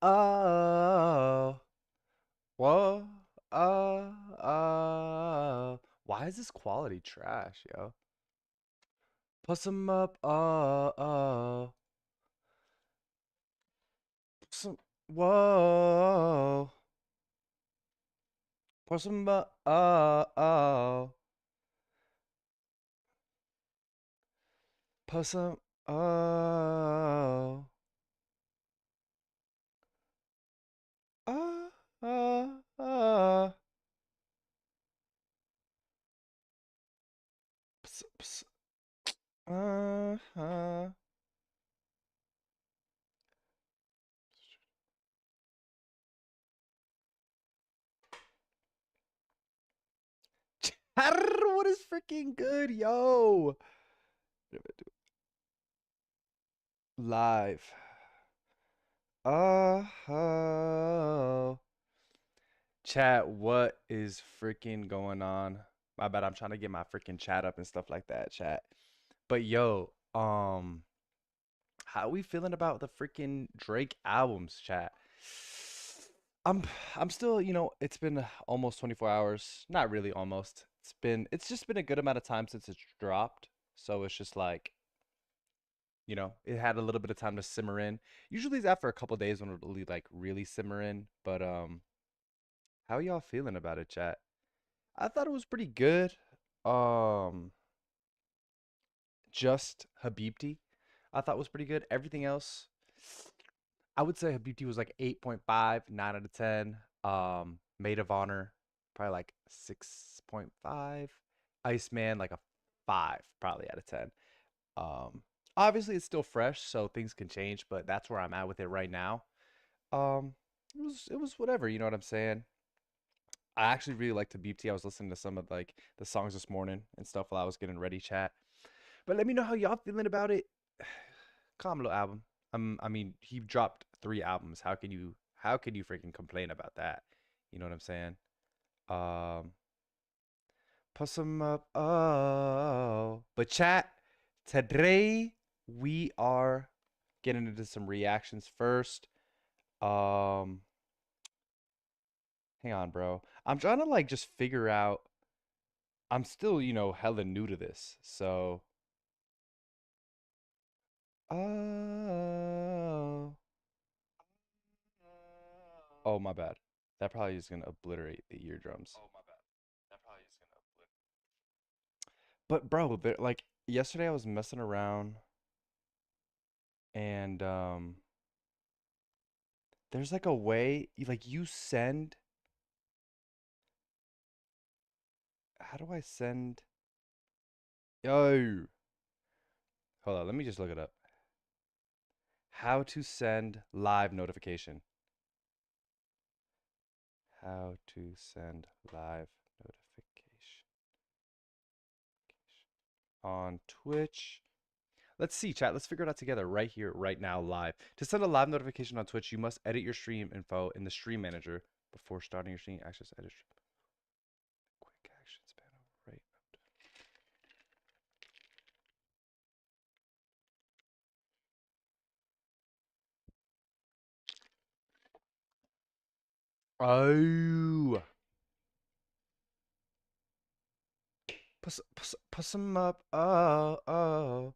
Oh, whoa, why is this quality trash, yo? Puss 'em up, some, whoa, puss 'em up, puss 'em, oh, uh, uh, ps, ps, uh. What is freaking good, yo? Live. Oh. Chat, what is freaking going on? My bad, I'm trying to get my freaking chat up and stuff like that, chat. But yo, how we feeling about the freaking Drake albums, chat? I'm I'm still, it's been almost 24 hours. Not really almost. It's just been a good amount of time since it's dropped. So it's just like, it had a little bit of time to simmer in. Usually it's after a couple days when it'll really simmer in. But how y'all feeling about it, chat? I thought it was pretty good. Um, just Habibti, I thought was pretty good. Everything else, I would say Habibti was like 8.5, 9 out of 10. Maid of Honor, probably like 6.5. Iceman, like a 5, probably out of 10. Obviously it's still fresh, so things can change, but that's where I'm at with it right now. Um, it was whatever, you know what I'm saying? I actually really liked Habibti. I was listening to some of like the songs this morning and stuff while I was getting ready, chat. But let me know how y'all feeling about it. Calm little album. I mean, he dropped 3 albums. How can you freaking complain about that? You know what I'm saying? Um, Puss 'em up. Oh, but chat, today we are getting into some reactions first. Um, Hang on, bro. I'm trying to like just figure out. I'm still, hella new to this. So, oh, oh my bad. That probably is gonna obliterate the eardrums. But bro, like yesterday I was messing around and there's like a way like you send. How do I send? Yo, hold on, let me just look it up. How to send live notification. How to send live notification on Twitch. Let's see, chat. Let's figure it out together right here, right now, live. To send a live notification on Twitch, you must edit your stream info in the stream manager before starting your stream. Access edit stream. Quick actions panel right up. Oh, put some up. Oh.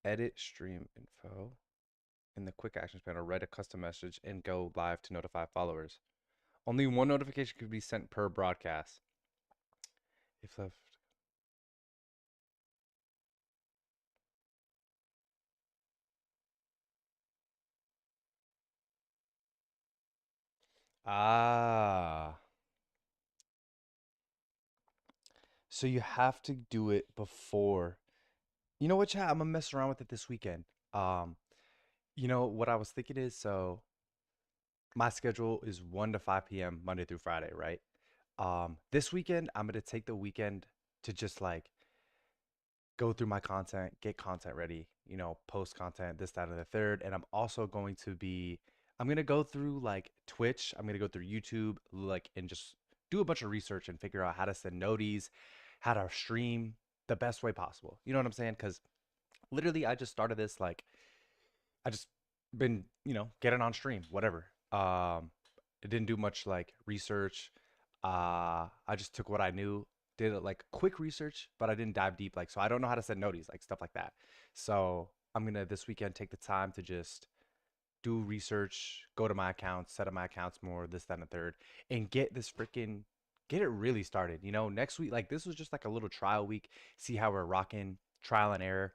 Edit stream info in the quick actions panel. Write a custom message and go live to notify followers. Only one notification could be sent per broadcast. If left. Ah. So you have to do it before. You know what, chat? I'm gonna mess around with it this weekend. Um, what I was thinking is my schedule is 1 to 5 p.m. Monday through Friday, right? This weekend I'm gonna take the weekend to just like go through my content, get content ready, post content, this, that, and the third. And I'm gonna go through like Twitch, I'm gonna go through YouTube, like, and just do a bunch of research and figure out how to send noties, how to stream the best way possible. You know what I'm saying? Because literally, I just started this, like, I just been, getting on stream, whatever. I didn't do much like research. I just took what I knew, did like quick research, but I didn't dive deep. Like, so I don't know how to set noties, like stuff like that. So I'm gonna this weekend take the time to just do research, go to my accounts, set up my accounts more, this, that, and the third, and get it really started. Next week, like this was just like a little trial week, see how we're rocking, trial and error.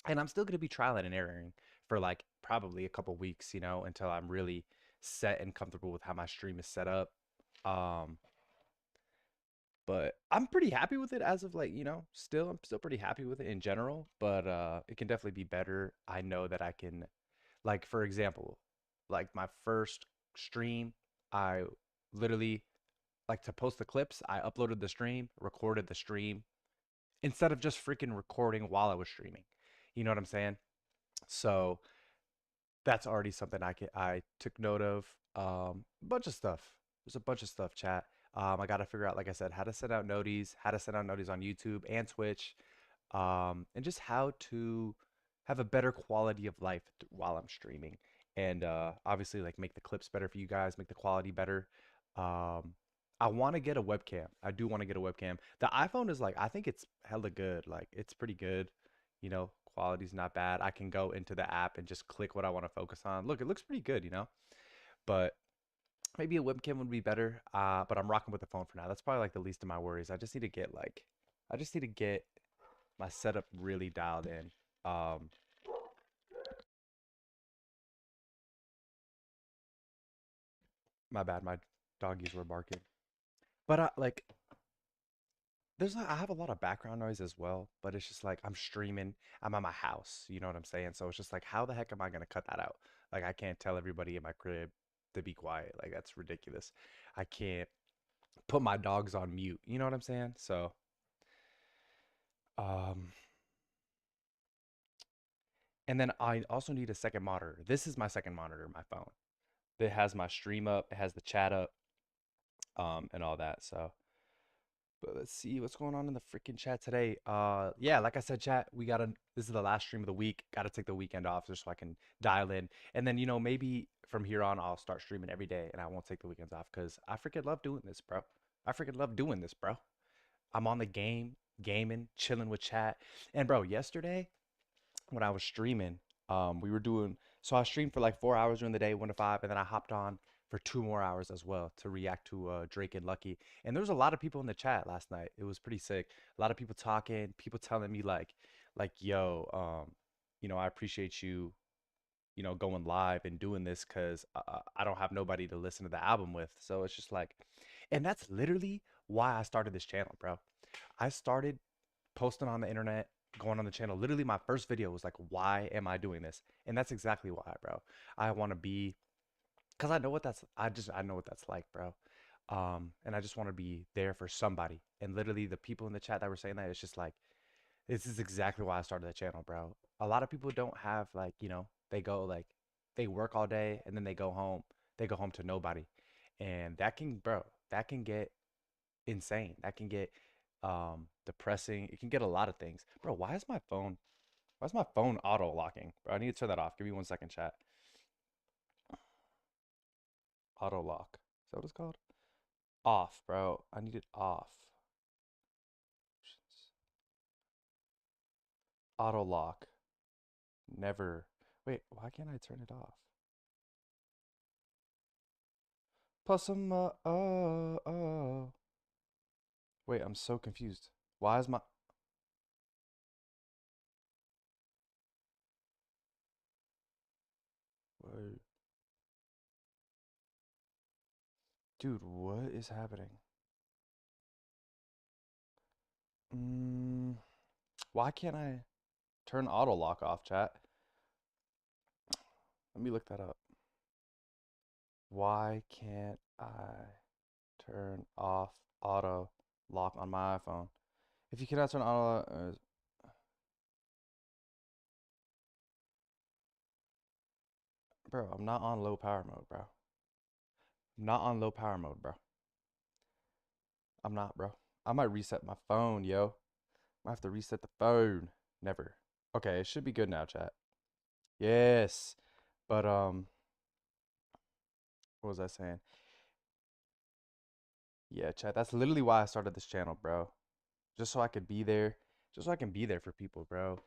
And I'm still gonna be trialing and erroring for like probably a couple weeks, until I'm really set and comfortable with how my stream is set up. Um, but I'm pretty happy with it as of like, I'm still pretty happy with it in general, but it can definitely be better. I know that I can, like, for example, like my first stream, I literally, like, to post the clips, I uploaded the stream, recorded the stream instead of just freaking recording while I was streaming. You know what I'm saying? So that's already something I took note of. Bunch of stuff. There's a bunch of stuff, chat. I got to figure out, like I said, how to send out noties, how to send out noties on YouTube and Twitch, and just how to have a better quality of life while I'm streaming. And obviously, like, make the clips better for you guys, make the quality better. Um, I want to get a webcam. I do want to get a webcam. The iPhone is like, I think it's hella good. Like, it's pretty good. Quality's not bad. I can go into the app and just click what I want to focus on. Look, it looks pretty good. But maybe a webcam would be better. But I'm rocking with the phone for now. That's probably like the least of my worries. I just need to get my setup really dialed in. Um, my bad, my doggies were barking. But I have a lot of background noise as well. But it's just like I'm streaming. I'm at my house. You know what I'm saying? So it's just like, how the heck am I gonna cut that out? Like, I can't tell everybody in my crib to be quiet. Like, that's ridiculous. I can't put my dogs on mute. You know what I'm saying? So, um, and then I also need a second monitor. This is my second monitor, my phone. It has my stream up, it has the chat up, and all that. So, but let's see what's going on in the freaking chat today. Yeah, like I said, chat, this is the last stream of the week. Gotta take the weekend off just so I can dial in. And then, maybe from here on I'll start streaming every day and I won't take the weekends off because I freaking love doing this, bro. I freaking love doing this, bro. I'm on the game, gaming, chilling with chat. And bro, yesterday when I was streaming, we were doing so I streamed for like 4 hours during the day, 1 to 5, and then I hopped on for 2 more hours as well to react to Drake and Lucky. And there was a lot of people in the chat last night. It was pretty sick. A lot of people talking, people telling me like, yo, I appreciate you, going live and doing this because I don't have nobody to listen to the album with. So it's just like, and that's literally why I started this channel, bro. I started posting on the internet, going on the channel. Literally, my first video was like, why am I doing this? And that's exactly why, bro. I want to be, because I know what that's like, bro. And I just want to be there for somebody. And literally, the people in the chat that were saying that, it's just like, this is exactly why I started the channel, bro. A lot of people don't have, like, they go like, they work all day and then they go home. They go home to nobody. And that can get insane. That can get depressing. It can get a lot of things. Bro, why is my phone auto locking? Bro, I need to turn that off. Give me 1 second, chat. Auto lock. Is that what it's called? Off, bro. I need it off. Auto lock. Never. Wait, why can't I turn it off? Plus some Wait, I'm so confused. Why is my Wait. Dude, what is happening? Mm, why can't I turn auto lock off, chat? Let me look that up. Why can't I turn off auto lock on my iPhone? If you cannot turn auto, bro, I'm not on low power mode, bro. I'm not on low power mode, bro. I'm not, bro. I might reset my phone, yo. I have to reset the phone. Never. Okay, it should be good now, chat. Yes. But what was I saying? Yeah, chat. That's literally why I started this channel, bro. Just so I could be there. Just so I can be there for people, bro.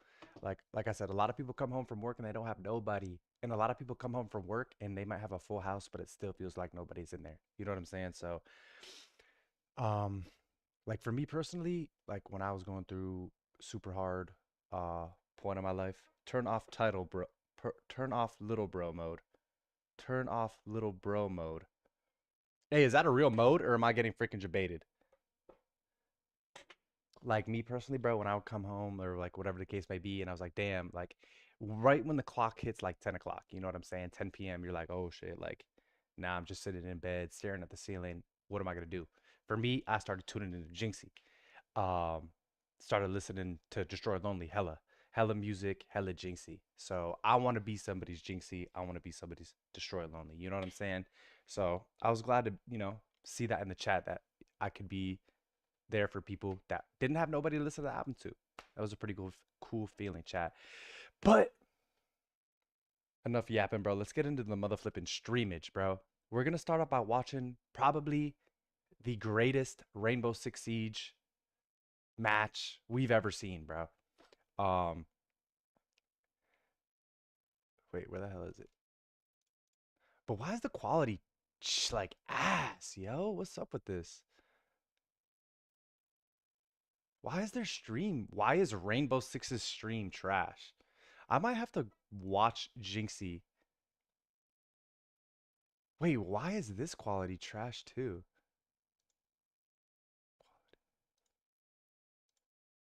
Like I said, a lot of people come home from work and they don't have nobody. And a lot of people come home from work and they might have a full house, but it still feels like nobody's in there. You know what I'm saying? So, um, like for me personally, like when I was going through super hard point in my life, turn off title bro, turn off little bro mode. Turn off little bro mode. Hey, is that a real mode or am I getting freaking debated? Like me personally, bro, when I would come home or like whatever the case may be, and I was like, damn, like right when the clock hits like 10 o'clock, you know what I'm saying? 10 p.m., you're like, oh shit, like now I'm just sitting in bed staring at the ceiling. What am I gonna do? For me, I started tuning into Jinxie. Um, Started listening to Destroy Lonely, hella music, hella Jinxie. So I want to be somebody's Jinxie. I want to be somebody's Destroy Lonely. You know what I'm saying? So I was glad to, see that in the chat that I could be there for people that didn't have nobody to listen to the album to. That was a pretty cool feeling, chat. But enough yapping, bro. Let's get into the mother flipping streamage, bro. We're gonna start off by watching probably the greatest Rainbow Six Siege match we've ever seen, bro. Wait, where the hell is it? But why is the quality like ass, yo? What's up with this? Why is their stream? Why is Rainbow Six's stream trash? I might have to watch Jinxie. Wait, why is this quality trash too?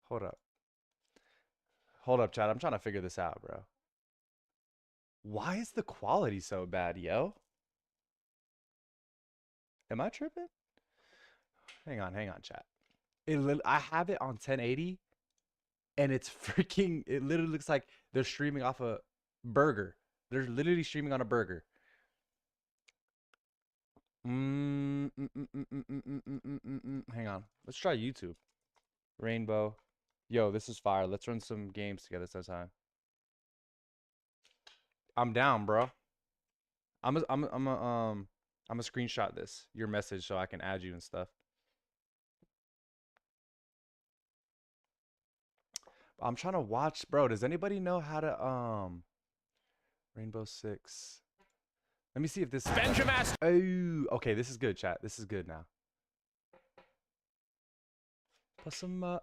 Hold up. Hold up, chat. I'm trying to figure this out, bro. Why is the quality so bad, yo? Am I tripping? Hang on, chat. I have it on 1080 and it's freaking, it literally looks like they're streaming off a burger. They're literally streaming on a burger. Hang on. Let's try YouTube. Rainbow. Yo, this is fire. Let's run some games together sometime. I'm down, bro. I'm a screenshot this, your message, so I can add you and stuff. I'm trying to watch, bro. Does anybody know how to Rainbow Six? Let me see if this is Benjamin. Oh, okay, this is good, chat. This is good now. Plus some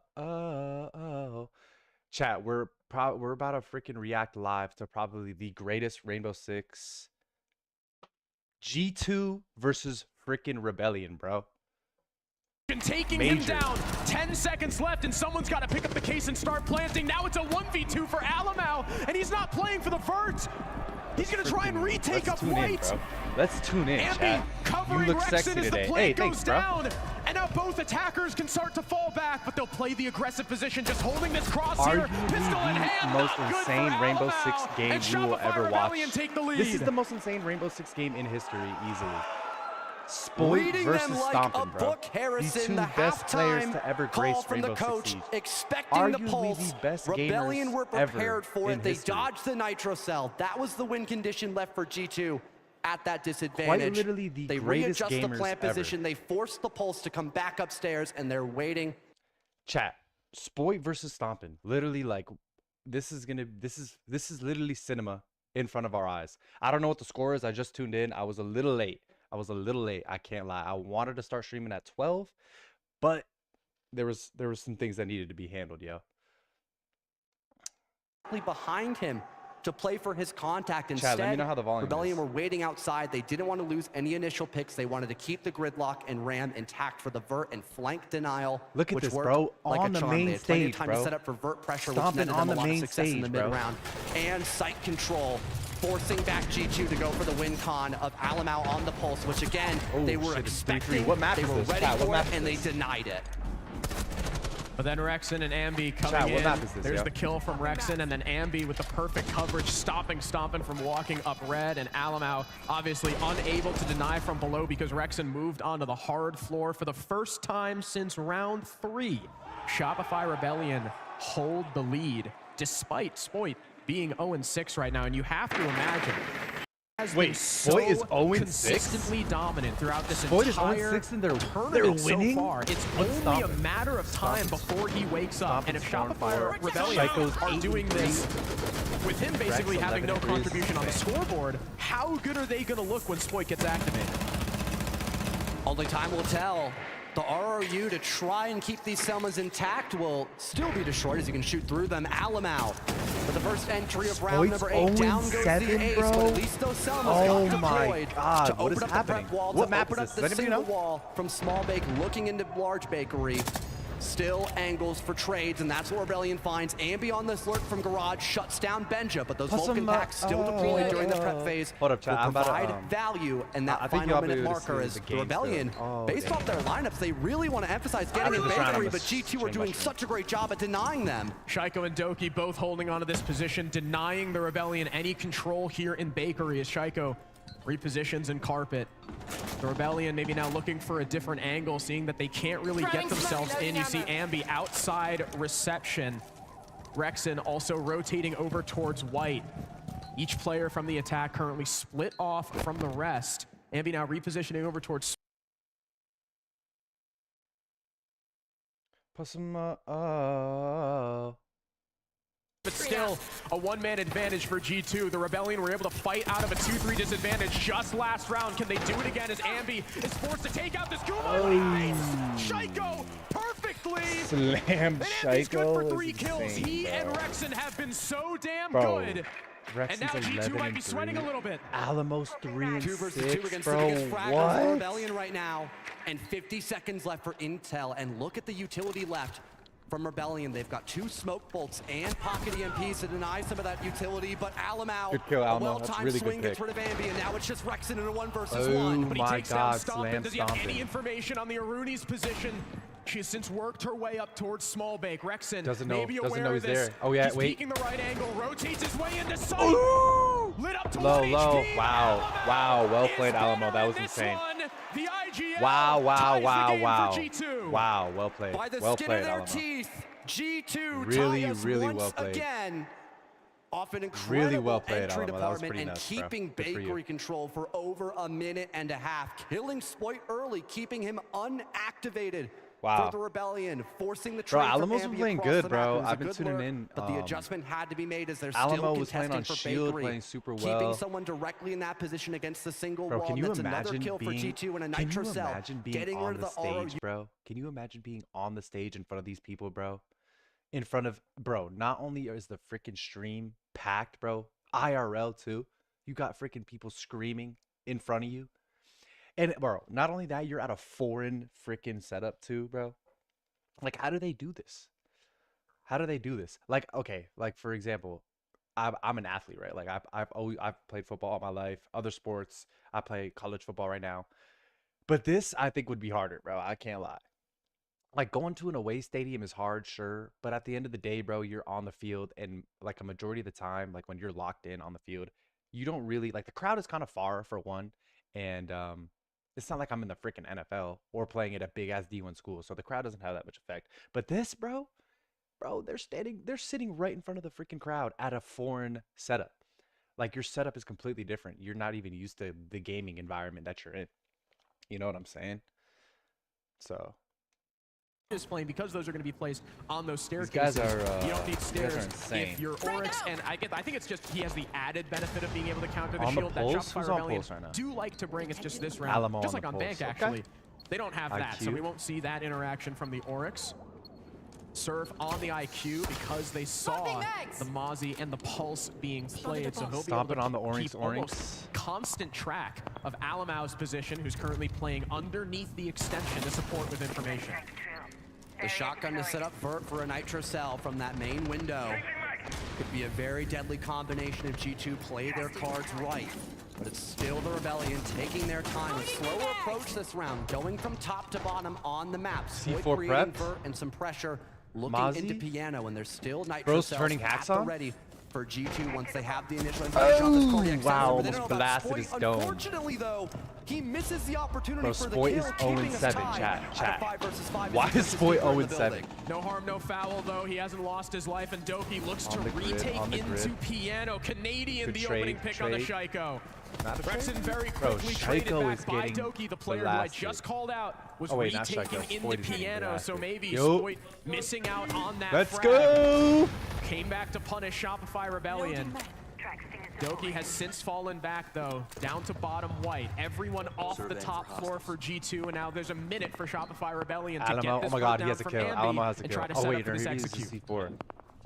chat, we're about to freaking react live to probably the greatest Rainbow Six G2 versus freaking Rebellion, bro. Taking him down. 10 seconds left, and someone's got to pick up the case and start planting. Now it's a 1v2 for Alamau, and he's not playing for the vert. He's going to try and retake up white. Let's tune in, Ambi chat. covering You look Rexon sexy as the today. play Hey, goes thanks, bro. down. And now both attackers can start to fall back, but they'll play the aggressive position, just holding this crosshair. Pistol in hand. Most insane Rainbow Six game we will ever watch. Take the lead. This is the most insane Rainbow Six game in history, easily. Spoit versus Stompin', bro. These two best players to ever grace Rainbow Six Siege. Expecting the pulse. The best Rebellion were prepared for it. They history. dodged the nitro cell. That was the win condition left for G2 at that disadvantage. Quite literally the they greatest readjust the gamers plant ever. position. They forced the pulse to come back upstairs, and they're waiting. Chat. Spoit versus Stompin'. Literally, like, this is literally cinema in front of our eyes. I don't know what the score is. I just tuned in. I was a little late. I can't lie. I wanted to start streaming at 12, but there was some things that needed to be handled, yo. Behind him to play for his contact. Instead, Chat, let me know how the volume Rebellion is. were waiting outside. They didn't want to lose any initial picks. They wanted to keep the gridlock and ram intact for the vert and flank denial. Look at which this, worked bro. Like On a the charm. main They had plenty of stage, time bro. to set up for vert pressure, which Stomping netted them on a the lot of main success in the stage, bro. mid-round. And site control, forcing back G2 to go for the win con of Alamau on the pulse, which again, they were shit, it's 3-3. expecting. What map they is were this? ready Chat, what for map it, is and they this? denied it. But then Rexon and Ambi coming Chat, what in. map is this, There's yo? the kill from Rexon, and then Ambi with the perfect coverage, stopping Stompin' from walking up red, and Alamau obviously unable to deny from below because Rexon moved onto the hard floor for the first time since round 3. Shopify Rebellion hold the lead despite Spoit being 0-6 right now, and you have to imagine has Wait, been Spoit is so 0-6? consistently dominant throughout this Spoit is entire 0-6 and they're tournament winning? so far. It's What's only stopping? a matter of time before he wakes up. And if Shopify Rebellion Shaiko's are doing this with him basically Rex having no 11 contribution on the scoreboard, how good are they going to look when Spoit gets activated? Only time will tell. The RRU to try and keep these Selmas intact will still be destroyed as you can shoot through them. Alamau for the first entry of round Spoit's number 8. Down goes the 0-7, ace, bro. but at least those Selmas Oh got my deployed God, to what open is up happening? the prep wall, What to map open is up this? the Does anybody single know? wall from Small Bake looking into Large Bakery. Still angles for trades, and that's what Rebellion finds. Ambi on this lurk from Garage shuts down Benja, but those Plus Vulcan some, packs still deployed during the prep phase Hold up, chat. will I'm about to, provide value and that I think final y'all be minute able to marker see as the the game Rebellion, still. Oh, based damn. off their lineups, they really want to emphasize getting in this round, I'm Bakery, gonna but G2 are change doing mushroom. such a great job at denying them. Shaiko and Doki both holding onto this position, denying the Rebellion any control here in Bakery as Shaiko repositions in Carpet. The Rebellion maybe now looking for a different angle, seeing that they can't really get themselves in. You see Ambi outside reception. Rexen also rotating over towards White. Each player from the attack currently split off from the rest. Ambi now repositioning over towards Plus some, but still a one-man advantage for G2. The Rebellion were able to fight out of a 2-3 disadvantage just last round. Can they do it again as Ambi is forced to take out this Guma? Shaiko perfectly! Slam And Ambi's good for Shaiko 3 is kills. insane, He bro. and Rexen have been so damn Bro, good. Rexen's And now G2 might be sweating a 11-3. little bit. Alamos 3 2 and versus 2 6, against bro. the biggest frag of the What? Rebellion right now, and 50 seconds left for Intel. And look at the utility left from Rebellion. They've got 2 smoke bolts and pocket EMPs to deny some of that utility, but Alamau, Good kill, a Alamo. That's well-timed really good swing gets pick. rid of Ambi, and now it's just Rexen in a 1 versus Oh 1. But he my takes down God, Stompin. slam Does he have any Stompin. information on the Aruni's position? She has since worked her way up towards Small Bake. Rexen Doesn't know- maybe doesn't aware know of he's this. there. Oh, yeah, He's wait. peeking the right angle, rotates his way into sight. Ooh! Lit up to Low, 1 low. HP. Wow, Alamo wow. Well is played, Alamo. better That in was this insane. one. The IGL Wow, wow, ties the wow, game wow. for G2. Wow, well played. By the Well skin played, of their Alamo. teeth, G2 Really, tie us really once well played. again. Off an Really incredible well played, entry Alamo. That was department pretty and nuts, bro. keeping Good for you. Bakery control for over a minute and a half, killing Spoit early, keeping him unactivated. Wow. For the Rebellion, forcing the Bro, trade from Alamo's been Ambi playing across good, the bro. map. It was a I've been good tuning lurk, in, but the adjustment had to be made as they're Alamo still was playing contesting on for Shield, Bakery. playing super Keeping well. someone directly in that position against the single Bro, wall. can you That's another imagine kill for being? G2 and a Can Nitro you Cell. imagine being Getting rid on of the the RRU. stage, bro? Can you imagine being on the stage in front of these people, bro? In front of, bro. Not only is the freaking stream packed, bro, IRL too. You got freaking people screaming in front of you, and bro, not only that, you're at a foreign freaking setup too, bro. Like, how do they do this? How do they do this? Like, okay, like for example, I'm an athlete, right? Like I've played football all my life, other sports. I play college football right now, but this I think would be harder, bro. I can't lie. Like going to an away stadium is hard, sure, but at the end of the day, bro, you're on the field, and like a majority of the time, like when you're locked in on the field, you don't really like the crowd is kind of far for one, and it's not like I'm in the freaking NFL or playing at a big ass D1 school, so the crowd doesn't have that much effect. But this, bro, they're sitting right in front of the freaking crowd at a foreign setup. Like your setup is completely different. You're not even used to the gaming environment that you're in. You know what I'm saying? So Displaying because those are going to be placed on those these staircases. guys are you don't need these guys are stairs insane. if you're Oryx, and I think it's just he has the added benefit of being able to counter the On the shield pulse? that Shopify Who's on Rebellion pulse right now? do like to bring. It's just this round, Alamo just on like the on pulse. Bank Okay. actually. They don't have that, so IQ. we won't see that interaction from the Oryx. Surf on the IQ because they saw the Mozzie and the Pulse being played, so he'll be able Stomping to on the Oryx, keep almost constant track of Alamau's position, who's currently playing underneath the extension to support with information. The shotgun is set up for a Nitro Cell from that main window. Could be a very deadly combination if G2 play their cards right. But it's still the Rebellion taking their time. A slower approach this round, going from top to bottom on the map. C4 Spoit creating prepped. vert and some pressure looking Mozzie? into Piano, and there's still Nitro Bro's Cells turning at hacks the on? ready for G2 once they have the initial information on this cardiac wow, sensor, but they don't almost know about blasted Spoit. his dome. Unfortunately, though, he misses the opportunity Bro, for the Spoit kill, is keeping us 0-7, tied chat, at a chat. 5 versus 5 Why as is he Spoit deeper in the 0-7? building. No harm, no foul, though. He hasn't lost his life, and Doki looks to On the grid, retake on the into grid. Piano. Canadian, Good the trade, opening pick on the Shaiko. Not afraid. Rexen very Bro, quickly traded Shaiko back is by getting Doki, the player who I blasted. just called out, was Oh, wait, not retaking Shaiko. in Spoit the is getting piano, so blasted. maybe Yo. Spoit missing out on that Let's frag. go! Came back to punish Shopify Rebellion. Doki has since fallen back though, down to bottom white. Everyone off the top floor for G2, and now there's a minute for Shopify Rebellion to Alamo, get oh this my vote god, he down has a from kill. Ambi Alamo has a and kill. try to Oh set wait, up for no, this he uses execute. C4.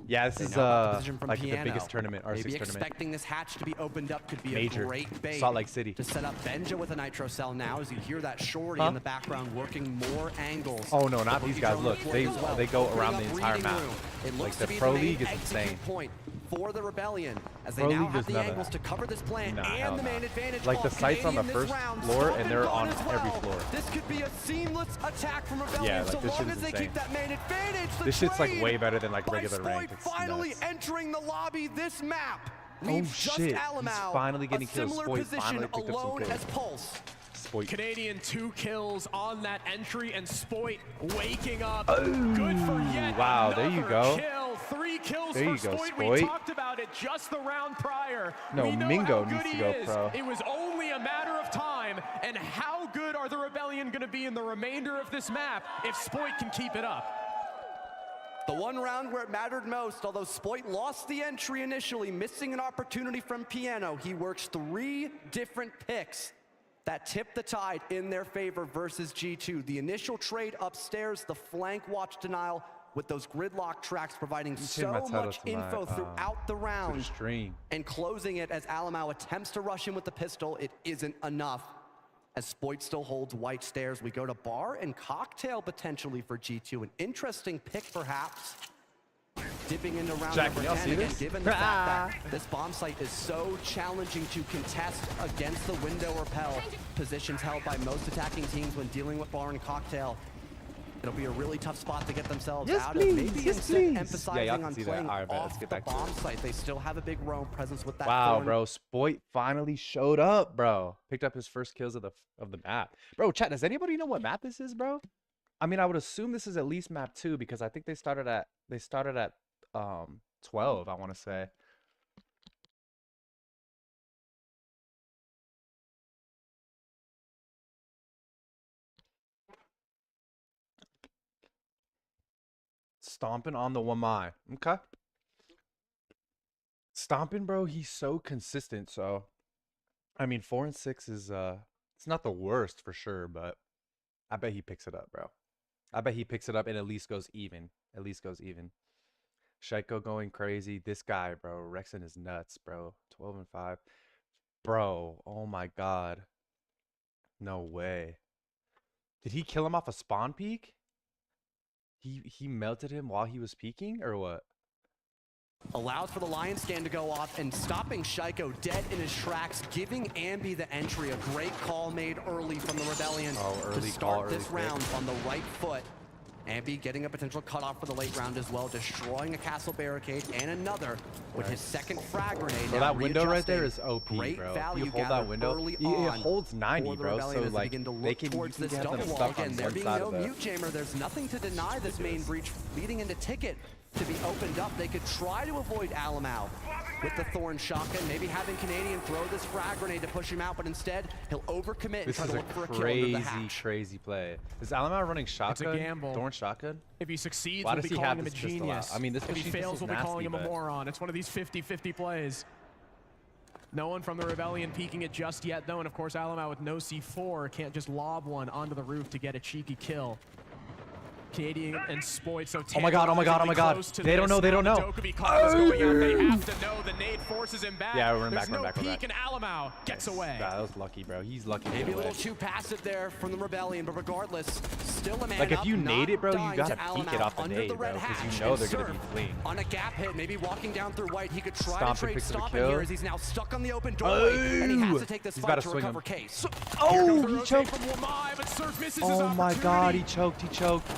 Yeah, this They is now got the position from like the Piano. biggest tournament, R6 Maybe tournament. expecting this hatch to be opened up could be Major. a great bait. Salt Lake City. To set up Benja with a Nitro Cell now as you hear that Shorty Huh? in the background working more angles. Oh no, not The these Boogie guys. Drone Look, deployed they as well, they go opening around up the entire breathing map. room. It Like looks the to be Pro the main League is execute insane. point for the Rebellion as they Pro now League have does the none of angles that. to cover this plant Nah, and hell the nah. main advantage. Like, the off sites on the Canadian this first round. floor, and Stop they're gone on as every well. floor. This could be a seamless attack from Rebellion Yeah, like, so this long shit is as they insane. keep that main advantage. The This shit's like trade way better than like by regular Spoit rank. It's finally nuts. entering the lobby. This map Oh leaves just shit, he's Alamau finally getting a kills. similar Spoit position finally picked up some alone kills. as Pulse. Spoit. Canadian 2 kills on that entry, and Spoit waking up. Oh, Good for yet wow, there you another go. kill. 3 kills There for you go, Spoit. We Spoit. talked about it just the round prior. No, We know Mingo how needs good to he go is. pro. It was only a matter of time, and how good are the Rebellion going to be in the remainder of this map if Spoit can keep it up? The one round where it mattered most, although Spoit lost the entry initially, missing an opportunity from Piano, he works 3 different picks that tip the tide in their favor versus G2. The initial trade upstairs, the flank watch denial with those gridlock tracks providing changed my so title much to my, info throughout the to the round. stream. And closing it as Alamau attempts to rush in with the pistol, it isn't enough. As Spoit still holds white stairs, we go to bar and cocktail potentially for G2. An interesting pick, perhaps. Dipping into round Jack, number can y'all 10 see again, this? given the fact that this bomb site is so challenging to contest against the window repel positions held by most attacking teams when dealing with bar and cocktail. It'll be a really tough spot to get themselves Yes, out please. of. Maybe Yes, instead please. emphasizing Yeah, y'all can on see that. playing All right, let's off get the back to bomb it. site. They still have a big roam presence with that. Wow, thorn. bro, Spoit finally showed up, bro. Picked up his first kills of the map. Bro, chat, does anybody know what map this is, bro? I mean, I would assume this is at least map 2 because I think they started at 12, I want to say. Stomping on the Wamai. Okay. Stomping, bro, he's so consistent. So, I mean, 4 and 6 is it's not the worst for sure, but I bet he picks it up, bro. I bet he picks it up and at least goes even. At least goes even. Shaiko going crazy. This guy, bro, Rexen is nuts, bro. 12 and 5, bro. Oh my god. No way. Did he kill him off a spawn peak? He melted him while he was peeking, or what? Allows for the lion scan to go off and stopping Shaiko dead in his tracks, giving Ambi the entry. A great call made early from the Rebellion Early to start call, this early pick. round on the right foot. Ambi getting a potential cutoff for the late round as well, destroying a castle barricade and another with his second frag grenade. So now that window right there readjusting. is OP, Great bro. value You hold that gathered window, early it on holds 90, for the bro. Rebellion So as they like begin to they look can towards you this can have them double wall stuck on again. There one being side no of the. mute jammer, there's nothing to deny this main breach leading into Ticket to be opened up. They could try to avoid Alamau with the Thorn shotgun, maybe having Canadian throw this frag grenade to push him out, but instead he'll overcommit and This try is to a look for a kill under the hatch. crazy play. Is Alamau running shotgun? gamble. Thorn shotgun? If he succeeds, Why we'll does be he calling have him a this pistol out? genius. I mean, this if he machine fails, pistol's we'll be calling him nasty, a but- moron. It's one of these 50-50 plays. No one from the Rebellion peeking it just yet, though, and of course Alamau with no C4 can't just lob one onto the roof to get a cheeky kill. Canadian and Spoit so Oh my god, oh my god, oh my god. close to They don't this. know, they don't Now know. the Dokkaebi call is going out. They have to know. The nade forces him back. Yeah, run There's back, no run back, run peek, back. and Alamau gets away. Nah, that was lucky, bro. He's lucky to Maybe get a away. little too passive there from the Rebellion, but regardless, still a man Like, if up, you not nade it, bro, you dying gotta to peek Alamau it off the under nade, the red bro, 'cause you hatch know and they're gonna Surf be fleeing. on a gap hit, maybe walking down through white. He could try Stomp and to trade picks up a stop in kill. here as he's now stuck on the open doorway, and he has to take this He's fight gotta to swing recover him. case. Oh, The he rotate choked. from Wamai, but Surf misses his Oh my god, he opportunity. choked, he choked.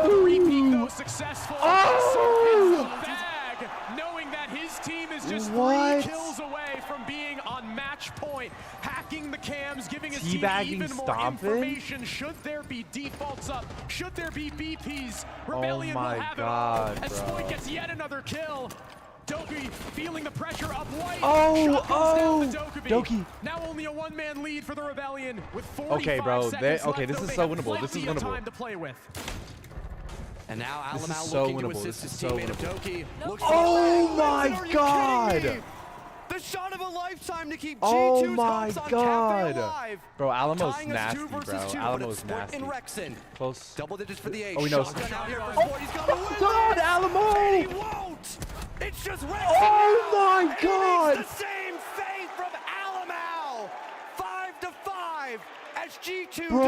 Repeat though successful. Oh! Surf hits the bag, knowing that his team is just What? 3 kills away from being on match point, hacking the cams, giving his team Teabagging even more Stompin'? information. Should there be defaults up? Should there be BPs? Rebellion my will have God, it all. As bro. Spoit gets yet another kill. Doki feeling the pressure of White. Oh, Shot goes down to Doki. Now only a one-man lead for the Rebellion with 45 Okay, bro. seconds Okay, left, this though is they so have winnable. This is plenty of winnable. time to play with. And now This is Alamau so looking to winnable. assist This his is so teammate of winnable. Doki. Looks Oh for- my Are you kidding God. me? The shot of a lifetime to keep Oh G2's my hopes on God. Cafe alive. Bro, Alamo's Tying us nasty, 2 versus bro. 2, but Alamo's it's Sport nasty. in Rexen. Close. Double digits for the Ace. Oh, he knows. Shotgun out here for Sport. He's gonna win God, this. Alamo! And he won't. It's just Rexen Oh now. my And he God. makes the same fate from Alamau. 5-5 as G2 Bro.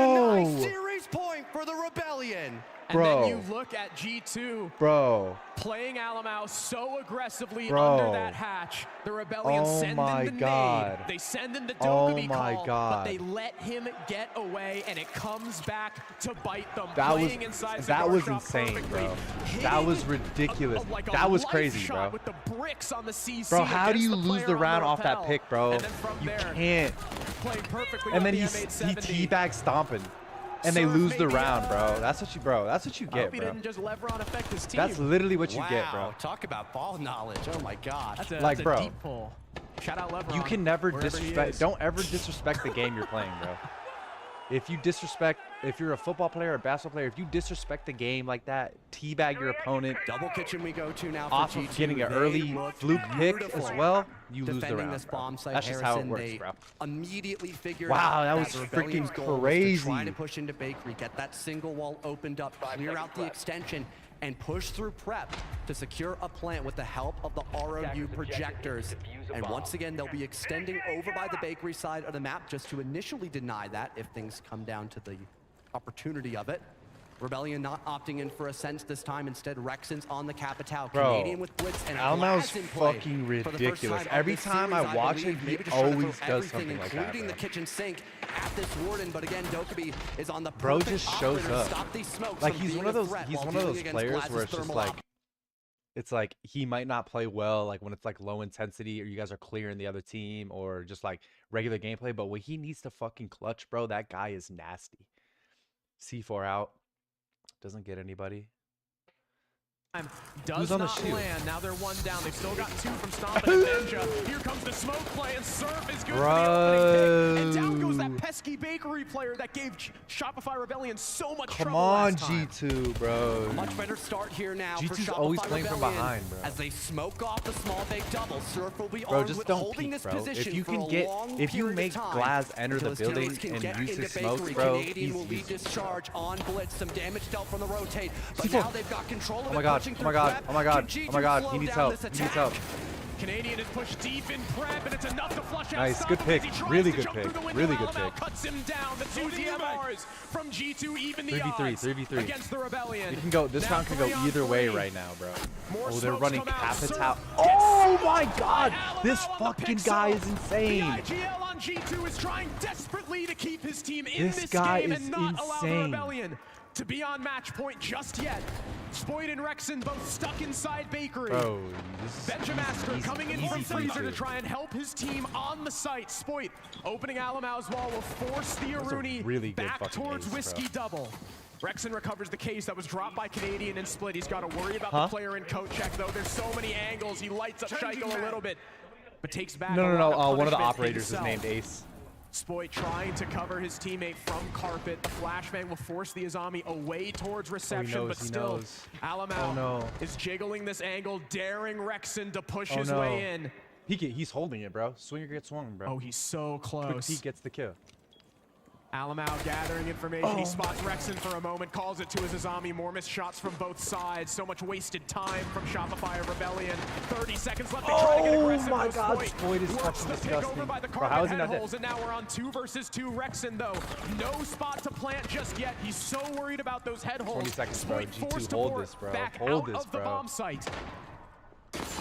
denies series point for the Rebellion. And Bro. then you look at G2 Bro. playing Alamau so aggressively Bro. under that hatch. The Rebellion Oh send my in the God. nade. They send in the Oh Dokkaebi my call, God. but they let him get away, and it comes back to bite them. That was Playing inside that was Cigar Shop insane, perfectly, bro. hitting That was ridiculous. like a That was life crazy, shot bro. With the bricks on the CC Bro, how do against you the lose player the on round off that rappel. pick, bro? And then from You there, can't. playing perfectly And with then the he M870. teabag stomping, and they Serve lose the maybe, round, bro. That's what you I get, hope he bro. didn't just Lebron affect his team. That's literally what you Wow, get, bro. talk about ball knowledge. Oh my gosh. That's a, Like, that's a bro, deep pull. Shout out Lebron. You can never wherever he disrespect. is. Don't ever disrespect the game you're playing, bro. If you disrespect, if you're a football player or a basketball player, if you disrespect the game like that, teabag your opponent Double kitchen we go to now for off G2. of getting an They early look fluke pick beautiful as well, you lose the defending round, this bro. bomb site. That's just how it Harrison, works, they bro. immediately figured Wow, out that was the Rebellion's freaking goal was to try crazy. to push into Bakery, get that single wall opened up, clear out the extension, and push through prep to secure a plant with the help of the ROU projectors. And once again, they'll be extending over by the Bakery side of the map just to initially deny that if things come down to the opportunity of it. Rebellion not opting in for a sense this time. Instead, Rexen's on the Capitao. Bro, Canadian with Blitz and Almau's Glaz in play fucking for the first ridiculous. time of Every this time series, I watch believe. him, he Maybe just trying to always throw does everything, something like that, including the bro. kitchen sink at this Warden. But again, Dokkaebi is on the Bro perfect just shows operator to up. stop these smokes Like from he's being one of a those threat he's while one of dealing those against players Glaz's where it's just thermal like op. it's like he might not play well like when it's like low intensity or you guys are clearing the other team or just like regular gameplay, but when he needs to fucking clutch, bro, that guy is nasty. C4 out. Doesn't get anybody. Does Who's on the not shield? land. Now they're one down. They've still got two from Stompin' and Ninja. Here comes the smoke play, and Surf is good for the opening pick. And down goes that pesky Bakery player that gave Shopify Rebellion so much Come trouble on, last time. G2, bro. Much better start here now for G2's Shopify always playing from Rebellion behind, bro. as they smoke off the small big double. Surf will be Bro, armed just with don't holding peek, this bro. position If you for can a get, long if you period make of time Glaz enter the until his building killers can and get use into his smokes, Bakery. bro, Canadian will lead he's discharge on Blitz. Some damage dealt from the rotate, but C4. now they've got control of Oh my it, God, pushing oh my through God, prep. oh my God, Can oh my G2 God, slow he needs down help, this he needs attack? help. Canadian is pushed deep in prep, and it's enough to flush out. Nice, good Stompin' as pick. he tries Really to good jump pick. through the window. Really good Alamau pick. cuts him down. The two DMRs from G2 even the 3v3, odds 3v3. against the Rebellion. You can go. This Now round can go 3-on-3. either way right now, bro. More Oh, they're smokes running come out. Capitao. Surf Oh gets my smoked God! by Alamau This on the fucking pick guy zone. is insane. The IGL on G2 is trying desperately to keep his team in This this guy game is and not allow the insane. Rebellion to be on match point just yet. Spoit and Rexen both stuck inside Bakery. Bro, this is Benjamaster easy, coming in easy from Freezer to G2. try and help his team on the site. Spoit opening Alamau's wall will force the was a Aruni really good back fucking towards ace, bro. Whiskey Double. Rexen recovers the case that was dropped by Canadian and Split. He's got to worry about Huh? the player in coat check, though. There's so many angles. He lights up Scheichel a little bit, but takes back No, a no, no. lot of One of the punishment operators himself. is named Ace. Spoit trying to cover his teammate from carpet. The flashbang will force the Azami away towards reception, knows, but he still, knows. Alamau Oh, no. is jiggling this angle, daring Rexen to push Oh, his no. way in. He's holding it, bro. Swinger gets swung, bro. Oh, he's so Quick close. peek gets the kill. Alamau gathering information. Oh. He spots Rexen for a moment, calls it to his Azami. More missed shots from both sides. So much wasted time from Shopify Rebellion. 30 seconds left. They try to get Oh aggressive. my though God, Spoit Spoit is works fucking the pick disgusting. over by the Bro, carpet how is he not dead? holes, and now we're on 2 versus 2. Rexen, though, no spot to plant just yet. He's so worried about those head holes. 20 seconds, bro. Spoit G2, forced to hold board this, bro. back Hold out this, of the bro. bomb site.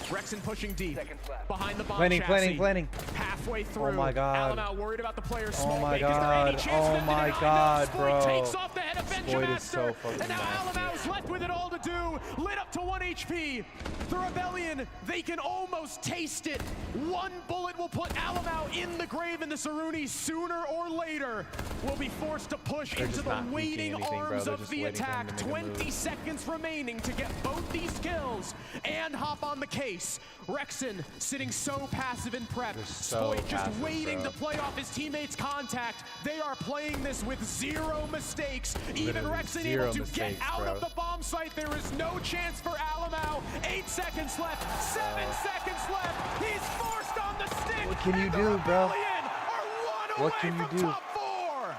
Rexen pushing deep behind the bomb Planning, chassis. planning. Halfway through. my God. Alamau worried about the player's Oh smoke my break. Is there any God. chance Oh for them to my deny? God, No, bro. Spoit takes off the head of Spoit is so Benjamaster. fucking And now nasty. Alamau's left with it all to do. Lit up to 1 HP. The Rebellion, they can almost taste it. One bullet will put Alamau in the grave, and the Saruni sooner or later will be forced to push They're into just the not peeking waiting anything, bro. arms They're of just the waiting for him attack. to make a move. 20 seconds remaining to get both these kills and hop on the case. space. Rexen sitting so passive in prep. They're so Spoit just passive, waiting bro. to play off his teammates' contact. They are playing this with 0 mistakes. Even Literally Rexen zero able to mistakes, get out bro. of the bomb site. There is no chance for Alamau. 8 seconds left, 7 seconds left. He's forced on the stick. What can you and the do, bro? Rebellion are 1 What away can you from do? top 4.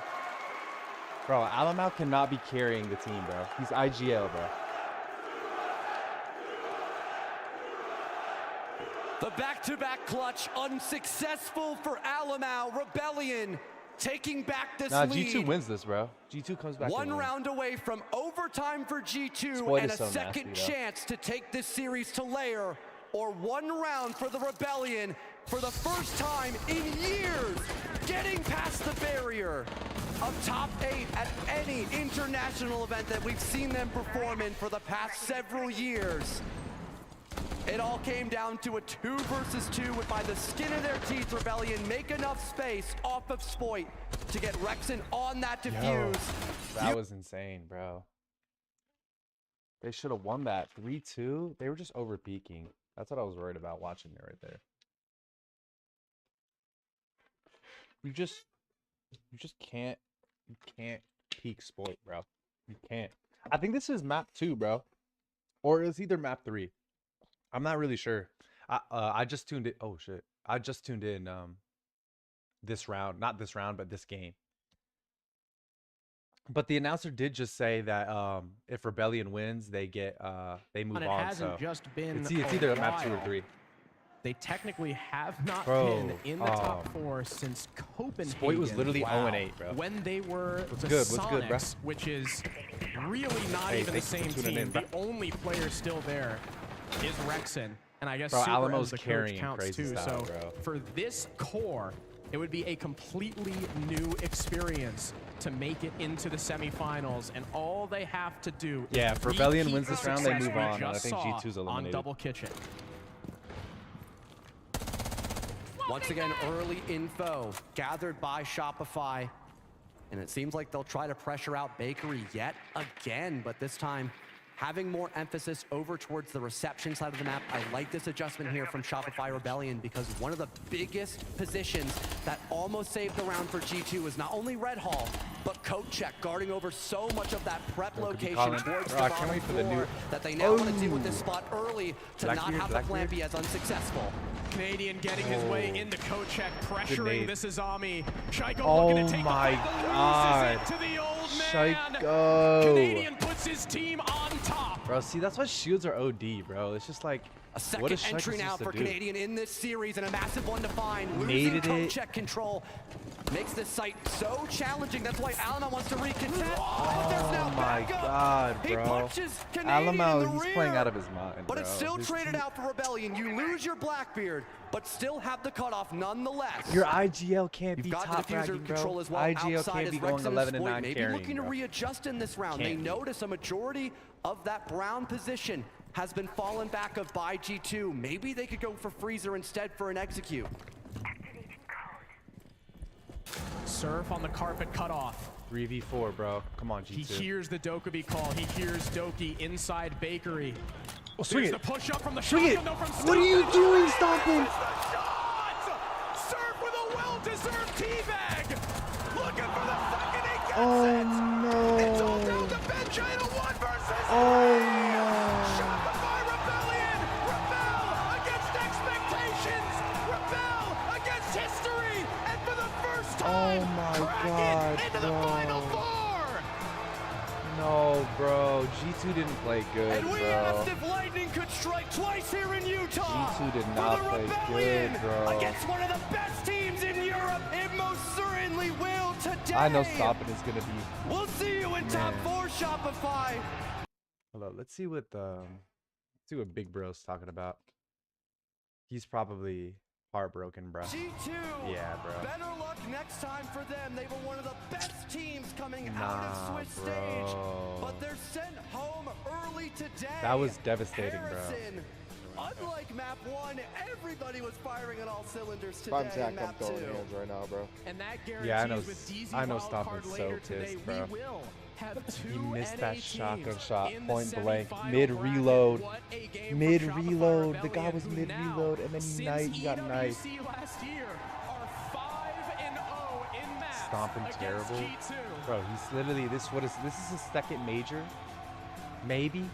Bro, Alamau cannot be carrying the team, bro. He's IGL, bro. The back-to-back clutch unsuccessful for Alamau. Rebellion taking back this Nah, lead. G2 wins this, bro. G2 comes back. One and wins. round away from overtime for G2 Spoit and is a so second nasty, though. chance to take this series to layer, or 1 round for the Rebellion for the first time in years, getting past the barrier of top 8 at any international event that we've seen them perform in for the past several years. It all came down to a 2 versus 2 with, by the skin of their teeth, Rebellion make enough space off of Spoit to get Rexen on that defuse. That was insane, bro. They should have won that 3-2. They were just over peaking. That's what I was worried about watching it right there. You just can't peak Spoit, bro. You can't. I think this is map 2, bro. Or it's either map 3. I'm not really sure. I just tuned in. Oh shit. I just tuned in this round, not this round, but this game. But the announcer did just say that if Rebellion wins, they get they move And it on. hasn't So just been it's a either map 2 or while. 3. They technically have not Bro, been in the top 4 since Copenhagen. Spoit was literally 0-8, bro. When they were the good? What's good, bro? Sonics, which is really not Hey, even the thank you same for tuning team. in, bro. The only player still there is Rexen. And I guess Bro, Super Alamo's as the coach carrying counts crazy too. style, So bro. for this core, it would be a completely new experience to make it into the semifinals, and all they have to do Yeah, is if Rebellion repeat wins this the round, they success move we on, and I just think saw G2's on eliminated. Double Kitchen. Once again, early info gathered by Shopify. And it seems like they'll try to pressure out Bakery yet again, but this time having more emphasis over towards the reception side of the map. I like this adjustment here from Shopify Rebellion, because one of the biggest positions that almost saved the round for G2 is not only Red Hall, but Coat Check guarding over so much of that prep Bro, could be location calling. towards Bro, the I can't bottom wait for the floor new- that they now want to deal with Oh. this spot early to not Blackbeard, have the plan Blackbeard. be as unsuccessful. Canadian getting his way into Kochek, pressuring nade. this Izami. Shaiko Oh looking to take my the fight, God. loses it to the old man. Shaiko. Canadian puts his team on top. Bro, see, that's why shields are OD, bro. It's just like, A second what is entry Shaiko now supposed for to do? Canadian in this series, and a massive one to find. Losing Naded Coat it. Check control makes this site so challenging. That's why Alamau wants to recontest. But there's now Oh my backup. God, He bro. punches Canadian in the Alamau, he's rear. playing out of his mind, But bro. it's still His traded team- out for Rebellion. You lose your Blackbeard, but still have the cutoff nonetheless. Your IGL can't You've be got top the diffuser fragging, control bro. as well. IGL Outside can't is be going Rexen 11 and Spoit 9 maybe carrying, looking to bro. readjust in this round. They Can't be. notice a majority of that brown position has been fallen back of by G2. Maybe they could go for Freezer instead for an execute. Surf on the carpet cut off. 3v4, bro. Come on, He G2. hears the Dokkaebi call. He hears Doki inside Bakery. Oh, swing There's it. the push up from the Swing it. shotgun, though, from What are you Stompin. doing, Stompin? Misses the shot! Surf with a well-deserved teabag. Looking for the second. He gets Oh, it. It's all no. down to Benjay in a 1 versus Oh, no. Shopify Rebellion! Rebel against expectations! Rebel against history! And for the first time, Oh my Kraken God, into the bro. Final Four! No, bro. G2 didn't play good, And we bro. asked if lightning could strike twice here in Utah. G2 did For not the play Rebellion good, bro. against one of the best teams in Europe. It most certainly will today. I know Stompin is going to be... We'll see you in top Man. 4, Shopify. Hold on, let's see what Big Bro's talking about. He's probably heartbroken, bro. G2. Yeah, bro. Better luck next time for them. They were one of the best teams coming out Nah, of Swiss stage. bro. But they're sent home early today. That was devastating, bro. Harrison Unlike map 1, everybody was firing on all cylinders If I'm today Zach, in I'm map throwing 2. hands right now, bro. And that guarantees Yeah, with DZ I know wildcard Stompin's later so today, pissed, bro. we will have two He missed that NA shotgun teams shot, in the point blank, semifinal mid-reload. bracket. What a game for Mid-reload. Shopify The guy was Rebellion, who now, mid-reload, and then he got knifed. since EWC last year are 5-0 in maps Stomping against terrible. G2. Bro, he's literally this is his second major. Maybe.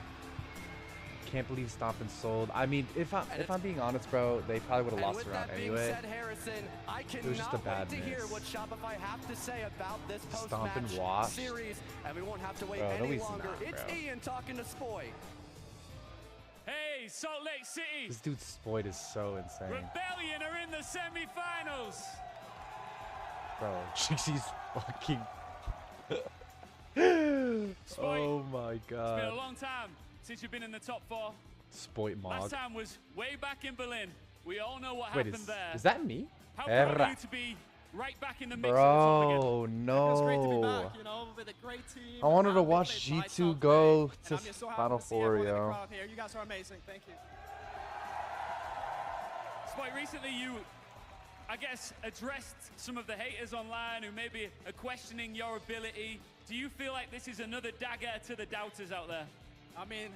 Can't believe Stompin sold. I mean, if I'm being honest, bro, they probably would have lost the round anyway. Said, Harrison, I It was just a cannot bad wait to hear miss. what Shopify have to say about this Stompin' post-match washed. series, and we won't have to wait Bro, no, any he's longer. not, It's bro. Ian talking to Spoy. Hey, Salt Lake City, This dude's Spoit is so insane. Rebellion are in the semi-finals. Bro, she's fucking Oh my It's been a god. long time since you've been in the top 4. Spoit Last Mog. time was way back in Berlin. We all know what Wait, happened there. is that me? How proud are Erra. you to be right back in the mix of the top again? Bro, Feels great to be no. back, you know, with a great team. I wanted to Round watch played lights G2 out go today, to and I'm just so happy Final to see Four, everyone in the yo. crowd here. You guys are amazing. Thank you. Spike, recently you, I guess, addressed some of the haters online who maybe are questioning your ability. Do you feel like this is another dagger to the doubters out there? I mean,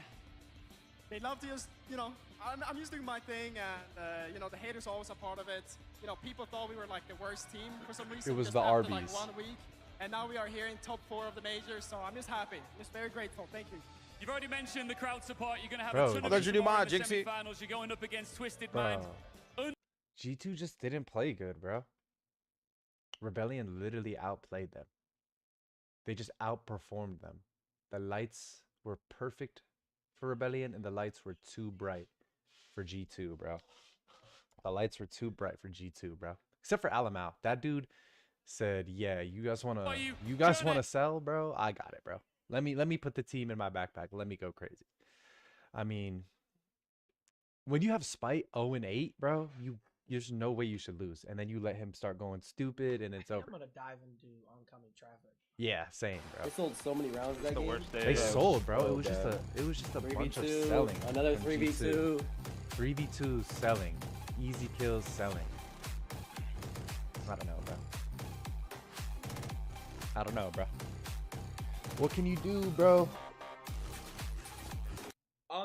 they love to just, you know, I'm just doing my thing, and, you know, the haters are always a part of it. You know, people thought we were like the worst team for some reason. was just the after, like, Arby's. 1 week. And now we are here in top 4 of the majors, so I'm just happy. Just very grateful. Thank you. You've already mentioned the crowd support. You're going to have Bro, a ton of there's your new support mod, in the Jinxie. semifinals. You're going up against Twisted Bro. Mind. G2 just didn't play good, bro. Rebellion literally outplayed them. They just outperformed them. The lights were perfect for Rebellion, and the lights were too bright for G2, bro. The lights were too bright for G2, bro. Except for Alamau. That dude said, "Yeah, you guys want to Jonah. sell, bro? I got it, bro. Let me put the team in my backpack. Let me go crazy." I mean, when you have Spite 0-8, bro, there's no way you should lose. And then you let him start going stupid, and it's over. I'm gonna dive into oncoming traffic. Yeah, same, bro. They sold so many rounds that game. They sold, bro. so It was just a bunch of 3v2, selling. another from 3v2. 3v2 selling. Easy kills selling. I don't know, bro. I don't know, bro. What can you do, bro?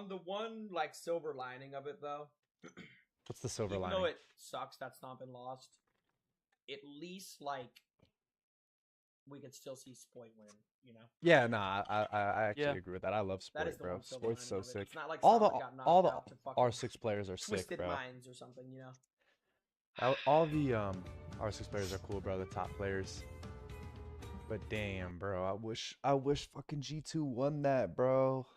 The one like silver lining of it though, What's the silver even lining? though it sucks that Stompin lost, at least like we could still see Spoit win. You know, Yeah, nah, I actually agree with that. I love that is Sport, the bro. one silver Sport's so lining of it. sick. It's not like All the Stompin got knocked out to fucking R6 players are sick, Twisted bro. Minds or something. You know, All the R6 players are cool, bro. The top players. But damn, bro, I wish fucking G2 won that, bro.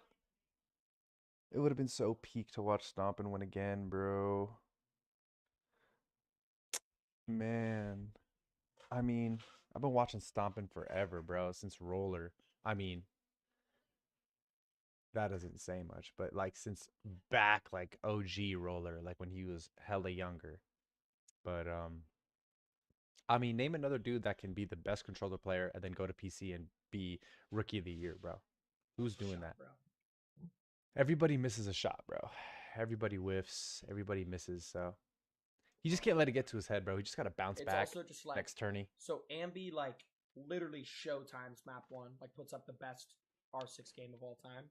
It would have been so peak to watch Stompin win again, bro. Man. I mean, I've been watching Stompin forever, bro, since Roller. I mean, that doesn't say much, but like since back like OG Roller, like when he was hella younger. But I mean, name another dude that can be the best controller player and then go to PC and be rookie of the year, bro. Who's doing that? bro. Everybody misses a shot, bro. Everybody whiffs. Everybody misses. So you just can't let it get to his head, bro. He just got to bounce It's back also just like next tourney. so Ambi like literally Showtime's map 1 like puts up the best R6 game of all time,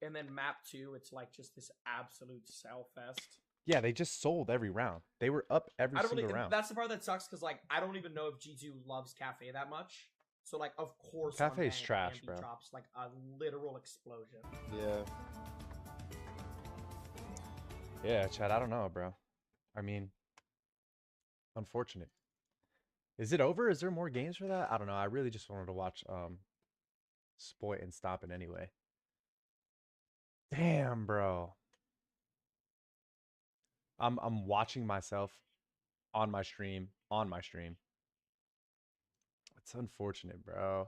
and then map 2 it's like just this absolute sell fest. Yeah, they just sold every round. They were up every I don't single really. round. That's the part that sucks because like I don't even know if G2 loves Cafe that much. So like of course Cafe on is bank, trash, Ambi bro. drops like a literal explosion. Yeah. Yeah, Chad, I don't know, bro. I mean, unfortunate. Is it over? Is there more games for that? I don't know. I really just wanted to watch Spoit and Stompin' anyway. Damn, bro. I'm watching myself on my stream. It's unfortunate, bro.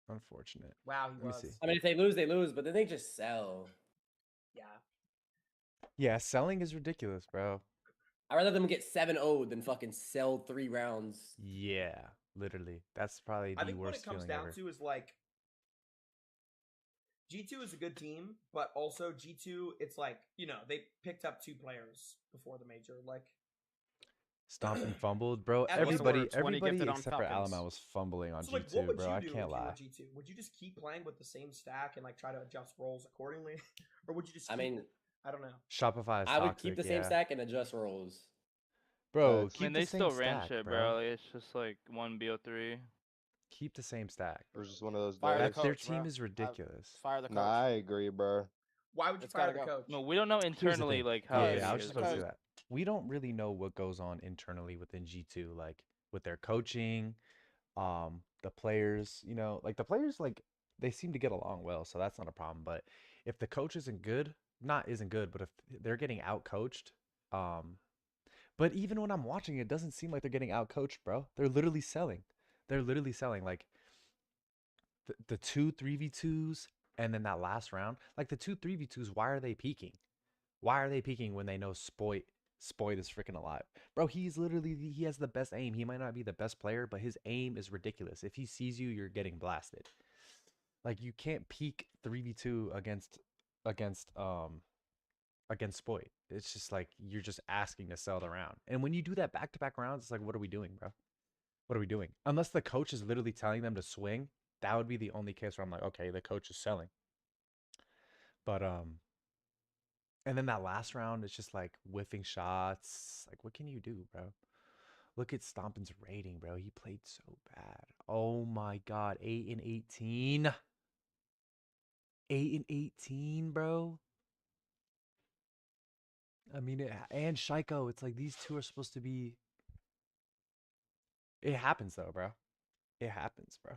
Unfortunate. Wow, he Let me was. see. I mean, if they lose, but then they just sell. Yeah. Yeah, selling is ridiculous, bro. I'd rather them get 7-0 than fucking sell 3 rounds. Yeah, literally. That's probably I the think what worst it comes feeling down ever. to is like G2 is a good team, but also G2, it's like, you know, they picked up 2 players before the major. Like, Stomped and fumbled, bro. Everyone- Everybody, 20 everybody gifted on except for Falcons. Alamo was fumbling on so like, G2, what would bro. you I do can't if you were lie. G2? Would you just keep playing with the same stack and like try to adjust roles accordingly, or would you just? I Keep mean, it? I don't know. Shopify is I would toxic, keep the same yeah. stack and adjust roles. Bro, I keep mean, the they same still ran stack, shit, bro. bro. Like, it's just like one BO3. Keep the same stack. It was just one of those Fire the days. Their coach, team bro. is ridiculous. Fire the coach. Nah, I agree, bro. Why would you It's fire gotta the go. coach? No, we don't know Here's the internally thing. like how. Yeah, it yeah, I was is, just about to like- say that. We don't really know what goes on internally within G2, like with their coaching, the players, you know, like the players, like they seem to get along well, so that's not a problem. But if the coach isn't good, but if they're getting out coached, but even when I'm watching, it doesn't seem like they're getting out coached, bro. They're literally selling. Like the 2 3v2s and then that last round, like the 2 3v2s, why are they peeking? Why are they peeking when they know Spoit is freaking alive? Bro, he has the best aim. He might not be the best player, but his aim is ridiculous. If he sees you, you're getting blasted. Like you can't peek 3v2 against Spoit. It's just like you're just asking to sell the round. And when you do that back-to-back rounds, it's like, what are we doing, bro? What are we doing? Unless the coach is literally telling them to swing, that would be the only case where I'm like, okay, the coach is selling. But and then that last round, it's just like whiffing shots. Like, what can you do, bro? Look at Stompin's rating, bro. He played so bad. Oh my God, 8 and 18. 8 and 18, bro. I mean, and Shaiko, it's like these two are supposed to be. It happens though, bro. It happens, bro.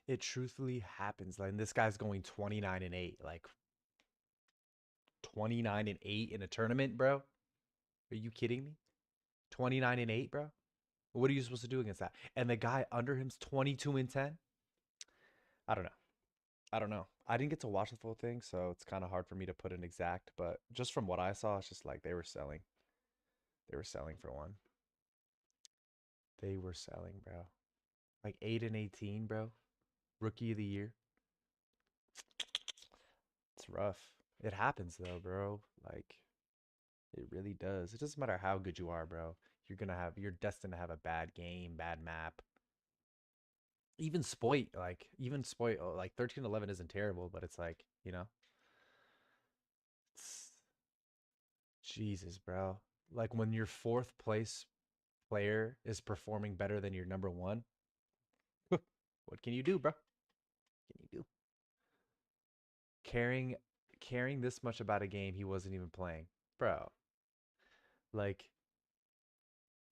It truthfully happens. Like, and this guy's going 29 and 8. Like 29 and 8 in a tournament, bro. Are you kidding me? 29 and 8, bro. What are you supposed to do against that? And the guy under him's 22 and 10. I don't know. I didn't get to watch the full thing, so it's kind of hard for me to put an exact, but just from what I saw, it's just like they were selling. They were selling for one. They were selling, bro. Like 8 and 18, bro. Rookie of the year. It's rough. It happens though, bro. Like it really does. It doesn't matter how good you are, bro. You're destined to have a bad game, bad map. Even Spoit, like 13-11 isn't terrible, but it's like, you know. Jesus, bro. Like when your 4th place player is performing better than your number 1, what can you do, bro? What can you do? Caring this much about a game he wasn't even playing, bro. Like,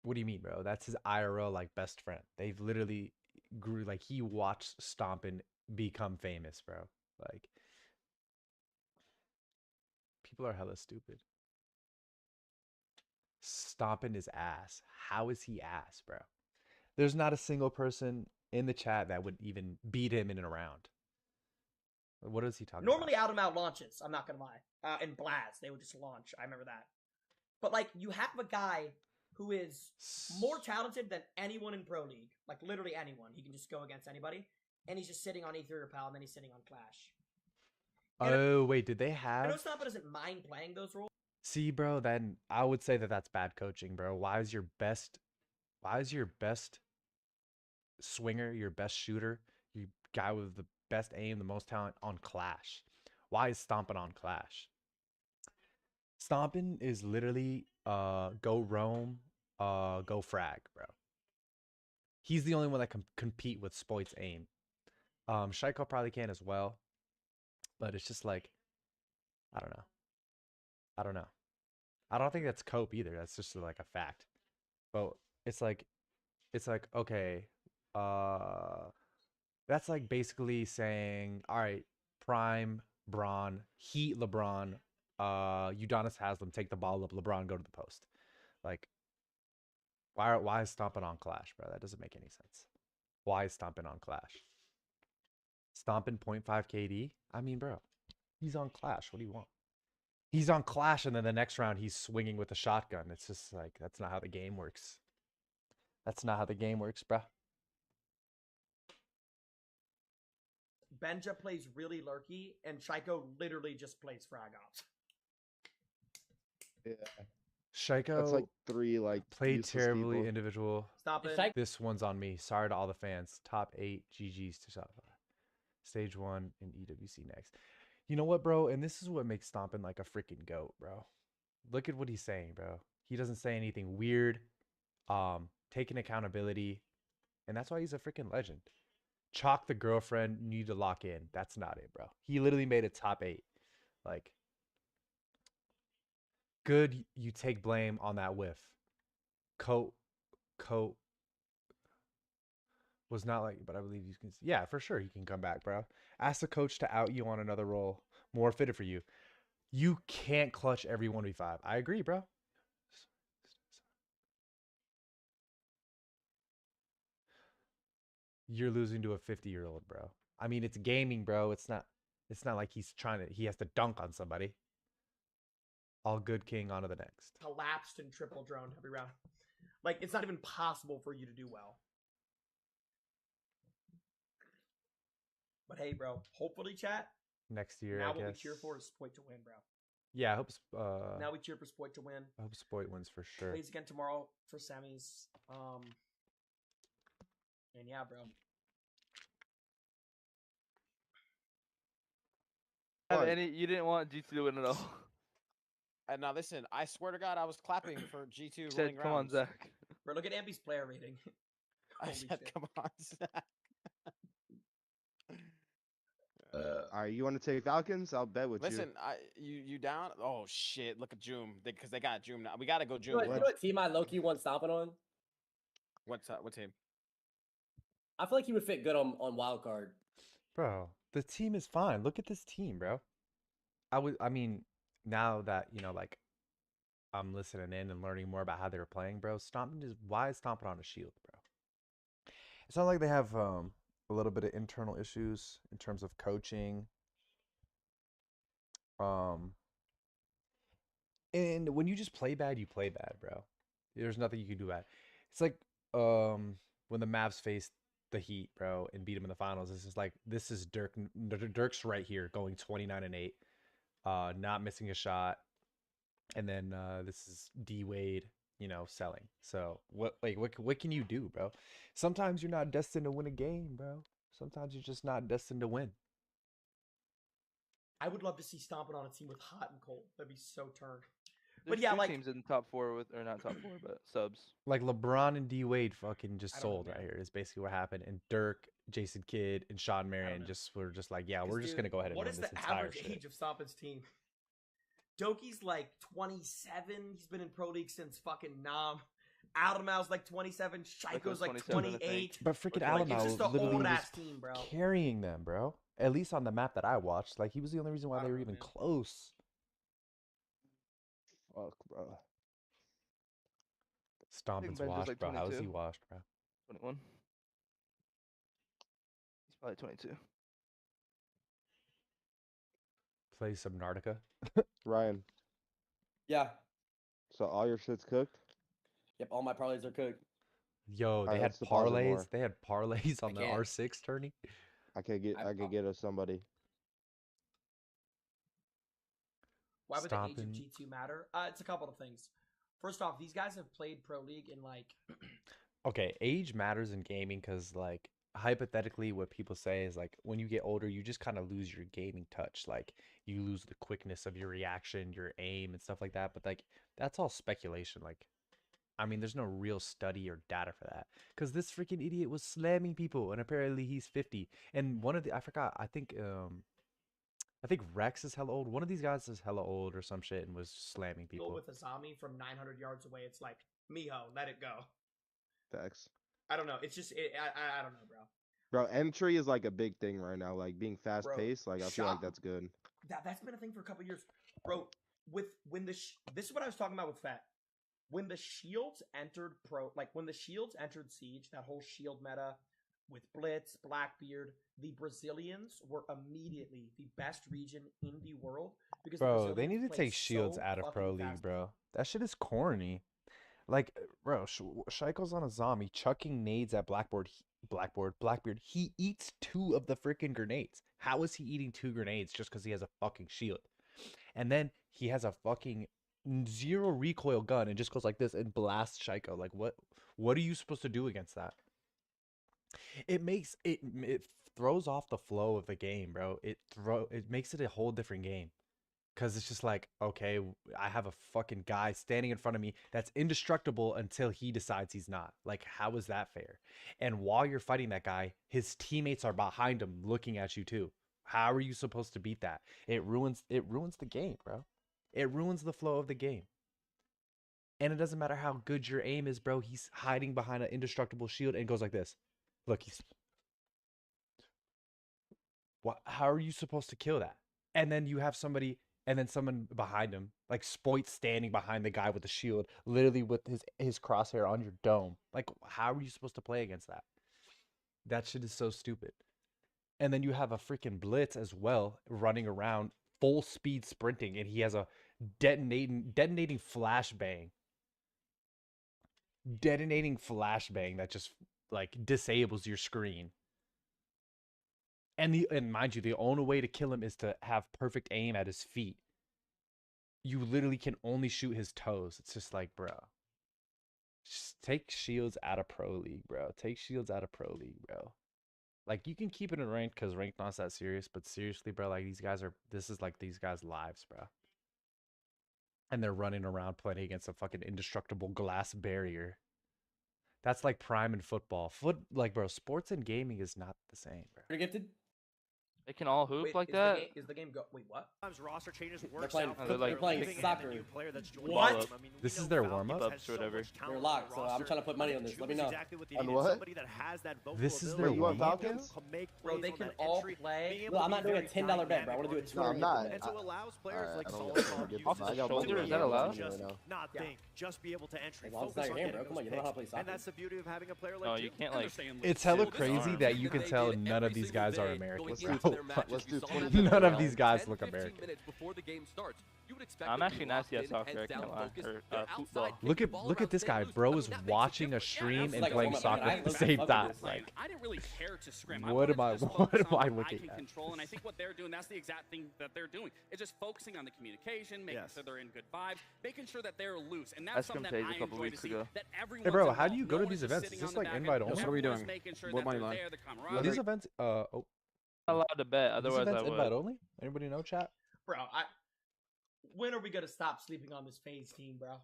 what do you mean, bro? That's his IRL like best friend. They've literally grew, like he watched Stompin become famous, bro. Like, people are hella stupid. Stompin is ass. How is he ass, bro? There's not a single person in the chat that would even beat him in a round. What is he talking Normally, about? Adam out launches. I'm not gonna lie. In Blaz, they would just launch. I remember that. But like, you have a guy who is more talented than anyone in Pro League. Like literally anyone. He can just go against anybody, and he's just sitting on E3 Repel, and then he's sitting on Clash. Oh, wait, did they I know have? Stampa doesn't mind playing those roles. See, bro, then I would say that that's bad coaching, bro. Why is your best swinger, your best shooter, your guy with the best aim, the most talent on Clash? Why is Stompin on Clash? Stompin is literally go roam, go frag, bro. He's the only one that can compete with Spoit's aim. Shaiko probably can as well, but it's just like, I don't know. I don't think that's cope either. That's just like a fact. But it's like okay, that's like basically saying, all right, Prime, Braun, Heat, LeBron, Udonis Haslam, take the ball up, LeBron, go to the post. Like, why is Stompin on Clash, bro? That doesn't make any sense. Why is Stompin on Clash? Stompin 0.5 KD? I mean, bro, he's on Clash. What do you want? He's on Clash, and then the next round he's swinging with a shotgun. It's just like, that's not how the game works. That's not how the game works, bro. Benja plays really lurky, and Shaiko literally just plays frag ops. Yeah. Shaiko That's like 3 like played useless terribly people. individual. Stop it. Shaiko- This one's on me. Sorry to all the fans. Top 8 GGs to top 5. Stage 1 in EWC next. You know what, bro? And this is what makes Stompin like a freaking goat, bro. Look at what he's saying, bro. He doesn't say anything weird. Taking accountability. And that's why he's a freaking legend. Chalk the girlfriend, you need to lock in. That's not it, bro. He literally made it top 8. Like, good, you take blame on that whiff. Coat was not like, but I believe you can. Yeah, for sure, he can come back, bro. Ask the coach to out you on another role more fitted for you. You can't clutch every 1v5. I agree, bro. You're losing to a 50-year-old, bro. I mean, it's gaming, bro. It's not like he has to dunk on somebody. All good, King. On to the next. Collapsed and triple droned every round. Like, it's not even possible for you to do well. But hey, bro, hopefully, chat. Next year, Now I what we guess. cheer for is Spoit to win, bro. Yeah, I hope. Now we cheer for Spoit to win. I hope Spoit wins for sure. Plays again tomorrow for semis. And yeah, bro. You didn't want G2 to win at all. And now listen, I swear to God, I was clapping for G2 Said, winning come on, rounds. Zach. Bro, look at Ambi's player rating. I Holy said, shit. come on, Zach. All right, you want to take Falcons? I'll bet with Listen, you down? Oh shit! Look at Joom because they got Joom now. We gotta go You know Joom. what team I low-key want stomping on? What team? I feel like he would fit good on wild card. Bro, the team is fine. Look at this team, bro. I mean, now that, like, I'm listening in and learning more about how they were playing, bro, why is Stompin on a shield, bro? It's not like they have a little bit of internal issues in terms of coaching. And when you just play bad, you play bad, bro. There's nothing you can do about it. It's like when the Mavs faced the Heat, bro, and beat them in the finals. This is Dirk. Dirk's right here, going 29-8, not missing a shot, and then this is D Wade, selling. So what can you do, bro? Sometimes you're not destined to win a game, bro. Sometimes you're just not destined to win. I would love to see Stompin on a team with Hot and Cold. That'd be so turned. There's yeah, 2 like- teams in the top 4 or not top 4, but subs. Like LeBron and D Wade fucking just I don't know, sold right man. here. Is basically what happened. And Dirk, Jason Kidd, and Sean Marion know. were just like, yeah, we're 'Cause, just dude, gonna go ahead and what win is this the entire average shit. age of Stompin's team? Doki's like 27. He's been in Pro League since fucking Nam. Alamau's like 27. Shaiko's like 27, I think. 28. But freaking Like, Like, it's Alamo just an literally old was ass team, bro. carrying them, bro. At least on the map that I watched, like he was the only reason why I they don't were know, even man. close. Fuck, bro. Stompin's Ben's just washed, like bro. How is he 22. washed, bro? 21. He's probably 22. Play Subnautica. Ryan, Yeah. so all your shit's cooked? Yep. All my parlays are cooked. Yo, they Alright, had let's deposit parlays. more. They had parlays on the Again. R6 tourney. I could get us somebody. Why would the age of Stompin. G2 matter? It's a couple of things. First off, these guys have played Pro League in like Okay, age matters in gaming because, like, hypothetically, what people say is like when you get older, you just kind of lose your gaming touch. Like, you lose the quickness of your reaction, your aim, and stuff like that. But like, that's all speculation. Like, I mean, there's no real study or data for that. Because this freaking idiot was slamming people, and apparently he's 50. And I forgot. I think Rex is hella old. One of these guys is hella old or some shit and was slamming go people. with Azami from 900 yards away. It's like, Miho, let it go. Facts. I don't know. It's just, I don't know, bro. Bro, entry is like a big thing right now. Like being fast paced. Like I feel like shot- that's good. That's been a thing for a couple years, bro. This is what I was talking about with Fat. When the Shields entered when the Shields entered Siege, that whole Shield meta with Blitz, Blackbeard, the Brazilians were immediately the best region in the world because the Bro, they need Brazilians to play take Shields so out of Pro fucking League, fast. bro. That shit is corny. Like, bro, Shaiko's on a zombie chucking nades at Blackboard. Blackbeard, he eats 2 of the freaking grenades. How is he eating 2 grenades just because he has a fucking shield? And then he has a fucking 0 recoil gun and just goes like this and blasts Shaiko. Like, what are you supposed to do against that? It throws off the flow of the game, bro. It makes it a whole different game. Because it's just like, okay, I have a fucking guy standing in front of me that's indestructible until he decides he's not. Like, how is that fair? And while you're fighting that guy, his teammates are behind him looking at you too. How are you supposed to beat that? It ruins the game, bro. It ruins the flow of the game. And it doesn't matter how good your aim is, bro. He's hiding behind an indestructible shield and goes like this. Look, how are you supposed to kill that? And then you have somebody, and then someone behind him, like Spoit standing behind the guy with the shield, literally with his crosshair on your dome. Like, how are you supposed to play against that? That shit is so stupid. And then you have a freaking Blitz as well, running around, full speed sprinting, and he has a detonating flashbang. Detonating flashbang that just like disables your screen. And mind you, the only way to kill him is to have perfect aim at his feet. You literally can only shoot his toes. It's just like, bro. Just take shields out of Pro League, bro. Take shields out of Pro League, bro. Like, you can keep it in ranked because ranked not that serious, but seriously, bro, like this is like these guys' lives, bro. And they're running around playing against a fucking indestructible glass barrier. That's like prime in football. Like, bro, sports and gaming is not the same, bro. You're gifted? They can all hoop Wait, like is that? Is the game go? Wait, what? Sometimes roster changes They're works playing, out. they're playing soccer. What? This is their warm-up? They're locked, so I'm trying to put money on this. Let me know. On what? This is their Wait, you want warm-up? Falcons? Bro, they can all play. No, I'm not doing a $10 bet, bro. I want to do a $200 No, I'm not. And so allows players like I don't Solomon get Off the I got shoulder, one is that allowed? just right now. not think, just be able to entry. As long as it's Focus not on your game, getting bro. Come on, those you know how to play picks. soccer. And that's the beauty of having a player like No, Jim. you can't like. It's hella This crazy arm. that you can tell none of these guys are Americans, bro. Let's do 20 None of these guys look American. I'm actually nasty at soccer. I can't lie. Or football. Look at this guy, bro, is watching a stream and like a playing warm-up, soccer man. at the I same love time. this. Like, I didn't really care to scrim. What am I looking I can at? control, and I think what they're doing, that's the exact thing that they're doing. It's just focusing on the communication, making sure they're in good vibes, making sure that they're loose, and that's something that I a couple enjoy to weeks see. ago. That everyone's Hey, bro, how involved. do you go No to one's these just events? Is sitting this on like the invite back end. only? What are we Everyone's doing? making sure What that money they're line? there, the Are camaraderie. these events I'm not allowed to bet. these Otherwise, I events invite would. only? Anybody know, chat? Bro, when are we gonna stop sleeping on this FaZe team, bro?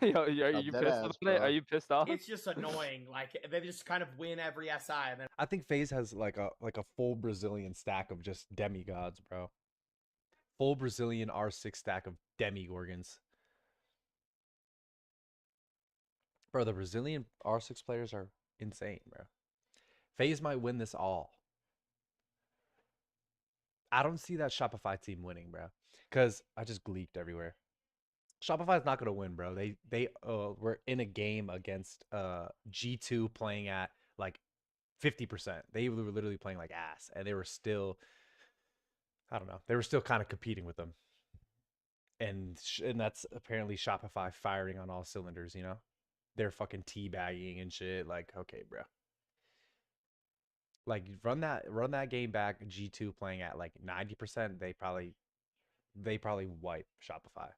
Yo, are you dead pissed ass, about it? bro. Are you pissed off? It's just annoying. Like, they just kind of win every SI, and then I think FaZe has like a full Brazilian stack of just demigods, bro. Full Brazilian R6 stack of demigorgons. Bro, the Brazilian R6 players are insane, bro. FaZe might win this all. I don't see that Shopify team winning, bro. Because I just gleeked everywhere. Shopify's not gonna win, bro. They were in a game against G2 playing at like 50%. They were literally playing like ass, and they were still, I don't know, they were still kind of competing with them. And that's apparently Shopify firing on all cylinders, you know? They're fucking teabagging and shit. Like, okay, bro. Like, run that game back. G2 playing at like 90%. They probably wipe Shopify.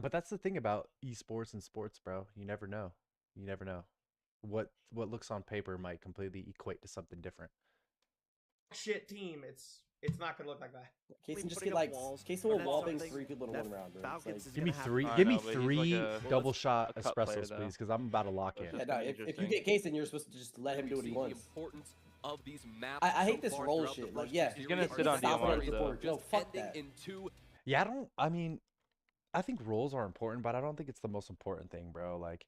But that's the thing about esports and sports, bro. You never know. You never know. What looks on paper might completely equate to something different. shit team, it's not gonna look like that. Casey just get like Casey will wallbang 3 people in 1 round, bro. Give me three. I Give me know, but he's three like a- double shot a cut player, espressos, though. please, because I'm about to lock in. Yeah, no, if you get Casey, you're supposed to just let him do what he wants. Of these maps I hate this role shit. Like, yeah, He's gonna get sit on South DMR, American though. support. No, fuck that. Yeah, I think roles are important, but I don't think it's the most important thing, bro. Like,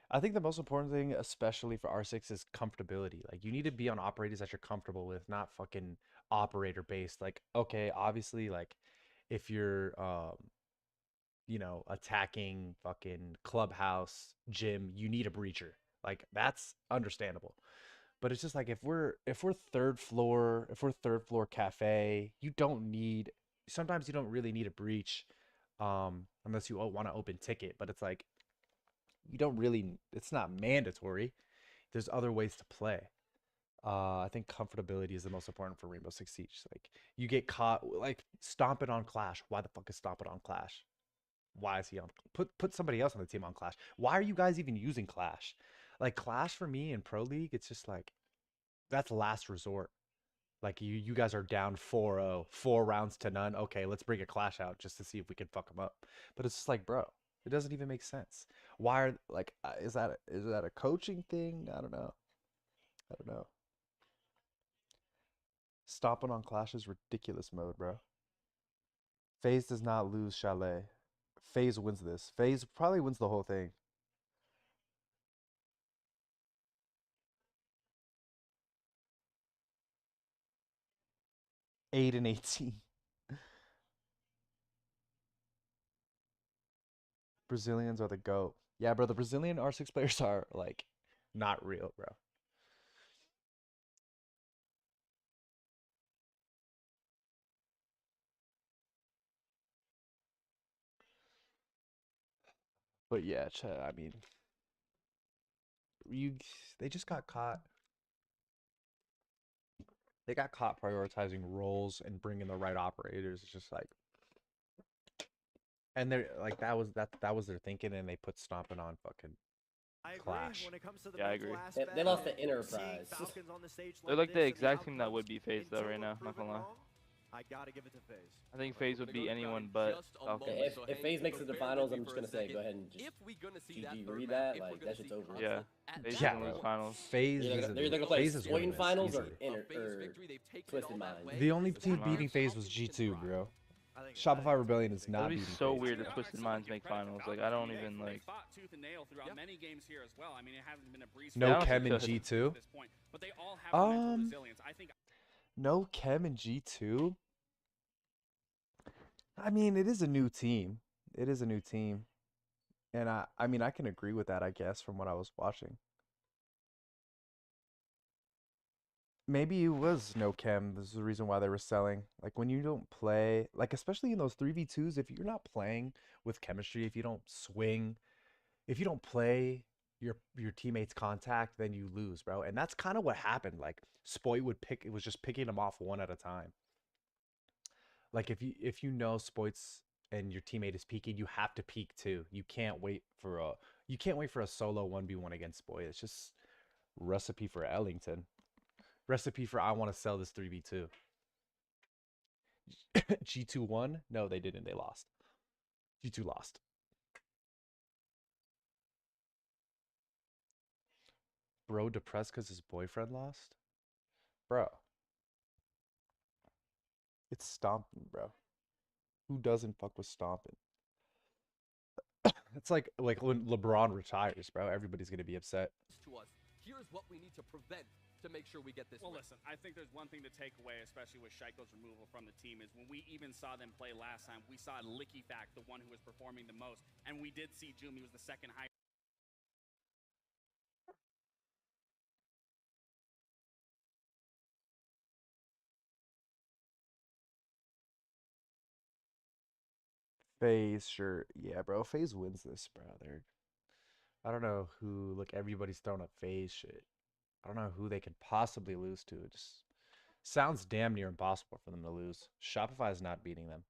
I think the most important thing, especially for R6, is comfortability. Like, you need to be on operators that you're comfortable with, not fucking operator based. Like, okay, obviously, like, if you're, attacking fucking clubhouse, gym, you need a breacher. Like, that's understandable. But it's just like if we're third floor cafe, sometimes you don't really need a breach, unless you want to open ticket. But it's like it's not mandatory. there's other ways to play. I think comfortability is the most important for Rainbow Six Siege. Like, you get caught, like, stomping on Clash. Why the fuck is stomping on Clash? Why is he on? Put somebody else on the team on Clash. Why are you guys even using Clash? Like, Clash for me in Pro League, it's just like, that's last resort. Like, you guys are down 4-0, 4 rounds to none. Okay, let's bring a Clash out just to see if we can fuck them up. But it's just like, bro, it doesn't even make sense. Why are, like, is that a coaching thing? I don't know. Stomping on Clash is ridiculous mode, bro. FaZe does not lose Chalet. FaZe wins this. FaZe probably wins the whole thing. Eight and 18. Brazilians are the GOAT. Yeah, bro, the Brazilian R6 players are, like, not real, bro. But yeah, I mean, they just got caught. They got caught prioritizing roles and bringing the right operators. It's just like, and they're like, that was their thinking, and they put stomping on fucking Clash. Yeah, I agree. They lost the Enterprise. They're like the exact team that would be FaZe though right now. Not gonna lie. I gotta give it to FaZe. I think FaZe would be anyone but Falcons. If FaZe makes it to the finals, I'm just gonna say go ahead and just GG read that. Like, that shit's over. Yeah. FaZe is gonna lose finals. FaZe They're gonna play Exploit in finals or Twisted Minds. The only team beating FaZe was G2, bro. Shopify Rebellion is not It'd be beating so FaZe. weird if Twisted Minds make finals. Like, I don't even like. Fought tooth and nail throughout many games here as well. I mean, it hasn't been a breeze. No Chem in G2. At this point, but they all have mental resilience. I think. No Chem in G2. I mean, it is a new team. It is a new team. And I mean, I can agree with that, I guess, from what I was watching. Maybe it was no Chem. This is the reason why they were selling. Like, when you don't play, like, especially in those 3v2s, if you're not playing with chemistry, if you don't swing, if you don't play your teammates' contact, then you lose, bro. And that's kind of what happened. Like, Spoit it was just picking them off one at a time. Like, if you know Spoits and your teammate is peeking, you have to peek too. You can't wait for a solo 1v1 against Spoit. It's just recipe for Ellington. Recipe for I want to sell this 3v2. G2 won? No, they didn't. They lost. G2 lost. Bro depressed because his boyfriend lost? Bro. It's stomping, bro. Who doesn't fuck with stomping? It's like when LeBron retires, bro. Everybody's gonna be upset. To us, here's what we need to prevent to make sure we get this. Well, listen, I think there's one thing to take away, especially with Shaiko's removal from the team, is when we even saw them play last time, we saw Lickyfact, the one who was performing the most, and we did see Jumi was the second highest. FaZe, sure. Yeah, bro. FaZe wins this, bro. I don't know who. Look, everybody's throwing up FaZe shit. I don't know who they could possibly lose to. It just sounds damn near impossible for them to lose. Shopify is not beating them.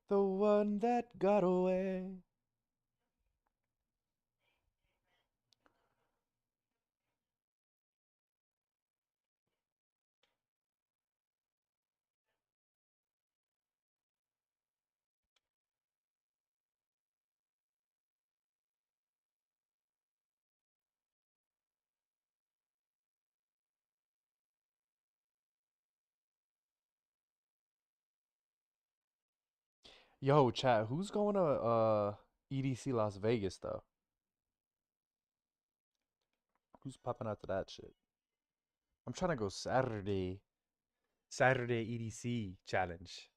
The one that got away. Yo, chat, who's going to EDC Las Vegas though? Who's popping out to that shit? I'm trying to go Saturday EDC challenge.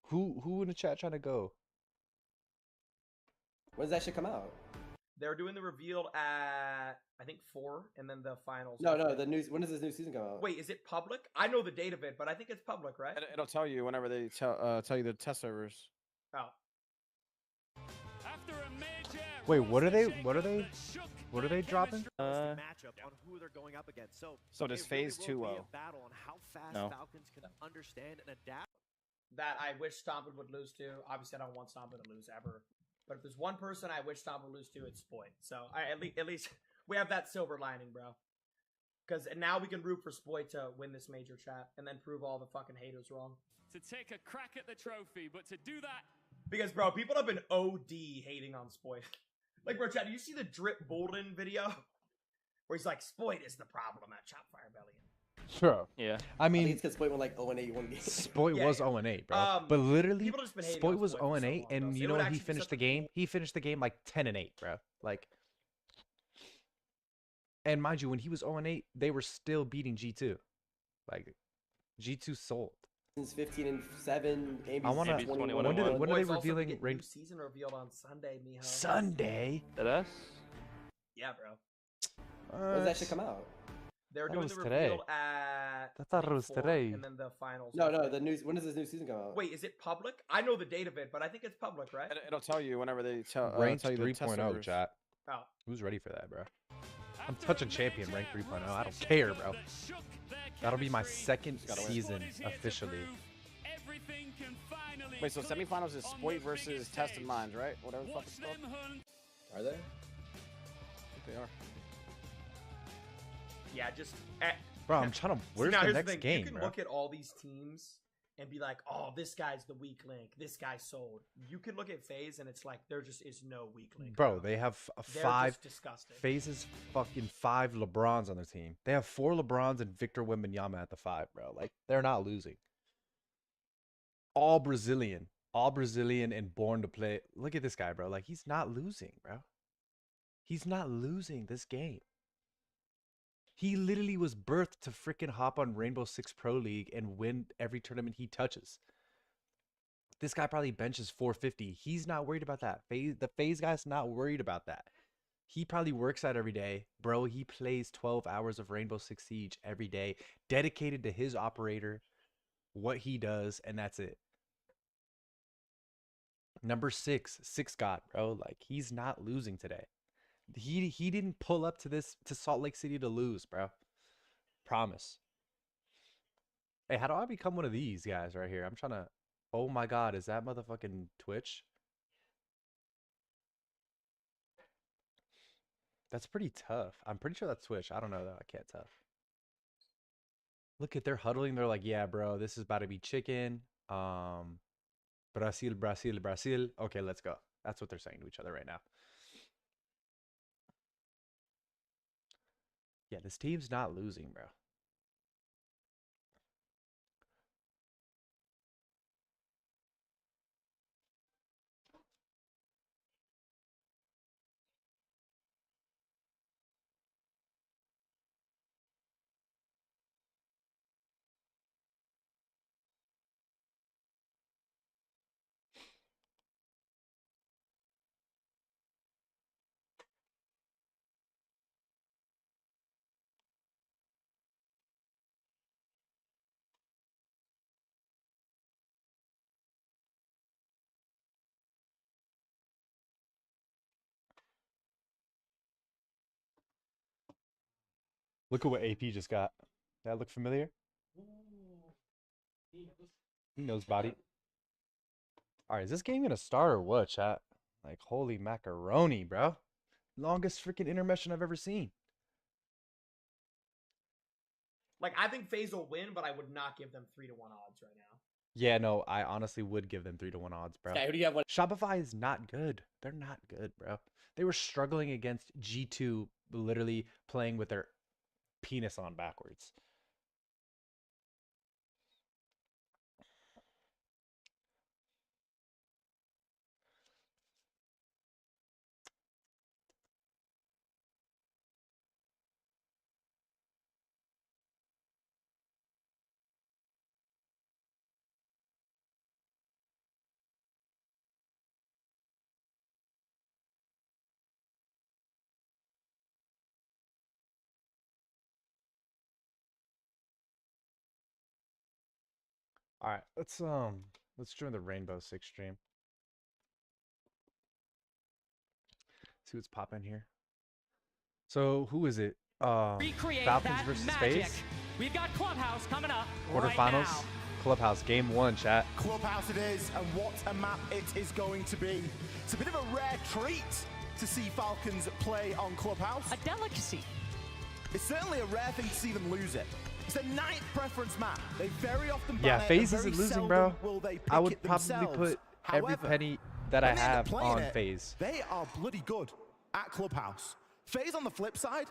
Who in the chat trying to go? When does that shit come out? They're doing the reveal at I think 4, and then the finals. No, the news. When does this new season come out? Wait, is it public? I know the date of it, but I think it's public, right? It'll tell you whenever they tell you the test servers. Oh. After a major Wait, what are they dropping? matchup on who they're going up against. So does it really phase will 2 be a -0. battle on how fast No. Falcons can understand and adapt. That I wish Stompin would lose to. Obviously, I don't want Stompin to lose ever. But if there's one person I wish Stompin would lose to, it's Spoit. So at least we have that silver lining, bro. Because now we can root for Spoit to win this major, chat, and then prove all the fucking haters wrong. to take a crack at the trophy, but to do that, Because, bro, people have been OD hating on Spoit. Like, bro, chat, do you see the Drip Bolden video? Where he's like, Spoit is the problem at Chopfire Rebellion. Bro. Yeah. I mean, it's because Spoit went like 0-8 one game. Spoit Yeah, was yeah. 0-8, bro. But literally, people just been hating Spoit on was Spoit for so 0-8, long, bro. and So you it know would what? He actually be finished such the a game. He finished the game like 10-8, bro. Like, and mind you, when he was 0-8, they were still beating G2. Like, G2 sold. 15-7. I want to. When are they Boys, also, we revealing get rain? new season revealed on Sunday, mijo. Sunday. That us? Yeah, bro. When does that shit come out? They're That doing was the today. reveal at I thought it was 4, today. and then the finals. No, the news. When does this new season come out? Wait, is it public? I know the date of it, but I think it's public, right? It'll tell you whenever they Ranked tell you the test 3.0, servers. chat. Oh. Who's ready for that, bro? I'm touching champion rank 3.0. I don't care, bro. That'll be my second season officially. Wait, so semifinals is Spoit versus Tested Minds, right? Whatever the fuck it's called. Are they? I think they are. Yeah, just. Bro, I'm trying to. Where's now, the here's next thing. game, You can bro? look at all these teams and be like, oh, this guy's the weak link. This guy's sold. You can look at FaZe and it's like, there just is no weak link. Bro, they have They're five. just disgusting. FaZe's fucking 5 LeBrons on their team. They have 4 LeBrons and Victor Wembanyama at the 5, bro. Like, they're not losing. All Brazilian and born to play. Look at this guy, bro. Like, he's not losing, bro. He's not losing this game. He literally was birthed to freaking hop on Rainbow Six Pro League and win every tournament he touches. This guy probably benches 450. He's not worried about that. The FaZe guy's not worried about that. He probably works out every day. Bro, he plays 12 hours of Rainbow Six Siege every day, dedicated to his operator, what he does, and that's it. Number 6 God, bro. Like, he's not losing today. He didn't pull up to Salt Lake City to lose, bro. Promise. Hey, how do I become one of these guys right here? I'm trying to. Oh my God, is that motherfucking Twitch? That's pretty tough. I'm pretty sure that's Twitch. I don't know though. I can't tell. Look at they're huddling. They're like, yeah, bro, this is about to be chicken. Brazil. Okay, let's go. That's what they're saying to each other right now. Yeah, this team's not losing, bro. Look at what AP just got. That look familiar? He knows body. All right, is this game gonna start or what, chat? Like, holy macaroni, bro. Longest freaking intermission I've ever seen. Like, I think FaZe will win, but I would not give them 3-1 odds right now. Yeah, no, I honestly would give them 3-1 odds, bro. Sky, who do you have? Shopify is not good. They're not good, bro. They were struggling against G2, literally playing with their penis on backwards. All right, let's join the Rainbow Six stream. See what's popping here. So who is it? Recreate Falcons that versus magic. FaZe. We've got Clubhouse coming up Quarterfinals. right now. Clubhouse game 1, chat. Clubhouse it is, and what a map it is going to be. It's a bit of a rare treat to see Falcons play on Clubhouse. A delicacy. It's certainly a rare thing to see them lose it. It's a ninth preference map. They very often Yeah, ban it, FaZe and very isn't losing, seldom bro. will they pick I would it probably themselves. put every However, penny that I when they end up have playing on it, FaZe. They are bloody good at Clubhouse. FaZe on the flip side,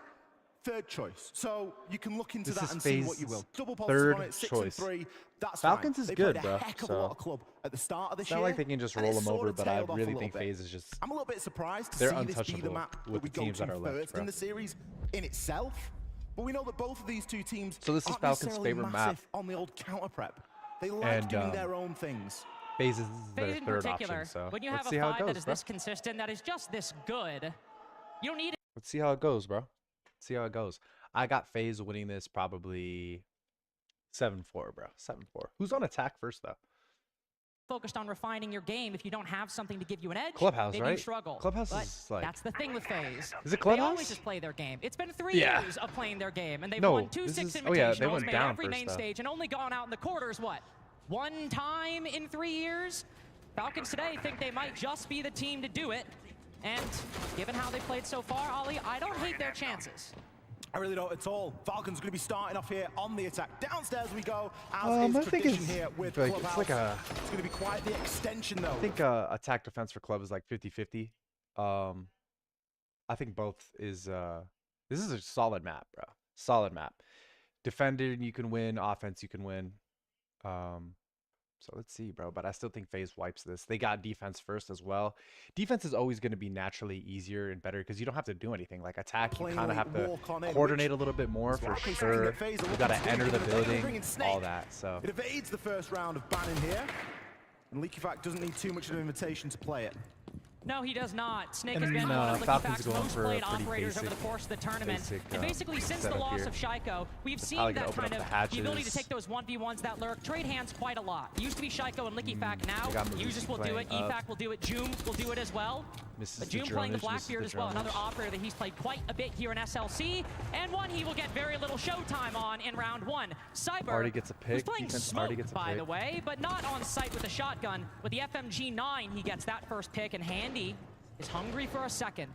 third choice. So you can look into This that is and see what FaZe's you will. Double positive third on it, 6 choice. and 3. That's Falcons fine. is They good, played a bro. heck of a lot So of club at the start of this it's not year. like they can just and roll it them sort over, of but I tailed off a really little think bit. FaZe is just I'm a little bit surprised to they're see this be the untouchable map with that we the go teams to that are left, first bro. in the series in itself. But we know that both of these two teams So this is aren't Falcons' necessarily favorite map. massive on the old counter prep. They like And, doing their own things. FaZe is their FaZe in third particular, option. So when you let's have see a how it five goes, that is bro. this consistent, that is just this good, you don't need it. Let's see how it goes, bro. See how it goes. I got FaZe winning this probably 7-4, bro. 7-4. Who's on attack first, though? Focused on refining your game. If you don't have something to give you an edge, Clubhouse, maybe right? you struggle. Clubhouse But is like... that's the thing with FaZe. Is it They always Clubhouse? just play their game. It's been 3 Yeah. years of playing their game, and they've No, won 2 this 6 is- invitationals, oh yeah, they went made down every first, main though. stage, and only gone out in the quarters, what, 1 time in 3 years? Falcons today think they might just be the team to do it, and given how they played so far, Ollie, I don't hate their chances. I really don't at all. Falcons going to be starting off here on the attack. Downstairs we go, as I is think tradition it's here with like- Clubhouse. it's like a- It's going to be quite the extension, though. I think attack defense for club is like 50-50. I think both is this is a solid map, bro. Solid map. Defended you can win, offense you can win. So let's see, bro. But I still think FaZe wipes this. They got defense first as well. Defense is always going to be naturally easier and better because you don't have to do anything. Like attack, you kind of have to coordinate a little bit more for sure. You got to enter the building, all that. So It evades the first round of banning here. And LeakyFact doesn't need too much of an invitation to play it. No, he does not. Snake And, has been one of Falcons LeakyFact's going most for a played pretty operators over basic- the course of the tournament. basic, And basically, since the setup loss here. of Shaiko, we've seen probably gonna that open kind up of the the ability to hatches. take those 1v1s that lurk, trade hands quite a lot. It used to be Shaiko and LeakyFact. Now, they got Malusi Users will do it, playing up. EFAC will do it, Joom will do it as well. Misses But the Joom playing the dronage, misses Blackbeard the as well, another dronage. operator that he's played quite a bit here in SLC, and one he will get very little showtime on in round 1. Cyber, Already gets a who's pick. playing Defense already Smoke, gets a by pick. the way, but not on site with the shotgun. With the FMG9, he gets that first pick, and Handy is hungry for a second.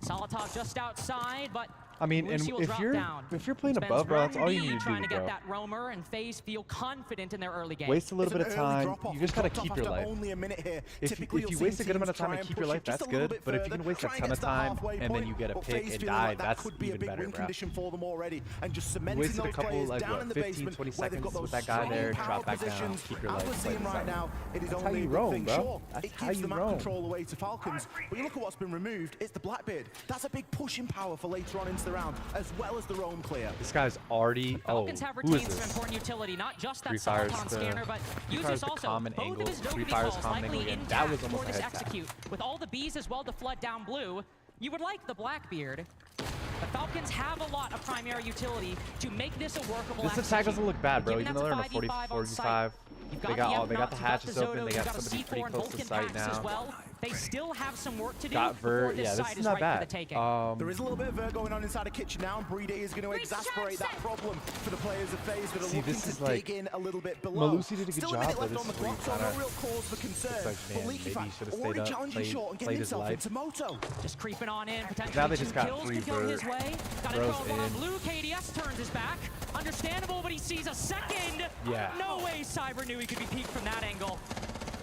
Solitov just outside, but I mean, and Lucy will if drop you're down. playing Spends above, bro, that's all you round need to trying do, to get bro. that roamer, and FaZe feel confident in their early game. Waste a little It's bit of an early time. drop-off. You just gotta Dropped keep off your after life. only a minute here. If Typically, you you'll waste see a good amount of teams time try and keep and your push life, it just that's a little good. bit But if you further, can waste a try and ton get of to that time halfway and then point. you get a Well, pick FaZe and feel die, like that that's could be a even big better, win bro. condition for them already, and just cementing Wasted a those couple, players like, down what, in the 15, basement 20 where they've got seconds those with that guy strong there, power drop back down, positions. keep your As life, we're play seeing the right side. now, it is That's how only you a good roam, thing. bro. Sure, That's it how gives you the map roam. control away to Falcons, but you look at what's been removed. It's the Blackbeard. That's a big pushing power for later on into the round, as well as the roam clear. This guy's already. Oh, Falcons have who is retained some this? important utility, not just that Free Fire's Soliton the- scanner, but Free Fire's users the also common both angle. of his Free Dokkaebi Fire's calls common angle likely again. That was intact almost for a this head tap. execute. With all the Bs as well to flood down blue, you would like the Blackbeard. The Falcons have a lot of primary utility to make this a workable This attack doesn't look bad, bro. Given Even though that's they're in a 5v5 on 45. You've They got got the they got the Emeralds, you've hatches got the open. Zoto, They you've got got a somebody C4 pretty and close to Vulcan sight packs as now. well. They still have some work to do Got before Ver. this Yeah, side this is is not right for the bad. taking. There is a little bit of Ver going on inside the kitchen now, and Breede is going to exasperate that problem for the players of FaZe that are See, looking this is to like- dig in a little bit below. Malusi did a good Still job, a minute but left this on the is where clock, you so kinda- no real cause for concern. It's like, But man, maybe he LeakyFact should've already stayed up, challenging short and getting played his himself life. into Moto. Just creeping on in, potentially Now they 2 just got kills free could go his Vert. way. Got a Throws throw on in. blue. KDS turns his back. Understandable, but he sees a second. Yeah. No way Cyber knew he could be peeked from that angle.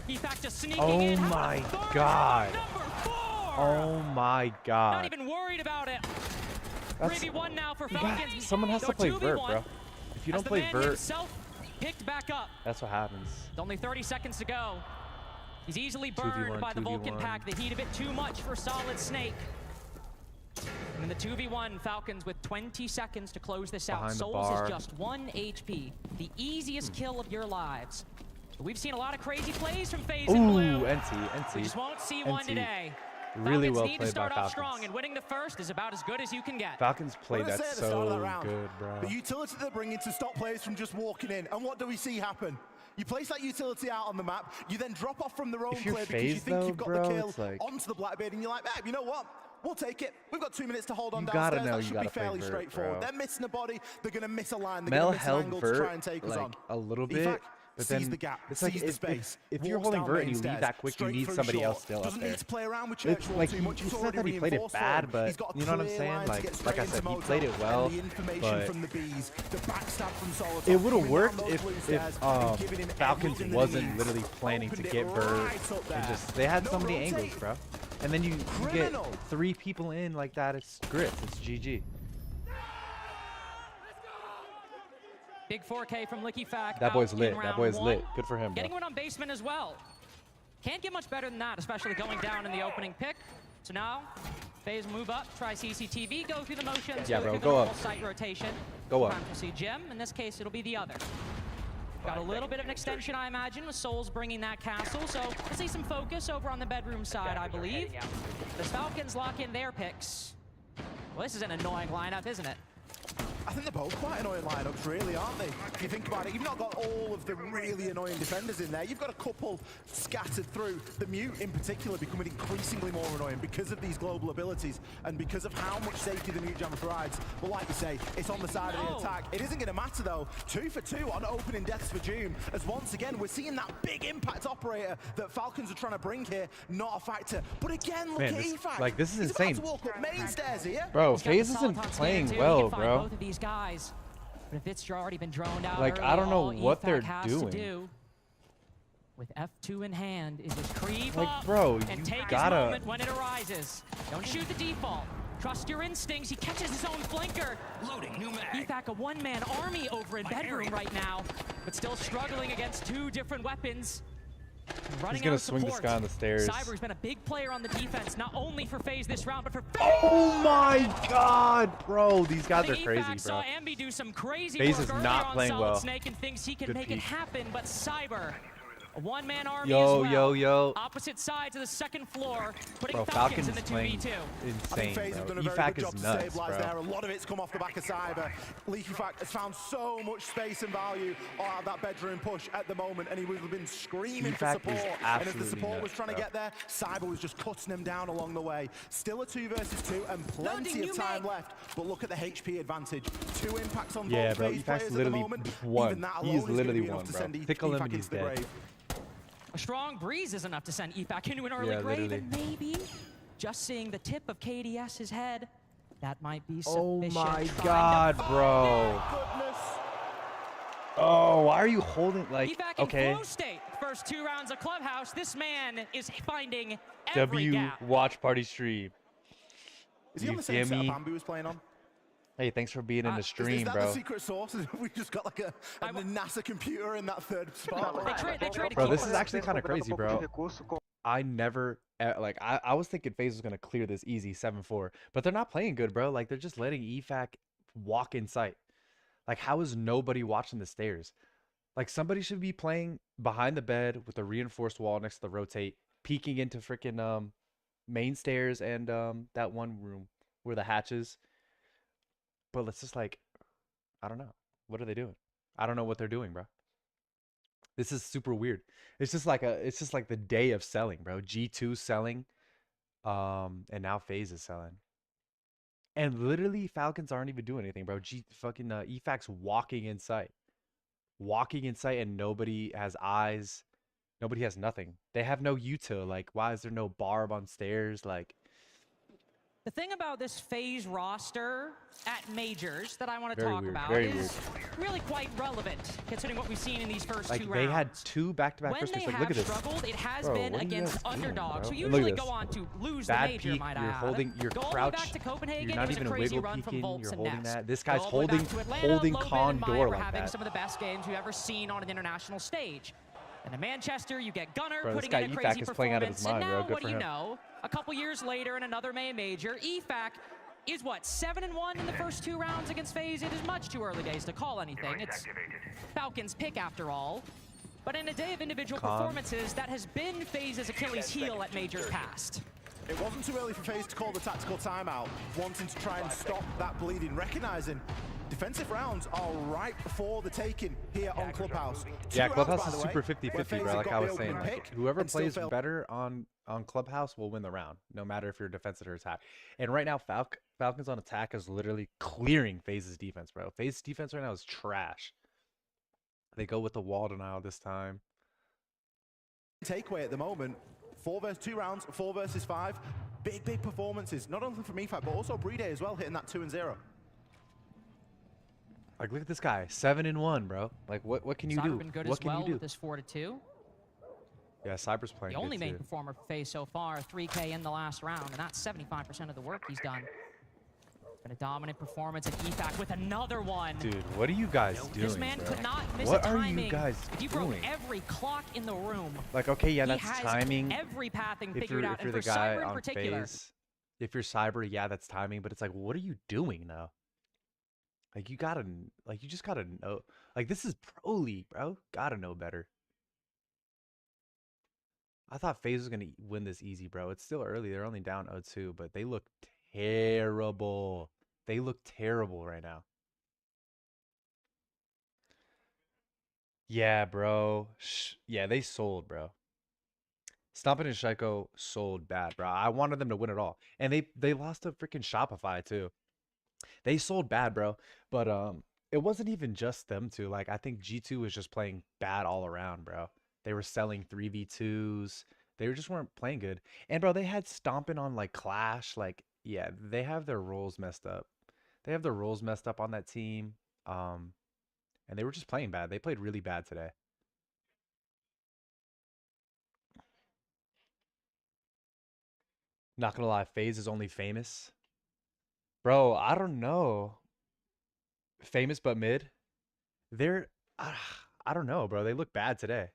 EFAC just sneaking Oh in. How my about Thorn? God. Number 4. Oh my Not god. even worried about it. That's- 3v1 now for You got- Falcons. someone has to Or play Vert, 2v1 bro. If you as don't the play man Vert, himself picked back up. that's what happens. With only 30 seconds to go. He's easily burned 2v1, by the Vulcan 2v1. pack. The heat of it too much for Solid Snake. And in the 2v1, Falcons with 20 seconds to close this out. Behind the Souls bar. is just 1 HP. The easiest kill of your lives. But we've seen a lot of crazy plays from FaZe in blue. Ooh, NT. We just won't see one NT. today. Really Falcons well need to played by start off Falcons. strong, and winning the first is about as good as you can get. Falcons played What did I that say at the start of that so round? good, bro. The utility they're bringing to stop players from just walking in. And what do we see happen? You place that utility out on the map, you then drop off from the roam If you're clear because you phased, think though, you've got bro, the kill it's like- onto the Blackbeard, and you're like, you know what? We'll take it. We've got 2 minutes to hold on You gotta downstairs. know That you should gotta be play fairly Vert, straightforward. bro. They're missing a body. They're going to miss a line. They're Mel going to miss an held angle to try Vert and take us like on. a little EFAC bit, but sees then the gap, it's like sees the space. if you're walks holding down Vert and main you leave stairs, that quick, you straight need through somebody short. else still up Doesn't there. need to play around with It's Churchwall like too much. he It's said that already he played it reinforced for bad, him. but He's got a you know what I'm clear saying? line to Like get I straight said, into he Moto, played it well, and the information but from the bees, the backstab from Solitaire it would have coming worked down those blue if stairs and giving him Falcons everything that he wasn't needs. literally planning to Opened it get Vert right up there. and just they had No so many rotate. angles, bro. And then you get Criminal. 3 people in like that. It's grits. It's GG. Big 4K from LickyFac. That boy's out lit. in That round boy's one. lit. Good for him, bro. Getting one on basement as well. Can't get much better than that, especially going down in the opening pick. So now, FaZe move up, try CCTV, go through the motions, Yeah, bro, through the go normal up. site rotation. Go up. Sometimes we'll see Gem. In this case, it'll be the other. Got a little bit of an extension, I imagine, with Souls bringing that castle. So we'll see some focus over on the bedroom side, I believe. The Falcons lock in their picks. Well, this is an annoying lineup, isn't it? I think they're both quite annoying lineups, really, aren't they? If you think about it, you've not got all of the really annoying defenders in there. You've got a couple scattered through. The Mute, in particular, becoming increasingly more annoying because of these global abilities and because of how much safety the Mute Jam provides. But like you say, it's on the side of the attack. It isn't going to matter, though. 2 for 2 on opening deaths for Doom, as once again, we're seeing that big impact operator that Falcons are trying to bring here, not a factor. But again, look Man, at this- EFAC. like, this is He's insane. about to walk up main stairs here. Bro, He's got FaZe the isn't Soliton playing scan, too. well, He can find bro. both of these guys. But if it's already been droned out Like, early, I don't know all what they're EFAC has doing. To do with F2 in hand is just creep Like, up bro, and you take gotta- his moment when it arises. Don't shoot the default. Trust your instincts. He catches his own flanker. Loading new mag. EFAC a one-man army over in bedroom right now, but still struggling against 2 different weapons. And running He's gonna out of swing this support. guy on the stairs. Cyber's been a big player on the defense, not only for FaZe this round, but for Oh my God, bro! These I guys are think crazy, EFAC saw bro. Ambi do some crazy FaZe work is earlier not on playing Solid well. Snake and thinks he can Good make it peek. happen, but Cyber, a one-man army Yo, as well. yo, yo. Opposite sides of the second floor, putting Bro, Falcons Falcons in the is playing 2v2. I think insane, FaZe have bro. done a very EFAC good job is to nuts, stabilize bro. there. A lot of it's come off the back of Cyber. LickyFac has found so much space and value out of that bedroom push at the moment, and he would have been screaming for EFAC support. is And as the absolutely support was nuts, trying to bro. get there, Cyber was just cutting him down along the way. Still a 2 versus 2 and plenty of time left, but look at the HP advantage. 2 impacts on Yeah, both bro, FaZe EFAC's players at the literally moment. won. Even that He alone is is gonna literally be enough won, to bro. send Tickle him EFAC and he's into the dead. grave. A strong breeze is enough to send EFAC into an early Yeah, grave, literally. and maybe just seeing the tip of KDS's head, that might be Oh sufficient. my Trying to God, bro. Goodness. Oh, why are you holding like EFAC in okay? flow state. First 2 rounds of Clubhouse. This man is finding every W gap. watch party stream. Is he You on the same feel me? setup Ambi was playing on? Hey, thanks for being in the Is stream, that bro. the secret source? We just got like a NASA computer in that third spot. They traded Bro, this is keepers. actually kind of crazy, bro. I never like I was thinking FaZe was gonna clear this easy 7-4, but they're not playing good, bro. Like they're just letting EFAC walk in sight. Like how is nobody watching the stairs? Like somebody should be playing behind the bed with a reinforced wall next to the rotate, peeking into freaking main stairs and that one room where the hatch is. But it's just like I don't know. What are they doing? I don't know what they're doing, bro. This is super weird. It's just like the day of selling, bro. G2 selling, and now FaZe is selling. And literally Falcons aren't even doing anything, bro. EFAC's walking in sight. Walking in sight and nobody has eyes. Nobody has nothing. They have no util. Like, why is there no barb on stairs? Like, The thing about this FaZe roster at Majors that I want to Very talk weird, about very is really quite relevant, considering what we've seen in these first like 2 they rounds. had 2 back-to-back When first they picks. Like, have look at this. struggled, it has Bro, been what are you against guys doing, underdogs, bro? who And look at usually this. go on to lose Bad the major, peek, might I you're add. holding, you're Go all the way crouched. back to Copenhagen, You're it not was a even crazy wiggle run from peeking. Volts You're and holding Nest. that. This Go guy's all the way back holding to Atlanta, holding Logan and Condor Meyer were like having that. some of the best games we've ever seen on an international stage. And in Manchester, you get Gunner Bro, this putting guy in a EFAC crazy is playing out of performance. his And mind, bro. now, Good what for do you him. know? A couple years later in another May major, EFAC is what, 7-1 in the first 2 rounds against FaZe? It is much too early days to call anything. It's Falcons' pick after all. But in a day of individual performances, that has been FaZe's Achilles heel at majors past. It wasn't too early for FaZe to call the tactical timeout, wanting to try and stop that bleeding, recognizing defensive rounds are ripe for the taking. here on Clubhouse. Yeah, 2 rounds, Clubhouse by is the super way, 50-50, where FaZe bro. have Like got I the was saying, opening like pick whoever and still plays failed. better on Clubhouse will win the round, no matter if you're defensive or attack. And right now, Falcons on attack is literally clearing FaZe's defense, bro. FaZe's defense right now is trash. They go with the wall denial this time. Takeaway at the moment, 2 rounds, 4 versus 5. Big performances, not only from EFAC, but also Brede as well, hitting that 2-0. Like, look at this guy, 7-1, bro. Like, what can you Cyber do? been good What as can well you do? with this 4-2. Yeah, Cyber's playing The only good main too. performer for FaZe so far, 3K in the last round, and that's 75% of the work he's done. Been a dominant performance at EFAC with another one. Dude, what are you guys doing, This man bro? could not miss What a are timing. you guys If you broke doing? every clock in the room. Like, okay, yeah, he that's has timing. every pathing If figured you're, out, if you're and the for guy Cyber in on particular. FaZe, if you're Cyber, yeah, that's timing. But it's like, what are you doing now? Like, you just gotta know. Like, this is Pro League, bro. Gotta know better. I thought FaZe was gonna win this easy, bro. It's still early. They're only down 0-2, but they look terrible. They look terrible right now. Yeah, bro. Yeah, they sold, bro. Stompin' and Shaiko sold bad, bro. I wanted them to win it all. And they lost to freaking Shopify, too. They sold bad, bro. But it wasn't even just them two. Like, I think G2 was just playing bad all around, bro. They were selling 3v2s. They just weren't playing good. And, bro, they had Stompin' on, like, Clash. Like, yeah, they have their roles messed up. They have their roles messed up on that team. And they were just playing bad. They played really bad today. Not gonna lie, FaZe is only famous. Bro, I don't know. Famous but mid. I don't know, bro. They look bad today.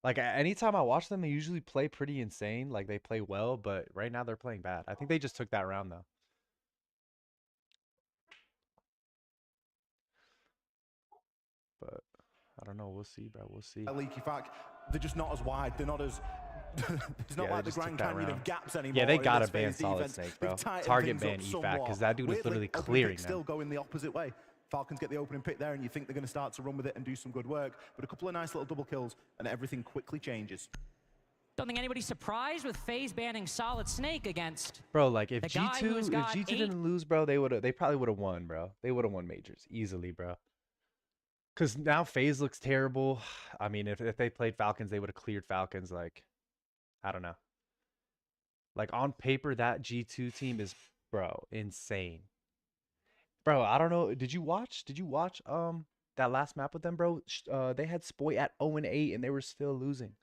Like, anytime I watch them, they usually play pretty insane. Like, they play well, but right now they're playing bad. I think they just took that round, though. But I don't know. We'll see, bro. We'll see. Leaky fact, they're just not as wide. They're not as. It's not Yeah, like they the just took Grand that Canyon of round. gaps anymore. Yeah, they in gotta this ban FaZe Solid defense. Snake, They've bro. tightened Target things ban up EFAC, somewhat. 'cause that dude was Weirdly, literally opening clearing pick them. still going the opposite way. Falcons get the opening pick there, and you think they're going to start to run with it and do some good work. But a couple of nice little double kills, and everything quickly changes. Don't think anybody's surprised with FaZe banning Solid Snake against. Bro, like, if the guy who's G2 got didn't lose, bro, they probably would have won, bro. They would have won majors easily, bro. Cause now FaZe looks terrible. I mean, if they played Falcons, they would have cleared Falcons. Like, I don't know. Like, on paper, that G2 team is, bro, insane. Bro, I don't know. Did you watch that last map with them, bro? They had Spoy at 0-8 and they were still losing.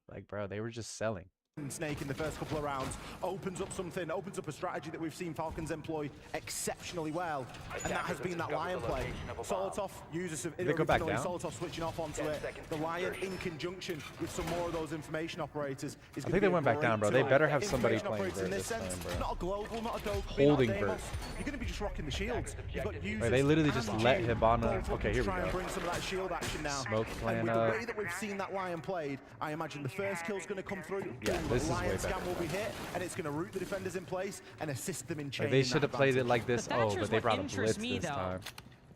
Like, bro, they were just selling. Snake in the first couple of rounds opens up a strategy that we've seen Falcons employ exceptionally well, and that has been that Lion play. Solotov uses They go back down? Solotov switching off onto it. The Lion in conjunction with some more of those information operators is I think they went back down, bro. They better have somebody playing Vert this time, bro. Not a global, not a dope. Holding Vert. You're going to be just rocking the shields. You've got users. They literally just and let June Hibana. both Okay, looking here to we try and go. bring some of that shield action now. Smoke And plan with the up. way that we've seen that Lion played, I imagine the first kill's going to come through. Yeah, this is way Lion better. scan will be hit, and it's going to root the defenders in place and assist them in Like, chaining they that should have played it advantage. like this. The Oh, Thatcher's but they what brought a interests blitz me, this though. time.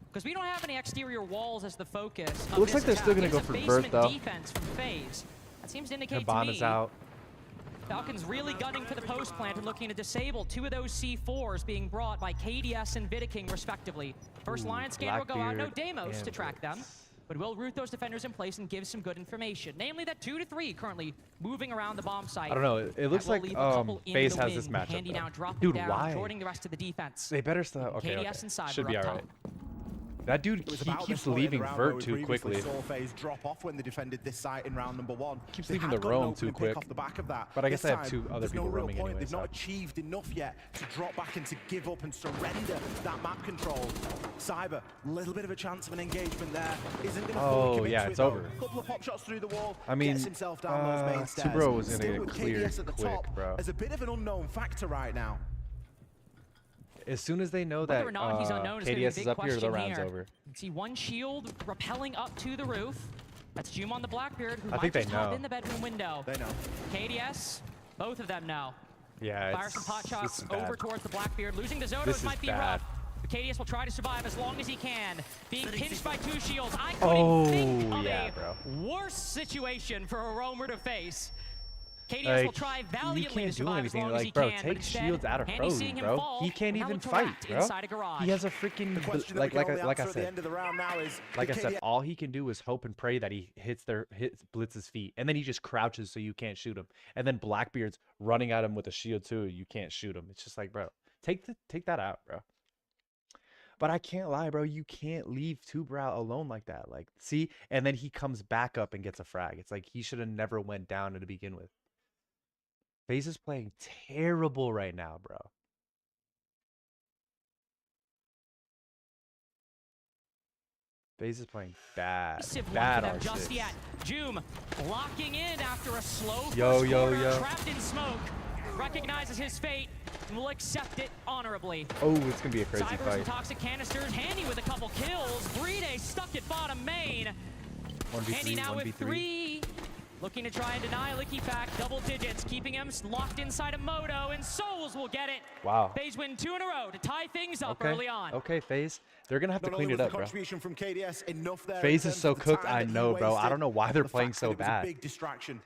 Because we don't have any exterior walls as the focus. It looks like they're still going gonna to go for Vert, though. Defense from FaZe. That seems to indicate to Hibana's me out. Falcons really gunning for the post plant and looking to disable 2 of those C4s being brought by KDS and Vidiking respectively. First Ooh, Lion scan will go out, no Blackbeard Deimos to and track them. Blitz. But will root those defenders in place and give some good information. Namely that 2 to 3 currently moving around the bomb site. I don't know. It looks That will like leave a couple in FaZe the has this wind, matchup. Handy though. now, dropping Dude, down, why? joining the rest of the defense. They better still. Okay, KDS okay. and Cyber Should be up alright. top. That dude, It was he about this keeps point in the leaving round where Vert we too previously quickly. saw FaZe drop off when they defended this site in round number 1. Keeps They leaving had the got an roam opening too pick quick. off the back of that. But I guess This they have time, 2 other there's people no real roaming point. anyway. They've So. not achieved enough yet to drop back and to give up and surrender that map control. Cyber, a little bit of a chance of an engagement there. Isn't going to fully commit yeah, to it's it, though. over. Couple of pop shots through the wall. I mean, gets himself down those main stairs. Subro was gonna Still get with cleared KDS at the quick, top bro. as a bit of an unknown factor right now. As soon as they know Whether that or not he's unknown is gonna be a KDS is big up here, the question round's here. over. You can see one shield rappelling up to the roof. That's Jum on the Blackbeard, who I might think they just hop know. in the bedroom window. They know. KDS, both of them know. Yeah, Fire some pot this shots is bad. over towards the Blackbeard. Losing to This Zotos is might be bad. rough. But KDS will try to survive as long as he can. Being pinched by 2 shields. I couldn't think of a worse situation for a roamer to face. KDS will try valiantly to survive as long as he can, take shields out of Pro League, bro. He can't even fight, bro. He has a freaking like I said, all he can do is hope and pray that he hits Blitz's feet, and then he just crouches so you can't shoot him. And then Blackbeard's running at him with a shield too. You can't shoot him. It's just like, bro, take that out, bro. But I can't lie, bro. You can't leave Tubrow alone like that. Like, see, and then he comes back up and gets a frag. It's like he should have never went down to begin with. FaZe is playing terrible right now, bro. FaZe is playing bad. Bad just yet. Joom locking in after a slow yo. trapped in smoke. Recognizes his fate and will accept it honorably. Oh, it's gonna be a crazy Cybers fight. and toxic canisters. Handy with a couple kills. Brede stuck at bottom main. 1v3, Handy now 1v3. with 3. Looking to try and deny LickyFact, double digits, keeping him locked inside of Moto, and Souls will get it. Wow. FaZe win 2 in a row to tie things up early on. Okay, FaZe. They're going to have to clean it up, bro. Contribution from KDS enough there. FaZe is so cooked, I know, bro. I don't know why they're playing so bad. Big distraction.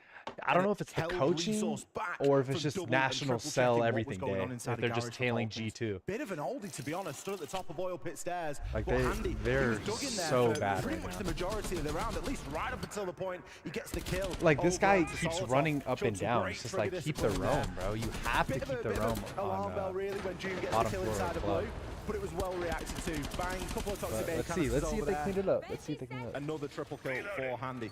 I don't know if it's the coaching or if it's just National sell everything day. If they're just tailing G2. Bit of an oldie, to be honest. Stood at the top of Oil Pit stairs. Like Handy, they're so bad pretty right much now. the majority of the round, at least right up until the point he gets the kill. Like, this guy keeps running up and down. It's just like, keep the roam, bro. You have to keep the roam on bottom floor of the club. But it was well reacted to. Bang, couple of toxic Let's see if they cleaned it up. Let's see if they cleaned it up. Another triple kill for Handy.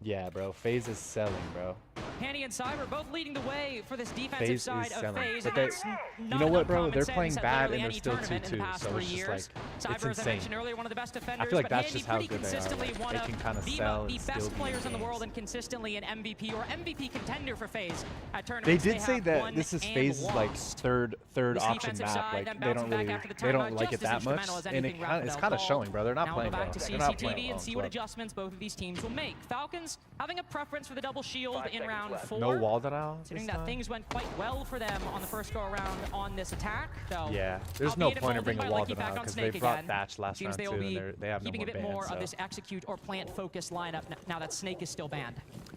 Yeah, bro. FaZe is selling, bro. Handy and Cyber both leading the way for this defensive side of FaZe. But you know what, bro? They're playing bad and they're still 2-2, so it's just like, it's Cyber, as I insane. mentioned earlier, one of the best defenders, I feel like but that's Handy just how pretty good they are. consistently Like, one they of can kind of sell the and still best be players in the games. world and consistently an MVP or MVP contender for FaZe at They tournaments. did say have that won this is and FaZe's like lost. third This option defensive map. side, Like then they don't bouncing back really after the they don't timeout, like it just as that much, instrumental as and anything it's Raphael kind of called. showing, bro. They're not Now playing we'll go well. back to They're not playing CCTV well and see in what club. adjustments both of these teams will make. Falcons having a preference for the double shield in round 4. No wall denial. Considering that things went quite well for them on the first go around on this attack, though. Yeah, there's no albeit point in emboldened bringing by wall LickyFact denial on because Snake they brought again. Thatch last Seems round they too, will be and they have no keeping more a bit bans. more So. of this execute or plant focused lineup now that Snake is still banned.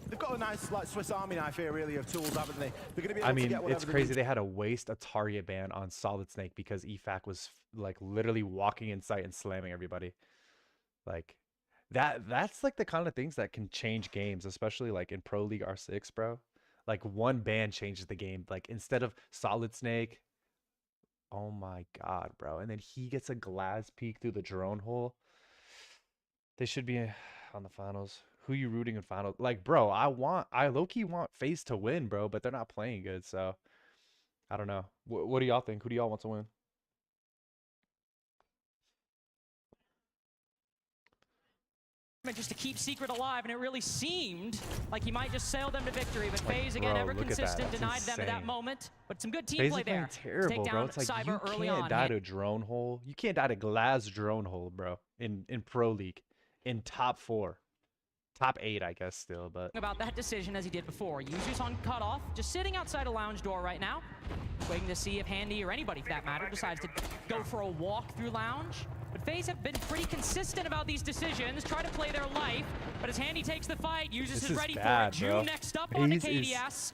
They've got a nice like Swiss Army knife here, really, of tools, haven't they? They're going to be able I to mean, get whatever it's they crazy. need. They had to waste a Target ban on Solid Snake because EFAC was like literally walking in sight and slamming everybody. Like that's like the kind of things that can change games, especially like in Pro League R6, bro. Like one ban changes the game. Like instead of Solid Snake, oh my god, bro. And then he gets a glass peek through the drone hole. They should be on the finals. Who you rooting in finals? Like, bro, I low-key want FaZe to win, bro, but they're not playing good, so I don't know. What do y'all think? Who do y'all want to win? Just to keep Secret alive, and it really seemed like he might just sail them to victory. But FaZe, again, bro, ever look at that. consistent, That's denied them at that insane. moment. But some good team FaZe play is playing there. terrible, to take bro. down It's like Cyber you early can't on. die to a drone hole. You can't die to glass drone hole, bro. In Pro League, in top 4, top 8, I guess still. But About that decision as he did before. Users on cutoff, just sitting outside a lounge door right now, waiting to see if Handy or anybody for that matter decides to go for a walk through lounge. But FaZe have been pretty consistent about these decisions, try to play their life, but as Handy takes the fight, Users is ready bad, for it. bro. June next up on the FaZe KDS.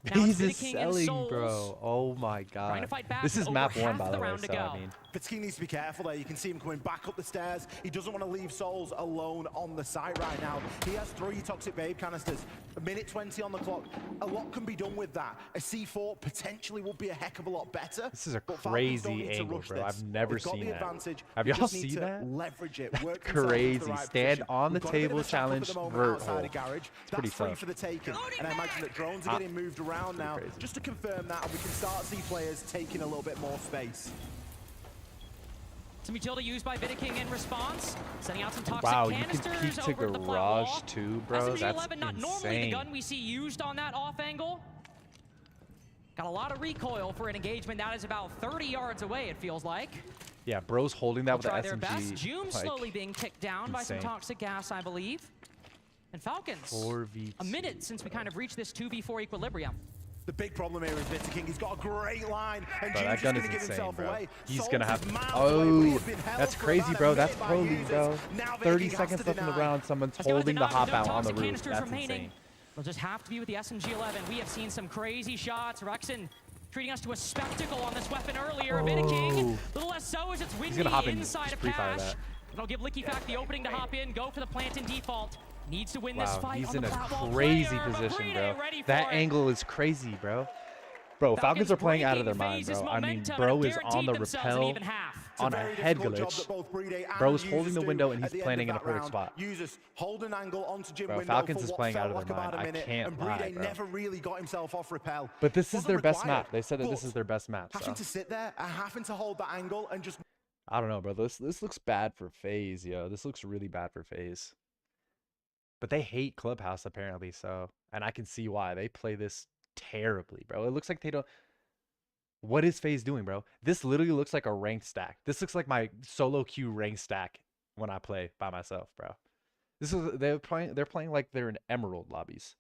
FaZe is selling, bro. Oh my Trying to god. fight back This is over map 1, half by the the way. round to So go. I mean, Fatine needs to be careful there. You can see him coming back up the stairs. He doesn't want to leave Souls alone on the site right now. He has 3 toxic babe canisters. A minute 20 on the clock. A lot can be done with that. A C4 potentially would be a heck of a lot better. this is a but Falcons don't crazy need to angle, rush bro. this. I've never They've got seen the that. advantage. Have We y'all just need seen to that? Leverage it. That's Work themselves into crazy. the right Stand position. on the We've got a bit table of a setup at challenge the moment vert outside hole. of Garage. It's pretty That's free tough. for the taking. And I imagine that drones are getting moved around now. crazy. Just to confirm that, and we can start to see players taking a little bit more space. Some utility used by Vidiking in response, sending out some toxic Wow, you can canisters peek to over at the plat garage wall. too, bro. That's SMG-11, not normally the insane. gun we see used on that off angle. Got a lot of recoil for an engagement that is about 30 yards away, it feels like. Yeah, bro's holding that with the Try their SMG. best. Joom like, slowly being kicked down by some insane. toxic gas, I believe. And Falcons, 4v2. a minute since we kind of reached this 2v4 equilibrium. The big problem here is Bitter King. He's got a great line, and Bro, June's that gun just is going to give insane, himself bro. away. He's Salt gonna is have. miles away, but he Oh, has been held that's for crazy, about bro. a That's minute by pro league, users. bro. Now 30 Viking has seconds to left in the deny. round. Someone's Let's go with holding the deny with hop no out on the toxic roof. canisters That's remaining. insane. We'll just have to be with the SMG-11. We have seen some crazy shots. Rexen treating us to a spectacle on this weapon earlier. Viking, Oh. little less so as it's windy gonna hop in, inside just of pre-fire Pash. that. It'll give LickyFact the opening to hop in, go for the plant and default. Needs to win this Wow, fight he's on in the a flat wall crazy player, but position, Brede bro. ready for That it. angle is crazy, bro. Bro, Falcons are playing out of their breaking mind, FaZe's bro. I mean, momentum bro and is on the guaranteed themselves an rappel even half. It's a on a very head difficult job glitch. that both Brede and Bro's users holding the do window and at he's the planning in end a of that perfect round. spot. Users hold an angle onto Jim Bro, window Falcons for is what playing felt out of like their about mind. a I minute, can't and lie, Brede bro. never really got himself off rappel. But this is Wasn't their best required, map. They said that this but is their best map. having So to sit there and having to hold that angle and just I don't know, bro. This looks bad for FaZe, yo. This looks really bad for FaZe. But they hate Clubhouse apparently, so and I can see why. They play this terribly, bro. It looks like they don't. What is FaZe doing, bro? This literally looks like a ranked stack. This looks like my solo queue ranked stack when I play by myself, bro. This is they're playing like they're in Emerald lobbies.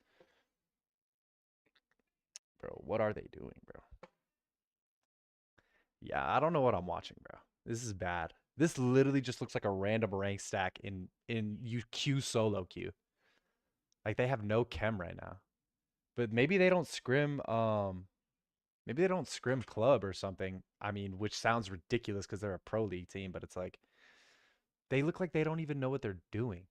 Bro, what are they doing, bro? Yeah, I don't know what I'm watching, bro. This is bad. This literally just looks like a random rank stack in queue solo queue. Like they have no chem right now. But maybe they don't scrim maybe they don't scrim club or something. I mean, which sounds ridiculous because they're a pro league team, but it's like they look like they don't even know what they're doing.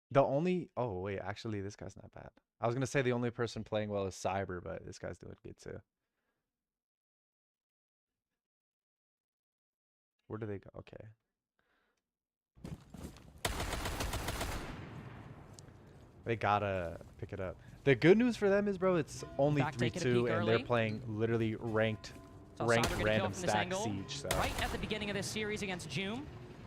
The only oh wait, actually this guy's not bad. I was gonna say the only person playing well is Cyber, but this guy's doing good too. Where do they go? Okay. They gotta pick it up. The good news for them is, bro, it's only 3-2, and they're playing literally ranked random stack siege. So right at the beginning of this series against Joom.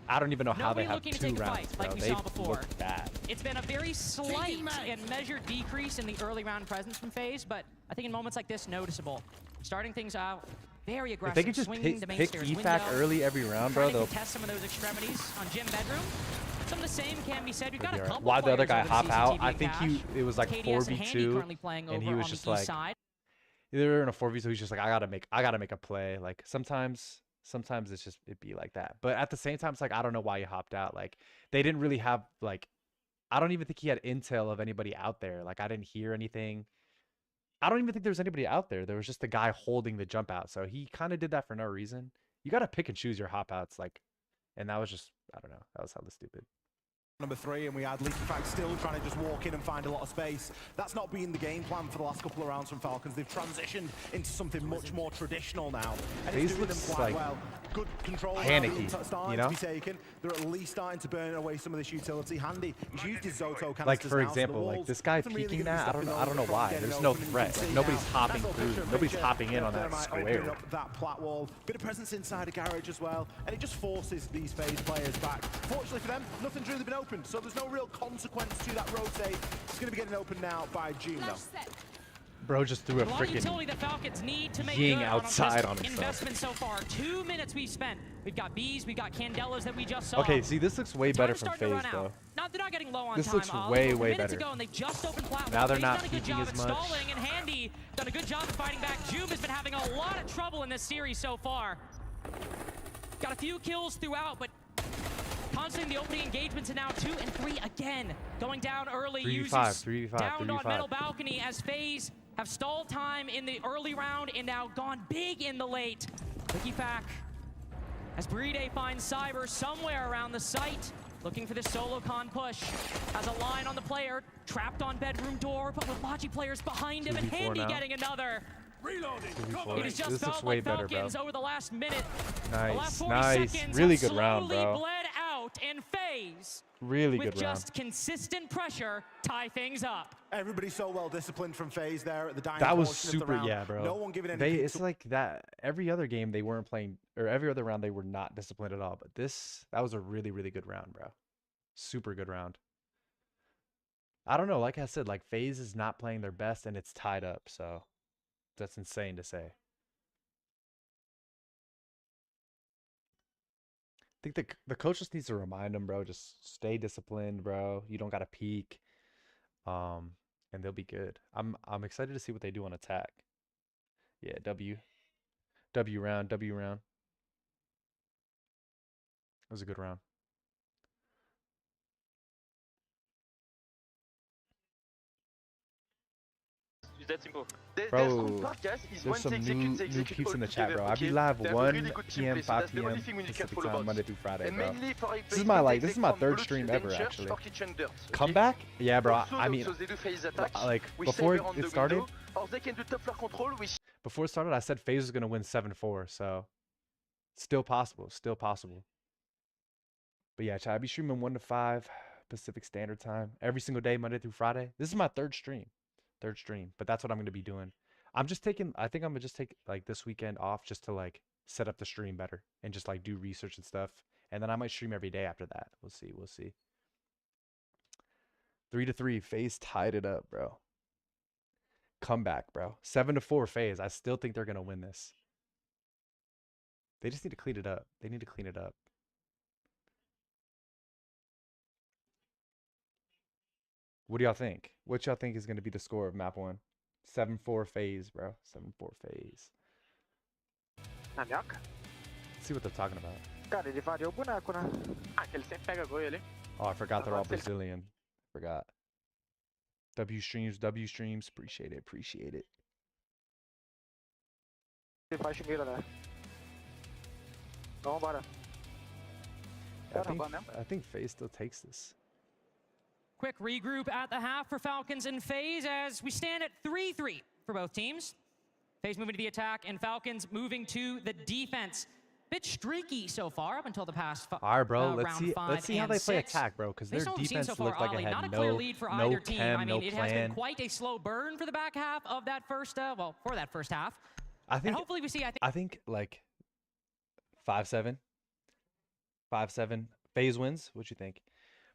I don't even know how they have looking to 2 take a rounds, fight, bro. like we They saw before. look bad. It's been a very slight and measured decrease in the early round presence from FaZe, but I think in moments like this, noticeable. Starting things out very aggressive, If they could just swinging the main pick stairs EFAC window, early every round, bro, trying to they'll contest some of those extremities on Gym Bedroom. Some of the same can be said. We've got a be alright. couple Why'd the other players guy over the hop out? CCTV I and think Cash. it was like KDS and Handy 4v2, currently playing and he over was on just the east like, side. either in a 4v2, he's just like, I gotta make a play. Like sometimes it's just it'd be like that. But at the same time, it's like I don't know why he hopped out. Like they didn't really have like I don't even think he had intel of anybody out there. Like I didn't hear anything. I don't even think there was anybody out there. There was just a guy holding the jump out. So he kind of did that for no reason. You gotta pick and choose your hop outs, like, and that was just I don't know. That was hella stupid. Number 3, and we had LickyFact still trying to just walk in and find a lot of space. That's not been the game plan for the last couple of rounds from Falcons. They've transitioned into something much more traditional now, and it's doing them quite well. Good control panicky, starting you know? to be taken. They're at least starting to burn away some of this utility. Handy, he's used his Zoto canisters Like for now, so example, the like walls this guy doesn't really peeking give him that, stuff I don't know from why. getting There's open, no and you can threat. see Like nobody's now, hopping that's through. picture Nobody's picture. hopping in on that Thermite opening square. up that plat wall. Bit of presence inside a garage as well, and it just forces these FaZe players back. Fortunately for them, nothing's really been opened, so there's no real consequence to that rotate. It's going to be getting opened now by June, though. Bro just threw a A lot of freaking utility the Falcons need to make ying good outside on on himself. investment so far. 2 minutes we've spent. We've got Bees, we've got Candelas that we just saw. Okay, see this looks way better Time's from starting to FaZe run though. out. They're not getting low on This time. looks Ollie. way, We're way minutes better. ago and they just opened platform. Now they're FaZe not done a good peeking job as at much. stalling, and Handy done a good job of fighting back. Joom has been having a lot of trouble in this series so far. Got a few kills throughout, but constantly the opening engagements and now 2 and 3 again. Going down early. 3v5, 3v5, down on 3v5. middle balcony as FaZe have stalled time in the early round and now gone big in the late. LickyFact as Brede finds Cyber somewhere around the site. Looking for this solo con push. Has a line on the player. Trapped on bedroom door, but with Logi players behind him and 2v4 Handy now. getting another. Reloading. It has just This looks felt way like better, bro. Falcons over the last minute. The Nice, last 40 nice. seconds Really have good round, slowly bro. bled out, and FaZe, Really with good round. just consistent pressure, tie things up. Everybody's so well disciplined from FaZe there at the dying That was portion of the super, round. yeah, bro. No one giving any It's like that. Every other game they weren't playing, or every other round they were not disciplined at all. But that was a really, really good round, bro. Super good round. I don't know. Like I said, like FaZe is not playing their best, and it's tied up. So that's insane to say. I think the coach just needs to remind them, bro. Just stay disciplined, bro. You don't gotta peek. and they'll be good. I'm excited to see what they do on attack. Yeah, W round. That was a good round. That simple. Bro, there's some new peeps in the chat, bro. I be live 1 p.m., 5 p.m. Pacific time, Monday through Friday, bro. This is my third stream ever, actually. Comeback? Yeah, bro. I mean, like before it started, I said FaZe was gonna win 7-4, so still possible, But yeah, chat, I be streaming 1 to 5 Pacific Standard Time every single day, Monday through Friday. This is my third stream, but that's what I'm gonna be doing. I think I'm gonna just take like this weekend off just to like set up the stream better and just like do research and stuff, and then I might stream every day after that. We'll see. 3-3, FaZe tied it up, bro. Comeback, bro. 7-4 FaZe. I still think they're gonna win this. They just need to clean it up. What do y'all think? What y'all think is going to be the score of map 1? 7-4 FaZe, bro. 7-4 FaZe. Andiamo. Let's see what they're talking about. Cara, di fare buona. Anche il pega quelli. Oh, I forgot they're all Brazilian. Forgot. W streams. Appreciate it. Faz mira there. Vambora. I think FaZe still takes this. Quick regroup at the half for Falcons and FaZe as we stand at 3-3 for both teams. FaZe moving to the attack and Falcons moving to the defense. Bit streaky so far up until the past all right, bro. Let's see how they play attack, bro, because their defense so far, looked like it had not a clear lead for either team. I mean, it has been plan. quite a slow burn for the back half of that first, for that first half. I think. And hopefully we see. I think like 5-7. 5-7. FaZe wins. What you think?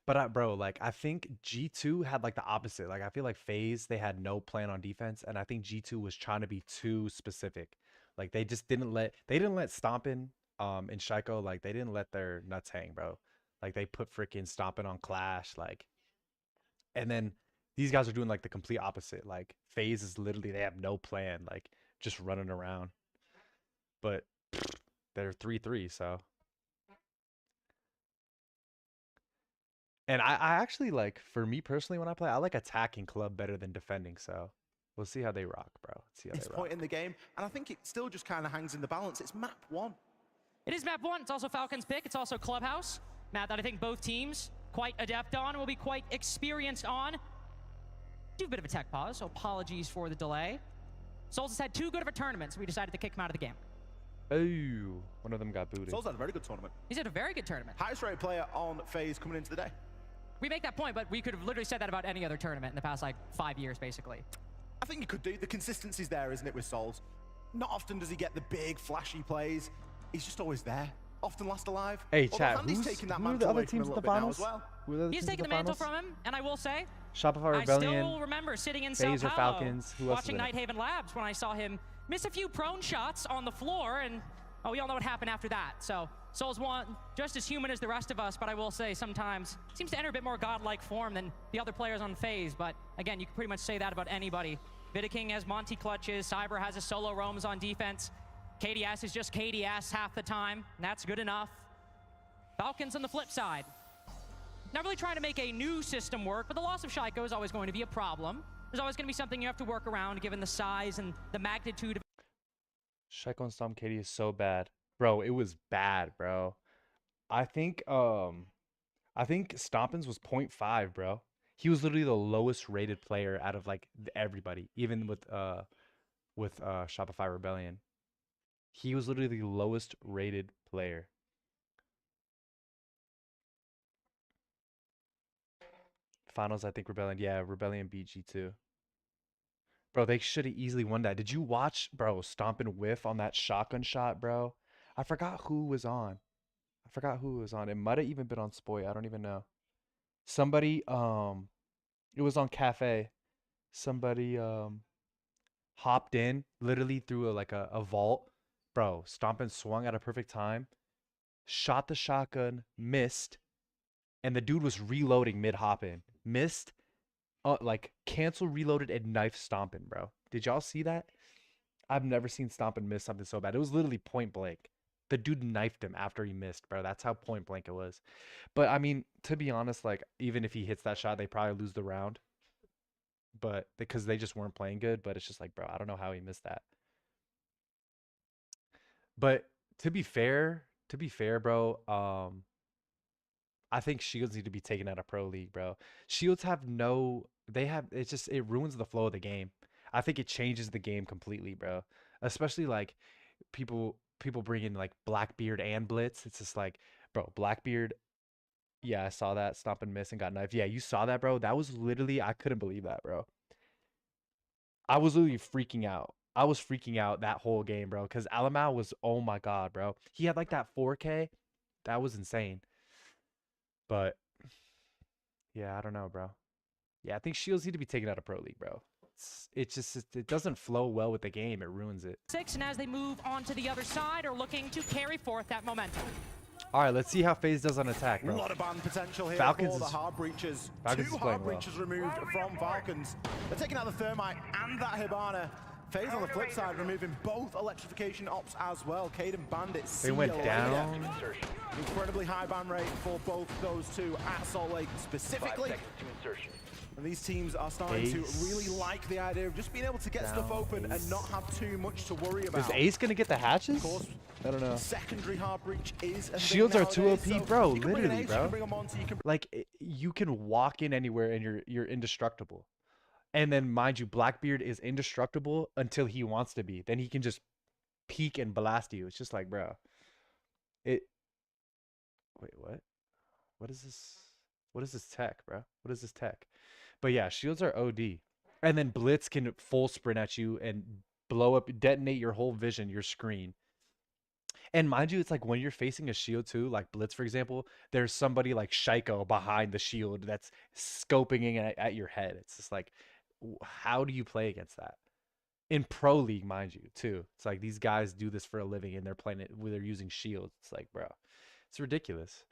But bro, like I think G2 had like the opposite. Like I feel like FaZe, they had no plan on defense, and I think G2 was trying to be too specific. Like they just didn't let Stompin and Shaiko, like they didn't let their nuts hang, bro. Like they put freaking Stompin on Clash, like, and then these guys are doing like the complete opposite. Like FaZe is literally, they have no plan, like just running around. But they're 3-3, so. And I actually like, for me personally, when I play, I like attacking club better than defending. So we'll see how they rock, bro. This point in the game, and I think it still just kind of hangs in the balance. It's map 1. It is map 1. It's also Falcons' pick. It's also Clubhouse. Map that I think both teams quite adept on and will be quite experienced on. Do a bit of a tech pause, so apologies for the delay. Souls has had too good of a tournament, so we decided to kick him out of the game. Oh, one of them got booted. Souls had a very good tournament. He's had a very good tournament. Highest rated player on FaZe coming into the day. We make that point, but we could have literally said that about any other tournament in the past, like, 5 years, basically. I think you could do. The consistency's there, isn't it, with Souls? Not often does he get the big, flashy plays. He's just always there. Often last alive. Hey, chat, who are the other teams at the finals? He's taking the mantle from him, and I will say, Shopify Rebellion, I still remember sitting in FaZe Sao or Paulo Falcons. Who watching Nighthaven Labs when I saw him miss a few prone shots on the floor, and we all know what happened after that. So Souls just as human as the rest of us, but I will say sometimes seems to enter a bit more godlike form than the other players on FaZe. But again, you can pretty much say that about anybody. Vidaking has Monty clutches, Cyber has a solo roams on defense. KDS is just KDS half the time, and that's good enough. Falcons on the flip side. Not really trying to make a new system work, but the loss of Shaiko is always going to be a problem. There's always going to be something you have to work around given the size and the magnitude of Shaiko and Stomp KD is so bad. Bro, it was bad, bro. I think Stompins was 0.5, bro. He was literally the lowest rated player out of like everybody, even with Shopify Rebellion. He was literally the lowest rated player. Finals, I think Rebellion. Yeah, Rebellion beat G2. Bro, they should have easily won that. Did you watch, bro, Stompin' whiff on that shotgun shot, bro? I forgot who was on. It might have even been on Spoy. I don't even know. Somebody, it was on Cafe. Somebody, hopped in, literally through a vault. Bro, Stompin' swung at a perfect time. Shot the shotgun, missed. And the dude was reloading mid-hop in. Missed. like cancel, reloaded, and knife stomping, bro. Did y'all see that? I've never seen Stompin miss something so bad. It was literally point blank. The dude knifed him after he missed, bro. That's how point blank it was. But I mean, to be honest, like even if he hits that shot, they probably lose the round. But because they just weren't playing good. But it's just like, bro, I don't know how he missed that. But to be fair, bro, I think Shields need to be taken out of Pro League, bro. Shields have no, it ruins the flow of the game. I think it changes the game completely, bro. Especially like people bring in like Blackbeard and Blitz. It's just like, bro, Blackbeard, yeah, I saw that, stomp and miss and got knifed. Yeah, you saw that, bro. That was literally, I couldn't believe that, bro. I was literally freaking out. I was freaking out that whole game, bro, because Alamau was, oh my God, bro. He had like that 4K. That was insane. But yeah, I don't know, bro. Yeah, I think Shields need to be taken out of Pro League, bro. It doesn't flow well with the game. It ruins it. And as they move on to the other side, are looking to carry forth that momentum. All right, let's see how FaZe does on attack, bro. A lot of ban potential here Falcons for the hard breaches. Falcons Two hard breaches removed from Falcons. They're taking out the Thermite and that Hibana. FaZe on the flip side removing both electrification ops as well. Caden Bandit. They went down. Incredibly high ban rate for both those two at Salt Lake specifically. And these teams are starting to really like the idea of just being able to get stuff open and not have too much to worry about. Is Ace gonna get the hatches? Of course, I don't know. Secondary hard breach is a Shields are too OP, so bro. you can bring an Literally, Ace, bro. You can bring a Monty, you can Like you can walk in anywhere and you're indestructible. And then mind you, Blackbeard is indestructible until he wants to be. Then he can just peek and blast you. It's just like, bro. Wait, what? What is this? What is this tech, bro? What is this tech? But yeah, shields are OD. And then Blitz can full sprint at you and blow up, detonate your whole vision, your screen. And mind you, it's like when you're facing a shield too, like Blitz, for example, there's somebody like Shaiko behind the shield that's scoping at your head. It's just like, how do you play against that? In Pro League, mind you, too. It's like these guys do this for a living and they're playing it where they're using shields. It's like, bro, it's ridiculous.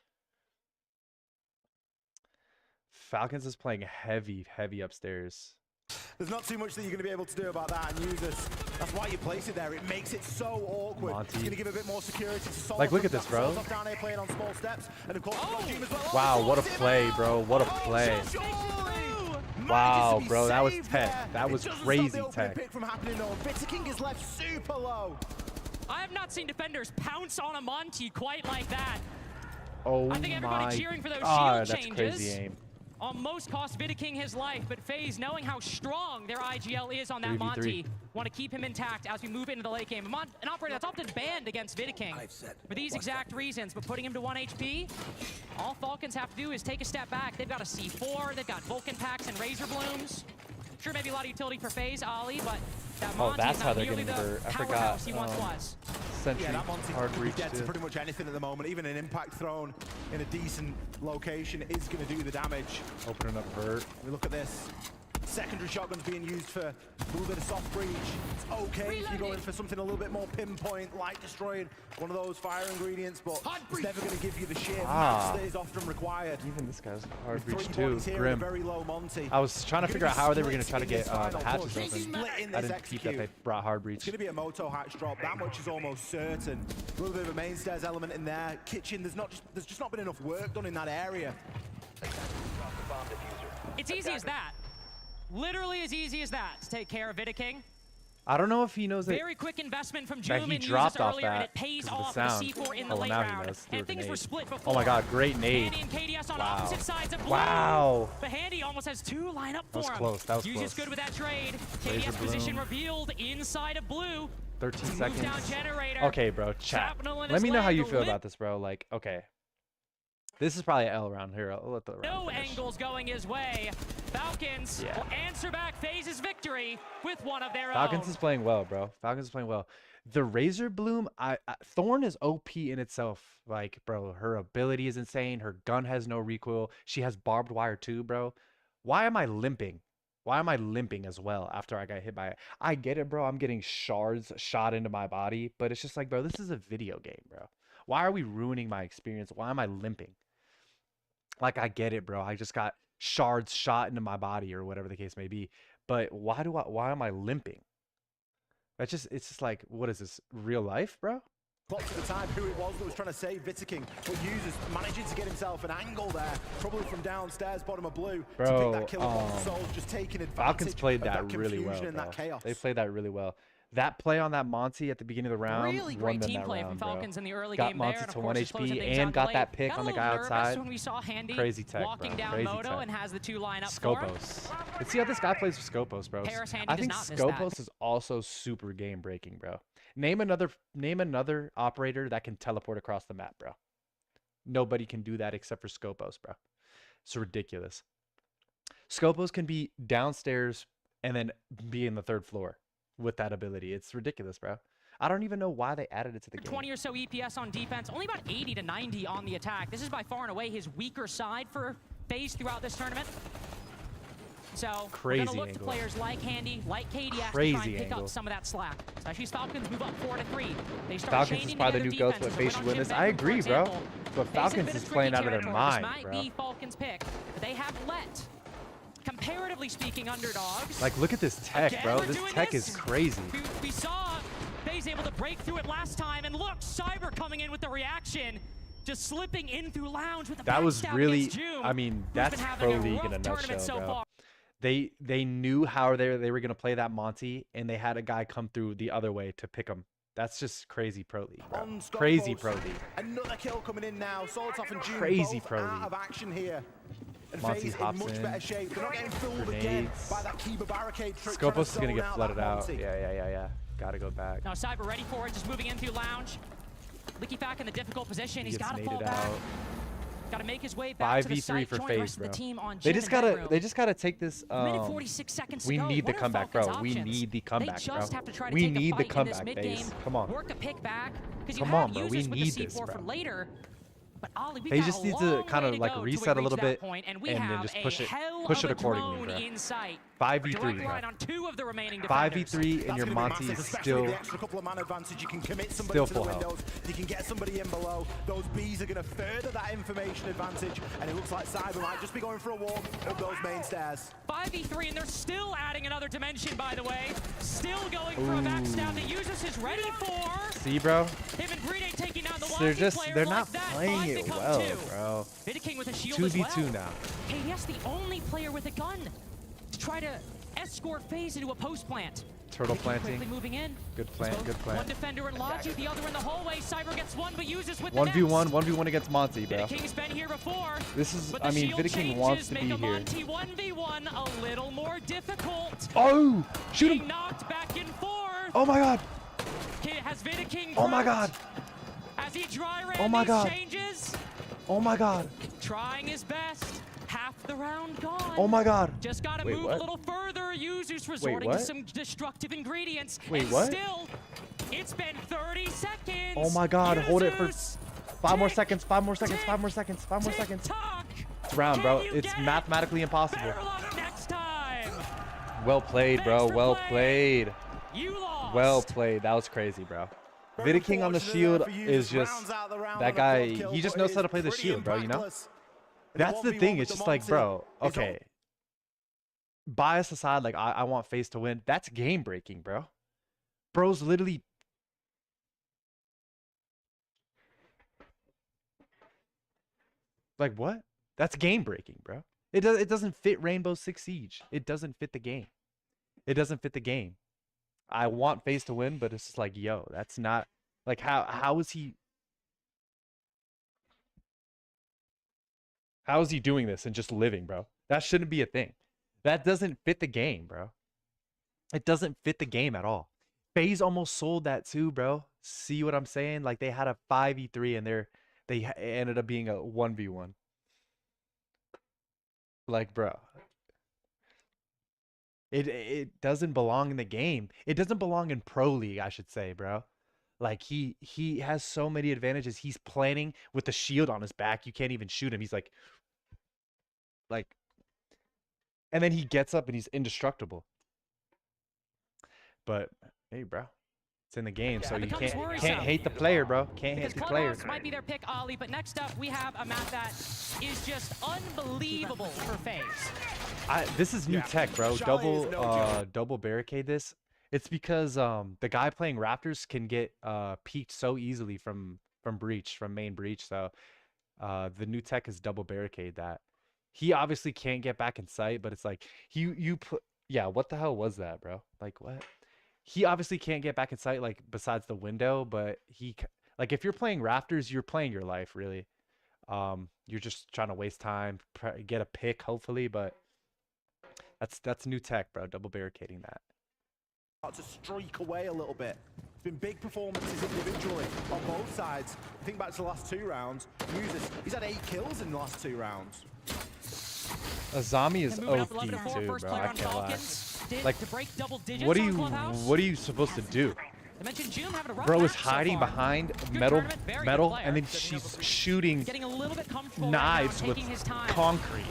Falcons is playing heavy upstairs. There's not too much that you're going to be able to do about that and use this. That's why you place it there. It makes it so awkward. Monty. It's going to give a bit more security to Sol. Like, look at this, bro. Down here playing on small steps. And of course, as well. Wow, what a play, bro. What a play. Wow, bro, that was tech. That was crazy tech. From happening on. Bitter King is left super low. I have not seen defenders pounce on a Monty quite like that. Oh I think everybody cheering for those God, shield that's changes. crazy aim. Almost cost Vidiking his life, but FaZe, knowing how strong their IGL is on that 3v3. Monty, want to keep him intact as we move into the late game. An operator that's often banned against Vidiking for these exact reasons, but putting him to 1 HP, all Falcons have to do is take a step back. They've got a C4, they've got Vulcan packs and Razor Blooms. Sure, maybe a lot of utility for FaZe, Ollie, but that Monty that's is how not they're nearly getting the hurt. I forgot. powerhouse he once was. Sentry, Yeah, that Monty hard can be reach dead to too. pretty much anything at the moment. Even an impact thrown in a decent location is going to do the damage. Opening up vert. We look at this. Secondary shotguns being used for a little bit of soft breach. It's okay if you go in for something a little bit more pinpoint, light destroying, one of those fire ingredients, but it's never going to give you the sheer mass that is often required. Even this guy's hard With breach 3 too. points here and a Grim. very low Monty. I was trying to figure out how they were going to try to get the final hatches push. open. Split in I this didn't keep that they execute. brought hard It's breach. going to be a Moto hatch drop. That much is almost certain. A little bit of a main stairs element in there. Kitchen, there's just not been enough work done in that area. It's easy as that. Literally as easy as that to take care of Vidiking. I don't know if he knows that. Very quick investment from that Joom he and used dropped this off earlier, and that it pays 'cause of the off with sound. a C4 in the Oh, late now he round. knows. Threw a And things were grenade. split before. Oh my God, great nade. Handy and KDS on Wow. opposite sides of blue. Wow. But Handy almost has 2 line up for That was him. close, that was Hughes close. is good with that trade. Razor KDS position bloom. revealed inside of blue. 13 Move seconds. down generator. Okay, bro, chat. Shrapnel in Let his me know how leg, you the feel lip- about this, bro. Like, okay. This is probably an L round here. I'll let the round No finish. angles going his way. Falcons Yeah. will answer back FaZe's victory with one of their Falcons own. is playing well, bro. Falcons is playing well. The Razor Bloom, Thorn is OP in itself. Like, bro, her ability is insane. Her gun has no recoil. She has barbed wire too, bro. Why am I limping? Why am I limping as well after I got hit by it? I get it, bro. I'm getting shards shot into my body, but it's just like, bro, this is a video game, bro. Why are we ruining my experience? Why am I limping? Like, I get it, bro. I just got shards shot into my body or whatever the case may be. But why am I limping? It's just like, what is this, real life, bro? Clock to the time who it was that was trying to save Vitaking, but Users managing to get himself an angle there, probably from downstairs, bottom of blue, to pick that kill on Souls, just taking advantage Falcons played of that really well, confusion and bro. that chaos. They played that really well. That play on that Monty at the beginning of the round Really won great them team that play round, from bro. Falcons in the early Got game Monty there, and to of 1 course, just closing HP things and out got late. that pick Got on the a guy little nervous outside. when we saw Handy Crazy tech, walking bro. down Crazy Moto tech. and has the 2 line up for him. Scopos. Let's see how this guy plays with Scopos, bro. Paris Handy I does think not miss that. Scopos is also super game breaking, bro. Name another operator that can teleport across the map, bro. Nobody can do that except for Scopos, bro. It's ridiculous. Scopos can be downstairs and then be in the 3rd floor with that ability. It's ridiculous, bro. I don't even know why they added it to the game. 20 or so EPS on defense, only about 80 to 90 on the attack. This is by far and away his weaker side for FaZe throughout this tournament. So we're going to look to players like Handy, like KDS to try and pick up some of that slack. Especially as Falcons move up 4-3. They start Falcons is probably the new go-to when FaZe should win this. I agree, bro. But Falcons is playing out of their mind, bro. This might be Falcons' pick, but they have let, comparatively speaking, underdogs. Like, look at this tech, bro. This tech is crazy. We saw FaZe able to break through it last time, and look, Cyber coming in with the reaction. Just slipping in through Lounge with the that was really, Joom, I mean, that's Pro League in a nutshell, bro. They knew how they were going to play that Monty, and they had a guy come through the other way to pick him. That's just crazy Pro League, bro. Crazy Pro League. Another kill coming in now. Solitoff and Joom crazy both Pro out League. of action here. And Monty FaZe hops in much in. better shape. They're not getting fooled again by that Kiba barricade trick. Scopos is going to get flooded out. Yeah. Gotta go back. Now Cyber ready for it, just moving in through Lounge. Licky back in the difficult position. He's got to fall back. Got to make his way back to the site, for join the FaZe, rest bro. of the team on They just gotta take this. Minute 46 seconds we to go. need the What are comeback, Falcons' bro. We options? need the comeback, They just bro. have to try to We take need a the fight comeback, in this FaZe. mid-game. Come on. Work a pick back because you Come have on, bro. We Users with need the this, C4 bro. for later. But Ollie, we They got just a need to long kind way of to like go reset till a we little reach that bit point, and we and then have just a push it hell push of it a accordingly, drone bro. in sight. 5v3, Direct bro. line on 2 of the remaining defenders. 5v3 and your Monty is still the extra couple of man advantage. You can commit somebody still to the full windows. health. You can get somebody in below. Those Bs are going to further that information advantage, and it looks like Cyber might just be going for a walk up those main stairs. 5v3, and they're still adding another dimension, by the way. Still going for a backstab that Users is ready for. See, bro? Him and Green Day taking down the They're not playing it well, bro. Vidaking with a shield 2v2 as well. now. KDS the only player with a gun to try to escort FaZe into a post plant. Turtle Vidaking planting. quickly moving in. Good plan, good plan. One defender in Logi, the other in the hallway. Cyber gets one, but Users with the 1v1, 1v1 against Monty, bro. Vidaking's been here before. This is, but the I mean, shield Vidaking wants to changes, be make a here. Monty 1v1 a little more difficult. Oh, shoot Being him. knocked back and forth. Oh my god. Has Vidaking Oh my god. as he dry ran Oh my these god. changes. Oh my god. Trying his best. Half the round gone. Oh my god. Just got to Wait, move what? a little further. Users resorting to what? some destructive ingredients. Wait, and what? Still, it's been 30 seconds. Oh my god. Hold it for Users, 5 more seconds, 5 more seconds, 5 more seconds, 5 more seconds. It's round, bro. It's mathematically impossible. better luck next time. Well played, bro. Well played. You lost. Well played. That was crazy, bro. Vidaking on the shield is just that guy. He just knows how to play the shield, bro. You know. That's the thing. It's just like, bro. Okay. Bias aside, like I want FaZe to win. That's game breaking, bro. Bro's literally. Like what? That's game breaking, bro. It doesn't fit Rainbow Six Siege. It doesn't fit the game. It doesn't fit the game. I want FaZe to win, but it's just like, yo, that's not like how is he doing this and just living, bro? That shouldn't be a thing. That doesn't fit the game, bro. It doesn't fit the game at all. FaZe almost sold that too, bro. See what I'm saying? Like they had a 5v3 and they ended up being a 1v1. Like, bro. It doesn't belong in the game. It doesn't belong in Pro League, I should say, bro. Like he has so many advantages. He's planning with the shield on his back. You can't even shoot him. He's like, and then he gets up and he's indestructible. But hey, bro, It's in the game, so you becomes can't worrisome. hate the player, bro. Can't Because hate the player. Clubhouse might be their pick, Ali, but next up we have a map that is just unbelievable for FaZe. This is new tech, bro. Double barricade this. It's because the guy playing Raptors can get peeked so easily from main breach. So the new tech is double barricade that. He obviously can't get back in sight, but it's like yeah, what the hell was that, bro? Like what? He obviously can't get back in sight, like besides the window, but like if you're playing Raptors, you're playing your life really. You're just trying to waste time, get a pick hopefully, but that's new tech, bro. Double barricading that. To streak away a little bit. It's been big performances individually on both sides. Think back to the last 2 rounds. He's had 8 kills in the last 2 rounds. Azami is OP too, bro. I can't lie. Like, what are you supposed to do? Bro is hiding behind metal, and then she's shooting knives with concrete.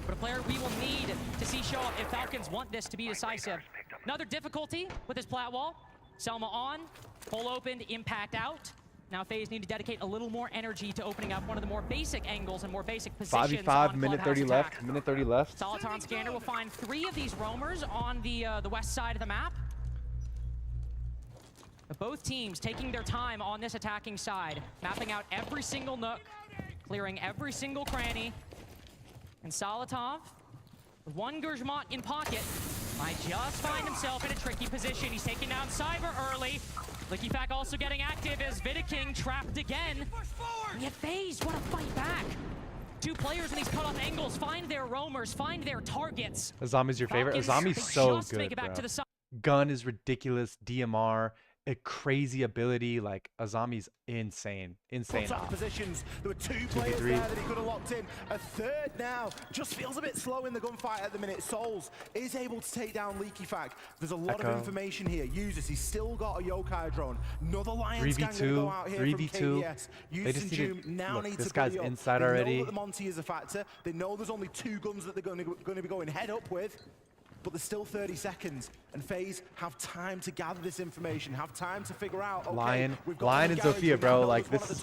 But a player we will need to see show up if Falcons want this to be decisive. Another difficulty with this plat wall. Selma on, hole opened, impact out. Now FaZe need to dedicate a little more energy to opening up one of the more basic angles and more basic positions. 5v5, minute 30 left. Minute 30 left. Soliton Scanner will find 3 of these roamers on the west side of the map. Both teams taking their time on this attacking side, mapping out every single nook, clearing every single cranny. And Solitov, with 1 Gurjmat in pocket, might just find himself in a tricky position. He's taking down Cyber early. LickyFac also getting active as Vidiking trapped again. And yet FaZe want to fight back. 2 players in these cutoff angles find their roamers, find their targets. Azami's your favorite? Azami's so good, bro. Gun is ridiculous. DMR. A crazy ability, like Azami's insane. Top positions. There were 2 players there that he could have locked in. A third now just feels a bit slow in the gunfight at the minute. Souls is able to take down LickyFac. There's a lot of information here. Uses. He's still got a Yokai drone. Another Lions gang gonna go out here 3v2. They just need to look, this guy's inside already. They know that the Monty is a factor. They know there's only 2 guns that they're going to be going head up with. But there's still 30 seconds, and FaZe have time to gather this information, have time to figure out. Okay, Lion and Zofia, bro. Like this is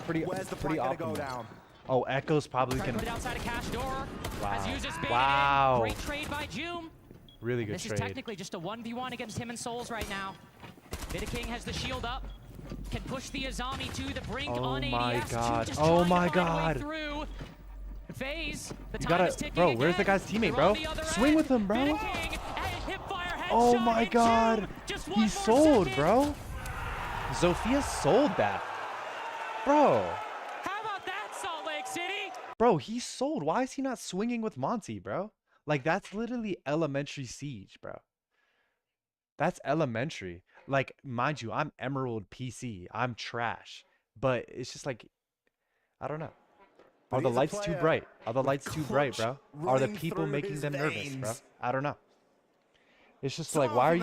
pretty awesome. Oh, Echo's probably gonna. Put it outside a cash door. Wow. Great trade by Joom. Really good trade. This is technically just a 1v1 against him and Souls right now. Vidiking has the shield up. Can push the Azami to the brink on ADS. My God. Oh my God. FaZe, you gotta, bro, where's the guy's teammate, bro? Swing with him, bro. Oh my God. He sold, bro. Zofia sold that. Bro. How about that, Salt Lake City? Bro, he sold. Why is he not swinging with Monty, bro? Like, that's literally elementary Siege, bro. That's elementary. Like, mind you, I'm Emerald PC. I'm trash. But it's just like, I don't know. Are the lights too bright? Are the lights too bright, bro? Are the people making them nervous, bro? I don't know. It's just like, why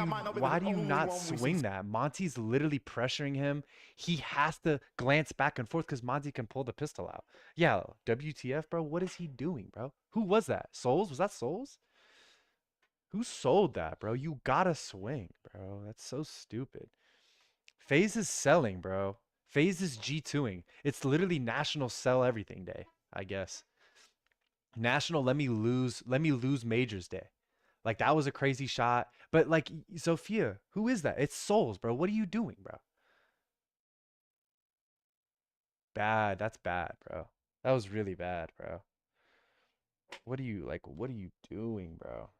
do you not swing that? Monty's literally pressuring him. He has to glance back and forth because Monty can pull the pistol out. Yeah, WTF, bro? What is he doing, bro? Who was that? Souls? Was that Souls? Who sold that, bro? You gotta swing, bro. That's so stupid. FaZe is selling, bro. FaZe is G2ing. It's literally National Sell Everything Day, I guess. National let me lose Majors Day. Like, that was a crazy shot. But, like, Zofia, who is that? It's Souls, bro. What are you doing, bro? Bad. That's bad, bro. That was really bad, bro. What are you doing, bro?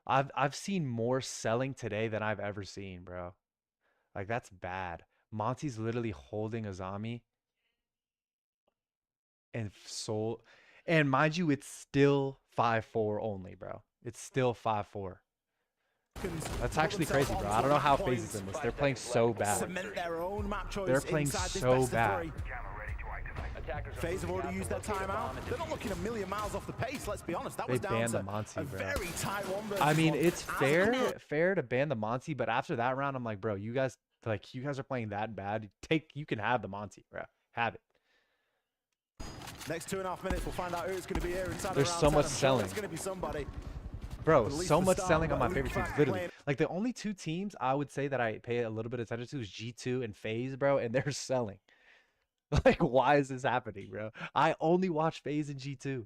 I've seen more selling today than I've ever seen, bro. Like, that's bad. Monty's literally holding Azami and sold. And mind you, it's still 5-4 only, bro. It's still 5-4. That's actually crazy, bro. I don't know how FaZe is in this. They're playing so bad. They're playing so bad. FaZe have already used their timeout. They're not looking a million miles off the pace, let's be honest. That was down to a very tight one. I mean, it's fair to ban the Monty, but after that round, I'm like, bro, you guys are playing that bad. You can have the Monty, bro. Have it. Next 2.5 minutes, we'll find out who it's going to be here inside. There's so much selling. It's going to be somebody. Bro, At least so the much start, selling on but my favorite teams. Liquefact Literally, playing- like the only two teams I would say that I pay a little bit of attention to is G2 and FaZe, bro, and they're selling. Like, why is this happening, bro? I only watch FaZe and G2.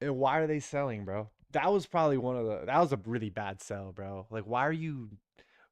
And why are they selling, bro? That was probably that was a really bad sell, bro. Like, what are you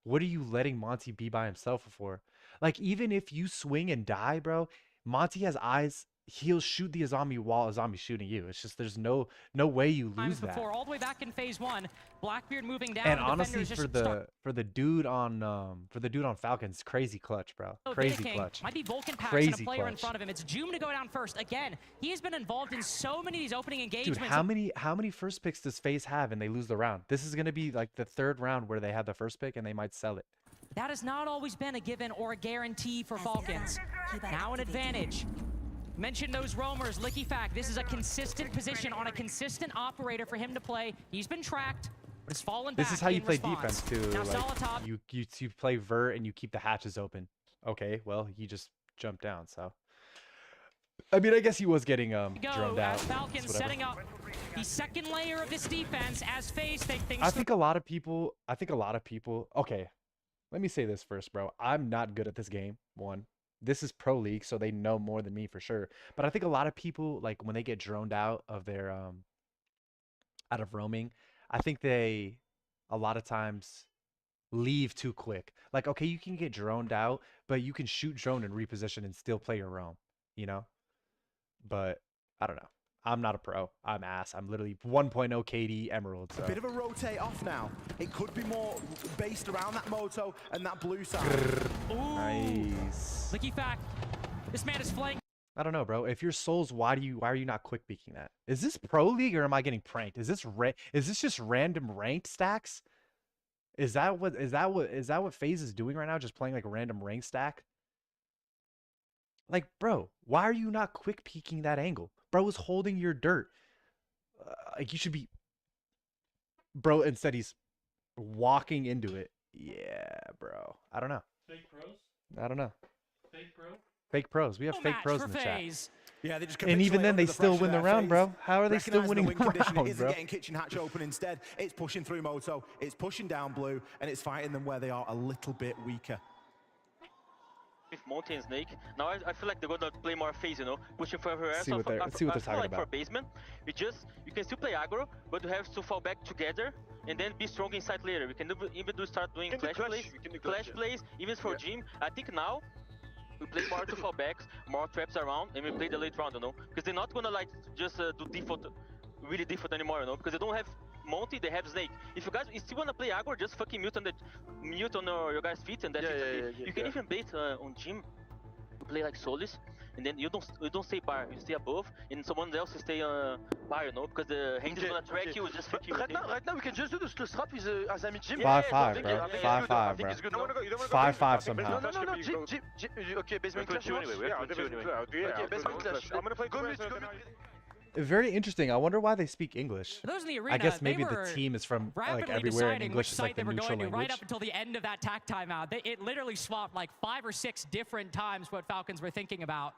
letting Monty be by himself for? Like, even if you swing and die, bro, Monty has eyes. He'll shoot the Azami while Azami's shooting you. It's just there's no way you lose that. Before, all the way back in phase 1, Blackbeard moving down. And honestly, defenders for the dude on Falcons, crazy clutch, bro. Crazy King clutch. might be Vulcan Pax Crazy and a player in clutch. front of him. It's Joom to go down first. Again, he has been involved in so many of these opening engagements. Dude, how many first picks does FaZe have and they lose the round? This is gonna be like the third round where they have the first pick and they might sell it. That has not always been a given or a guarantee for Falcons. Now an advantage. Mention those roamers, Liquefact. This is a consistent position on a consistent operator for him to play. He's been tracked, but has fallen back. This is how you in play response. defense too. Now Like, Solitop. you play vert and you keep the hatches open. Okay, well he just jumped down, so. I mean, I guess he was getting droned out. As Falcons Whatever. setting up the second layer of this defense as FaZe think things. I think a lot of people. Okay, let me say this first, bro. I'm not good at this game. One, this is Pro League, so they know more than me for sure. But I think a lot of people, like when they get droned out of their out of roaming, I think they a lot of times leave too quick. Like, okay, you can get droned out, but you can shoot drone and reposition and still play your roam, you know? But I don't know. I'm not a pro. I'm ass. I'm literally 1.0 KD Emerald. So. A bit of a rotate off now. It could be more based around that Moto and that blue side. Nice. Liquefact. This man is flanking. I don't know, bro. If you're Souls, why are you not quick peeking that? Is this Pro League or am I getting pranked? Is this just random ranked stacks? Is that what FaZe is doing right now? Just playing like a random rank stack? Like, bro, why are you not quick peeking that angle? Bro is holding your dirt. Like, you should be... Bro, instead he's walking into it. Yeah, bro. I don't know. Fake pros? I don't know. Fake pro? Fake pros. We have fake pros in the chat. Yeah, they just And even then, they still win the round, bro. How are they still winning the round, It isn't bro? getting Kitchen Hatch open instead. It's pushing through Moto. It's pushing down Blue, and it's fighting them where they are a little bit weaker. With Monty and Snake, now I feel like they're gonna play more phase, you know, pushing for everywhere. See what they're I feel talking like for about. basement, you can still play aggro, but you have to fall back together and then be strong inside later. We can even start doing clash plays, even for Jim. I think now we play more to fall backs, more traps around, and we play the late round, you know, because they're not gonna like just do default, really default anymore, you know, because they don't have Monty, they have Snake. If you guys still wanna play aggro, just fucking mute on your guys' feet, and that's it. You can even bait on Jim. You play like Solis, and then you don't stay bar, you stay above, and someone else stay bar, you know, because the Hank is gonna track you, just fuck you. Right now we can just do the strap with Azami Jim. 5-5, bro. 5-5, bro. 5-5 somehow. No, Jim. Okay, basement clash. Okay, basement clash. I'm gonna play go mute. Very interesting. I wonder why they speak English. For those in the arena, I guess maybe they the were team is from like rapidly everywhere, and deciding English which is like site the they were neutral going to right language. up until the end of that tack timeout. It literally swapped like 5 or 6 different times what Falcons were thinking about.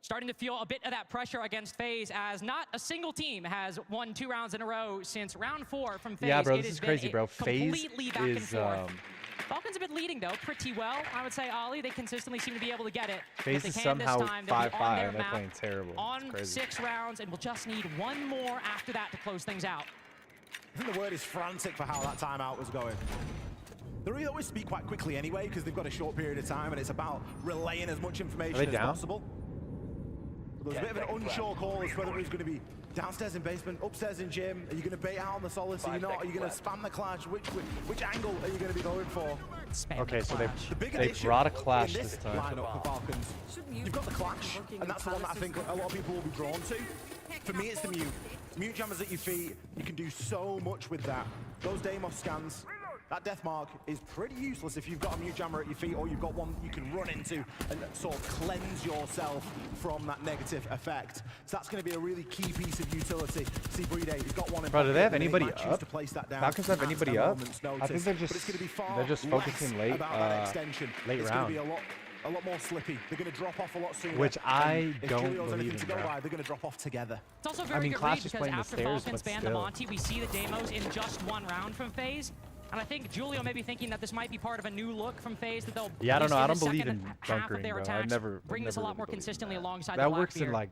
Starting to feel a bit of that pressure against FaZe, as not a single team has won 2 rounds in a row since round 4 from FaZe. Yeah, bro, It this has is been crazy, bro. FaZe completely back and is forth. Falcons have been leading, though, pretty well. I would say, Ollie, they consistently seem to be able to get it. FaZe If they is can this somehow time, they'll be on 5-5, their and they're map playing terrible. on It's crazy. 6 rounds, and we'll just need one more after that to close things out. I think the word is frantic for how that timeout was going. They really always speak quite quickly anyway, because they've got a short period of time, and it's about relaying as much information as down? possible. There's a bit of an unsure call as to whether he's going to be downstairs in basement, upstairs in gym. Are you going to bait out on the Solace? Are you not? Are you going to spam the clash? Which angle are you going to be going for? Okay, so The big they addition brought a clash in this time. lineup for Falcons. You've got the clash, and that's the one that I think a lot of people will be drawn to. For me, it's the mute. Mute jammers at your feet. You can do so much with that. Those Deimos scans. That death mark is pretty useless if you've got a mute jammer at your feet, or you've got one you can run into and sort of cleanse yourself from that negative effect. So that's going to be a really key piece of utility. See Brede, he's got one in Bro, do they have pocket, and anybody might choose up? to place that down Falcons have at anybody a up? moment's I think notice. they're But it's going to be far just less focusing late about that extension. late It's round. going to be a lot a lot more slippy. They're going to drop off a lot sooner. Which I if don't Julio's believe anything to in, go bro. by, they're going to drop off together. It's also very good Clash read is because playing the after stairs, Falcons but ban the still. Monty, we see the Demos in just one round from FaZe. And I think Julio may be thinking that this might be part of a new look from FaZe that they'll Yeah, I don't know. I don't use in the believe second in half of bunkering, their bro. attacks, bring this a never lot really more believed in consistently alongside that the works in Blackbeard. like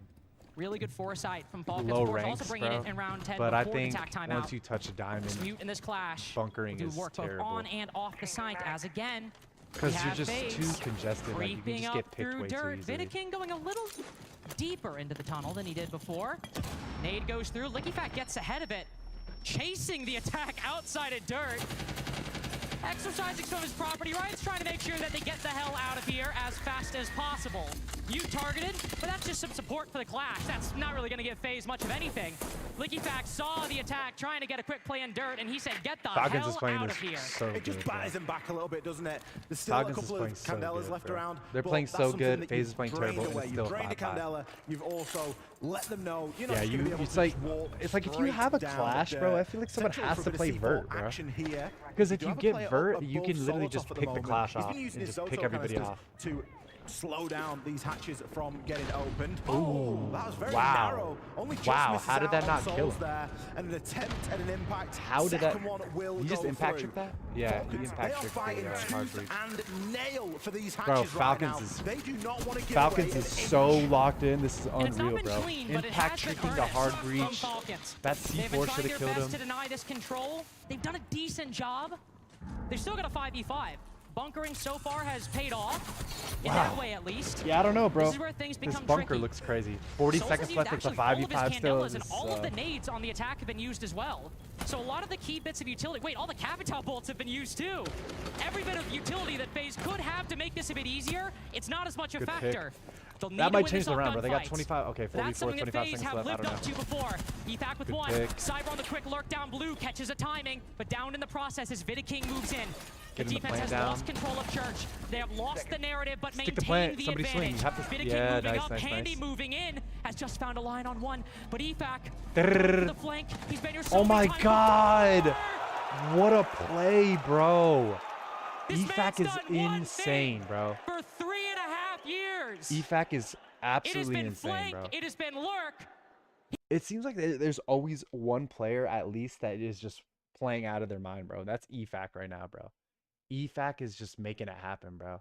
Really good foresight from Falcons. low Of course, ranks, also bringing bro. it in round 10 But I before think the attack timeout. once you touch a diamond, Mute in this clash. bunkering do is work terrible. both on and off the site as again. Because we you're have just FaZe too congested. Like you can creeping just up get picked through way too dirt. easily. Vidiking going a little deeper into the tunnel than he did before. Nade goes through. LickyFat gets ahead of it, chasing the attack outside of dirt. Exercising some of his property rights, trying to make sure that they get the hell out of here as fast as possible. You targeted, but that's just some support for the Clash. That's not really going to give FaZe much of anything. LickyFat saw the attack, trying to get a quick play in dirt, and he said, get the Falcons is hell playing out this of here. so It just good, batters bro. them back a little bit, doesn't it? There's still Falcons a is couple playing of so Candelas good, left bro. around. They're but playing that's so something good. that FaZe you've is playing drained terrible, away. and You've it's still drained a 5-5. Candela. You've also let them know you're not Yeah, just going to be able it's to like just walk it's like if you straight have a down clash, the bro. I dirt. feel like someone Central has for to a bit of play C4 vert, bro. action here. Because if do you have a get player vert, you above can literally Solotov just at the pick the moment. clash He's off been using and his just pick Zoto everybody canisters off. to slow down these hatches from getting opened. Ooh, Oh, that was very wow. narrow. Only just Wow, misses how did that out not on kill Souls him? there, and an attempt at an impact. How did that? Second one will He just go impact through. tricked that? Yeah, he Falcons, impact they are tricked fighting the hard tooth breach. and nail for these Bro, hatches Falcons right now. is They do not want to give Falcons away is an so inch. locked in. This is And it's not unreal, been bro. clean, but it Impact has been tricking the earnest hard from breach. Falcons. That They've been C4 should trying have their killed best him. to deny this control. They've done a decent job. They've still got a 5v5. Bunkering so far has paid off, in that way at least. Yeah, I don't know, bro. This is where things This become bunker tricky. looks crazy. 40 Souls seconds has left. used It's a actually all of 5v5 his still. Candelas, and This, all of the nades on the attack have been used as well. So a lot of the key bits of utility. Wait, all the Capital bolts have been used too. Every bit of utility that FaZe could have to make this a bit easier, it's not as much a Good pick. factor. They'll need That to might win change this the round, bro. They got gunfight. 25. Okay, That's 44, something that 25 FaZe seconds have left. I lived don't up know. to before. Ethac with Good one. pick. Cyber on the quick lurk down blue, catches a timing, but down in the process as Vidiking moves in. The Getting the defense plant has down. lost control of Church. They have lost the narrative, but Stick the maintained plant. the Somebody swing. You advantage. have to- Vidiking yeah, moving nice, up, nice, Handy nice. moving in, has just found a line on one, but Ethac Drrrr. to the flank. He's been here so Oh my many times god! before. What a play, bro. This EFAC man's is done one insane, thing bro. For 3.5 years. EFAC is It has absolutely been insane, flank, bro. it has been lurk. It seems like there's always one player at least that is just playing out of their mind, bro. That's EFAC right now, bro. EFAC is just making it happen, bro.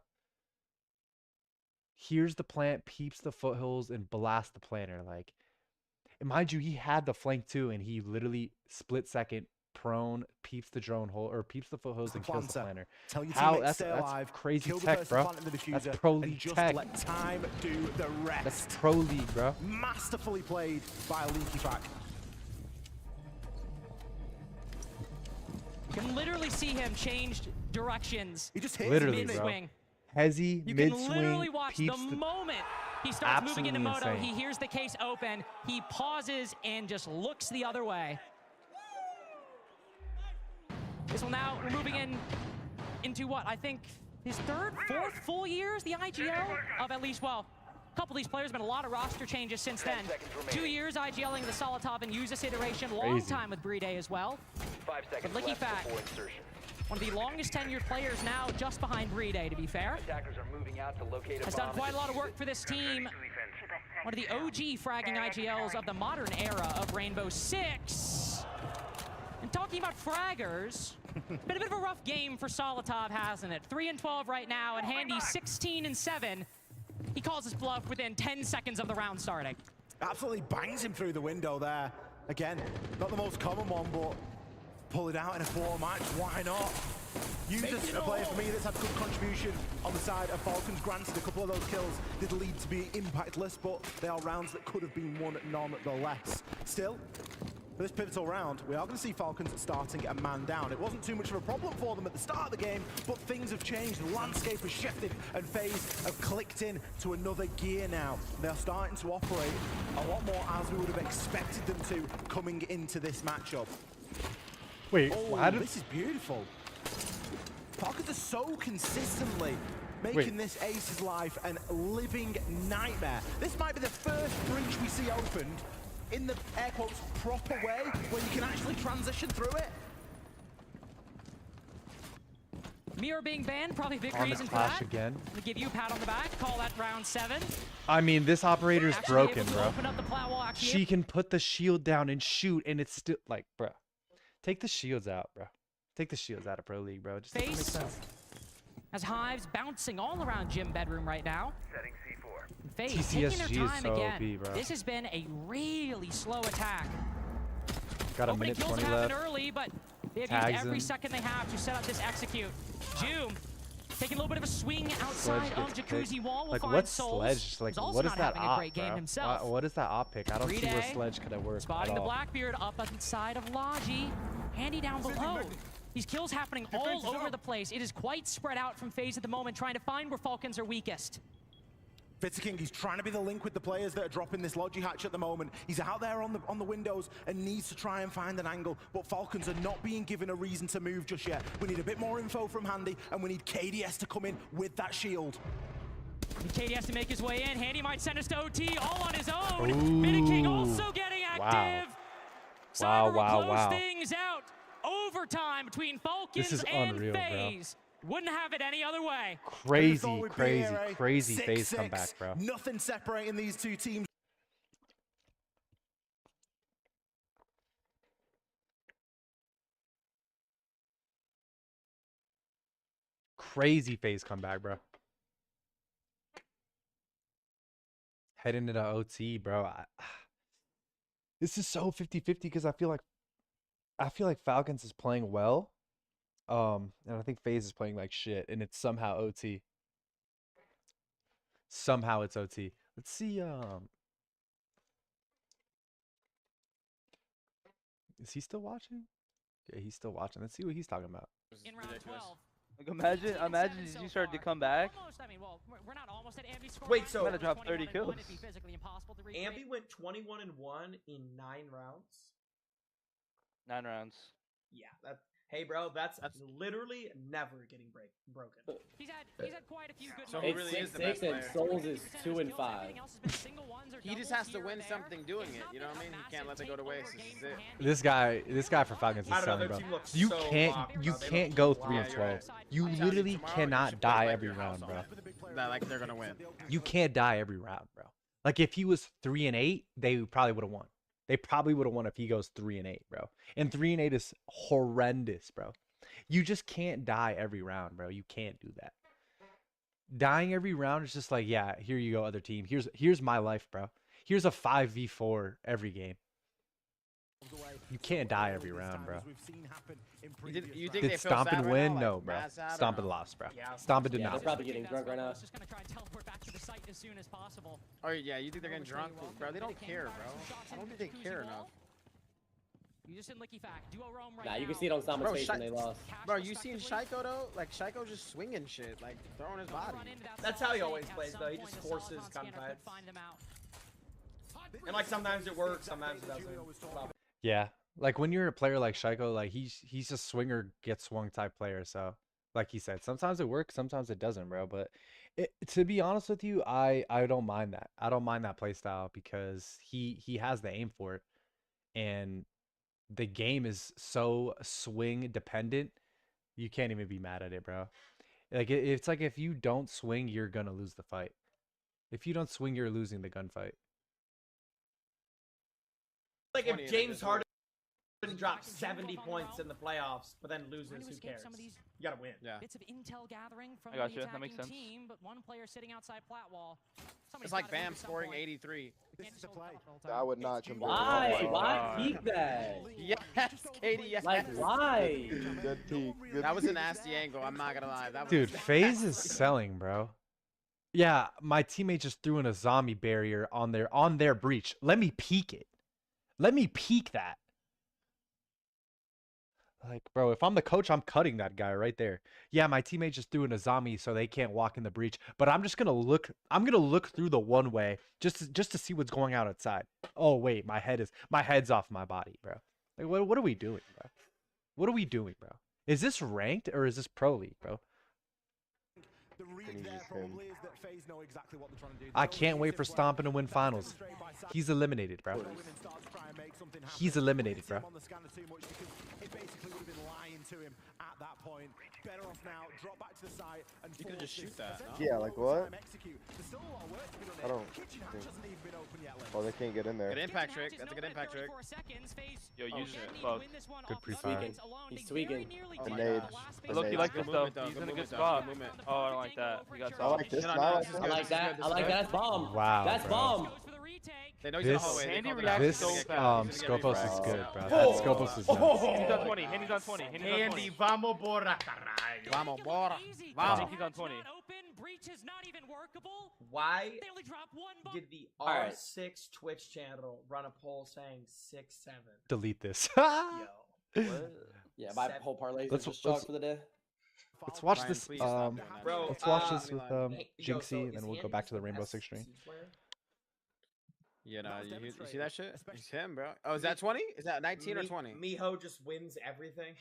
Here's the plant, peeps the foothills, and blasts the planter. Like, and mind you, he had the flank too, and he literally split second prone, peeps the drone hole, or peeps the foothills and kills the planter. Tell your How? teammates That's stay alive, crazy kill the tech, person bro. planting the That's diffuser, pro and league just tech. let time do the rest. That's pro league, bro. Masterfully played by LickyFat. You can literally see him change directions. He just hits Literally, bro. mid-swing. Hezzy, You mid can swing, literally watch the peeps the moment he starts moving into Absolutely Moto. insane. He hears the case open. He pauses and just looks the other way. This will now, we're moving into what? I think his third, fourth full years, the IGL of at least, well, a couple of these players, been a lot of roster changes since then. 2 years IGLing the Solotov and use this iteration. Long Crazy. time with Brede as well. 5 seconds But left LickyFat, before insertion. one of the longest tenured players now, just behind Brede, to be fair. Attackers are moving out to locate a Has done bomb quite and a lot of defuse work it. for this team. One of the OG fragging IGLs of the modern era of Rainbow Six. And talking about fraggers, been a bit of a rough game for Solotov, hasn't it? 3-12 right now, and Handy 16-7. He calls his bluff within 10 seconds of the round starting. Absolutely bangs him through the window there. Again, not the most common one, but pull it out in a 4 match, why not? Uses a player for me that's had good contribution on the side of Falcons. Granted, a couple of those kills did lead to be impactless, but they are rounds that could have been won nonetheless. Still, for this pivotal round, we are going to see Falcons starting a man down. It wasn't too much of a problem for them at the start of the game, but things have changed. The landscape has shifted, and FaZe have clicked in to another gear now. They're starting to operate a lot more as we would have expected them to coming into this matchup. Wait, Oh, how did... this is beautiful. Falcons are so consistently making this Ace's life a living nightmare. This might be the first breach we see opened in the air quotes proper way, where you can actually transition through it. Mirror being banned, probably a big On the reason for clash that. again. To give you a pat on the back, call that round 7. I mean, this operator's Actually broken, able to bro. open up the plat wall, actually She can put the shield down and shoot, and it's still like, bro. Take the shields out, bro. Take the shields out of Pro League, bro. It just doesn't make Face sense. as Hives bouncing all around gym bedroom right now. Setting C4. Face TCSG taking their is time so again. OP, bro. This has been a really slow attack. Got a Opening minute kills 20 happen left. early, but they've used Tags every him. second they have to set up this execute. Joom taking a little bit of a swing outside of gets Jacuzzi picked. wall. Will Like, find what's Souls. Sledge? Like, Who's also what is not that having a op, great game bro? himself. What is that op pick? I don't see where 3-Day, Sledge could have worked spotting at the all. Blackbeard up inside of Logi. Handy down below. These kills happening all over the place. It is quite spread out from FaZe at the moment, trying to find where Falcons are weakest. Fitziking, he's trying to be the link with the players that are dropping this Logi hatch at the moment. He's out there on the windows and needs to try and find an angle, but Falcons are not being given a reason to move just yet. We need a bit more info from Handy, and we need KDS to come in with that shield. And KD has to make his way in. Handy might send us to OT all on his own. Ooh. Miniking also getting active. Cyber will close things out. Overtime between Falcons is and unreal, bro. FaZe. Wouldn't have it any other way. Crazy FaZe comeback, bro. Nothing separating these two teams. Crazy FaZe comeback, bro. Heading into OT, bro. This is so 50-50 because I feel like Falcons is playing well. And I think FaZe is playing like shit, and it's somehow OT. Somehow it's OT. Let's see. Is he still watching? Yeah, he's still watching. Let's see what he's talking about. In round 12. Like imagine if you started to come back. Almost, I mean, well, we're not almost at Ambi's score. Wait, so I'm gonna drop 30 kills. Ambi went 21-1 in 9 rounds. 9 rounds. Yeah, hey bro, that's literally never getting broken. He's had quite a few good So It's who really is the 6-6 best and player? Souls is 2 and 5. He just has to win something doing it. You know what I mean? He can't let it go to waste. This is it. This guy for Falcons is I don't know, selling, their bro. team looks You so can't locked, bro. you They can't look go locked. 3 and Yeah, 12. you're right. You I'm telling you, literally tomorrow you cannot should play die like every your round, house bro. off. That, like they're gonna win. You can't die every round, bro. Like if he was 3 and 8, they probably would have won. They probably would have won if he goes 3 and 8, bro. And 3 and 8 is horrendous, bro. You just can't die every round, bro. You can't do that. Dying every round is just like, yeah, here you go, other team. Here's my life, bro. Here's a 5v4 every game. You can't die every round, bro. You think they Did feel Stomp sad and right win? now? No, Like, bro. mad sad or Stomp and no? lost, bro. Yeah. Stomp and did Yeah, they're not. probably getting drunk right now. Just gonna try and teleport back to the site as soon as possible. Oh yeah, you think they're getting drunk, bro? They don't care, bro. I don't think they care enough. You just in Licky Fact. Duo roam right Nah, now. you can see it on Sama's Bro, face when they lost. Bro, you seen Shaiko though? Like Shaiko just swinging shit, like throwing his body. That's how he always plays, though. He just forces gunfights. And like sometimes it works, sometimes it doesn't. Yeah, like when you're a player like Shaiko, like he's just swinger get swung type player. So, like he said, sometimes it works, sometimes it doesn't, bro. But to be honest with you, I don't mind that. I don't mind that play style because he has the aim for it, and the game is so swing dependent. You can't even be mad at it, bro. Like it's like if you don't swing, you're gonna lose the fight. If you don't swing, you're losing the gunfight. Like if James Harden drops 70 points in the playoffs, but then loses, who cares? You gotta win. Yeah. Bits of intel gathering from I got the you. That makes attacking sense. team, but one player sitting outside plat wall. It's like Bam scoring 83. I would not compare. Why? Why peek that? Yes, Katie. Yes. Like, why? Good peak. Good That was a nasty angle. I'm not gonna lie. That was Dude, FaZe is selling, bro. Yeah, my teammate just threw in a zombie barrier on their breach. Let me peek it. Let me peek that. Like, bro, if I'm the coach, I'm cutting that guy right there. Yeah, my teammate just threw in a zombie so they can't walk in the breach. But I'm just gonna look. I'm gonna look through the one way just to see what's going on outside. Oh wait, my head's off my body, bro. Like, what are we doing, bro? What are we doing, bro? Is this ranked or is this pro league, bro? The read there probably is that FaZe know exactly what they're trying to do. I can't wait for Stompin to win finals. He's eliminated, bro. something happen. He's eliminated, Don't bro. on the scanner too much because it basically would have been lying to him at that point. Better off now, drop back to the site and You could just shoot that, no? Yeah, like what? execute. There's still a lot of work to be done I here. don't Kitchen Hatch think- hasn't even been open yet. Oh, they can't get in there. Good impact trick. That's a good impact trick. Yo, Oh, use shit. it. Fuck. Good pre-fire. He's tweaking. Oh The my nade. gosh. The Look, you nade. like Good this though. movement, though. He's Good in a good movement, though. spot. Good movement. Oh, I don't like that. You got I soft. like this. No, I no, like this is this. I good, like this is that. good, I this like is that. good. That's bomb. Wow, That's bro. bomb. They know he's in the This hallway. They Handy called it out. reacts This so fast. Scopus is good, bro. That Oh. Scopus is Oh. nuts. Handy's on 20. Handy's on 20. Handy's on 20. Andy, vamos bora, caralho. Vamos bora. I Vamos. think he's on 20. Why They only drop one bomb. did the Alright. R6 Twitch channel run a poll saying 6-7? Delete this. Yo. Yeah, my Seven. whole parlay is Let's- just let's- chalked for the day. Let's watch Ryan, this. please stop doing that. Bro, Let's watch uh, this with Hey, yo, Jinxie, so and is then we'll go Andy back to the still Rainbow S Six stream. Siege player? Yeah, no, Well, you see demonstrated, that shit? especially- It's him, bro. Oh, is that 20? Is that 19 or 20? Miho just wins everything.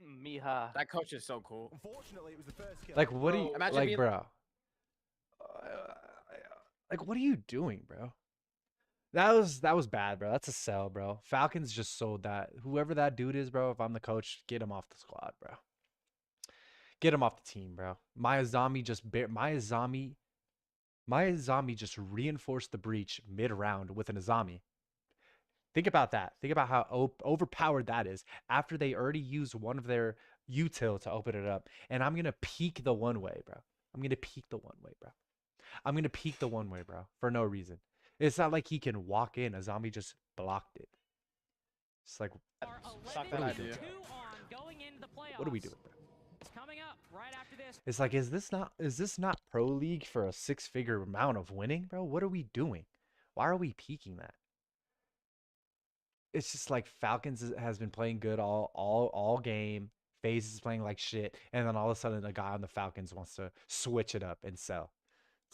Mija. That coach is so cool. Unfortunately, it was the first kill. Like, what do you Imagine like, being- bro? Like, what are you doing, bro? That was bad, bro. That's a sell, bro. Falcons just sold that. Whoever that dude is, bro. If I'm the coach, get him off the squad, bro. Get him off the team, bro. Miyazami just reinforced the breach mid-round with an Azami. Think about that. Think about how overpowered that is after they already used one of their util to open it up. And I'm going to peek the one way, bro. I'm going to peek the one way, bro. I'm going to peek the one way, bro, for no reason. It's not like he can walk in. A zombie just blocked it. It's like, Suck that idea. what are we doing, bro? It's like, is this not Pro League for a 6-figure amount of winning, bro? What are we doing? Why are we peaking that? It's just like Falcons has been playing good all game. FaZe is playing like shit, and then all of a sudden a guy on the Falcons wants to switch it up and sell.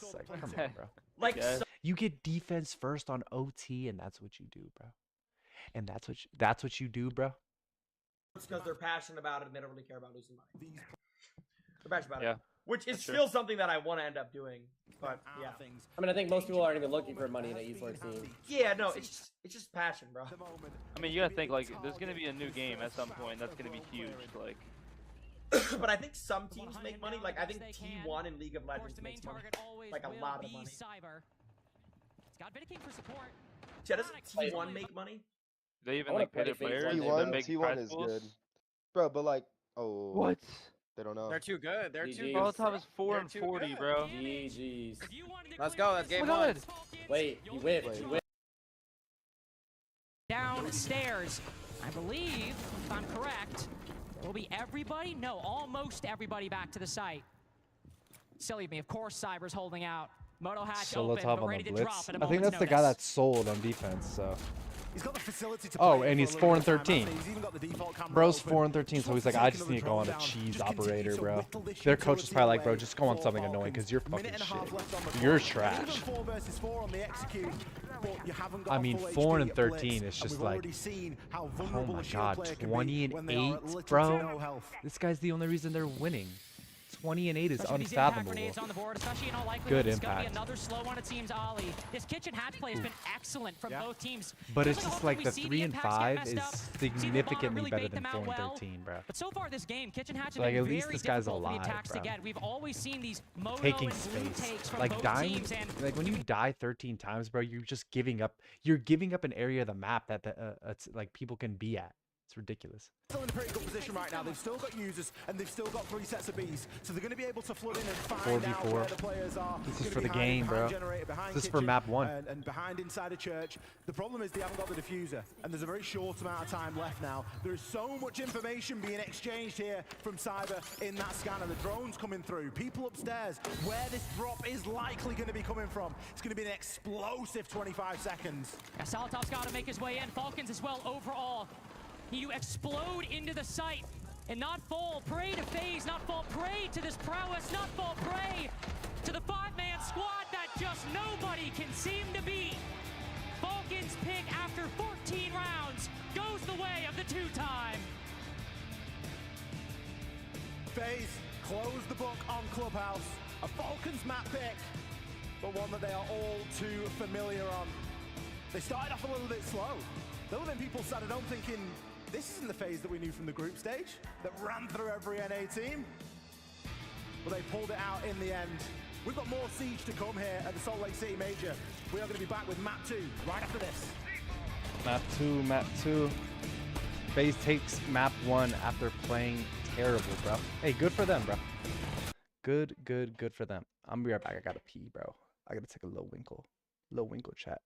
It's like, come on, bro. Like, You get defense first on OT, and that's what you do, bro. And that's what you do, bro. It's because they're passionate about it and they don't really care about losing money. They're passionate about Yeah, it. Which is that's true. still something that I want to end up doing. But yeah. I mean, I think most people aren't even looking for money in an esports team. Yeah, no, it's just passion, bro. I mean, you gotta think like there's gonna be a new game at some point. That's gonna be huge. Like, But I think some teams make money. Like, I think T1 in League of Legends makes money. Like, a lot of money. Yeah, doesn't T1 make money? they even I wanna like pay their play FaZe players. one day, the T1, big T1 prize is pools. good, bro. But like, oh, What? They don't know. They're too good. They're too GGs. good. Molotov is 4 They're and too 40, good. bro. GG's. Let's go. That's game Oh my one. God. Wait, he whipped. He whipped. Downstairs. I believe, if I'm correct, will be everybody? No, almost everybody back to the site. Silly of me. Of course, Cyber's holding out. Moto hatch open, Solotov but on ready the to blitz. drop at a I think moment's that's the guy notice. that's sold on defense. So, He's got the facility to oh, play and for he's a 4 little and bit of time 13. after he's even got the default camera Bro's open. 4 and 13, Just so he's wants like, to I take just need to another go on a drone down. cheese Just continue operator, to bro. whittle this Their coach is utility probably like, bro, away just go on for something annoying Falcons. because you're Minute fucking and a half shit. left on the You're clock. trash. Even 4 versus 4 on the execute, but you haven't got I a mean, full 4 and HP 13 blitz, is and just we've like, already seen how oh vulnerable my a shield god, player can 20 be and when they are 8, at little to bro. no health. This guy's the only reason they're winning. 20 and 8 is Especially with these impact unfathomable. grenades on the board, especially in all likelihood, Good it's gonna be impact. another slow one, it seems, Ollie. This kitchen hatch play has been excellent from both teams. But Feels it's a just lot like we the see 3 and impacts get 5 messed is up. See the significantly really better bait than them 4 out and well. 13, bro. But so far this game, kitchen hatch has So, like, been at least very this guy's difficult for the alive, attacks to bro. get. We've always seen these moto Taking and blue space. takes from Like both dying, teams, and like when you die 13 times, bro, you're just giving up. You're giving up an area of the map that like people can be at. It's ridiculous. Still in a pretty good position right now. They've still got users and they've still got 3 sets of Bs, so they're going to be able to flood in and find out 4v4. where the players are. This is Gonna for be the hiding game, behind bro. Generator, behind This is for Kitchen, map 1. and behind inside a church. The problem is they haven't got the diffuser, and there's a very short amount of time left now. There is so much information being exchanged here from Cyber in that scanner. The drone's coming through. People upstairs, where this drop is likely going to be coming from. It's going to be an explosive 25 seconds. yeah, Solotov's got to make his way in. Falcons as well overall. You explode into the site and not fall prey to FaZe, not fall prey to this prowess, not fall prey to the 5-man squad that just nobody can seem to beat. Falcons pick after 14 rounds goes the way of the 2-time. FaZe close the book on Clubhouse. A Falcons map pick, but one that they are all too familiar on. They started off a little bit slow. There were then people sat at home thinking, this isn't the phase that we knew from the group stage that ran through every NA team. But they pulled it out in the end. We've got more Siege to come here at the Salt Lake City Major. We are going to be back with map 2 right after this. Map 2. FaZe takes map 1 after playing terrible, bro. Hey, good for them, bro. Good for them. I'm gonna be right back. I gotta pee, bro. I gotta take a little winkle. Chat.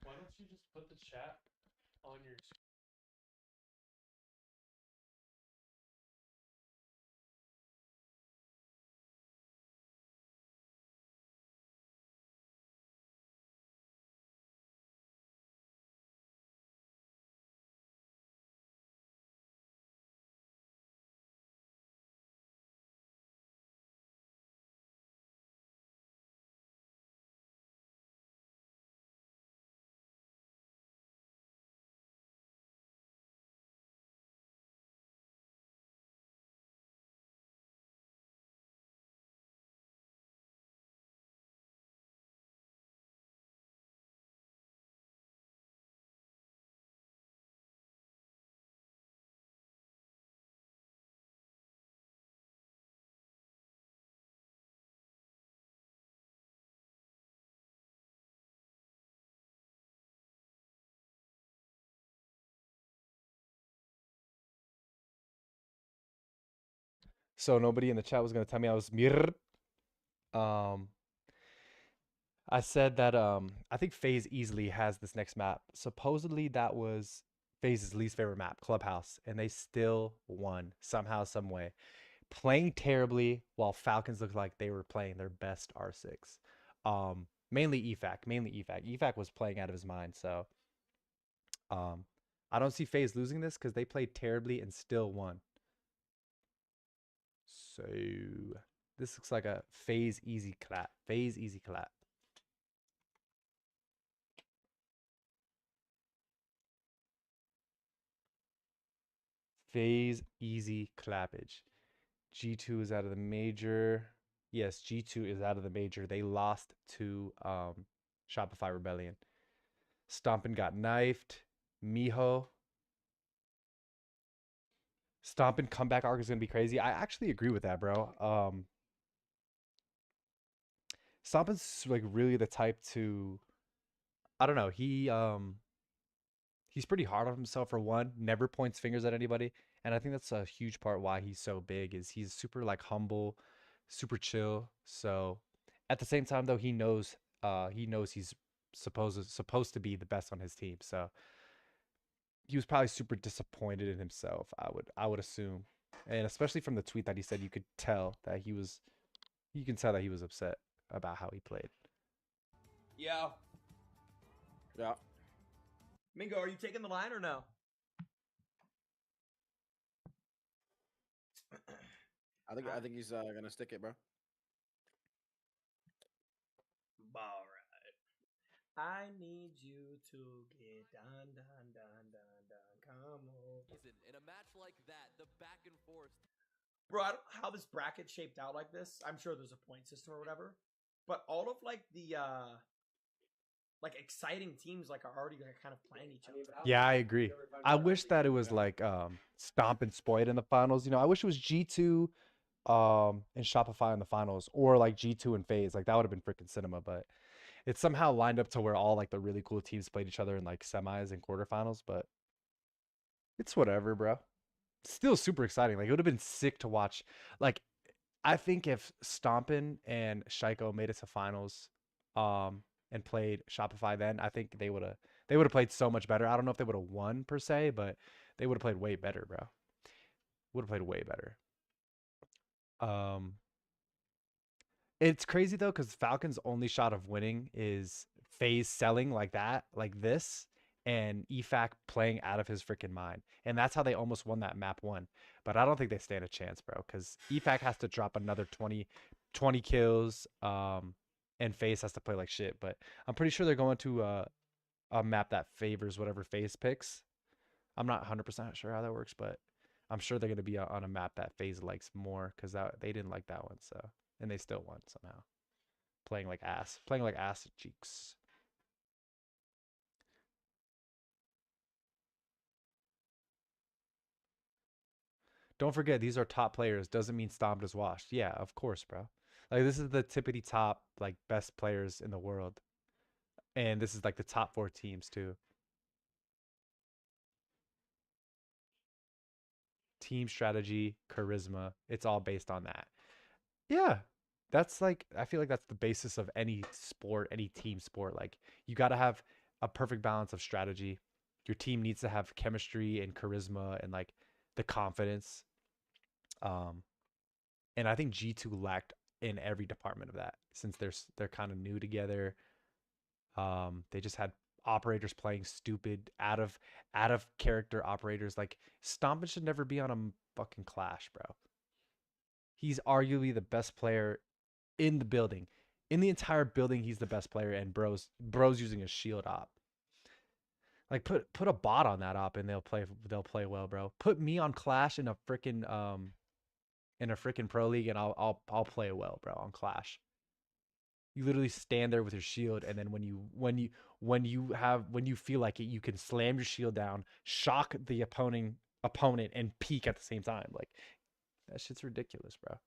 Why don't you just put the chat on your screen? So nobody in the chat was gonna tell me I was mir. I said that I think FaZe easily has this next map. Supposedly that was FaZe's least favorite map, Clubhouse, and they still won somehow, some way, playing terribly while Falcons looked like they were playing their best R6. Mainly EFAC. EFAC was playing out of his mind. So I don't see FaZe losing this because they played terribly and still won. So this looks like a FaZe easy clap. FaZe easy clap. FaZe easy clappage. G2 is out of the major. Yes, G2 is out of the major. They lost to Shopify Rebellion. Stompin got knifed. Miho. Stompin comeback arc is going to be crazy. I actually agree with that, bro. Stompin's like really the type to, I don't know. He's pretty hard on himself for one. Never points fingers at anybody. And I think that's a huge part why he's so big is he's super like humble, super chill. So at the same time though, he knows he's supposed to be the best on his team. So he was probably super disappointed in himself, I would assume. And especially from the tweet that he said, you can tell that he was upset about how he played. Yeah. Yeah. Mingo, are you taking the line or no? I think he's gonna stick it, bro. All right. I need you to get done. Come on. In a match like that, the back and forth. Bro, I don't know how this bracket shaped out like this. I'm sure there's a point system or whatever. But all of like the like exciting teams like are already like, kind of playing each other. Yeah, I agree. I wish that it was like Stomp and Spoit in the finals. You know, I wish it was G2 and Shopify in the finals, or like G2 and FaZe. Like that would have been freaking cinema, but it's somehow lined up to where all like the really cool teams played each other in like semis and quarterfinals, but it's whatever, bro. Still super exciting. Like it would have been sick to watch. Like I think if Stompin and Shaiko made it to finals and played Shopify then, I think they would have played so much better. I don't know if they would have won per se, but they would have played way better, bro. Would have played way better. It's crazy though, because Falcon's only shot of winning is FaZe selling like that, like this, and EFAC playing out of his freaking mind. And that's how they almost won that map 1. But I don't think they stand a chance, bro, because EFAC has to drop another 20 kills, and FaZe has to play like shit. But I'm pretty sure they're going to a map that favors whatever FaZe picks. I'm not 100% sure how that works, but I'm sure they're going to be on a map that FaZe likes more, because they didn't like that one, so, and they still won somehow. Playing like ass cheeks. Don't forget, these are top players. Doesn't mean Stomped is washed. Yeah, of course, bro. Like this is the tippity top, like best players in the world, and this is like the top 4 teams too. Team strategy, charisma, it's all based on that. Yeah, that's like, I feel like that's the basis of any sport, any team sport. Like you got to have a perfect balance of strategy. Your team needs to have chemistry and charisma and like the confidence. And I think G2 lacked in every department of that, since they're kind of new together. They just had operators playing stupid, out of character operators. Like Stompin should never be on a fucking Clash, bro. He's arguably the best player in the building. In the entire building, he's the best player, and bro's using a shield op. Like put a bot on that op and they'll play well, bro. Put me on Clash in a freaking pro league and I'll play well, bro, on Clash. You literally stand there with your shield, and then when you feel like it, you can slam your shield down, shock the opponent and peek at the same time. Like that shit's ridiculous, bro.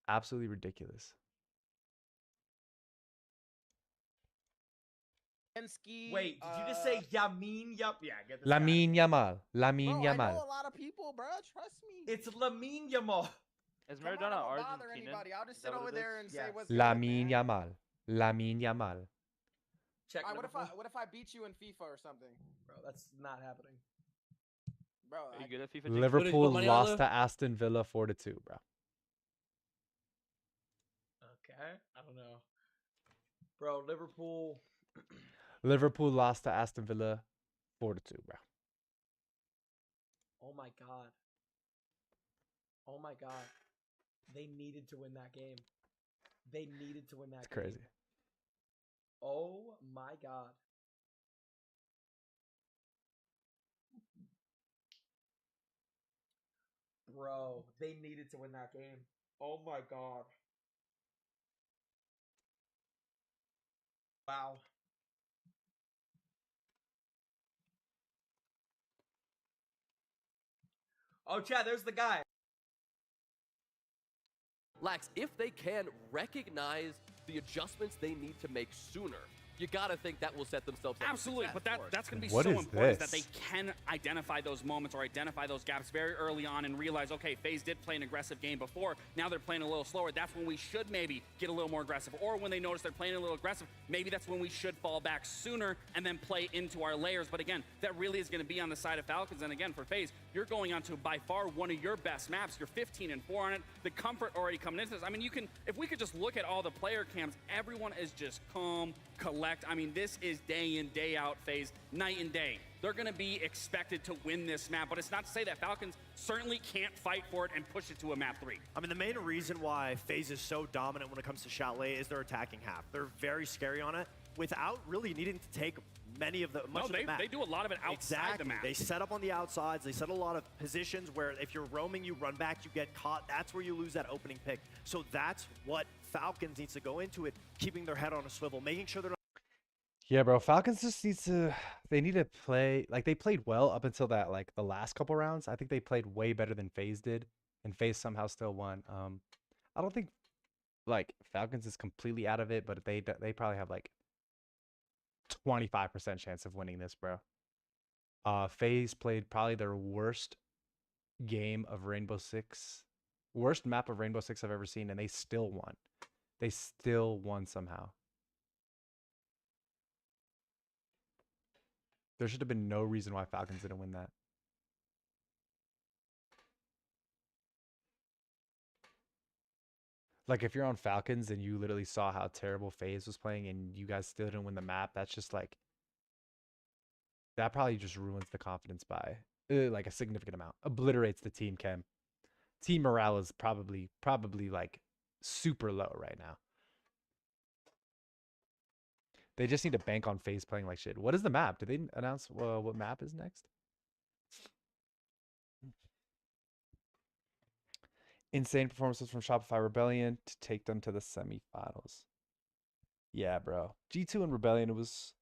Absolutely ridiculous. Wait, did you just say Yamin? Yeah, get this Lamine Yamal. Bro, I know a lot of people, bro. Trust me. It's Lamine Yamal. Is Come on, Maradona I don't bother Argentinian? anybody. I'll just Is sit that what over it there is? and say what's good, Lamine man. Yamal. Lamine Yamal. Check. All right, what if I beat you in FIFA or something? Bro, that's not happening. Bro, Are you good at FIFA? Liverpool lost to Aston Villa 4-2, bro. Okay, I don't know. Bro, Liverpool Liverpool lost to Aston Villa 4-2, bro. Oh my god. Oh my god. They needed to win that game. They needed to win that It's game. crazy. Oh my god. Bro, they needed to win that game. Oh my god. Wow. Oh, Chad, there's the guy. Lax, if they can recognize the adjustments they need to make sooner, you gotta think that will set themselves up. Absolutely, but that's going to be What so is important is that this? they can identify those moments or identify those gaps very early on and realize, okay, FaZe did play an aggressive game before. Now they're playing a little slower. That's when we should maybe get a little more aggressive. Or when they notice they're playing a little aggressive, maybe that's when we should fall back sooner and then play into our layers. But again, that really is going to be on the side of Falcons. And again, for FaZe, you're going on to by far one of your best maps. You're 15-4 on it. The comfort already coming into this. I mean, you can, if we could just look at all the player cams, everyone is just calm, collect. I mean, this is day in, day out FaZe, night and day. They're going to be expected to win this map, but it's not to say that Falcons certainly can't fight for it and push it to a map 3. I mean, the main reason why FaZe is so dominant when it comes to Chalet is their attacking half. They're very scary on it without really needing to take many of the much of the map. They do a lot of it outside the map. They set up on the outsides. They set a lot of positions where if you're roaming, you run back, you get caught. That's where you lose that opening pick. So that's what Falcons needs to go into it, keeping their head on a swivel, making sure they're not. Yeah, bro. Falcons just need to. They need to play like they played well up until that like the last couple rounds. I think they played way better than FaZe did, and FaZe somehow still won. I don't think like Falcons is completely out of it, but they probably have like 25% chance of winning this, bro. FaZe played probably their worst game of Rainbow Six, worst map of Rainbow Six I've ever seen, and they still won. They still won somehow. There should have been no reason why Falcons didn't win that. Like, if you're on Falcons and you literally saw how terrible FaZe was playing and you guys still didn't win the map, that's just like... That probably just ruins the confidence by, like, a significant amount. Obliterates the team chem. Team morale is probably like, super low right now. They just need to bank on FaZe playing like shit. What is the map? Did they announce what map is next? Insane performances from Shopify Rebellion to take them to the semifinals. Yeah, bro. G2 and Rebellion, it was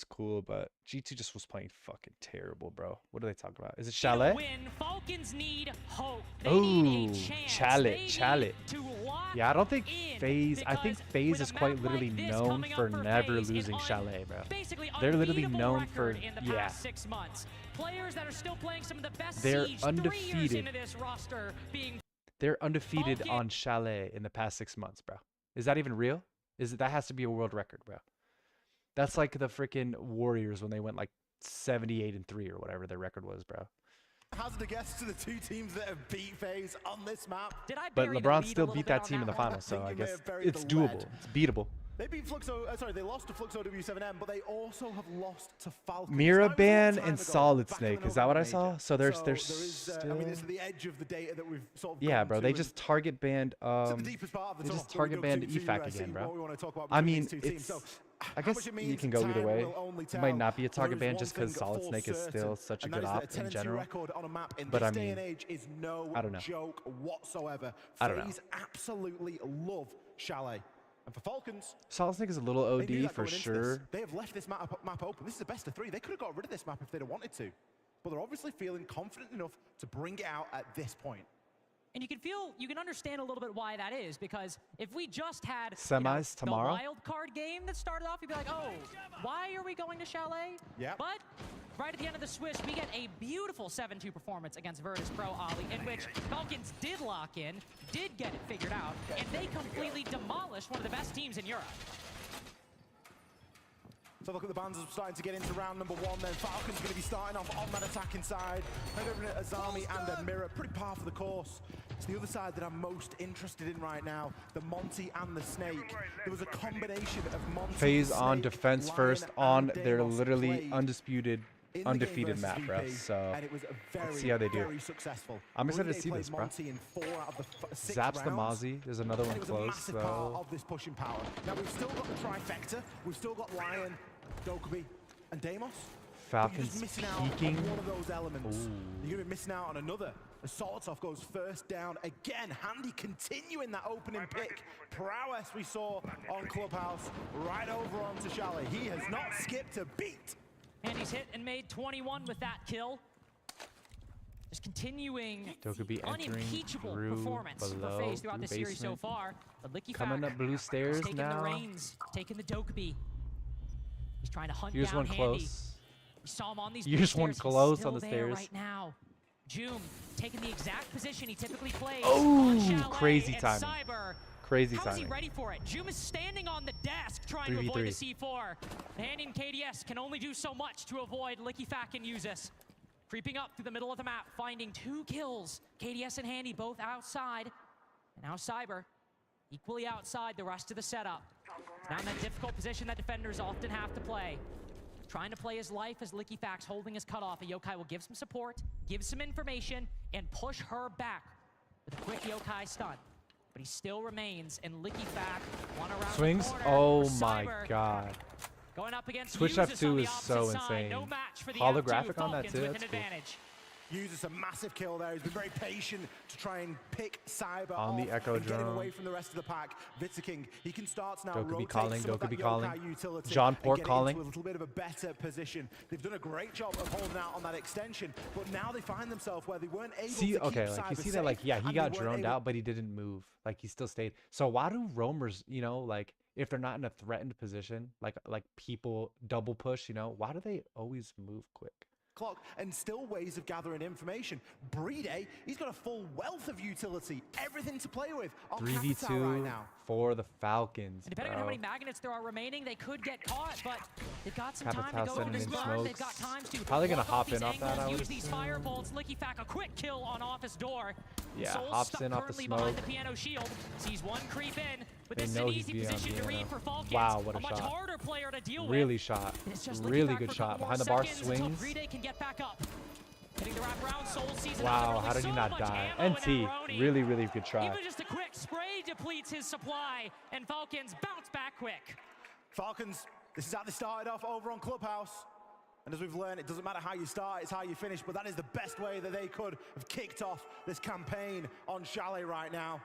cool, but G2 just was playing fucking terrible, bro. What are they talking about? Is it Chalet? Win. Falcons need hope. They Oh, need a chance. Chalet. To lock Yeah, I don't think in, FaZe. I think because FaZe with a is quite map literally like this known coming up for never FaZe, losing an Chalet, bro. basically They're literally unbeatable known for record in the past 6 months. Players that are still playing some of the best They're Siege 3 years undefeated. into this roster being They're undefeated on Chalet in the past 6 months, bro. Is that even real? That has to be a world record, bro. That's like the freaking Warriors when they went like 78-3 or whatever their record was, bro. Hazard a guess to the two teams that have beat FaZe on this map. But LeBron still beat that team in the finals, so I guess it's doable. It's beatable. They beat Fluxo, sorry, they lost to Fluxo W7M, but they also have lost to Falcons. Miraban and Solid Snake. Is that what I saw? So there's there still... I mean, it's the edge of the data that we've sort of Yeah, gone bro. to They and just target banned. to the deepest part of the They talk just that we target go banned to EFAC see again, what we bro. want to talk about I between mean, these two teams. it's. So, I how guess much it you means, can go either time way. will only It might tell. not be a target There is ban one just because thing Solid for Snake is still certain, such a and good that is op that a in 10-2 general. record on a map in But this I day mean, and age is no I don't know. joke whatsoever. I don't know. FaZe absolutely love Chalet. And for Falcons, Solid Snake is a little they knew OD that for going into this. sure. They have left this map open. This is a best of 3. They could have got rid of this map if they'd have wanted to. But they're obviously feeling confident enough to bring it out at this point. And you can understand a little bit why that is, because if we just had Semis tomorrow? the wild card game that started off, you'd be like, oh, why are we going to Chalet? Yeah. But right at the end of the Swiss, we get a beautiful 7-2 performance against Virtus Pro Ollie, in which Falcons did lock in, did get it figured out, and they completely demolished one of the best teams in Europe. So look at the bands starting to get into round number 1 then. Falcons going to be starting off on that attacking side. They're going to Azami and a Mirror. Pretty par for the course. It's the other side that I'm most interested in right now, the Monty and the Snake. There was a combination of Monty, FaZe on Snake, defense Lion, first and on their Deimos literally played undefeated map, bro. So and it was let's see how they do. very successful. I'm excited to Brune see played this, bro. Monty in 4 out of the 6 Zaps the rounds. Mozzie. There's another one And it was a close, massive part though. of this pushing power. Now we've still got the trifecta. We've still got Lion, Dokkaebi, and Deimos. But you're just Falcons missing out on peeking. one of those elements. Ooh. You're gonna be missing out on another. As Solotov goes first down again. Handy continuing that opening pick. Prowess we saw on Clubhouse right over onto Chalet. He has not skipped a beat. And he's hit and made 21 with that kill. Just continuing Dokkaebi the entering unimpeachable through performance below, for FaZe throughout through this series so basement. far. But Licky Coming up blue stairs taking now. the reins, taking the Dokkaebi. He's trying to hunt Here's down one Handy. close. We saw him on these Here's blue one stairs. He's close still on the there stairs. right now. Joom taking the exact position he typically plays. Oh, on Chalet, crazy and timing. Cyber. Crazy How is he timing. ready for it? Joom is standing on the desk trying to avoid the 3v3. C4. Handy and KDS can only do so much to avoid Licky Fack and Usus. Creeping up through the middle of the map, finding 2 kills. KDS and Handy both outside. And now Cyber equally outside the rest of the setup. Now in that difficult position that defenders often have to play. Trying to play his life as Licky Fack's holding his cutoff. A Yokai will give some support, give some information, and push her back with a quick Yokai stun. But he still remains, and Licky Fack one around Swings? the corner. Oh for my Cyber. god. Going up against Switch Usus F2 on the is opposite so side. insane. No match for the Holographic F2 on that Falcons too, with that's an cool. advantage. Uses a massive kill there. He's been very patient to try and pick Cyber On the off Echo and get him drone. away from the rest of the pack. Vitterking, he can start now. Dokkaebi rotate calling, some of that Dokkaebi Yokai calling. utility John and Port get it calling. into a little bit of a better position. They've done a great job of holding out on that extension, but now they find themselves where they weren't able See, to okay, keep like you Cyber see that, like, safe, yeah, he and got they weren't droned able- out, but he didn't move. Like, he still stayed. So why do roamers, you know, like, if they're not in a threatened position, like people double push, you know, why do they always move quick? Clock and still ways of gathering information. Brede, he's got a full wealth of utility, everything to play with on Capital right 3v2 now. for the Falcons, And depending on how bro. many magnets there are remaining, they could get caught, but they've got some time to Capitao go sending over this in burn. They've got smokes. time to Probably gonna walk hop these in off that, angles, I would use these assume. fire bolts. Licky Fack, a quick kill on Office door. Yeah, Soul hops stuck in off the currently behind the smoke. piano shield. Sees one creep in, but They this is know an he's easy being on position to piano. read for Falcons. Wow, what a much shot. harder player to deal Really with. shot. And it's just Licky Really Fack good for a shot. couple Behind the more bar seconds until swings. Brede can get back up. Hitting the wraparound, Soul sees another Wow, early. how did he So not much die? ammo in NT, Aroni. really, really good try. Even just a quick spray depletes his supply, and Falcons bounce back quick. Falcons, this is how they started off over on Clubhouse. And as we've learned, it doesn't matter how you start, it's how you finish, but that is the best way that they could have kicked off this campaign on Chalet right now.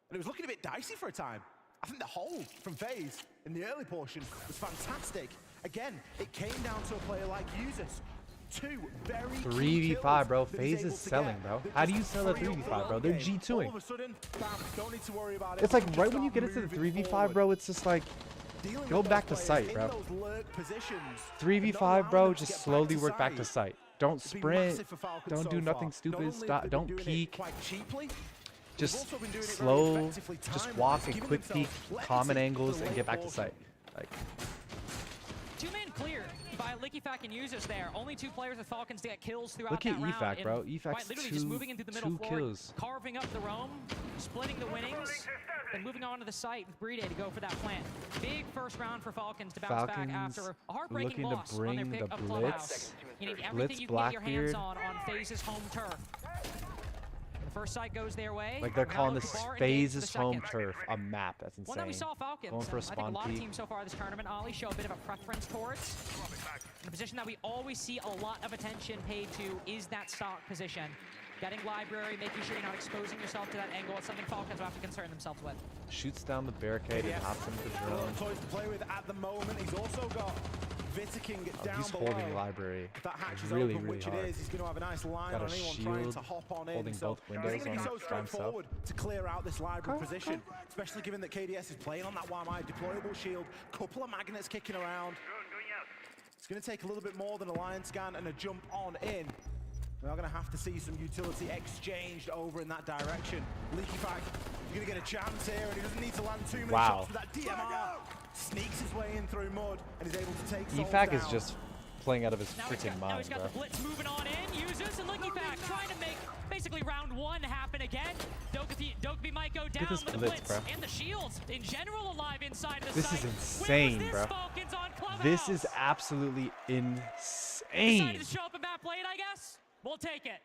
And it was looking a bit dicey for a time. I think the hold from FaZe in the early portion was fantastic. Again, it came down to a player like Usus. 2 very key 3v5, kills bro. that he's FaZe able is to selling, get bro. that How do just you sell a free up 3v5, bro? the They're game. G2ing. All of a sudden, bam, don't need to worry about it. It's like Just right when you start get into the moving 3v5, forward. bro, it's just like, Dealing go with back those to players site, in bro. those lurk positions, and not 3v5, allowing bro, them to just get slowly back to work back to site. site. Don't It's been sprint. massive for Falcons Don't so do far. nothing Not stupid. only Stop. have they Don't been doing it peek. quite cheaply, Just also been doing it very slow. effectively Just time-wise, walk and giving quick peek, themselves common plenty angles, for and the get back to late site. Like, 2-man clear by Licky Fack and Usus there. Only 2 players with Falcons to get kills throughout look at that round. EFAC, and bro. quite EFAC's literally just moving into the middle two floor, kills. carving up the roam, splitting the winnings, and moving on to the site with Brede to go for that plant. Big first round for Falcons to bounce back Falcons after a heartbreaking looking loss to on their bring pick the of Clubhouse. blitz. You need everything Blitz you can get your hands Blackbeard. on FaZe's home turf. The first site goes their way. Like they're Now calling Loki this Bar engaged for the FaZe's home second. turf, a map. That's insane. Well, now we saw Falcons. Going for a I think a spawn lot of peek. teams so far this tournament, Ollie, show a bit of a preference towards. In a position that we always see a lot of attention paid to is that stock position. Getting library, making sure you're not exposing yourself to that angle. It's something Falcons will have to concern themselves with. Shoots down the barricade and hops into the A lot drone. of toys to play with at the moment. He's also got Vitterking down He's below. holding library. If that hatch is really, open, really which hard. it is, he's going to have a nice line Got on a anyone trying shield to hop on in. holding So both windows it's going to be on so by himself. straightforward to clear out this library position, especially given that KDS is playing on that YMI deployable shield. Couple of magnets kicking around. It's going to take a little bit more than a line scan and a jump on in. We are going to have to see some utility exchanged over in that direction. Leaky Fack, you're going to get a chance here, and he doesn't need to land too many Wow. shots with that DMR. Sneaks his way in through mud and is able to take Souls EFAC is down. just playing out of his Now freaking now mind, he's got bro. the blitz moving on in, uses, and LickyFact trying to make basically round 1 happen again. Dokkaebi might go down this with the blitz, blitz, bro. and the shields in general alive inside of the This site. is Where was insane, this, bro. Falcons on Clubhouse? This is absolutely insane. Decided to show up in map late, I guess. We'll take it.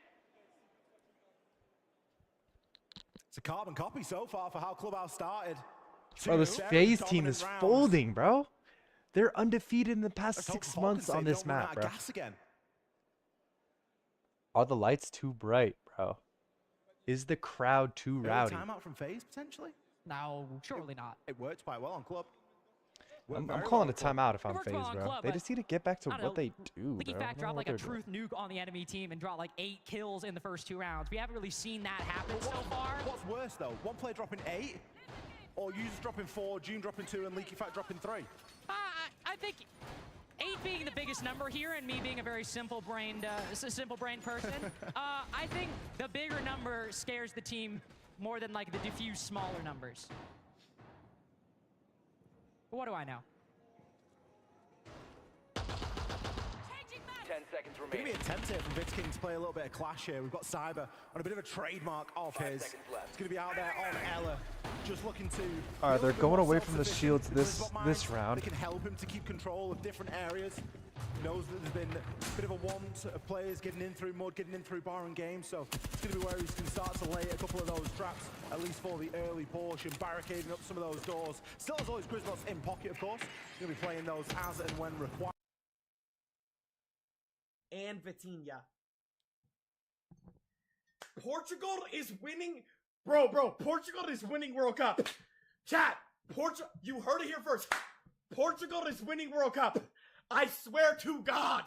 It's a carbon copy so far for how Clubhouse started. Bro, this Very FaZe team dominant is rounds. folding, bro. They're undefeated in the past Let's hope 6 the months Falcons on they this don't run map, out of bro. gas again. Are the lights too bright, bro? Is the crowd too Early rowdy? Timeout from FaZe potentially. No, surely not. It worked quite well on Club. I'm Very calling well a on Club. timeout if I'm worked FaZe, well on bro. Club, They but just need to get back to I don't what know. they do, bro. I LickyFact don't know dropped what like a they're doing. truth nuke on the enemy team and dropped like 8 kills in the first 2 rounds. We haven't really seen that happen so far. What's worse though? One player dropping 8, or users dropping 4, June dropping 2, and LickyFact dropping 3. I think 8 being the biggest number here, and me being a very simple-brained person, I think the bigger number scares the team more than like the diffuse smaller numbers. But what do I know? 10 seconds Going to be remaining. intense here from Vitzking to play a little bit of Clash here. We've got Cyber on a bit of a trademark of 5 his. seconds left. It's going to be out there on Ella, just looking to... All right, they're build a bit going more away from the self-sufficient. shields The this Blizzbot this mines, round. They can help him to keep control of different areas. He knows that there's been a bit of a want of players getting in through mud, getting in through Baron games, so it's going to be where he's going to start to lay a couple of those traps, at least for the early portion, barricading up some of those doors. Still has all his Grizzlots in pocket, of course. He's going to be playing those as and when required. And Vitinha. Portugal is winning. Bro, Portugal is winning World Cup. Chat, you heard it here first. Portugal is winning World Cup. I swear to God.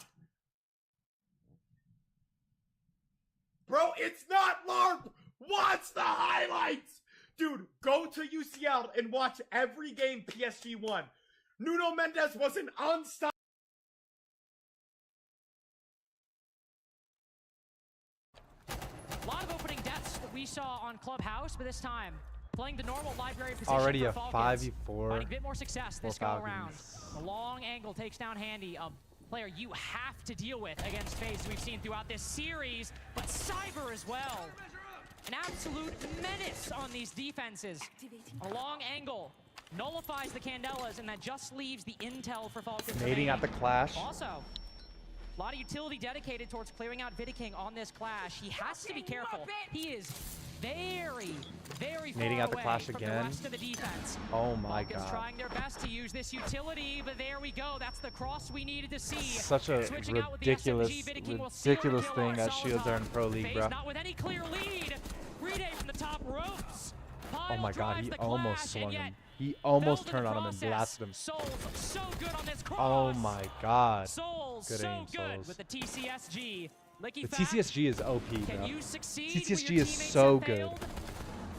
Bro, it's not LARP. Watch the highlights. Dude, go to UCL and watch every game PSG won. Nuno Mendes was an unstoppable. A lot of opening deaths that we saw on Clubhouse, but this time playing the normal library position Already for a Falcons, 5v4 finding a bit more success for this go around. Falcons. The long angle takes down Handy, a player you have to deal with against FaZe we've seen throughout this series, but Cyber as well. An absolute menace on these defenses. A long angle nullifies the Candelas, and that just leaves the intel for Falcons. Nading at the Clash. Also, a lot of utility dedicated towards clearing out Vidiking on this Clash. He has to be careful. He is very, very far Nading out the away Clash from again. the rest of the defense. Oh my Falcons god. trying their best to use this utility, but there we go. That's the cross we needed to see. Such a Switching out with the ridiculous, SMG, Vidiking will seal the ridiculous kill thing on that Shields are in Solitov. Pro League, FaZe bro. not with any clear lead. Reday from the top ropes. Oh Pyle my god, drives he the almost Clash, swung and him. yet He almost fell to turned the on him and process. blasted him. Souls so good on this cross. Oh my god. Souls Good so aim, good Souls. with the TCSG. The LickyFact, TCSG is OP, can bro. you succeed TCSG where your is teammates so have good. failed?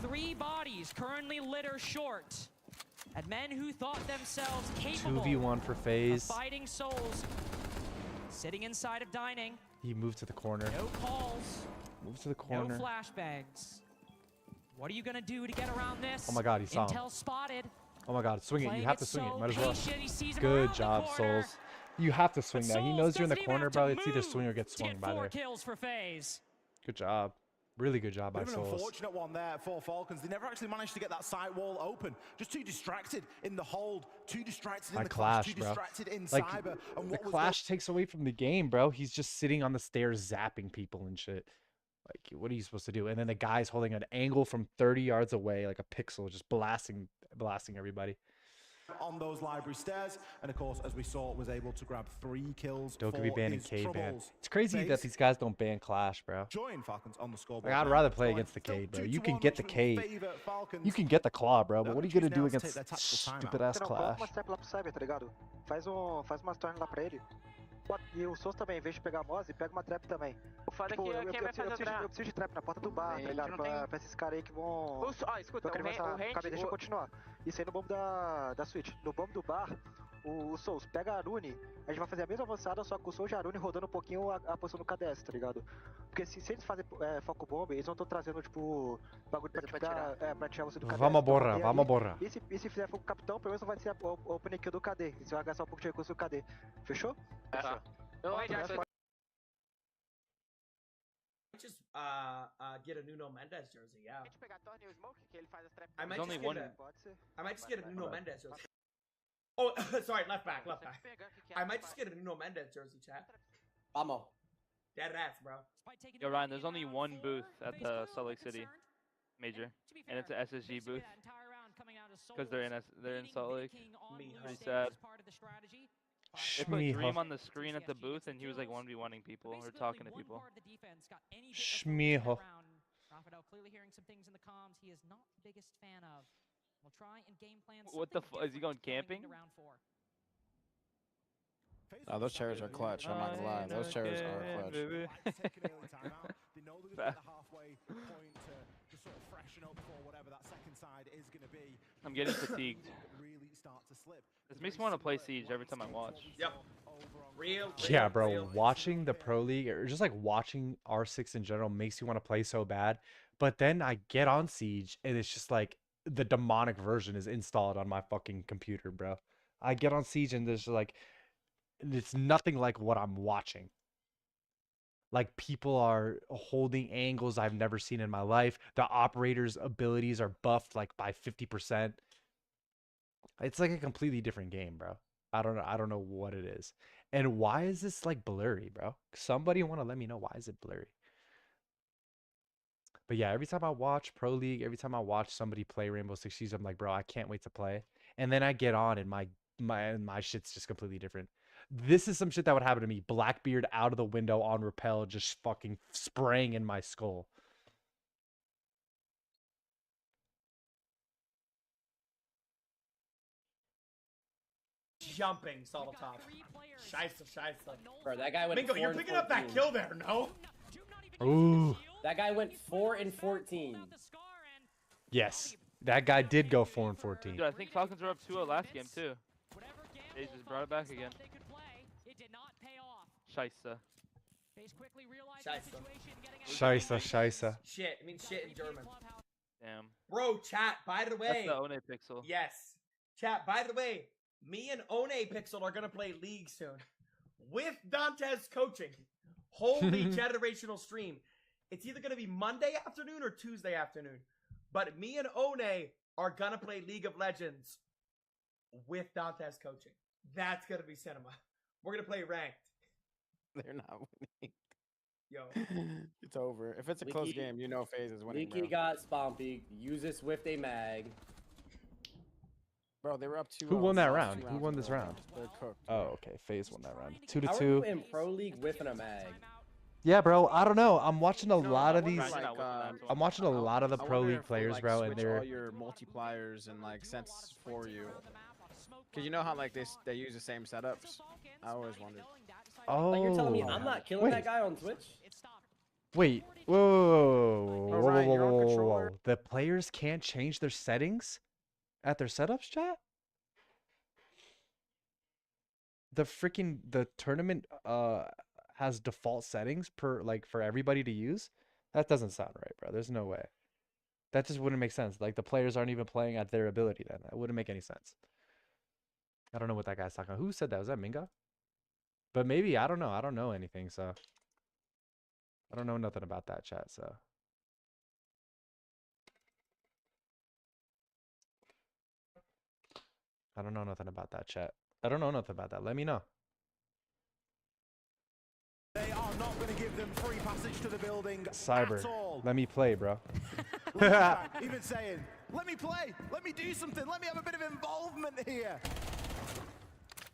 3 bodies currently litter short. And men who thought themselves capable 2v1 for of FaZe. fighting Souls. Sitting inside of dining. He moved to the corner. No calls. Moves to the No corner. flashbangs. What are you gonna do to get around this? Oh my god, he saw him. Intel spotted. Oh my god, swing it. You Playing have to it swing so it. Might as well. patient, he sees him Good around the job, corner. Souls. You have to swing that. He Souls knows you're in the doesn't even corner, have to bro. It's either move swing or get to swung by 4 there. kills for FaZe. Good job. Really good job by Bit of an Souls. unfortunate one there for Falcons. They never actually managed to get that side wall open. Just too distracted in the hold, too distracted in By the Clash, Clash, too bro. distracted in Like, Cyber. And the what was Clash takes away from the game, bro. He's just sitting on the stairs zapping people and shit. Like, what are you supposed to do? And then the guy's holding an angle from 30 yards away, like a pixel, just blasting everybody. on those library stairs, and of course, as we saw, was able to grab 3 kills. Dokkaebi for ban and his Cade ban. troubles. It's crazy that FaZe these guys don't ban Clash, bro. join Falcons on the scoreboard. Like, I'd now. rather play Scoring against the still Cade, bro. 2-1, You can which get the will Cade. favor Falcons. You can get the Claw, bro, but They'll what are you choose gonna do now to against take their tactical timeout. stupid ass Você não coloca Clash? uma step lá pro Cyber, tá ligado? Faz umas turns lá pra ele. E o Souls também, em vez de pegar a Moz, pega uma trap também. O foda é que quem vai fazer o eu trap? preciso de trap na porta do bar, tá Gente, ligado? não Pra tem- esses caras aí que vão... Escuta, vão querer o avançar. Range- Calma aí, deixa eu continuar. Isso aí no bombo da Switch. No bombo do bar, o Souls pega a Arune, a gente vai fazer a mesma avançada, só que o Souls e a Arune rodando um pouquinho a posição do KDS, tá ligado? Porque se eles fazem foco bomb, eles não estão trazendo, tipo, bagulho pra tirar você do KDS. Vamos borrar, E aí- vamos borrar. E se fizer foco capitão, pelo menos não vai ser a open kill do KD. Você vai gastar um pouco de recurso do KD. Fechou? Tá. Just get a Nuno Mendes jersey, yeah. I might There's only just one. get I might just get a Nuno Mendes jersey. Oh, sorry, left back. I might just get a Nuno Mendes jersey, chat. Vamos. Dead ass, bro. Yo, Ryan, there's only one booth at the Salt Lake City major, and it's an SSG booth because they're in Salt Lake. Pretty sad. They put Dream on the screen at the booth, and he was like 1v1ing people or talking to people. Schmeeho. Rafael clearly hearing some things in the comms he is not the biggest fan of. We'll try and game plan. What the f? Is he going camping? Oh, those chairs are clutch. I'm not gonna lie. Those chairs are clutch. I'm getting fatigued. This makes me want to play Siege every time I watch. Yep. Real. Yeah, bro. Watching the Pro League or just like watching R6 in general makes you want to play so bad. But then I get on Siege and it's just like the demonic version is installed on my fucking computer, bro. I get on Siege and there's like, it's nothing like what I'm watching. Like people are holding angles I've never seen in my life. The operator's abilities are buffed like by 50%. It's like a completely different game, bro. I don't know what it is. And why is this like blurry, bro? Somebody want to let me know why is it blurry? But yeah, every time I watch Pro League, every time I watch somebody play Rainbow Six Siege, I'm like, bro, I can't wait to play. And then I get on and my shit's just completely different. This is some shit that would happen to me. Blackbeard out of the window on rappel, just fucking spraying in my skull. Jumping, Solotov. Scheisse. Bro, that guy went. Mingo, you're picking up that kill there, no? Ooh. That guy went 4 and 14. Yes, that guy did go 4 and 14. Dude, I think Falcons were up 2-0 last game too. They just brought it back again. Scheisse. Scheisse. Shit, I mean shit in German. Damn. Bro, chat, by the way. That's the One Pixel. Yes. Chat, by the way, me and One Pixel are going to play League soon. With Dantes coaching. Holy generational stream. It's either going to be Monday afternoon or Tuesday afternoon. But me and One are going to play League of Legends with Dantes coaching. That's going to be cinema. We're going to play ranked. They're not winning. Yo. It's over. If it's a close game, you know FaZe is winning, Leaky got Spompy. Uses with a mag. Bro, they were up 2-0. Who won that round? Who won this round? They're cooked. Oh, okay. FaZe won that round. How are 2-2. you in Pro League whiffing a mag? Yeah, bro. I don't know. I'm watching a lot of these. Like, I'm watching a lot of the I Pro wonder League if they, players, like, bro, and switch they're. all your multipliers and like sense for you. Cause you know how like they use the same setups. I always wondered. Oh. Like you're telling me I'm not killing that guy on Twitch? Wait. Whoa. Oh, Ryan, you're on controller? The players can't change their settings at their setups, chat? The tournament has default settings for everybody to use? That doesn't sound right, bro. There's no way. That just wouldn't make sense. Like the players aren't even playing at their ability then. That wouldn't make any sense. I don't know what that guy's talking about. Who said that? Was that Mingo? But maybe, I don't know. I don't know anything, so I don't know nothing about that chat, so I don't know nothing about that chat. I don't know nothing about that. Let me know. They are not going to give them free passage to the building Cyber, at all. let me play, bro. Even saying, let me play, let me do something, let me have a bit of involvement here.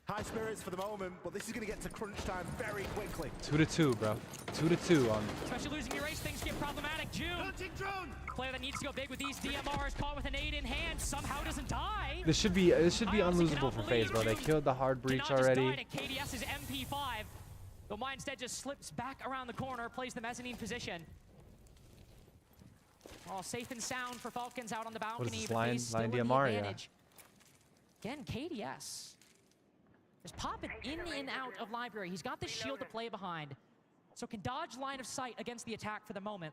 High spirits for the moment, but this is going to get to crunch time very quickly. 2-2, bro. 2-2 on. Especially losing your race, things get problematic. June, player that needs to go big with these DMRs, caught with an 8 in hand, somehow doesn't die. This should be unlosable for FaZe, bro. They killed the hard breach already. KDS's MP5. Though instead just slips back around the corner, plays the mezzanine position. Oh, safe and sound for Falcons out on the balcony. What is this, but line FaZe still in the DMR? Yeah. advantage. Again, KDS is popping in and out of library. He's got the shield to play behind, so can dodge line of sight against the attack for the moment.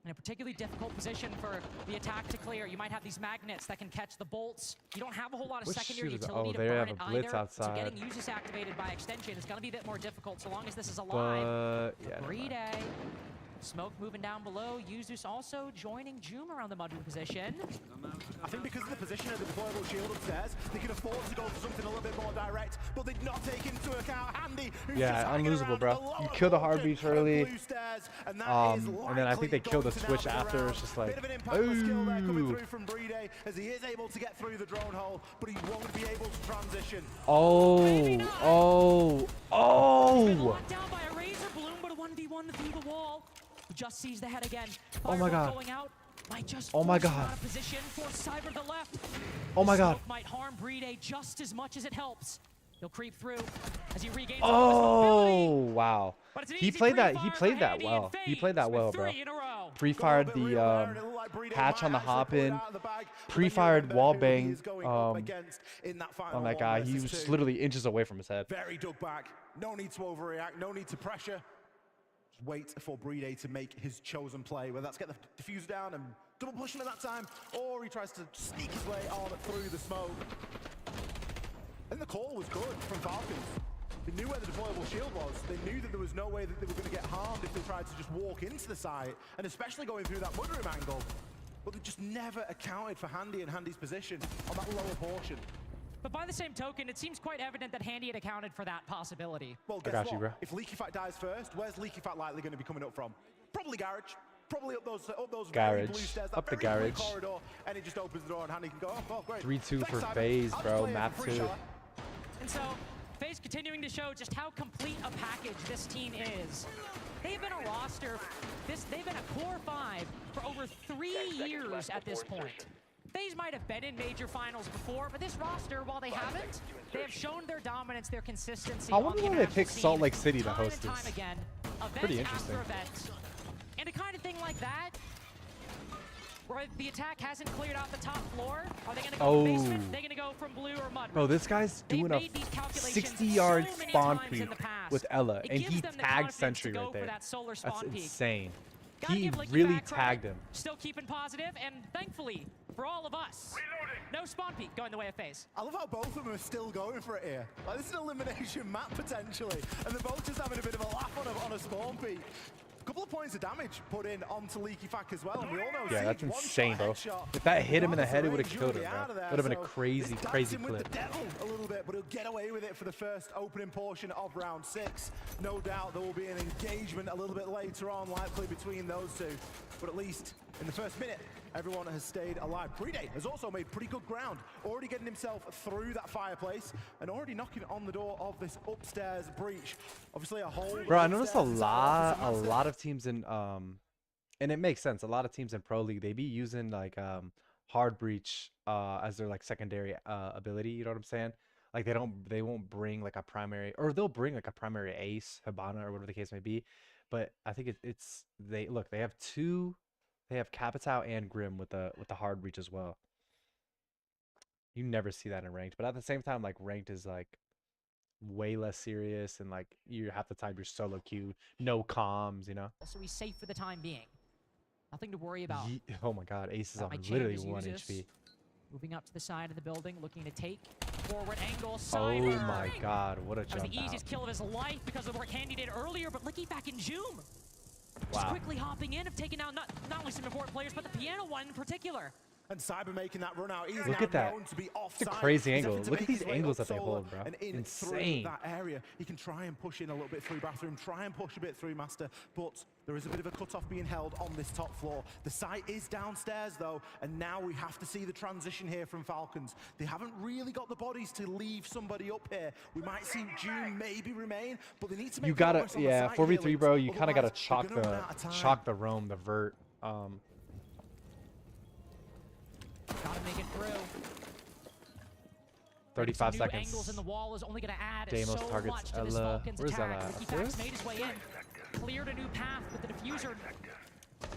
in a particularly difficult position for the attack to clear. You might have these magnets that can catch the bolts. You don't have a whole lot of What secondary shooters? utility Oh, to they burn have it a blitz either. So outside. getting Usus activated by extension is going to be a bit more difficult so long as this is alive. But yeah, never mind. Brede. Smoke moving down below. Usus also joining Joom around the mudroom position. I think because of the position of the deployable shield upstairs, they can afford to go for something a little bit more direct, but they did not take into account Handy. Yeah, unlosable, bro. You kill the hard breach early, and then I think they kill the switch after. It's just like, bit of an impactful skill there coming through from Brede, as he is able to get through the drone hole, but he won't be able to transition. Oh. Locked down by a Razor Bloom, but a 1v1 through the wall. He just sees the head again. Oh my God. Going out. Might just Oh my force him God. out of position for Cyber to the left. Oh my The God. smoke might harm Brede just as much as it helps. He'll creep through as he regains Oh, wow. But it's an He easy played that. pre-fire He for played that Handy well. and He played that FaZe well, with bro. 3 in a row. Pre-fired the hatch on the hop in. Pre-fired wall bang on that guy. He was just literally inches away from his head. Very dug back. No need to overreact. No need to pressure. Just wait for Brede to make his chosen play, whether that's get the diffuser down and double push him at that time, or he tries to sneak his way on through the smoke. And the call was good from Falcons. They knew where the deployable shield was. They knew that there was no way that they were going to get harmed if they tried to just walk into the site, and especially going through that mudroom angle. But they just never accounted for Handy and Handy's position on that lower portion. But by the same token, it seems quite evident that Handy had accounted for that possibility. Well, guess what? If Leaky Fat dies first, where's Leaky Fat likely going to be coming up from? Probably garage. Probably up those very blue stairs, that Up the very blue garage. corridor, and it just opens the door and Handy can go, oh, great. 3-2 for Simon. FaZe, I'll just bro. play it Map for free 2. shot. And so, FaZe continuing to show just how complete a package this team is. They've been a roster, they've been a core 5 for over 3 years at this point. FaZe might have been in major finals before, but this roster, while they haven't, they have shown their dominance, their consistency. I wonder why they picked Salt Lake City to time host and this. time again, event Pretty interesting. after event. And a kind of thing like that, where the attack hasn't cleared out the top floor, are they going to go to the basement? Are they going to go from blue or mud? Bro, this guy's doing a 60-yard so many spawn times creep in the past. with Ella, It and gives he them the tagged confidence to Sentry go right for there. that solar That's spawn peak. insane. Gotta He give Licky really back credit. tagged him. Still keeping positive, and thankfully, for all of us, no spawn peak going the way of FaZe. I love how both of them are still going for it here. Like, this is an elimination map, potentially, and they're both just having a bit of a laugh on a spawn peak. A couple of points of damage put in onto Leaky Fack as well, and we all know Yeah, that's Siege, insane, bro. headshot. If that hit him in the Regardless head, it of would have range, killed you'll him, be out bro. of there. Would have been a So crazy, it's crazy dancing with clip. the devil a little bit, but he'll get away with it for the first opening portion of round 6. No doubt there will be an engagement a little bit later on, likely between those two. But at least in the first minute, everyone has stayed alive. Brede has also made pretty good ground, already getting himself through that fireplace and already knocking on the door of this upstairs breach. Obviously a whole Bro, I noticed a lot of teams in and it makes sense. A lot of teams in Pro League, they be using like hard breach as their like secondary ability, you know what I'm saying? Like they won't bring like a primary, or they'll bring like a primary ace, Hibana, or whatever the case may be. But I think they have Capitao and Grim with the hard breach as well. You never see that in ranked, but at the same time, like ranked is like way less serious, and like you half the time you're solo queue, no comms, you know. So he's safe for the time being. Nothing to worry about. Oh my God, Ace is That on might literally change 1 Usus. HP. Moving up to the side of the building, looking to take forward angle. Oh Cyber. my God, what a That was jump the easiest out. kill of his life because of the work Handy did earlier, but Licky back in Joom. Just Wow. quickly hopping in, have taken out not only some important players, but the piano one in particular. And Cyber making that run out. He's Look now at that. known to be It's a offside. crazy He's angle. having to Look at make these his way angles up that they solo hold, bro. and in through Insane. that area. He can try and push in a little bit through bathroom, try and push a bit through master, but there is a bit of a cutoff being held on this top floor. The site is downstairs though, and now we have to see the transition here from Falcons. They haven't really got the bodies to leave somebody up here. We might see June maybe remain, but they need to make You gotta, progress on the yeah, site 4v3, here, bro. Links. You kind of gotta Otherwise, they're gonna run out of time. chalk the roam, the vert. Gotta make it through. 35 New seconds. angles in the wall is only going to add Deimos so targets much to this Ella. Falcons Where's attack. Ella? Licky Fax Upstairs? made his way in, cleared a new path with the diffuser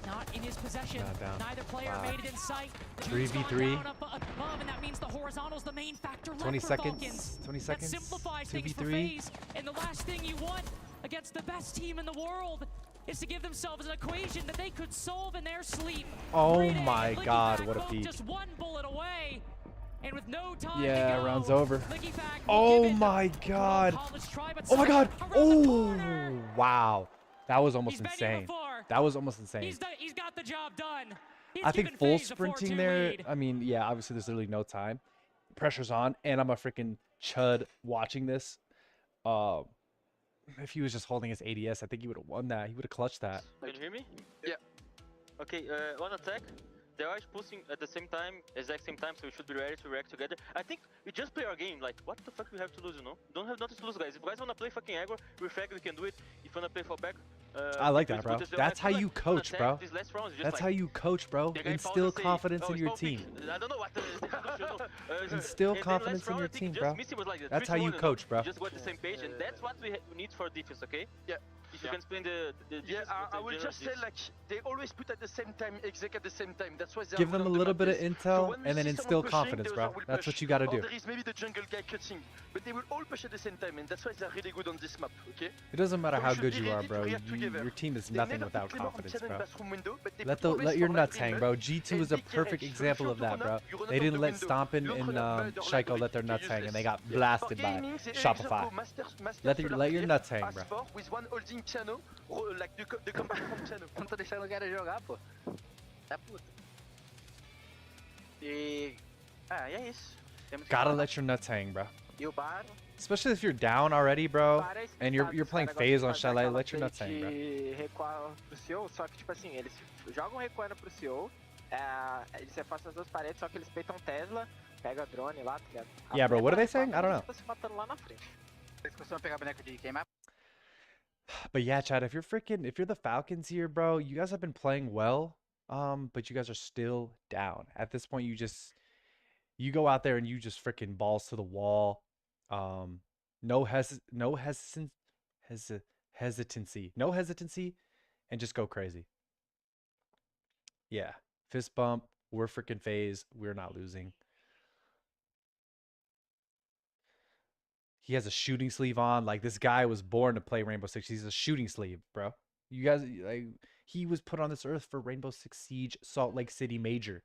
not in his possession. Not down. Neither player Wow. made it in sight. 3v3. Down up above, and that means the horizontal's the main factor left 20 for seconds. Falcons. 20 That seconds. simplifies things for 2v3. FaZe, and the last thing you want against the best team in the world is to give themselves an equation that they could solve in their sleep. Oh Great my aim. God, Licky what a Fak peek. just one bullet away. And with no time Yeah, to go, round's over. Licky Fak will Oh give it my to God. College Try, but Oh my God. around the corner. Oh, wow. That was almost He's been here insane. before. That was almost insane. He's got the job done. He's I think given full FaZe a 4-2 sprinting there, lead. I mean, yeah, obviously there's literally no time. Pressure's on, and I'm a freaking chud watching this. If he was just holding his ADS, I think he would have won that. He would have clutched that. Can you hear me? Yeah. Okay, one attack. They are pushing at the same time, exact same time, so we should be ready to react together. I think we just play our game. Like, what the fuck we have to lose, you know? Don't have nothing to lose, guys. If you guys wanna play fucking aggro, refrag, we can do it. If you wanna play for back, I like that, bro. That's how you coach, bro. That's how you coach, bro. Instill confidence in your team. I don't know what Instill confidence in your team, bro. That's how you coach, bro. Just go at the same page, and that's what we need for defense, okay? Yeah. If you can explain the defense, I will just say, like, they always put at the same time, exec at the same time. That's why they Give are them a good on little the bit of map. So intel when we and then see instill someone pushing, confidence, the bro. other will That's push. what you gotta Or do. there is maybe the jungle guy cutting, but they will all push at the same time, and that's why they're really good on this map, okay? It doesn't matter So we how should good be you are, ready to bro. react together. Your team is They nothing never without put Clément on confidence, challenge bro. bathroom window, but they put always Let your for nuts every hang, map, bro. G2 and is a big perfect carriage. example of that, bro. They didn't let Stompin and Shaiko let their nuts hang, and they got blasted by Shopify. Let your nuts hang, bro. With one holding piano, like the combat from piano. Não tô deixando o cara jogar, pô. Tá puto. E é isso. Temos que Gotta falar. let your nuts hang, bro. E o Bar. Especially if you're down already, bro, and you're playing FaZe on Chalet, let your nuts hang, bro. Recuar pro CEO, só que tipo assim, eles jogam recuando pro CEO, eles reforçam as duas paredes, só que eles peitam Tesla, pega drone lá, tá ligado? Yeah, bro, what are they saying? I don't know. Tá se matando lá na frente. Eles costumam pegar boneco de queimar. But yeah, Chad, if you're the Falcons here, bro, you guys have been playing well, but you guys are still down. At this point, you go out there and you just freaking balls to the wall. No hesitancy, and just go crazy. Yeah, fist bump. We're freaking FaZe. We're not losing. He has a shooting sleeve on. Like, this guy was born to play Rainbow Six. He's a shooting sleeve, bro. You guys, like, he was put on this earth for Rainbow Six Siege Salt Lake City Major.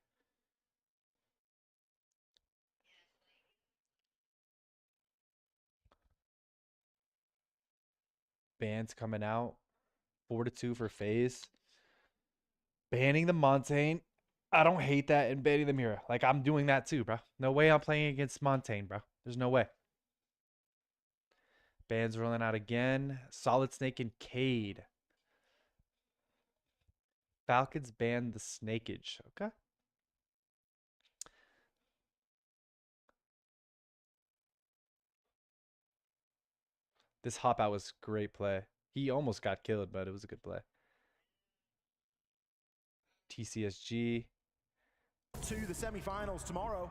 Bans coming out. 4-2 for FaZe. Banning the Montaigne. I don't hate that, and banning the Mira. Like, I'm doing that too, bro. No way I'm playing against Montaigne, bro. There's no way. Bans rolling out again. Solid Snake and Cade. Falcons banned the Snakeage. Okay. This hop out was great play. He almost got killed, but it was a good play. TCSG. To the semi-finals tomorrow.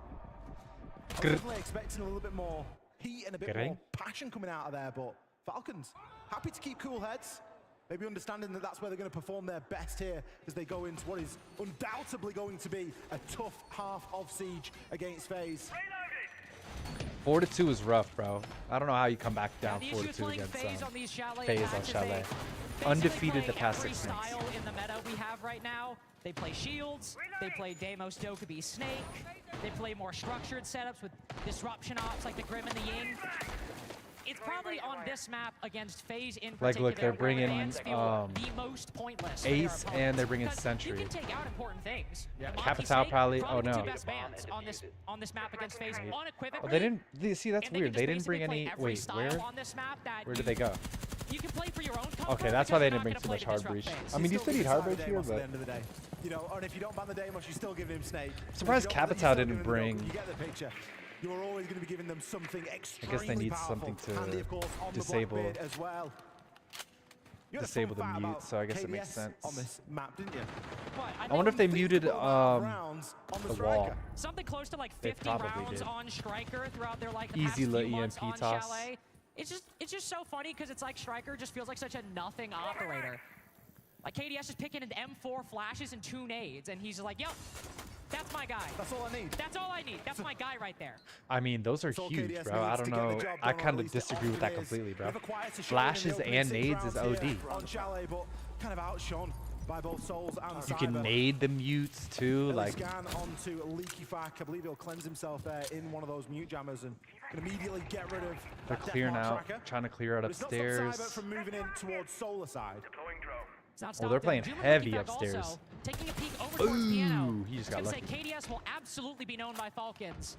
I'm Grr. definitely expecting a little bit more heat and a bit Grr. more passion coming out of there, but Falcons happy to keep cool heads. Maybe understanding that that's where they're going to perform their best here as they go into what is undoubtedly going to be a tough half of Siege against FaZe. 4-2 is rough, bro. I don't know how you come back down The issue with 4-2 playing against FaZe on these Chalet FaZe on matches, Chalet. they basically Undefeated the play past every 6 months. style in the meta we have right now. They play Shields, they play Deimos Dokkaebi Snake, they play more structured setups with disruption ops like the Grim and the Ying. It's probably on this map against FaZe in particular. Like, look, they're where bringing bans feel the most pointless for their Ace, and opponents. they're bringing Because Sentry. You can take out important things. Yeah. Monty Capital Snake, probably- the oh, two no. best bans on this map against FaZe unequivocally. Oh, they didn't. See, that's and they weird. can They just didn't bring basically any. play every Wait, style where? on this map that Where did they go? You can play for your own comfort Okay, that's because why they you're didn't not bring gonna too play much to hard disrupt breach. FaZe. I mean, you Still still need giving hard Simon breach here, Deimos at the but end of the day. You know, and if you don't ban the Deimos, you're still giving him Snake. surprised If you don't ban it, Capital you're still didn't giving him the bring. You get the picture. You're always going to be giving them something I extremely guess they need powerful. something to Handy, of course, on disable- the Blackbeard as well. You had a disable fun the fact mute, about so I guess it makes KDS sense. on this map, didn't you? I wonder if they muted rounds on the wall. Something close to like They 50 probably rounds did. on Striker throughout their like the Easy past little few months EMP on toss. Chalet. It's just so funny because it's like Striker just feels like such a nothing operator. Like KDS is picking an M4 flashes and 2 nades, and he's like, "Yep, that's my guy. That's all I need. That's all I need. That's my guy right there." I mean, those are So huge, KDS bro. I needs don't to get the know. job I done, or kind at of least it disagree with that often is. completely, bro. We've acquired to show in the Flashes opening and 6 nades is rounds OD. here on Chalet, but kind of outshone by both Souls and You Cyber. can nade the mutes too, like Scan onto Leaky Fack. I believe he'll cleanse himself there in one of those mute jammers and can immediately get rid of they're that clearing Deathmark out, tracker. trying to clear out But it's not stopped upstairs. Cyber from moving in towards Solar side. Oh, they're playing heavy upstairs. Taking a peek over towards Piano. Ooh, he just got Gonna lucky. say KDS will absolutely be known by Falcons.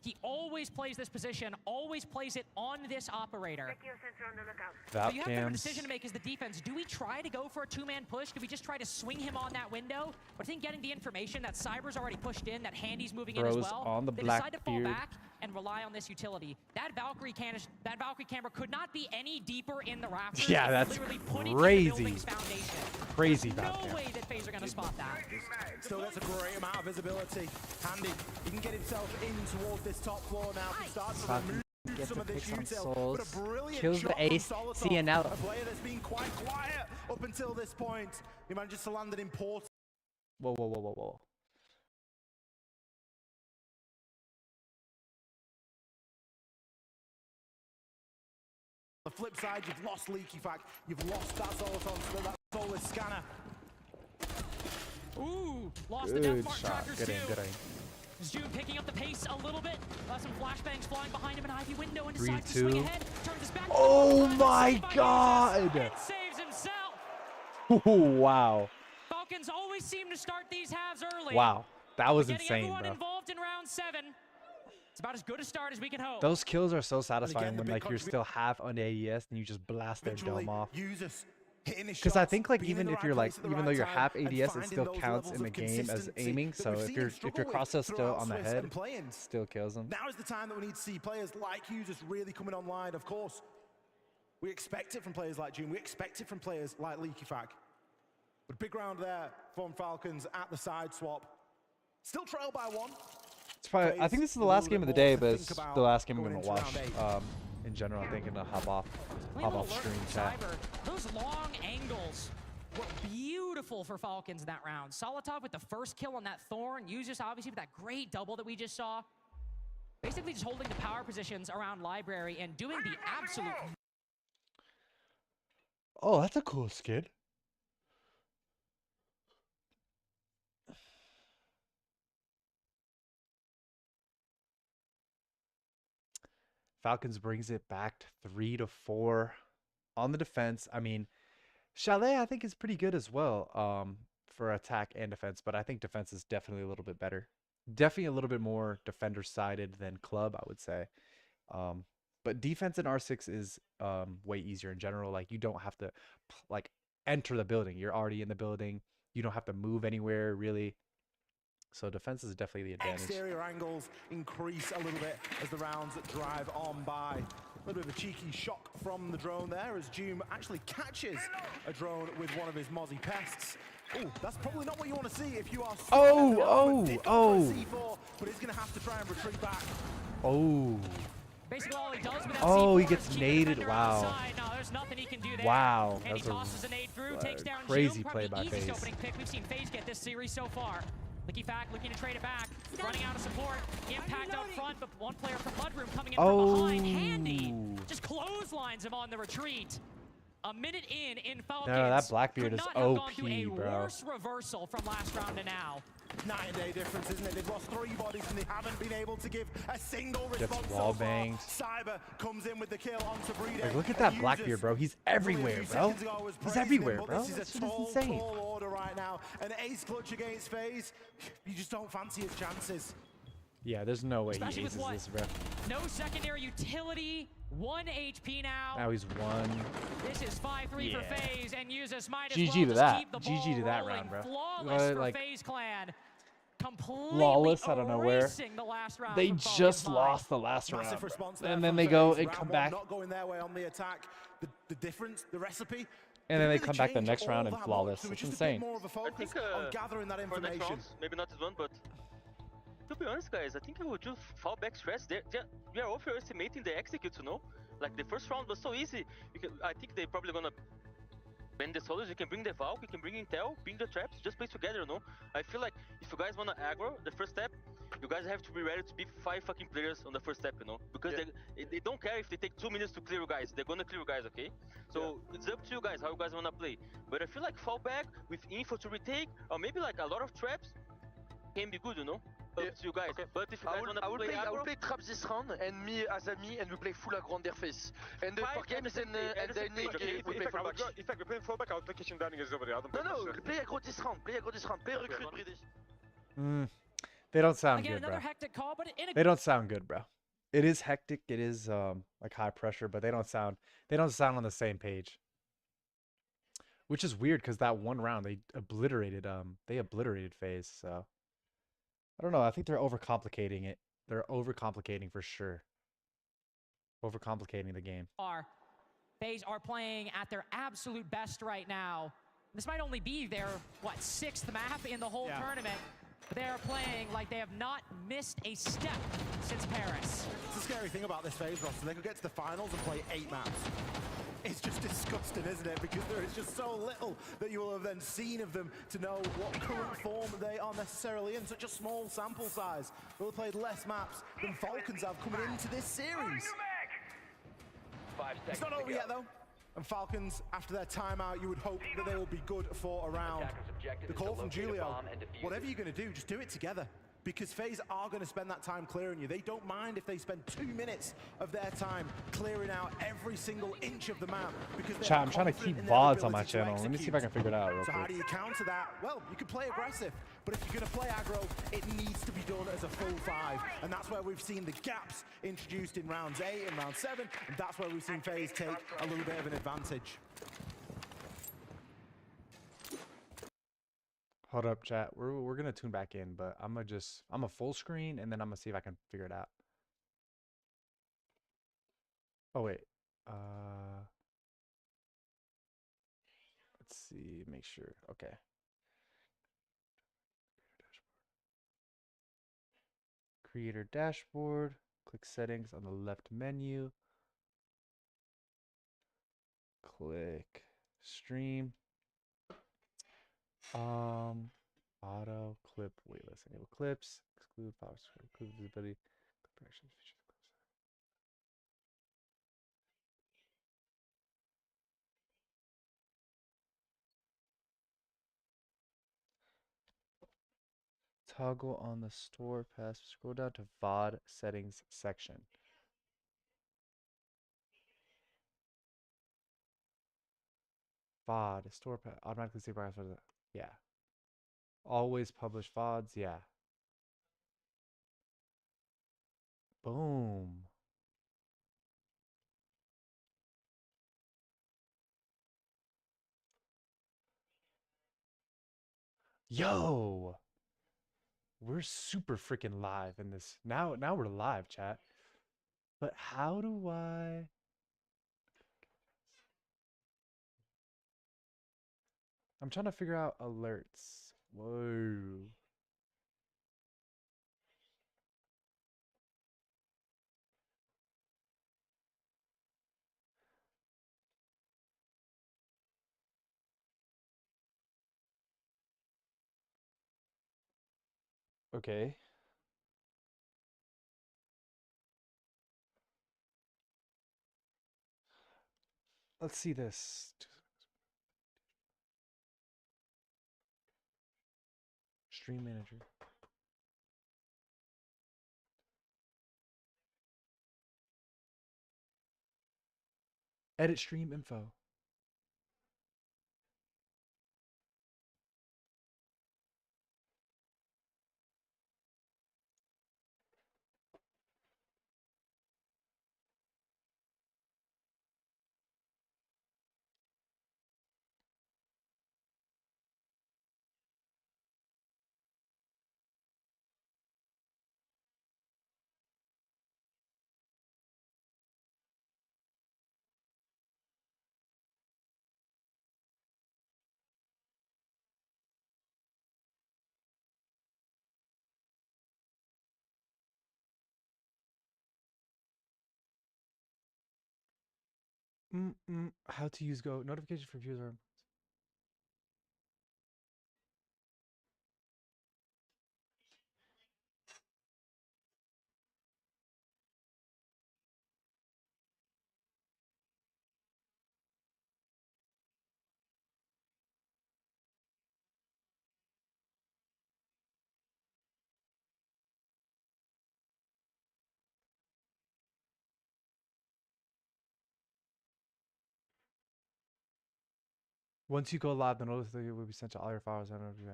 He always plays this position, always plays it on this operator. But you have to have a decision to make as the defense. Do we try to go for a two-man push? Do we just try to swing him on that window? But I think getting the information that Cyber's already pushed in, that Handy's moving in as Bros well, on the they decide to fall Blackbeard. back and rely on this utility. That Valkyrie camera could not be any deeper in the rafters. Yeah, It's that's literally putting in the crazy. building's foundation. Crazy There's Valkyrie. no way that FaZe are going to spot that. Still gets a great amount of visibility. Handy, he can get himself in towards this top floor now. Can start to remove Get some the of this picks on util. Souls. But a brilliant Kills the shot from ace. Solotov, CNL. a player that's been quite quiet up until this point. He manages to land an important. Whoa, whoa, whoa, whoa, whoa. On the flip side, you've lost Leaky Fact. You've lost that Solotov, that Soulless scanner. Ooh, lost the Good Deathmark shot. trackers Good too. aim, good aim. June picking up the pace a little bit. Some flashbangs flying behind him, an Ivy window, and 3, decides to swing 2. ahead. Turns his back. Oh my god! And saves himself. Wow. Falcons always seem to start these halves early. Wow. That was Getting insane, everyone bro. involved in round 7. It's about as good a start as we can hope. Those kills are so satisfying the when big like you're still half on ADS and you just blast their Eventually, dome off. users hitting his Because I shots, think like being in even the if right you're like place at the even right though you're time, half and ADS, it finding still those counts levels in the of game as consistency aiming. that So we've if seen you're him struggle with crosshair still throughout on the Swiss head, and play-ins. still kills them. Now is the time that we need to see players like users really coming online. Of course, we expect it from players like June. We expect it from players like Leaky Fack. But big round there from Falcons at the side swap. Still trailed by 1. It's probably, I think this is the last game of the day, but it's the last game I'm gonna watch. In general, I think I'm gonna hop off stream chat. Cyber, those long angles were beautiful for Falcons in that round. Solotov with the first kill on that Thorn, Users obviously with that great double that we just saw. Basically just holding the power positions around Library and doing the absolute... Oh, that's a cool skid. Falcons brings it back to 3-4 on the defense. I mean, Chalet I think is pretty good as well for attack and defense, but I think defense is definitely a little bit better. Definitely a little bit more defender-sided than Club, I would say. But defense in R6 is way easier in general. Like, you don't have to like enter the building. You're already in the building. You don't have to move anywhere, really. So defense is definitely the advantage. Exterior angles increase a little bit as the rounds drive on by. A little bit of a cheeky shock from the drone there as Doom actually catches a drone with one of his Mozzie pests. Oh, that's probably not what you want to see if you are... Oh. C4, but he's going to have to try and retreat back. Oh. Basically all he does with that Oh, he C4 gets is keep the naded. defender on the Wow. side. No, there's nothing he can do there. Wow. And he That's tosses a nade through, takes down crazy Zoom. play Probably by the easiest FaZe. opening pick we've seen FaZe get this series so far. Leaky Fack looking to trade it back. Running out of support. Impact up front, but one player from Mudroom coming in from behind. Handy just clotheslines him on the retreat. A minute in Falcons. No, that Blackbeard could is not have OP, gone to a bro. worse reversal from last round to now. Night and day difference, isn't it? They've lost 3 bodies and they haven't been able to give a single Gets response wall so far. banged. Cyber comes in with the kill onto Breeder. Like, look at that Blackbeard, bro. He's everywhere, bro. He's everywhere, bro. This is That's a just tall, insane. tall order right now. An ace clutch against FaZe. You just don't fancy his chances. Yeah, there's no way Especially he with aces what? this, bro. No secondary utility. 1 HP now. Now he's 1. This is 5-3 for Yeah. FaZe, and Users might as GG well to just that. keep the GG ball to that rolling. round, bro. Flawless for Like, FaZe Clan. Completely flawless out of nowhere. erasing the last round They from Falcons just mind. lost the last Massive round, response bro. there And then from they go FaZe. and Round come 1 back, not going their way on the attack. The difference, the recipe. and then they didn't come really back the change next round all and that flawless. much. It's There was just a bit insane. more of a I focus think on gathering that for next information. rounds, maybe not this one, but to be honest, guys, I think I would just fall back stress. We are overestimating the executes, you know? Like, the first round was so easy. I think they're probably gonna bend the solos. You can bring the Valk, you can bring Intel, bring the traps, just play together, you know? I feel like if you guys wanna aggro, the first step, you guys have to be ready to be 5 fucking players on the first step, you know? Because they don't care if they take 2 minutes to clear you guys. They're gonna clear you guys, okay? So it's up to you guys how you guys wanna play. But I feel like fall back with info to retake, or maybe like a lot of traps can be good, you know? Up to you guys. But if you guys wanna play I will aggro, play traps this round and me as a me and we play full aggro on their face. And the for games and then we play full back. In fact, we're playing fallback. I'll play kitchen dining as over there. No, play aggro this round. Play recruit British. They don't sound Again, good, another bro. hectic call, but in a They don't sound good, bro. It is hectic. It is like high pressure, but they don't sound on the same page. Which is weird because that one round they obliterated FaZe. So I don't know. I think they're overcomplicating it. They're overcomplicating for sure. Overcomplicating the game. FaZe are playing at their absolute best right now. This might only be their, what, 6th map in the whole tournament. But they are playing like they have not missed a step since Paris. It's the scary thing about this FaZe roster. They could get to the finals and play 8 maps. It's just disgusting, isn't it? Because there is just so little that you will have then seen of them to know what current form they are necessarily in. Such a small sample size. They'll have played less maps than Falcons have coming into this series. 5 seconds It's not over yet, though. And Falcons, after their timeout, you would hope that they will be good for a round. The call from Julio, whatever you're going to do, just do it together. Because FaZe are going to spend that time clearing you. They don't mind if they spend 2 minutes of their time clearing out every single inch of the map. Because Chat, I'm trying to keep VODs on my channel. Let me see if I can figure it out real So how do quick. you counter that? Well, you can play aggressive, but if you're going to play aggro, it needs to be done as a full 5. And that's where we've seen the gaps introduced in rounds 8 and round 7, and that's where we've seen FaZe take a little bit of an advantage. Hold up, chat. We're gonna tune back in, but I'm a full screen and then I'm gonna see if I can figure it out. Oh wait. Let's see, make sure. Okay. Creator dashboard. Click settings on the left menu. Click stream. Auto clip waitlist. Enable clips. Exclude power. Include visibility. Clip actions. Features. Toggle on the store pass. Scroll down to VOD settings section. VOD store pass automatically save progress. Yeah. Always publish VODs. Yeah. Boom. Yo. We're super freaking live in this. Now we're live, chat. But how do I... I'm trying to figure out alerts. Whoa. Okay. Let's see this. Stream manager. Edit stream info. How to use Go notification for viewers are Once you go live, the notification will be sent to all your followers. I don't know if you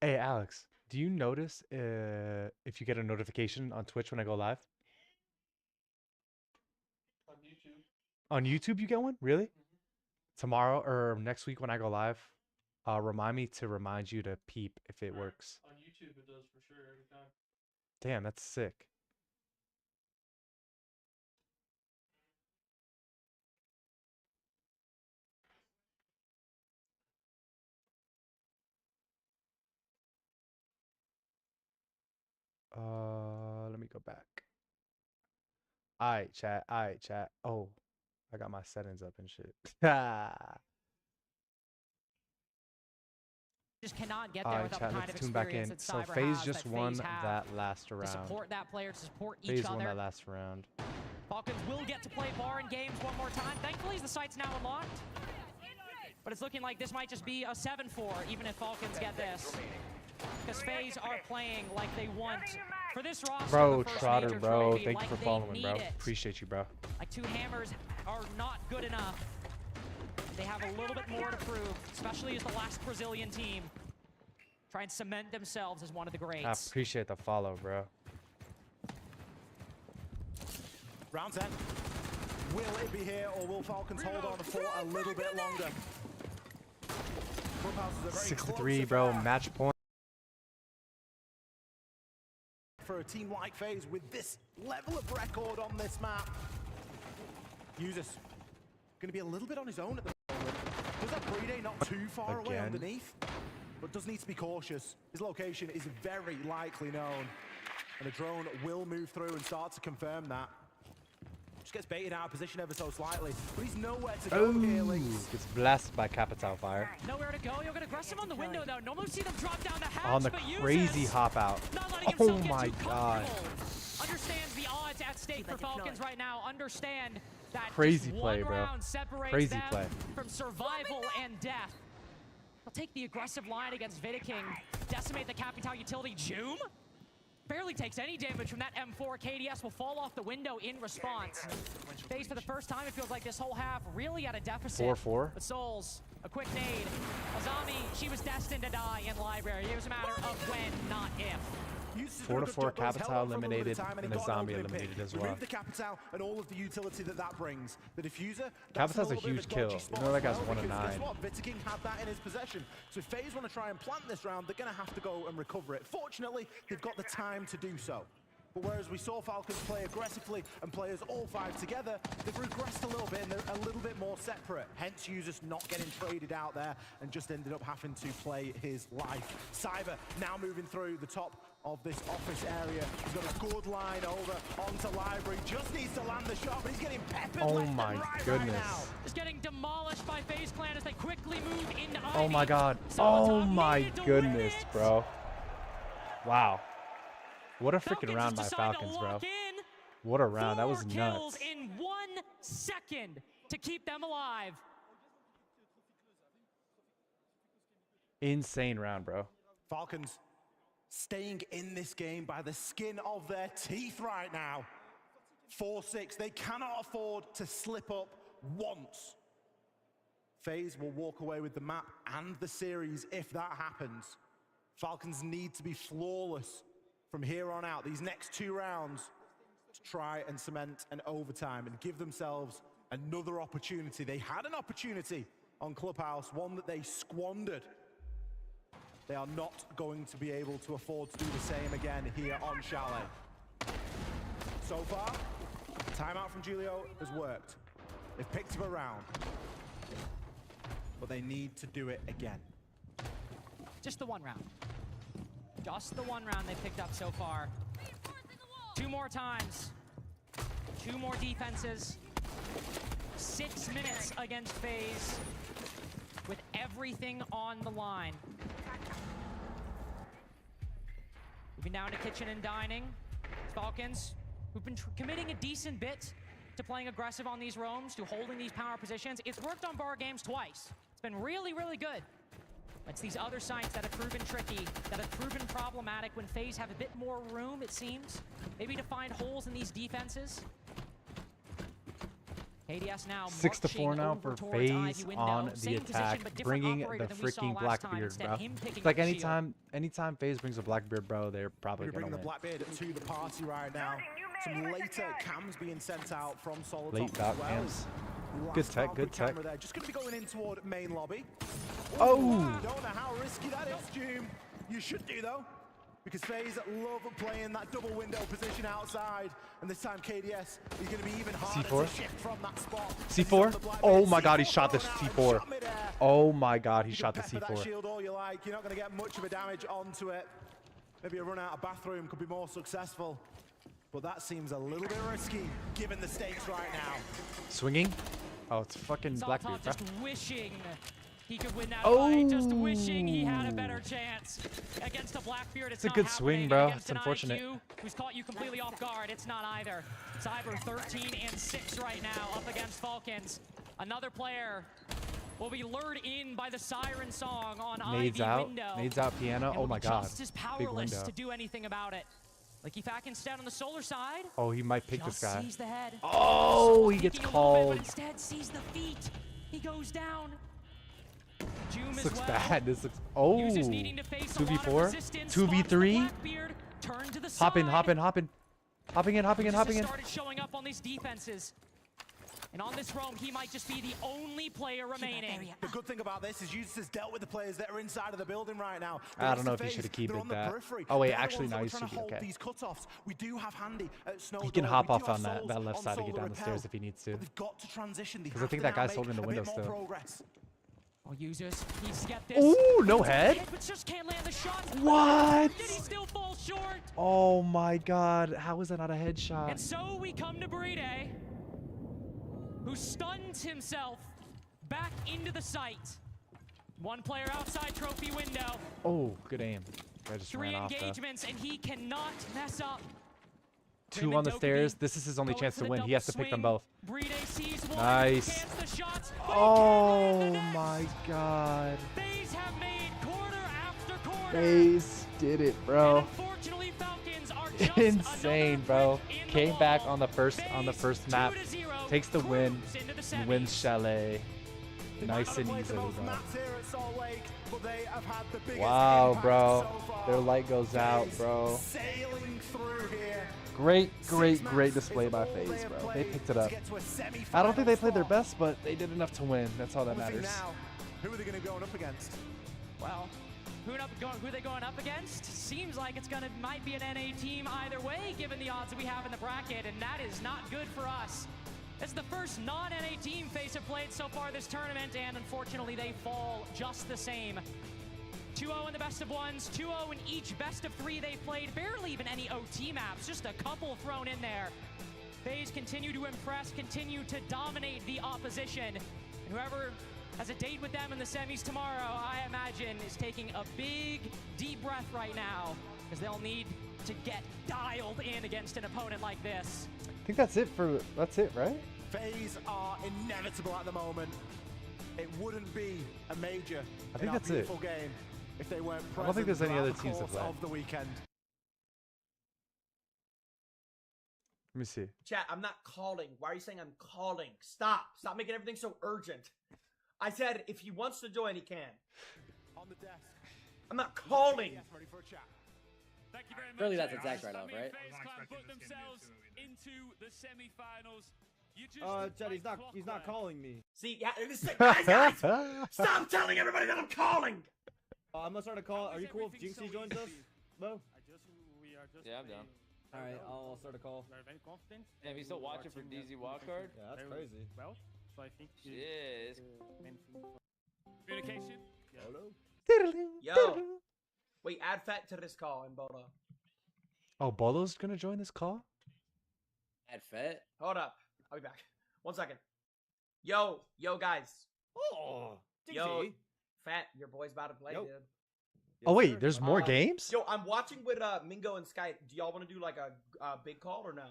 Hey, Alex, do you notice if you get a notification on Twitch when I go live? On YouTube. On YouTube, you get one? Really? Tomorrow or next week when I go live, remind me to remind you to peep if it works. On YouTube, it does for sure every time. Damn, that's sick. Let me go back. Alright, chat. Alright, chat. Oh, I got my settings up and shit. Just cannot get there Alright, without chat, the kind let's of tune back in. experience that So Cyber FaZe has, just that won FaZe have that last to round. support that player, to support each FaZe other. won that last round. Falcons will get to play Baron games one more time. Thankfully, the site's now unlocked. But it's looking like this might just be a 7-4, even if Falcons get this. Because FaZe are playing like they want for this roster. Bro, the first Trotter, major bro. trophy, Thank like you for they following, need bro. it. Appreciate you, bro. Like 2 hammers are not good enough. They have a little bit more to prove, especially as the last Brazilian team. Try and cement themselves as one of the greats. I appreciate the follow, bro. Round 10. Will it be here, or will Falcons hold on for a little bit longer? Clubhouse is a very 63, close bro. affair Match point. for a team like FaZe with this level of record on this map. Usus going to be a little bit on his own at the moment. Does that Brede not too far away Again? underneath? But does need to be cautious. His location is very likely known. And the drone will move through and start to confirm that. Just gets baited out of position ever so slightly. But he's nowhere to go here, Lynx. Gets blasted by Capital Fire. Nowhere to go. You'll get aggressive on the window, though. Normally see them drop down the hatch, On the but crazy Usus hop out. not letting Oh himself get my too god. comfortable. Understands the odds at stake for Falcons right now. Understand that Crazy just play, one bro. round separates Crazy them play. from survival and death. They'll take the aggressive line against Vidiking. Decimate the Capital utility. Joom barely takes any damage from that M4. KDS will fall off the window in response. FaZe for the first time, it feels like this whole half really at a deficit. 4-4. But Souls, a quick nade. Azami, she was destined to die in Library. It was a matter of when, not if. 4-4 Capital eliminated and a zombie eliminated as well. Remove the Capital and all of the utility that brings. The diffuser. Capital's a huge kill. You know that guy's 1-9. Guess what? Vidiking had that in his possession. So if FaZe want to try and plant this round, they're going to have to go and recover it. Fortunately, they've got the time to do so. But whereas we saw Falcons play aggressively and players all 5 together, they've regressed a little bit and they're a little bit more separate. Hence, Usus not getting traded out there and just ended up having to play his life. Cyber now moving through the top of this office area. He's got a good line over onto Library. Just needs to land the shot, but he's getting peppered left and right goodness. right now. Just getting demolished by FaZe Clan as they quickly move into Oh my god. Oh my goodness, bro. Wow. What a freaking round by Falcons, bro. What a round. That was kills nuts. in 1 second to keep them alive. Insane round, bro. Falcons staying in this game by the skin of their teeth right now. 4-6. They cannot afford to slip up once. FaZe will walk away with the map and the series if that happens. Falcons need to be flawless from here on out, these next 2 rounds, to try and cement an overtime and give themselves another opportunity. They had an opportunity on Clubhouse, one that they squandered. They are not going to be able to afford to do the same again here on Chalet. So far, timeout from Julio has worked. They've picked him around, but they need to do it again. Just the 1 round. Just the 1 round they picked up so far. 2 more times. 2 more defenses. 6 minutes against FaZe with everything on the line. Moving down to kitchen and dining. Falcons, who've been committing a decent bit to playing aggressive on these roams, to holding these power positions. It's worked on bar games twice. It's been really, really good. It's these other sites that have proven tricky, that have proven problematic when FaZe have a bit more room, it seems. Maybe to find holes in these defenses. KDS now 6-4 now for FaZe on the attack, bringing the freaking Blackbeard, bro. It's like anytime FaZe brings a Blackbeard, bro, they're probably gonna bring the win. Blackbeard to the party right now. Some later cams being sent out from Solid Late Top as dot well. cams. Last Good tech, Valkyrie good tech. camera there. Just going to be going in toward main lobby. Oh! Don't know how risky that is, Doom. You should do, though, because FaZe love playing that double window position outside. And this time, KDS is going to be even harder C4. to shift from that spot. C4? Oh my god, he shot the C4. Oh my god, he shot the Pepper that C4. shield all you like. You're not going to get much of a damage onto it. Maybe a run out of bathroom could be more successful. But that seems a little bit risky, given the stakes right now. Swinging? Oh, it's fucking Blackbeard, bro. Just wishing he could win that Oh! fight, just wishing he had a better chance against a Blackbeard. It's a good swing, bro. Against It's unfortunate. IQ, who's caught you completely off guard. It's not either. Cyber 13-6 right now up against Falcons. Another player will be lured in by the siren song on Nades Ivy out. window. Nades out piano. And Oh will my be god. just as Big powerless window. to do anything about it. Like Fak instead on the solar side. Oh, he might pick this Just guy. sees the head. Oh, he gets Peeking a little bit, called. but instead sees the feet. He goes down. Joom This as looks well. bad. This looks. Oh. Users needing to face a lot of 2v4. resistance. Spots the 2v3. Blackbeard, turn to the Hop in, side. hop in, hop in. Hopping in, hopping in, Just hopping in. started showing up on these defenses. And on this roam, he might just be the only player remaining. The good thing about this is Users has dealt with the players that are inside of the building right now. I don't know if he should have kept it that. Oh wait, actually no, he should be okay. These cutoffs. We do have Handy at Snowdog. He can hop We off do on have that left Souls side to on get Solar down the stairs Repel. if he needs to. But they've got to transition. They Because I have think to that now guy's make holding the a window bit more still. progress. Oh, Users needs to get this. Ooh, no head? But just can't land the shot. What? Did he still fall short? Oh my god, how is that not a headshot? And so we come to Brede, who stuns himself back into the site. One player outside trophy window. Oh, good aim. I just 3 ran off though. engagements, and he cannot mess up. 2 on the stairs. This is his only chance to win. He has to pick them both. Brede sees one. Nice. Cans the shots. Oh my god. FaZe have made quarter after quarter. FaZe did it, bro. Unfortunately, Falcons are just Insane, bro. Came back on the first map, takes the win, and wins Chalet. Nice and easily, bro. Wow, bro. Their light goes out, bro. Great display by FaZe, bro. They picked it up. I don't think they played their best, but they did enough to win. That's all that matters. Who are they going to be going up against? Well, who are they going up against? Seems like might be an NA team either way, given the odds that we have in the bracket, and that is not good for us. It's the first non-NA team FaZe have played so far this tournament, and unfortunately they fall just the same. 2-0 in the best of ones, 2-0 in each best of 3 they've played. Barely even any OT maps, just a couple thrown in there. FaZe continue to impress, continue to dominate the opposition. And whoever has a date with them in the semis tomorrow, I imagine, is taking a big, deep breath right now, because they'll need to get dialed in against an opponent like this. I think that's it, right? FaZe are inevitable at the moment. It wouldn't be a major I think in our that's it. beautiful game if they weren't present I don't think there's any throughout other the teams that course play. of the weekend. Let me see. Chat, I'm not calling. Why are you saying I'm calling? Stop making everything so urgent. I said if he wants to join, he can. On the desk. I'm not calling. Thank you very much. Really, that's exact right off, right? FaZe Clan put themselves into the semi-finals. You just Chad, he's not calling me. See, yeah, guys, stop telling everybody that I'm calling. I'm gonna start a call. Are you cool if Jinxie joins us, Bo? Yeah, I'm down. All right, I'll start a call. Very confident. Damn, he's still watching for DZ Wildcard? Yeah, that's crazy. Well, so I think Yes. Communication. Hello. Yo, wait, add Fat to this call and Boda. Oh, Bolo's gonna join this call? At Fett? Hold up, I'll be back. 1 second. Yo, guys. Oh, Yo, Fat, your boy's about to play, dude. Oh wait, there's more games? Yo, I'm watching with Mingo and Sky. Do y'all want to do like a big call or no?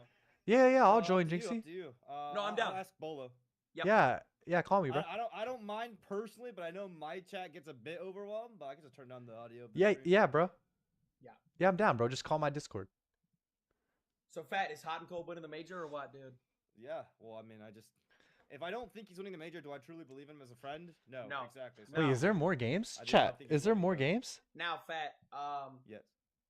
Yeah, I'll join Jinxie. Up to you. No, I'm down. I'll ask Bolo. Yep. Yeah, Yeah, call me, bro. I don't mind personally, but I know my chat gets a bit overwhelmed. But I can just turn down the audio. Yeah, bro. Yeah. Yeah, I'm down, bro. Just call my Discord. So Fat, is Hot and Cold winning the major or what, dude? Yeah. Well, I mean, if I don't think he's winning the major, do I truly believe him as a friend? No. Exactly. So Wait, is there more games? I do not Chat, think is he's there winning, more bro. games? Now, Fat, Yes.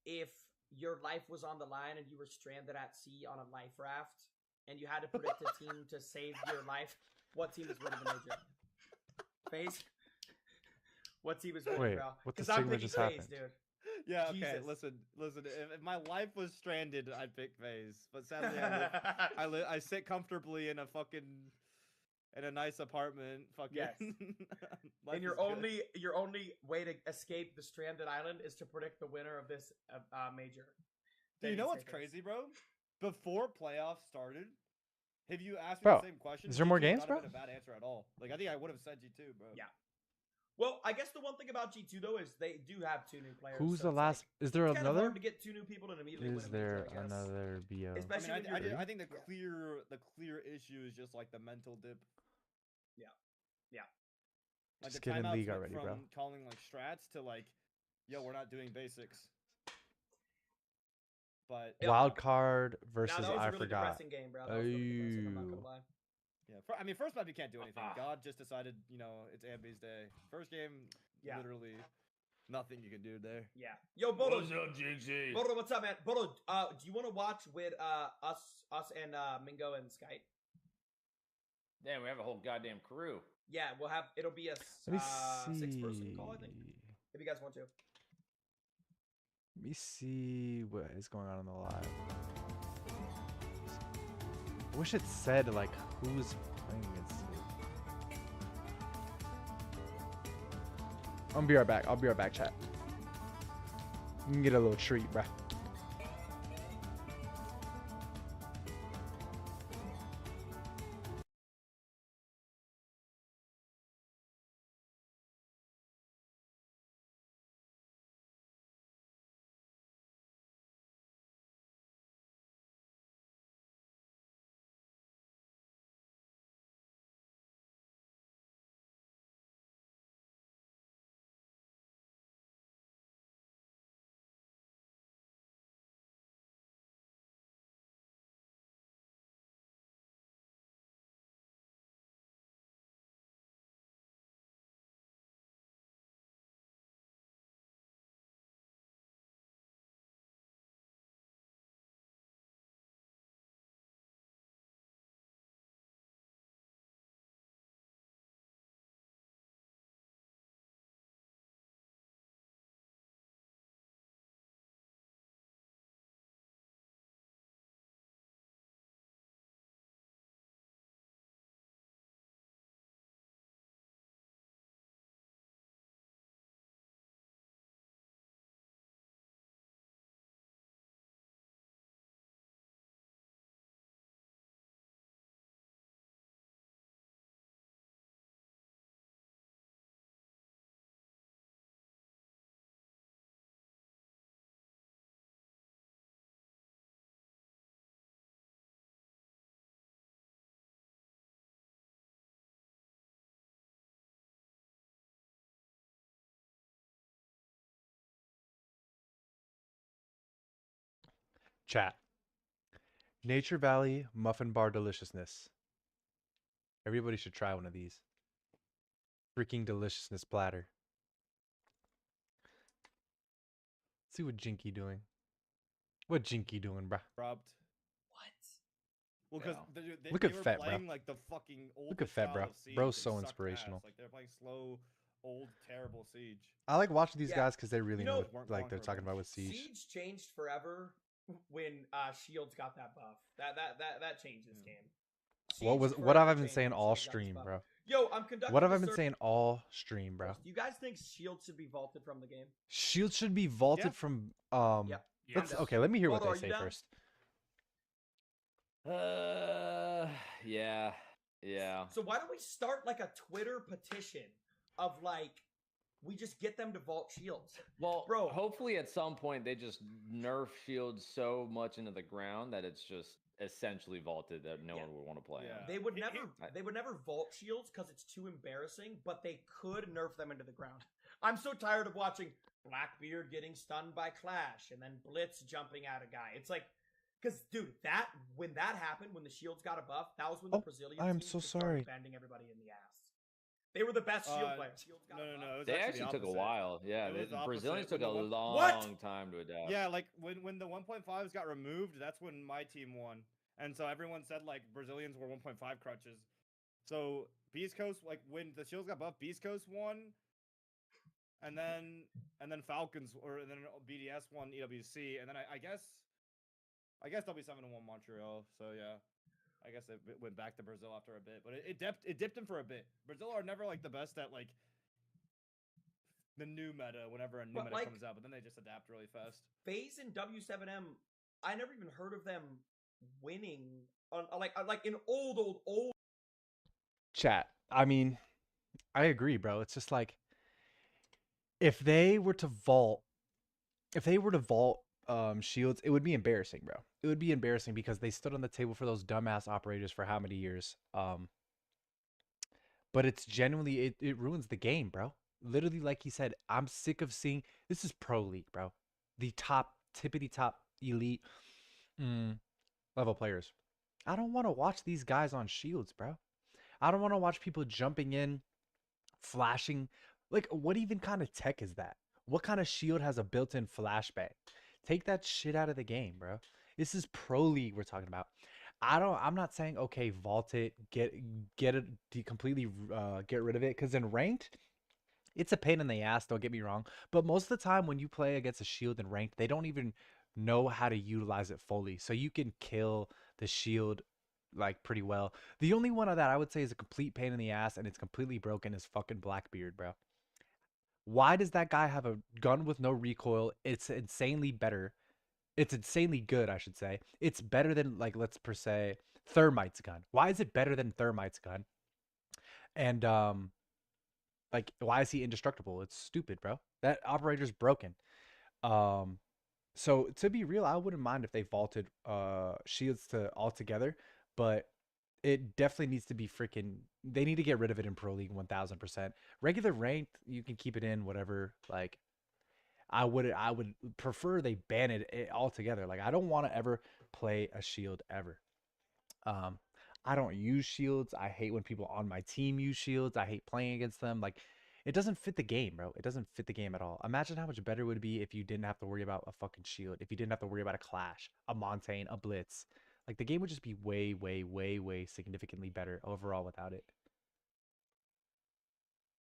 if your life was on the line and you were stranded at sea on a life raft and you had to predict a team to save your life, what team is winning the major? FaZe? What team is winning, Wait, bro? what the 'Cause I'm Sigma picking just FaZe, happened? dude. Yeah, okay, Jesus. listen. If my life was stranded, I'd pick FaZe. But sadly, I sit comfortably in a nice apartment. Fucking. Yes. Life And your is good. only way to escape the stranded island is to predict the winner of this major. Do you Then know say what's FaZe. crazy, bro? Before playoffs started, have you asked me Bro, the same question? is there more G2 games, would not bro? have been a bad answer at all. Like I think I would have said G2, bro. Yeah. Well, I guess the one thing about G2 though is they do have 2 new players. Who's so the it's last? Like, Is there it's kind of another? hard to get 2 new people and immediately win Is a there major, I guess. another BO? Especially I when mean, you're I think the clear issue is just like the mental dip. Yeah. Like Just the get in timeouts league went already, from bro. calling like strats to like, yo, we're not doing basics. But Wild card Now, versus that was I a really forgot. depressing game, bro. That was really depressing, I'm not gonna lie. yeah, I mean, first map you can't do anything. God just decided, it's Ambi's day. First game, Yeah. literally nothing you can do there. Yeah. Yo, Bodo. What's up, Jinxie? Bodo, what's up, man? Bodo, do you want to watch with us and Mingo and Skype? Damn, we have a whole goddamn crew. Yeah, it'll be a Let me 6-person see. call, I think. If you guys want to. Let me see what is going on in the live. I wish it said like who's playing against who. I'll be right back. I'll be right back, chat. You can get a little treat, bruh. Chat. Nature Valley Muffin Bar Deliciousness. Everybody should try one of these. Freaking deliciousness platter. Let's see what Jinky doing. What Jinky doing, bruh? Robbed. Well, because they Look at were Fett, bro. playing like the fucking old. Look at Fett, bro. Bro's so inspirational. Like they're playing slow, old, terrible Siege. I like watching these Yeah. guys because they really You know know- what like they're talking about with Siege. Siege changed forever when Shields got that buff. That changed this game. What have I been saying all stream, bro? Yo, I'm conducting. What have I a been survey. saying all stream, bro? Do you guys think Shields should be vaulted from the game? Shield should be vaulted Yeah. from Yeah. let's Yeah. okay, let me hear what Bodo, they are say you down? first. Yeah. So why don't we start like a Twitter petition of like we just get them to vault Shields? Well, Bro. hopefully at some point they just nerf shields so much into the ground that it's just essentially vaulted that no Yeah. one would want to play Yeah. on. They would never vault shields because it's too embarrassing, but they could nerf them into the ground. I'm so tired of watching Blackbeard getting stunned by Clash and then Blitz jumping at a guy. It's like, because dude, when that happened, when the shields got a buff, that was when the Brazilian I'm team so just started sorry. bending everybody in the ass. They were the best shield players. Shields got a buff. No. It was They the actually took a opposite. while. Yeah, It was the the Brazilians opposite. took a When the long time to adapt. Yeah, like when the 1.5s got removed, that's when my team won. And so everyone said like Brazilians were 1.5 crutches. So Beast Coast, like when the shields got buffed, Beast Coast won. And then Falcons and then BDS won EWC, and then I guess W7 won Montreal. So yeah, I guess it went back to Brazil after a bit, but it dipped them for a bit. Brazil are never like the best at like the new meta whenever a new meta comes out, but then they just adapt really fast. FaZe and W7M, I never even heard of them winning on like in old. Chat. I mean, I agree, bro. It's just like if they were to vault shields, it would be embarrassing, bro. It would be embarrassing because they stood on the table for those dumbass operators for how many years? But it's genuinely it ruins the game, bro. Literally, like he said, I'm sick of seeing this is Pro League, bro. The tippity top elite level players. I don't want to watch these guys on shields, bro. I don't want to watch people jumping in, flashing. Like, what even kind of tech is that? What kind of shield has a built-in flashbang? Take that shit out of the game, bro. This is Pro League we're talking about. I'm not saying okay, vault it, get it, completely get rid of it, because in ranked, it's a pain in the ass. Don't get me wrong, but most of the time when you play against a shield in ranked, they don't even know how to utilize it fully. So you can kill the shield like pretty well. The only one of that I would say is a complete pain in the ass and it's completely broken is fucking Blackbeard, bro. Why does that guy have a gun with no recoil? It's insanely better. It's insanely good, I should say. It's better than, like, let's per se, Thermite's gun. Why is it better than Thermite's gun? And, like, why is he indestructible? It's stupid, bro. That operator's broken. So, to be real, I wouldn't mind if they vaulted shields to all together, but it definitely needs to be freaking. They need to get rid of it in Pro League 1000%. Regular ranked, you can keep it in, whatever. Like, I would prefer they ban it altogether. Like, I don't want to ever play a shield ever. I don't use shields. I hate when people on my team use shields. I hate playing against them. Like, it doesn't fit the game, bro. It doesn't fit the game at all. Imagine how much better it would be if you didn't have to worry about a fucking shield. If you didn't have to worry about a Clash, a Montaigne, a Blitz. Like, the game would just be way, way, way, way significantly better overall without it.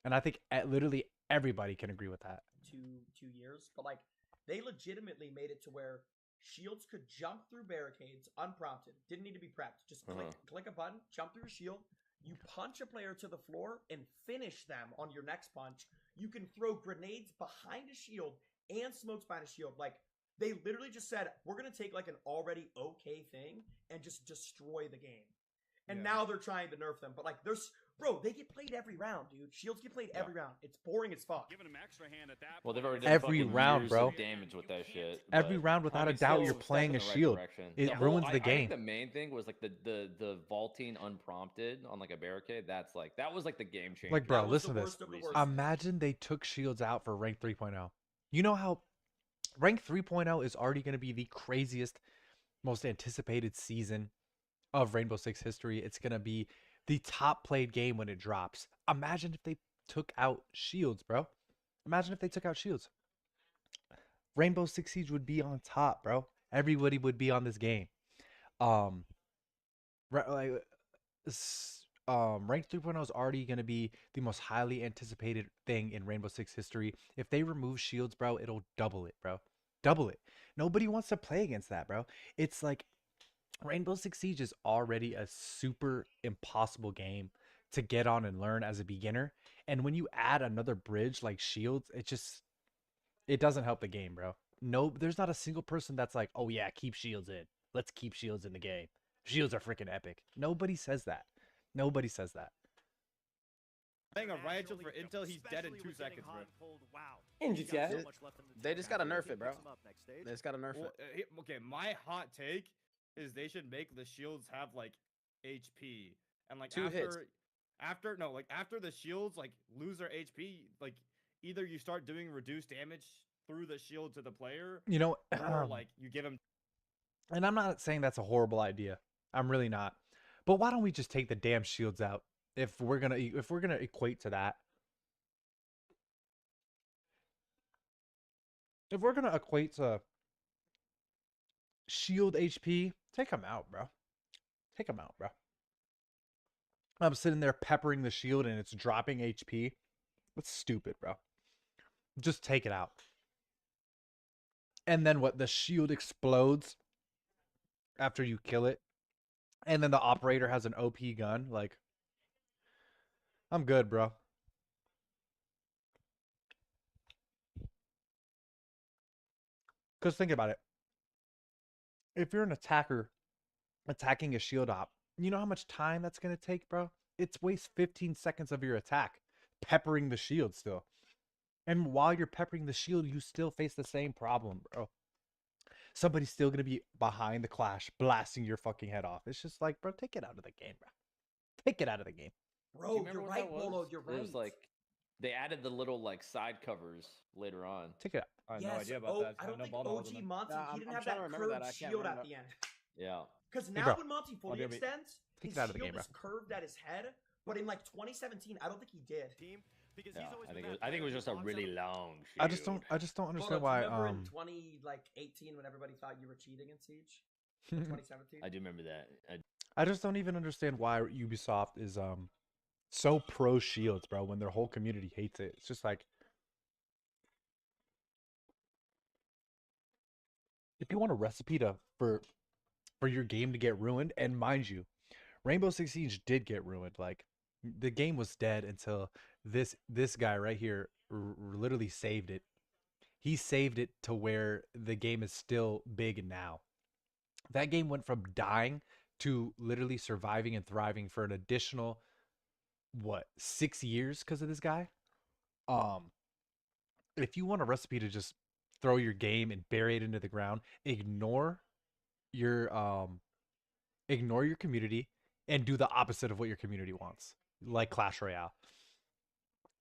And I think literally everybody can agree with that. 2 years, but like they legitimately made it to where shields could jump through barricades unprompted. Didn't need to be prepped. Just click a button, jump through a shield. You punch a player to the floor and finish them on your next punch. You can throw grenades behind a shield and smokes behind a shield. Like, they literally just said, we're going to take like an already okay thing and just destroy the game. And now they're trying to nerf them. But like, bro, they get played every round, dude. Shields get played every round. It's boring as fuck. Giving them extra hand at that. Well, they've already done Every fucking round, years bro. of damage with that shit. Every but, round, without I a mean, doubt, still you're step playing in a the right shield. direction. It The ruins whole, the I game. think the main thing was like the vaulting unprompted on like a barricade. That was like the game changer. Like, bro, listen to this. Imagine they took shields out for rank 3.0. You know how rank 3.0 is already going to be the craziest, most anticipated season of Rainbow Six history. It's going to be the top played game when it drops. Imagine if they took out shields, bro. Imagine if they took out shields. Rainbow Six Siege would be on top, bro. Everybody would be on this game. Rank 3.0 is already going to be the most highly anticipated thing in Rainbow Six history. If they remove shields, bro, it'll double it, bro. Double it. Nobody wants to play against that, bro. It's like Rainbow Six Siege is already a super impossible game to get on and learn as a beginner. And when you add another bridge like shields, it doesn't help the game, bro. No, there's not a single person that's like, oh yeah, keep shields in. Let's keep shields in the game. Shields are freaking epic. Nobody says that. Nobody says that. Playing a riot shield for Intel, he's dead in 2 seconds, bro. In GTA. They just gotta nerf it, bro. They just gotta nerf it. Okay, my hot take is they should make the shields have like HP and like 2 hits. after the shields like lose their HP, like either you start doing reduced damage through the shield to the player, You know, or like you give them. and I'm not saying that's a horrible idea. I'm really not. But why don't we just take the damn shields out if we're gonna equate to that? If we're gonna equate to shield HP, take them out, bro. Take them out, bro. I'm sitting there peppering the shield and it's dropping HP. That's stupid, bro. Just take it out. And then what? The shield explodes after you kill it. And then the operator has an OP gun. Like, I'm good, bro. Because think about it. If you're an attacker attacking a shield op, you know how much time that's going to take, bro? It's wastes 15 seconds of your attack peppering the shield still. And while you're peppering the shield, you still face the same problem, bro. Somebody's still going to be behind the clash, blasting your fucking head off. It's just like, bro, take it out of the game, bro. Take it out of the game. Bro, you're right, Bolo, you're right. It was like they added the little like side covers later on. Take it out. I have yes, no idea about that. I don't think Ball was OG in Monty, Nah, he didn't I'm have trying to that remember curved that. I can't shield at remember. the end. Yeah. Because Hey, now bro. when Monty fully I'll do it. extends, Take his it out of the shield game, bro. is curved at his head. But in like 2017, I don't think he did. Because Yeah, he's always I think it was just a really long shield. I just don't understand Bolo, why. do you remember in 2018 when everybody thought you were cheating in Siege? 2017. I do remember that. I just don't even understand why Ubisoft is so pro shields, bro, when their whole community hates it. It's just like, if you want a recipe for your game to get ruined, and mind you, Rainbow Six Siege did get ruined. Like, the game was dead until this guy right here literally saved it. He saved it to where the game is still big now. That game went from dying to literally surviving and thriving for an additional 6 years because of this guy. If you want a recipe to just throw your game and bury it into the ground, ignore your community and do the opposite of what your community wants, like Clash Royale.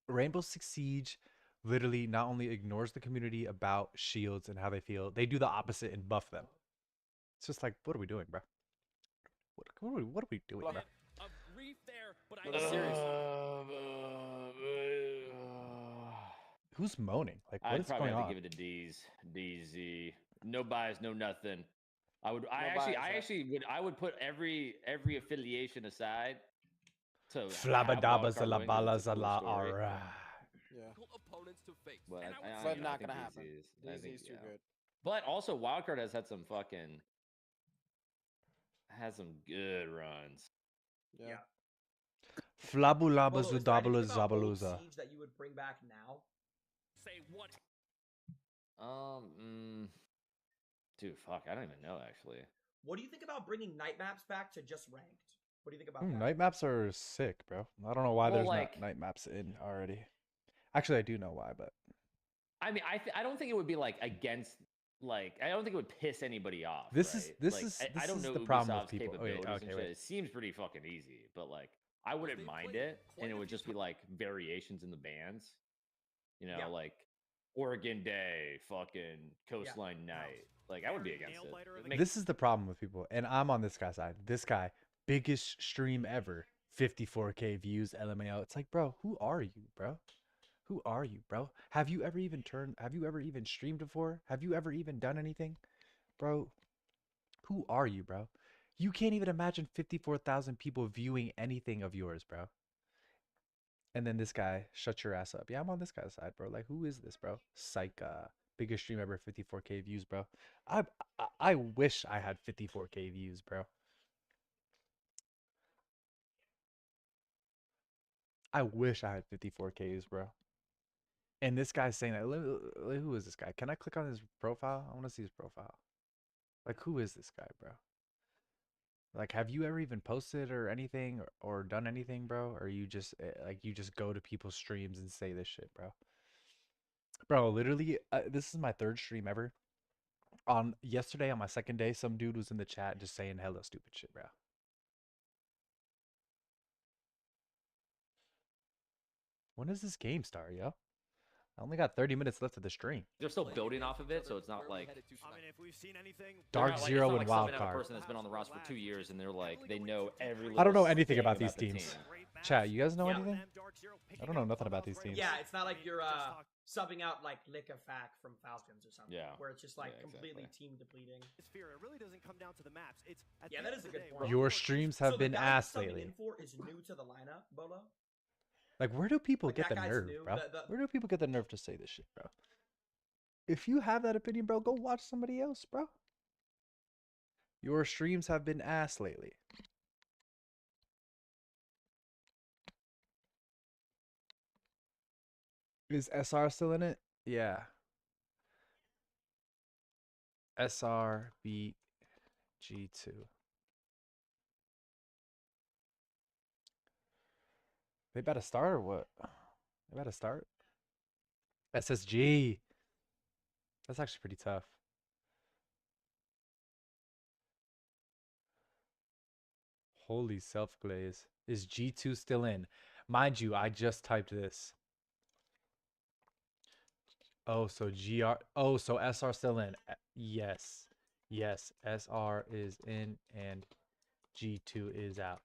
Rainbow Six Siege literally not only ignores the community about shields and how they feel, they do the opposite and buff them. It's just like, what are we doing, bro? What are we doing, bro? Who's moaning? Like, what I'd is probably going have on? to give it to D's. DZ. No bias, no nothing. I would put every affiliation aside to Flabadabas a la balas a la ara. Yeah. Opponents to face. But But not gonna happen. I think DZ is too good. But also, Wildcard has had some good runs. Yeah. Flabulaba Bolo, is there zudabula anything about old zabaluza. Siege that you would bring back now? Say what? Dude, fuck, I don't even know actually. What do you think about bringing night maps back to just ranked? What do you think about that? Night maps are sick, bro. I don't know why Well, there's like- not night maps in already. Actually, I do know why, but I mean, I don't think it would be like against. Like, I don't think it would piss anybody off. This right? is- this Like, is- I this don't is know the problem with Ubisoft's people. Wait, capabilities and okay, shit. wait. It seems pretty fucking easy, but like, I wouldn't mind it, and it would just be like variations in the bands. You know, Yeah. like Oregon Day, fucking Coastline Night. Like, I would be against it. this is the problem with people, and I'm on this guy's side. This guy, biggest stream ever, 54K views, LMAO. It's like, bro, who are you, bro? Who are you, bro? Have you ever even streamed before? Have you ever even done anything? Bro, who are you, bro? You can't even imagine 54,000 people viewing anything of yours, bro. And then this guy, shut your ass up. Yeah, I'm on this guy's side, bro. Like, who is this, bro? Psych, biggest stream ever, 54K views, bro. I wish I had 54K views, bro. I wish I had 54Ks, bro. And this guy's saying that. Who is this guy? Can I click on his profile? I want to see his profile. Like, who is this guy, bro? Like, have you ever even posted or anything or done anything, bro? Or you just you just go to people's streams and say this shit, bro? Bro, literally, this is my third stream ever. On yesterday, on my second day, some dude was in the chat just saying hella stupid shit, bro. When does this game start, yo? I only got 30 minutes left of the stream. They're still building off of it, so it's not like. I mean, if we've seen anything, Dark Zero and Wild A Card. person that's been on the roster for 2 years and they're like they know every. I don't know little anything thing about these the teams. team. Chat, you guys know Yeah. anything? I don't know nothing about these teams. Yeah, it's not like you're subbing out like Lick of Fac from Falcons or something. Yeah. Where it's just like Yeah, completely exactly. team depleting. It really doesn't come down to the maps. It's at Yeah, the that end is of a the good day, point. we're Your all- streams So have the been guy ass you're subbing lately. in for is new to the lineup, Bolo. Like, where do people Like, get that the guy's nerve, new. bro? The- Where do people get the nerve to say this shit, bro? If you have that opinion, bro, go watch somebody else, bro. Your streams have been ass lately. Is SR still in it? Yeah. SR beat G2. They about to start or what? They about to start? SSG. That's actually pretty tough. Holy self-glaze. Is G2 still in? Mind you, I just typed this. Oh, so so SR still in. Yes. Yes, SR is in and G2 is out.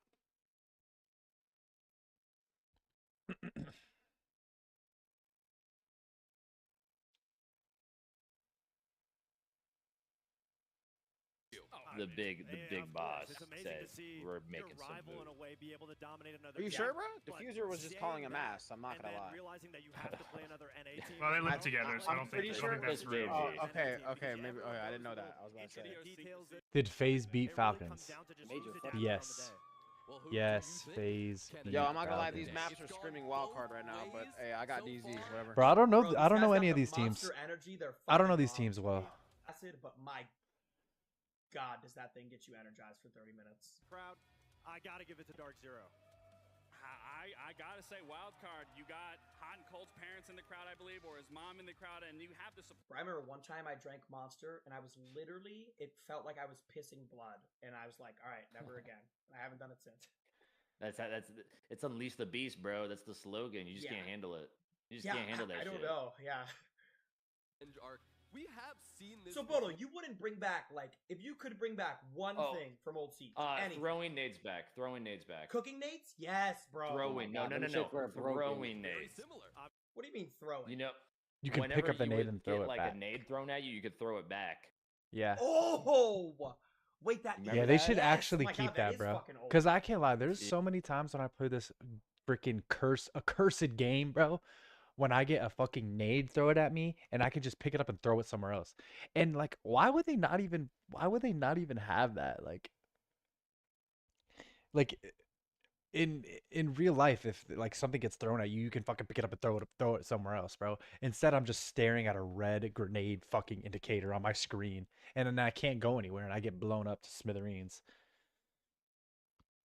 The big boss It's amazing said to see we're your making some rival in moves. a way be able to dominate another. Are you game, sure, bro? but Diffuser was just calling him saying that ass. I'm not and gonna then lie. realizing that you have to play another NA team. Well, they live I don't- together, so I don't think pretty I don't sure think that's That's real. JV. Oh, okay, maybe. Okay, I didn't know that. I was about to say. Did FaZe beat Falcons? Major Yes. Yes, FaZe beat Yo, I'm not gonna lie. These Falcons. maps are screaming wild card right now, but hey, I got DZ. Whatever. Bro, I don't know. Bro, I don't these know guys any got of the these teams. monster energy, they're I don't know fucking these teams well. Acid, but my God, does that thing get you energized for 30 minutes? Crowd, I gotta give it to Dark Zero. I gotta say, wild card. You got Hot and Cold's parents in the crowd, I believe, or his mom in the crowd, and you have the support. I remember one time I drank Monster, and I was literally, it felt like I was pissing blood, and I was like, all right, never again. And I haven't done it since. It's unleash the beast, bro. That's the slogan. You just Yeah. can't handle it. You just Yeah, can't handle that I don't shit. know. Yeah. We have seen this. So Bodo, you wouldn't bring back like if you could bring back one Oh. thing from old Siege. anything. Throwing nades back. Throwing nades back. Cooking nades? Yes, bro. Throwing. No. Throwing nades. What do you mean throwing? You know, You can pick whenever up the you nade would and throw get it like back. a nade thrown at you, you could throw it back. Yeah. Oh, wait, that. Yeah, they should Yes! actually Oh my keep God, that, is bro. fucking old. Because I can't lie, there's so many times when I play this freaking accursed game, bro, when I get a fucking nade throw it at me and I can just pick it up and throw it somewhere else. And like, why would they not even have that? Like in real life, if like something gets thrown at you, you can fucking pick it up and throw it somewhere else, bro. Instead, I'm just staring at a red grenade fucking indicator on my screen, and then I can't go anywhere, and I get blown up to smithereens.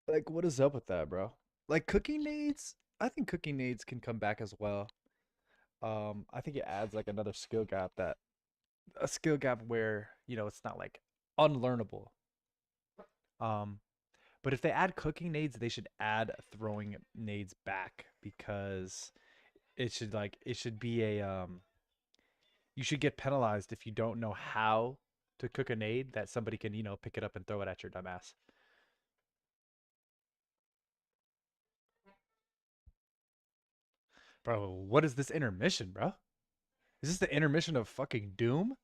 Like, what is up with that, bro? Like cooking nades, I think cooking nades can come back as well. I think it adds like another skill gap where, you know, it's not like unlearnable. But if they add cooking nades, they should add throwing nades back, because it should be a you should get penalized if you don't know how to cook a nade that somebody can, you know, pick it up and throw it at your dumbass. Bro, what is this intermission, bro? Is this the intermission of fucking Doom?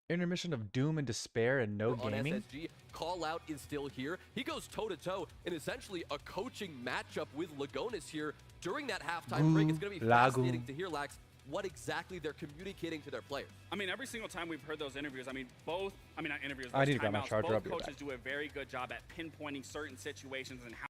Intermission of doom and despair and no on gaming? SSG. Call out is still here. He goes toe-to-toe in essentially a coaching matchup with Lagonis here during that halftime break. It's going to be fascinating to hear, Lax, what exactly they're communicating to their players. I mean, every single time we've heard those interviews, not interviews, I need those to grab my timeouts, charger. I'll both be right coaches back. do a very good job at pinpointing certain situations and how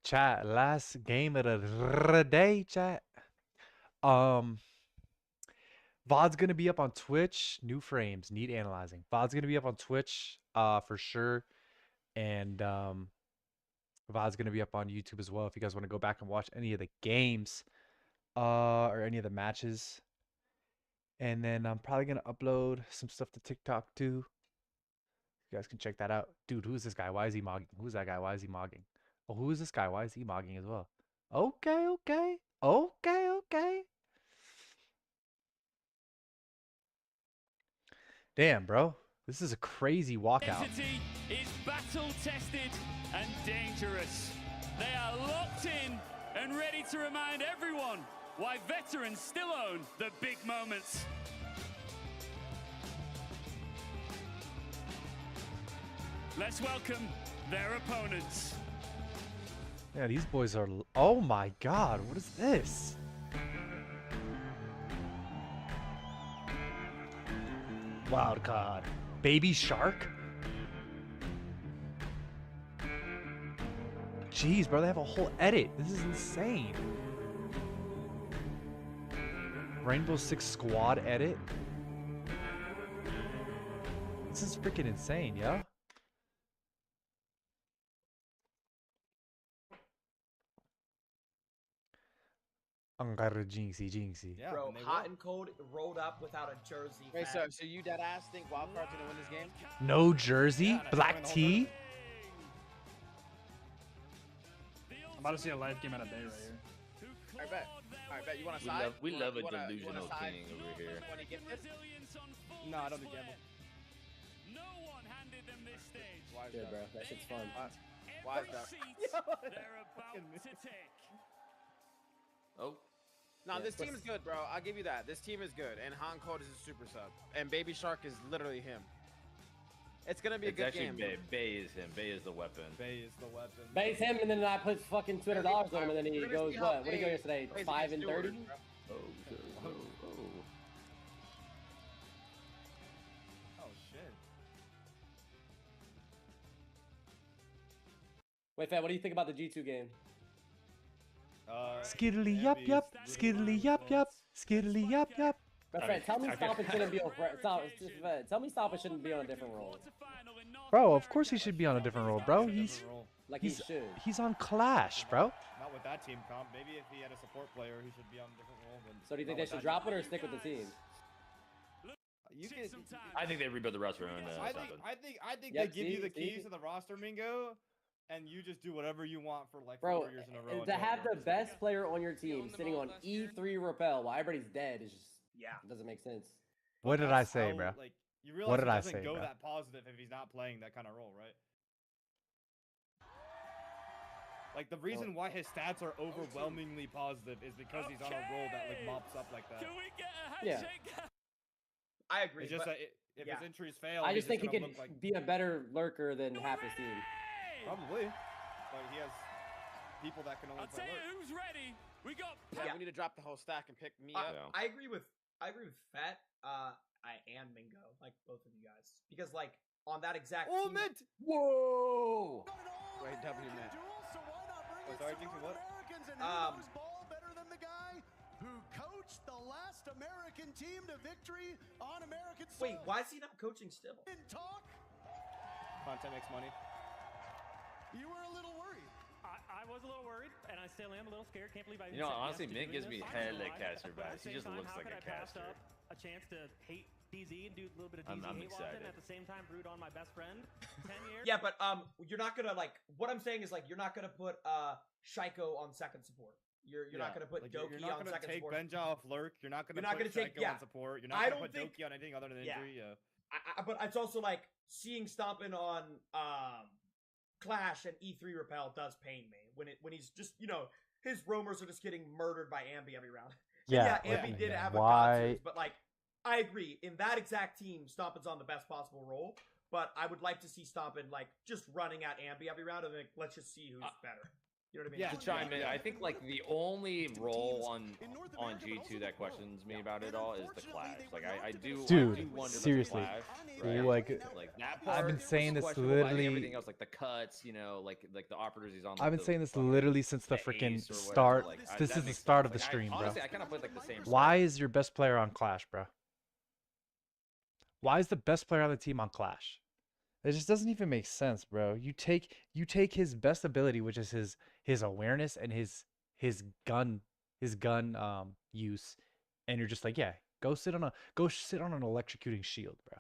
Chat, last game of the day, chat. VOD's gonna be up on Twitch. New frames need analyzing. VOD's gonna be up on Twitch, for sure, and VOD's gonna be up on YouTube as well. If you guys want to go back and watch any of the games, or any of the matches, and then I'm probably gonna upload some stuff to TikTok too. You guys can check that out. Dude, who's this guy? Why is he mogging? Who's that guy? Why is he mogging? Oh, who is this guy? Why is he mogging as well? Okay, okay. Okay, okay. Damn, bro. This is a crazy walkout. Intensity is battle tested and dangerous. They are locked in and ready to remind everyone why veterans still own the big moments. Let's welcome their opponents. Yeah, these boys are... Oh my god, what is this? Wild card. Baby Shark? Jeez, bro, they have a whole edit. This is insane. Rainbow Six Squad edit? This is freaking insane, yo. Jinxie. Yeah, bro, hot and cold rolled up without a jersey. Wait, so you dead ass think Wildcard's gonna win this game? No jersey? Black tea? I'm about to see a live game out of day right here. Alright, bet. Alright, bet. You want to side? We love a delusional king over here. Want to get this? No, I don't do gamble. No one handed them this stage. Why is Yeah, that? bro, that shit's fun. Why is that? They're about to take. Oh. No, this team is good, bro. I'll give you that. This team is good, and Han Code is a super sub, and Baby Shark is literally him. It's gonna be a good game. Bay is him. Bay is the weapon. Bay is the weapon. Base him, and then I put fucking $200 on him, and then he goes, what? What did he go yesterday? 5 and 30? Oh, Oh shit. Wait, Fat, what do you think about the G2 game? Skiddly yup yup, skiddly yup yup, skiddly yup yup. But Fred, tell me Stompin shouldn't be on. Tell me Stompin shouldn't be on a different role. Bro, of course he should be on a different role, bro. He's on Clash, bro. Not with that team comp. Maybe if he had a support player, he should be on a different role. So do you think they should drop it or stick with the team? I think they rebuild the roster around I think they give you the keys to the roster, Mingo, and you just do whatever you want for like 4 years in a row. To have the best player on your team sitting on E3 Repel while everybody's dead is just it doesn't make sense. What did I say, bro? Like, you realize What did he I doesn't say, go bro? that positive if he's not playing that kind of role, right? Like the reason why his stats are overwhelmingly positive is because he's on a role that like mops up like that. Can we get a Yeah. handshake? I agree. It's just but- that if his injuries fail, I he's just think he gonna could look like, be a better lurker than half his team. probably, but he has people that can only I'll play tell you lurk. who's ready. We got Yeah, we need to drop the whole stack and pick me up. I agree with Fett. I and Mingo, like both of you guys, because like on that exact team. Mint! Whoa! Wait, W mint. Oh, sorry, Jinxie, what? Who coached the last American team to victory on American soil. Wait, why is he not coaching still? Content makes money. You were a little worried. I was a little worried, and I still am a little scared. Can't believe I. You know, said yes honestly, to Mint doing gives this. me I'm not hella gonna lie, caster but at vibes. the He just same time, looks how like could a I pass caster. up a chance to hate DZ and do a little bit of DZ I'm hate watching, excited. at the same time root on my best friend. 10 years. Yeah, but you're not gonna like. What I'm saying is like you're not gonna put Shaiko on second support. You're not gonna put like, Doki you're not on gonna second take support. Benja off lurk. You're not gonna You're not put gonna take- Shaiko yeah. on support. You're I not gonna don't put think- Doki on anything other than yeah. injury. Yeah. But it's also like seeing Stompin on Clash and E3 Repel does pain me when he's just his roamers are just getting murdered by Ambi every round. Yeah, And Ambi did have a why- God series, but like I agree in that exact team, Stompin's on the best possible role. But I would like to see Stompin like just running at Ambi every round and like let's just see who's better. You know what I mean? Yeah. To chime in, I think like the only role on G2 that questions me about it all is the clash. Like I do. Dude, I do wonder seriously, about the clash, right? like that part I've been saying was this questionable, but I think literally. everything else, like the cuts, you know, like the operators he's on. I've been saying this literally since the freaking Ace or whatever, start. like, This that is the makes start sense. of the Like, stream, honestly, bro. I kind of played like the same. Why is your best player on Clash, bro? Why is the best player on the team on Clash? It just doesn't even make sense, bro. You take his best ability, which is his awareness and his gun use, and you're just like, yeah, go sit on an electrocuting shield, bro.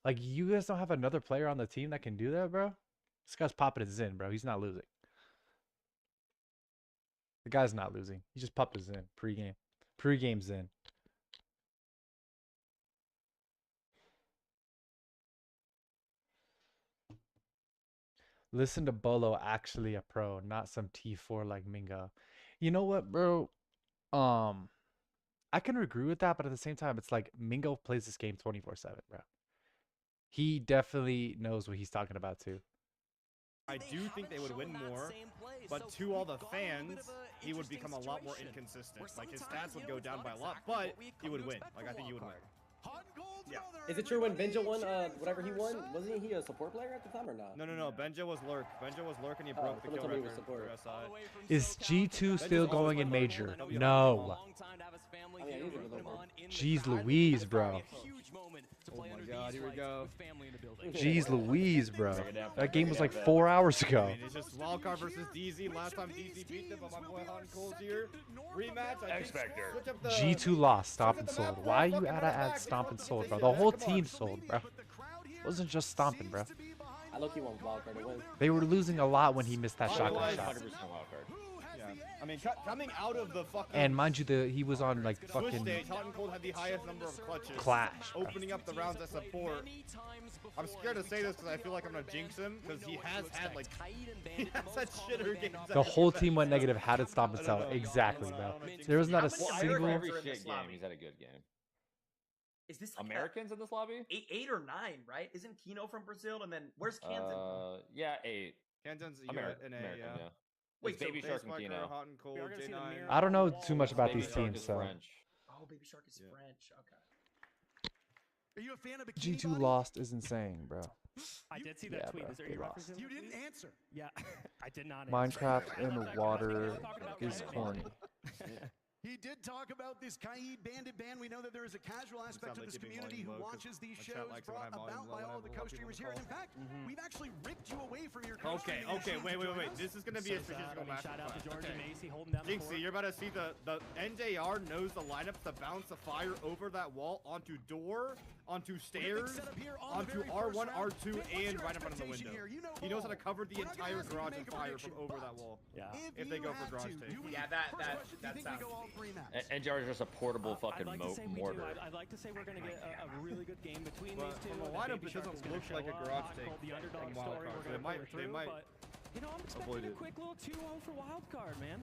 Like, you guys don't have another player on the team that can do that, bro? This guy's popping his Zen, bro. He's not losing. The guy's not losing. He just popped his Zen pre-game. Pre-game Zen. Listen to Bolo, actually a pro, not some T4 like Mingo. You know what, bro? I can agree with that, but at the same time, it's like Mingo plays this game 24/7, bro. He definitely knows what he's talking about too. I do think they would win more, but to all the fans, he would become a lot more inconsistent. Like, his stats would go down by a lot, but he would win. Like, I think he would win. Yeah. Is it true when Benja won, whatever he won, wasn't he a support player at the time or not? No. Benja was Lurk. Benja was Lurk, and he broke the kill record for SI. Is G2 still going in major? No. Jeez Louise, bro. Oh my god, here we go. Jeez Louise, bro. That game was like 4 hours ago. I mean, it's just Wildcard versus DZ. Last time DZ beat them, but my boy Han Cole's here. Rematch. X-Factor. G2 lost, Stomp and sold. Why you gotta add Stomp and sold, bro? The whole team sold, bro. It wasn't just stomping, bro. I look, he won wildcard to win. They were losing a lot when he missed that shotgun shot. 100% wildcard. Yeah. I mean, coming out of the fucking... And mind you, he was on like Swiss fucking stage, Hot and Cold had the highest number of clutches. Clash, bro. Opening up the rounds as support. I'm scared to say this because I feel like I'm gonna jinx him because he has had like such shitter games. The whole team went negative. How did Stomp and sell? Exactly, bro. There was not a single. Every shit game, he's had a good game. Is this like Americans in this lobby? 8 or 9, right? Isn't Kino from Brazil? And then where's Kanzan from? Yeah, 8. Kanzan's American, yeah. Wait, Baby Shark and Kino. Hot and Cold, J9. I don't know too much about Baby these Shark teams, is so. French. Oh, Baby Shark is French. Okay. Are you a fan of Bikini G2 lost is insane, bro. I did see that Yeah, tweet. bro, Is there they any lost. references? You didn't answer. Yeah, I did not answer. Minecraft in the water is corny. He did talk about this Kaid Bandit ban. We know that there is a casual aspect of this community who watches these shows brought about by all the co-streamers here. And in fact, we've actually ripped you away from your Okay, wait. This is gonna be a strategical match. Shout out to George and Macy holding down the Jinxie, you're about to see the NJR knows the lineups to bounce the fire over that wall onto door, onto stairs, onto R1, R2, and right in front of the window. He knows how to cover the entire garage in fire from over that wall. Yeah. If they go for garage take. Yeah, that sounds. NJR is just a portable fucking I'd like to say we mortar. do. I'd like to say we're going to get a really good game between But these two. from a and lineup, Baby it Shark doesn't is gonna look like show a garage up. take The underdog in story. Wildcard, We're so going to they pull it might- through, but you know, I'm expecting avoid a it. quick little 2-0 for Wildcard, man.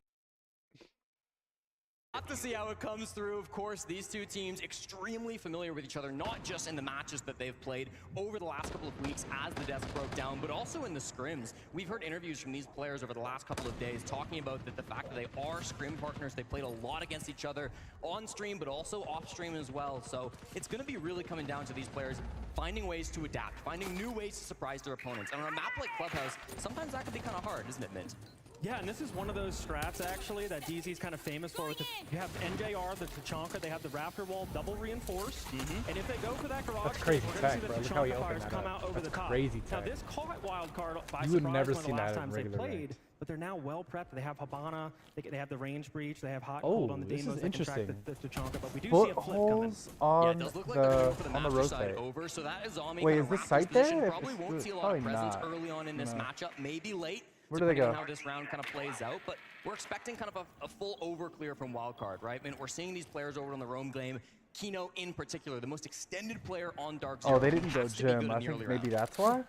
Have to see how it comes through. Of course, these two teams extremely familiar with each other, not just in the matches that they've played over the last couple of weeks as the desk broke down, but also in the scrims. We've heard interviews from these players over the last couple of days talking about the fact that they are scrim partners. They played a lot against each other on stream, but also off stream as well. So it's going to be really coming down to these players finding ways to adapt, finding new ways to surprise their opponents. And on a map like Clubhouse, sometimes that can be kind of hard, isn't it, Mint? Yeah, and this is one of those strats, actually, that DZ's kind of famous for. You have NJR, the Tachanka, they have the Raptor Wall double reinforced, and if they go for that garage, That's crazy we're going to tech, see the bro. Look how he Tachanka opened fires that come up. out over That's the top. crazy Now, tech. this caught Wildcard by You would surprise never one of see the that last in times they regular played, ranks. but they're now well prepped. They have Habana, they have the range breach, they have Hot Oh, Cold on the this is demos that can track interesting. the Tachanka, but we do see a flip coming. Footholes on Yeah, it does look like they're gonna go for the master rotate. side over, so that is Zombie Wait, kind is of this Raptors site position. there? Probably won't It's see a lot probably of presence not. early on in this No. matchup, maybe late. Where do they depending go? on how this round kind of plays out, but we're expecting kind of a full over clear from Wildcard, right? I mean, we're seeing these players over on the roam game. Kino in particular, the most extended player on Dark Zero. Oh, they didn't has go to be good gym. in I the think early maybe round. that's why.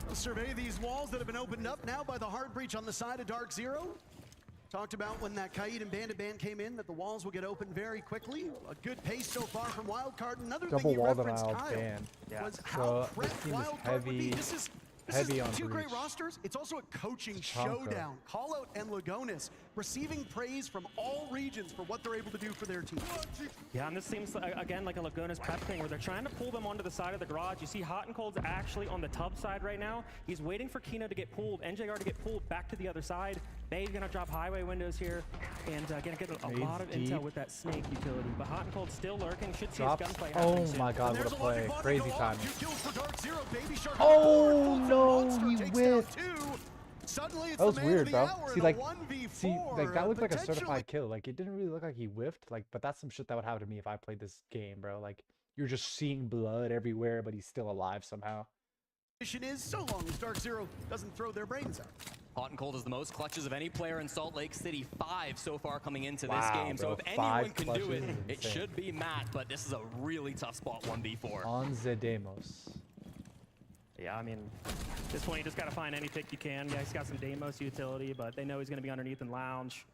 We'll survey these walls that have been opened up now by the hard breach on the side of Dark Zero. Talked about when that Kaid and Bandit ban came in that the walls will get open very quickly. A good pace so far from Wildcard. Another Double thing you wall referenced, denial Kyle, ban. was So how this prepped team is Wildcard would be. heavy. This is This Heavy is on two great Breach. rosters. It's also a coaching Tachanka. showdown. Callout and Lagonis receiving praise from all regions for what they're able to do for their team. Yeah, and this seems, again, like a Lagonis prep thing where they're trying to pull them onto the side of the garage. You see Hot and Cold's actually on the tub side right now. He's waiting for Kino to get pulled, NJR to get pulled back to the other side. Bay's gonna drop highway windows here and gonna get a lot of intel with that snake utility. But Hot and Cold still lurking. Should see Drops. his gunplay Oh happening soon. my god, what a play. Crazy timing. Oh Oh no, he whiffed. Suddenly, That was weird, bro. See, like that looked like a certified kill. Like it didn't really look like he whiffed. Like, but that's some shit that would happen to me if I played this game, bro. Like you're just seeing blood everywhere, but he's still alive somehow. Mission is so long as Dark Zero doesn't throw their brains out. Hot and Cold is the most clutches of any player in Salt Lake City. 5 so far coming into this Wow, game. bro, So if anyone 5 can do it, clutches is it insane. should be Matt. But this is a really tough spot 1v4. On Zedemos. Yeah, I mean, at this point, you just got to find any pick you can. Yeah, he's got some Deimos utility, but they know he's going to be underneath in Lounge.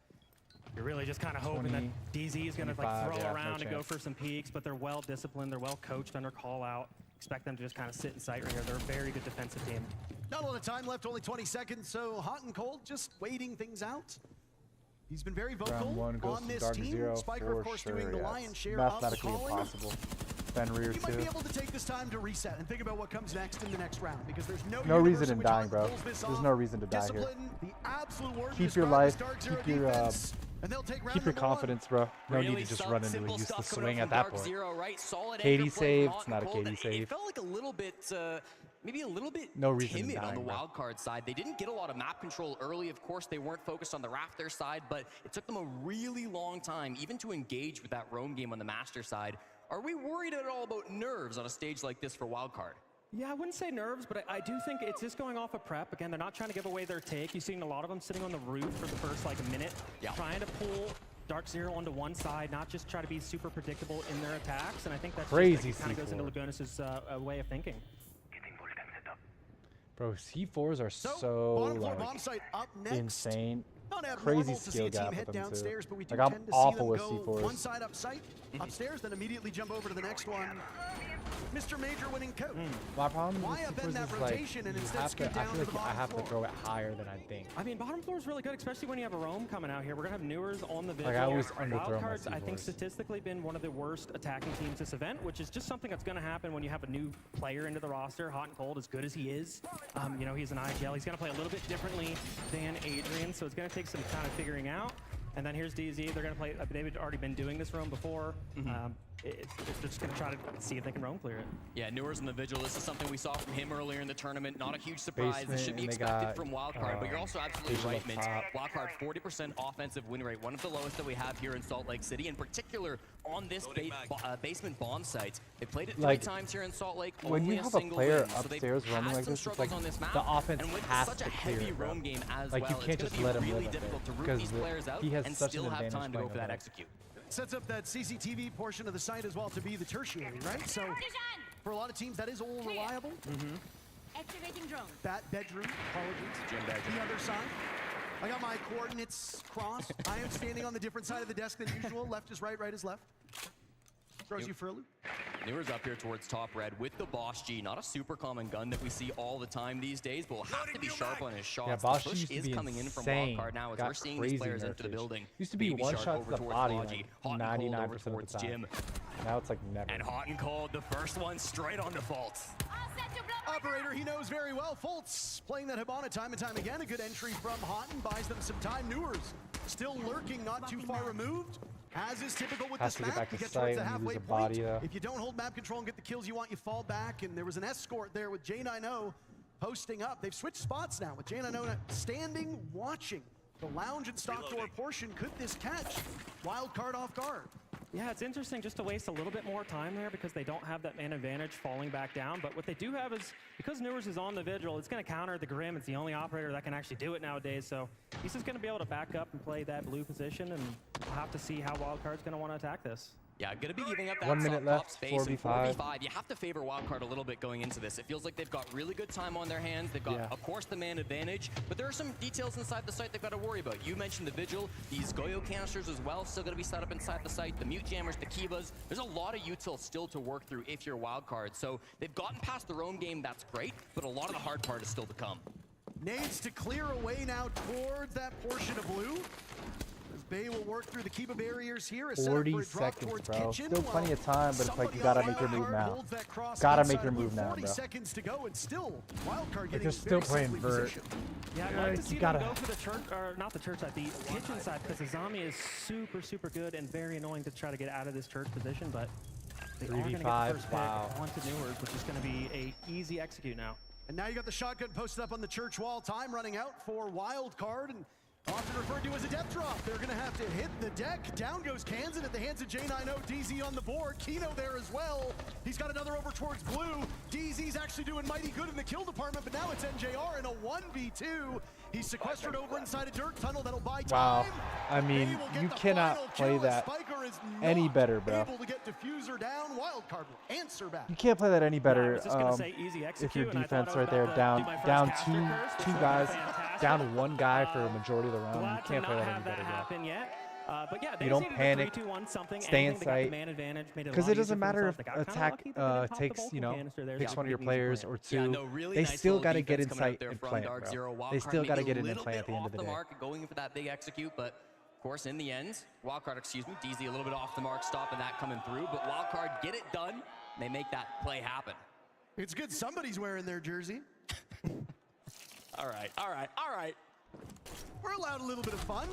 You're really just kind of hoping that DZ is going to like 25, throw yeah, around no and go chance. for some peaks, but they're well disciplined. They're well coached under call out. Expect them to just kind of sit in sight right here. They're a very good defensive team. Not a lot of time left, only 20 seconds, so Hot and Cold just waiting things out. He's been very vocal Round 1 goes on to this Dark team. Zero Spiker, for of course, sure. doing the Yeah, lion's it's share of the mathematically calling. impossible. Fenrir You might be too. able to take this time to reset and think about what comes next in the next round, because there's no No universe reason in in which dying, Hot and bro. pulls this There's off. no reason to die here. Discipline, the absolute word to Keep your describe life. this Dark Zero Keep your defense, and they'll take round keep your number 1. confidence, bro. No Really need to just run into a simple useless stuff coming swing out at from that Dark point. Zero, right? Solid Katie anchor play from saved. Hot It's and not a Cold. Katie It save. felt like a little bit, maybe a little bit No reason in timid on the dying, bro. wild card side. They didn't get a lot of map control early. Of course, they weren't focused on the Raptor side, but it took them a really long time even to engage with that roam game on the Master side. Are we worried at all about nerves on a stage like this for wild card? Yeah, I wouldn't say nerves, but I do think it's just going off of prep. Again, they're not trying to give away their take. You've seen a lot of them sitting on the roof for the first like minute, trying to pull Dark Zero onto one side, not just try to be super predictable in their attacks. And I think that's Crazy just, kind of goes into C4. Lagonis' way of thinking. Bro, C4s are so bottom floor like bomb site up next. insane. Not abnormal Crazy to see skill a team gap head with them too. downstairs, but we do Like I'm tend to awful see with them go C4s. one side upstairs, then immediately jump over to the next one. Mr. Major winning coach. My problem Why with upend C4s that is like rotation and you instead have to. scoot I down feel to the like I bottom have to floor? throw it higher than I think. I mean, bottom floor is really good, especially when you have a roam coming out here. We're going to have Newers on the vigil. Like, I always underthrow my Wildcards, I think, C4s. statistically been one of the worst attacking teams this event, which is just something that's going to happen when you have a new player into the roster. Hot and Cold, as good as he is. You know, he's an IGL. He's going to play a little bit differently than Adrian, so it's going to take some kind of figuring out. And then here's DZ. They're going to play. They've already been doing this roam before. They're just going to try to see if they can roam clear it. Yeah, Newers in the Vigil. This is something we saw from him earlier in the tournament. Not a huge surprise. This Basement, should be and they expected got, from Wildcard, but you're also absolutely Vigil right, up Mint. top. Wildcard, 40% offensive win rate, one of the lowest that we have here in Salt Lake City. In particular, on this basement bomb site, they played it 3 Like, times here in Salt Lake. when only you have a single player win. So they've upstairs roaming had like some this, it's struggles like on this map, the offense and with has such to a clear heavy it, bro. roam game as Like, you well, can't it's just going let to him be really live up difficult to there, root because these players out he has and such still an have advantage time to go playing for that above. execute. Sets up that CCTV portion of the site as well to be the tertiary, right? So for a lot of teams, that is all reliable. Activating drone. That bedroom, apologies. The other side. I got my coordinates crossed. I am standing on the different side of the desk than usual. Left is right, right is left. Throws you for a loop. Newers up here towards top red with the Bosch G. Not a super common gun that we see all the time these days, but will have to be sharp on his shots. Yeah, Bosch the G push used to is be coming in from insane. Wildcard now as Got we're seeing crazy these players enter the nerfage. building. Used to be Baby one Shark shot over to the towards body Logi. like Hot and Cold 99% over of the towards time. Jim. Now it's like never. And Hot and Cold, the first one straight on default. Operator, he knows very well. Fultz playing that Hibana time and time again. A good entry from Houghton buys them some time. Newers still lurking, not too far removed. As is typical with Has this to get map, back you to get towards sight the and halfway use a point. body, though. If you don't hold map control and get the kills you want, you fall back. And there was an escort there with J90 posting up. They've switched spots now with J90 standing, watching. The lounge and stock door portion. Could this catch Wild Card off guard? Yeah, it's interesting just to waste a little bit more time there because they don't have that man advantage falling back down. But what they do have is, because Newers is on the Vigil, it's going to counter the Grim. It's the only operator that can actually do it nowadays. So he's just going to be able to back up and play that blue position, and we'll have to see how Wildcard's going to want to attack this. Yeah, gonna be giving up that 1 minute top left, space. And 4v5. 4v5, you have to favor Wildcard a little bit going into this. It feels like they've got really good time on their hands. They've got, of course, the man advantage, but there are some details inside the site they've got to worry about. You mentioned the Vigil, these Goyo canisters as well, still gonna be set up inside the site, the Mute Jammers, the Kivas. There's a lot of util still to work through if you're Wildcard. So they've gotten past the roam game, that's great, but a lot of the hard part is still to come. Nades to clear away now towards that portion of blue. As Bay will work through the Kiba barriers here. A 40 seconds, bro. Still plenty of time, but it's like you gotta make your move now. Gotta make your move now, 40 bro. seconds to go, and still Wildcard Like getting they're still very playing simply vert. positioned. Yeah, I'd like to see them go for the church, or not the church side, the kitchen side, because the zombie is super good and very annoying to try to get out of this church position, but they are going to get the 3v5, first pick wow. onto Newers, which is going to be a easy execute now. And now you got the shotgun posted up on the church wall. Time running out for Wildcard, and often referred to as a death drop. They're going to have to hit the deck. Down goes Kansan at the hands of J9O. DZ on the board. Kino there as well. He's got another over towards blue. DZ's actually doing mighty good in the kill department, but now it's NJR in a 1v2. He's sequestered over inside a dirt tunnel. That'll buy time. Wow. I mean, you cannot play that any better, bro. Able to get Diffuser down. Wildcard will answer back. You can't play that any better easy if your execute, and I defense thought I right was there about to do my down first two caster curse, which guys, was fantastic. down one guy for a majority of the round. You Glad can't to play not that any have that better, bro. happen yet. But yeah, they You just don't needed panic. a 3-2-1 something. Stay in Anything, they got the sight. man advantage, made it a Because lot it doesn't easier for matter if themselves. They got kinda attack lucky, but they didn't pop the takes, vocal you know, canister there, takes so one of your easy players play. or two. Yeah, no, really They nice still little got to get defense coming out inside there and from plant, Dark bro. Zero. They Wildcard still got to maybe get a in and little play bit at the end off of the the day. mark, going for that big execute, but of course, in the end, Wildcard, excuse me, DZ a little bit off the mark, stopping that coming through, but Wildcard get it done. They make that play happen. It's good somebody's wearing their jersey. All right. We're allowed a little bit of fun.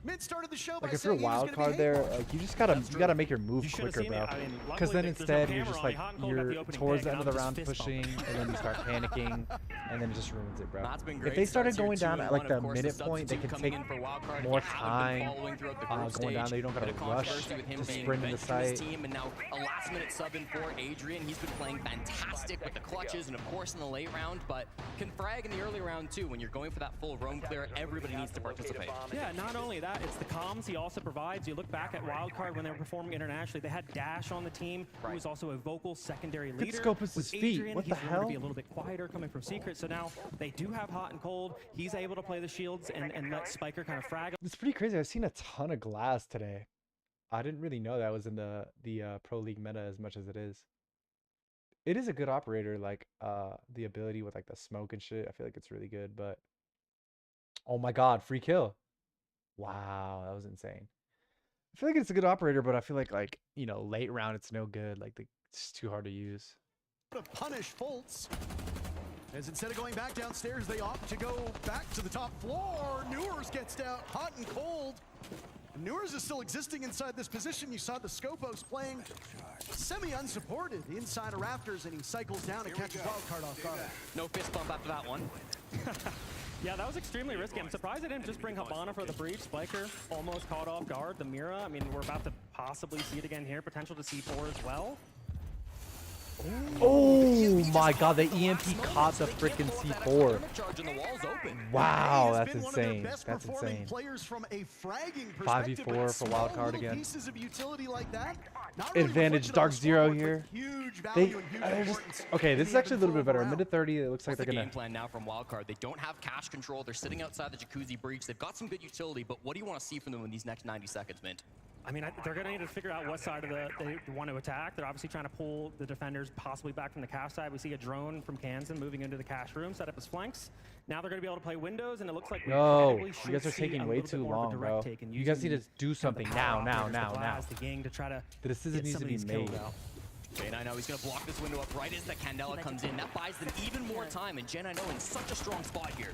Mint started the show by Like if you're saying he was wild gonna be card there, hate like you just gotta make your move You should've quicker, seen it. bro. I mean, Because luckily then there's no instead camera you're just on. like Hot and Cold got the you're opening towards pick, the and end of the I'm round just fist pushing, and then you start panicking, and then it just ruins it, bro. That's been If great. they started Starts here going down at 2-1. like the Of course, minute the point, they substitute can coming take in for Wildcard. more They haven't been time following throughout the group going down stage. there. You don't Bit gotta of rush, controversy with him just being sprint in the benched from his site. team, and now a last-minute sub in for Adrian. He's been playing fantastic with the clutches and, of course, in the late round, but can frag in the early round too. When you're going for that full roam clear, everybody needs to participate. Yeah, not only that, it's the comms he also provides. You look back at Wildcard when they were performing internationally, they had Dash on the team, who was also a vocal secondary Look at leader. Scopus' With feet. Adrian, What he's the learned to hell? be a little bit quieter coming from Secret, so now they do have Hot and Cold. He's able to play the shields and let Spiker kind of frag. It's pretty crazy. I've seen a ton of glass today. I didn't really know that was in the Pro League meta as much as it is. It is a good operator, like the ability with like the smoke and shit. I feel like it's really good, but oh my god, free kill. Wow, that was insane. I feel like it's a good operator, but I feel like you know, late round it's no good. Like it's too hard to use. to punish Fultz. As instead of going back downstairs, they opt to go back to the top floor. Newers gets down hot and cold. Newers is still existing inside this position. You saw the Scopos playing semi-unsupported inside of Raptors, and he cycles down and catches Wildcard off guard. No fist bump after that one. Yeah, that was extremely risky. I'm surprised they didn't just bring Habana for the breach. Spiker almost caught off guard. The Mira, I mean, we're about to possibly see it again here. Potential to C4 as well. Oh my god, the EMP caught the freaking C4. Wow, that's insane. That's insane. Players from a fragging perspective, 5v4 for wildcard again. Pieces of utility like that. Not really Advantage reflected Dark on Zero scoreboard, here. but huge They, value and huge importance okay, this in is the actually a little bit ebb and better. flow of a Minute 30, it looks like What's they're the gonna. game plan now from Wildcard? They don't have cash control. They're sitting outside the Jacuzzi breach. They've got some good utility, but what do you want to see from them in these next 90 seconds, Mint? I mean, they're going to need to figure out what side of they want to attack. They're obviously trying to pull the defenders possibly back from the cash side. We see a drone from Kansan moving into the cash room, set up his flanks. Now they're going to be able to play windows, and it looks like we No, probably you should guys are see taking a way little bit too more of a long, direct bro. take and You guys need using to do something the now, power now, operators, now, the now. Blast, the gang to try to The decision get needs some to of be these kills made. out. Gen I know he's going to block this window up right as the Candela comes in. That buys them even more time, and Gen I know in such a strong spot here.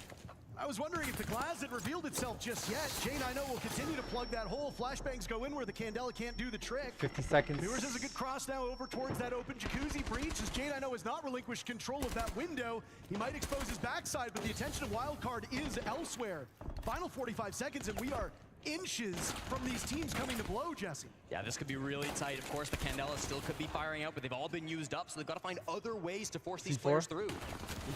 I was wondering if the glass had revealed itself just yet. Jane, I know, will continue to plug that hole. Flashbangs go in where the Candela can't do the trick. 50 seconds. Newers has a good cross now over towards that open Jacuzzi breach. As Jane, I know, has not relinquished control of that window. He might expose his backside, but the attention of Wildcard is elsewhere. Final 45 seconds, and we are inches from these teams coming to blow, Jesse. Yeah, this could be really tight. Of course, the Candela still could be firing out, but they've all been used up, so they've got to find other ways to force these players through.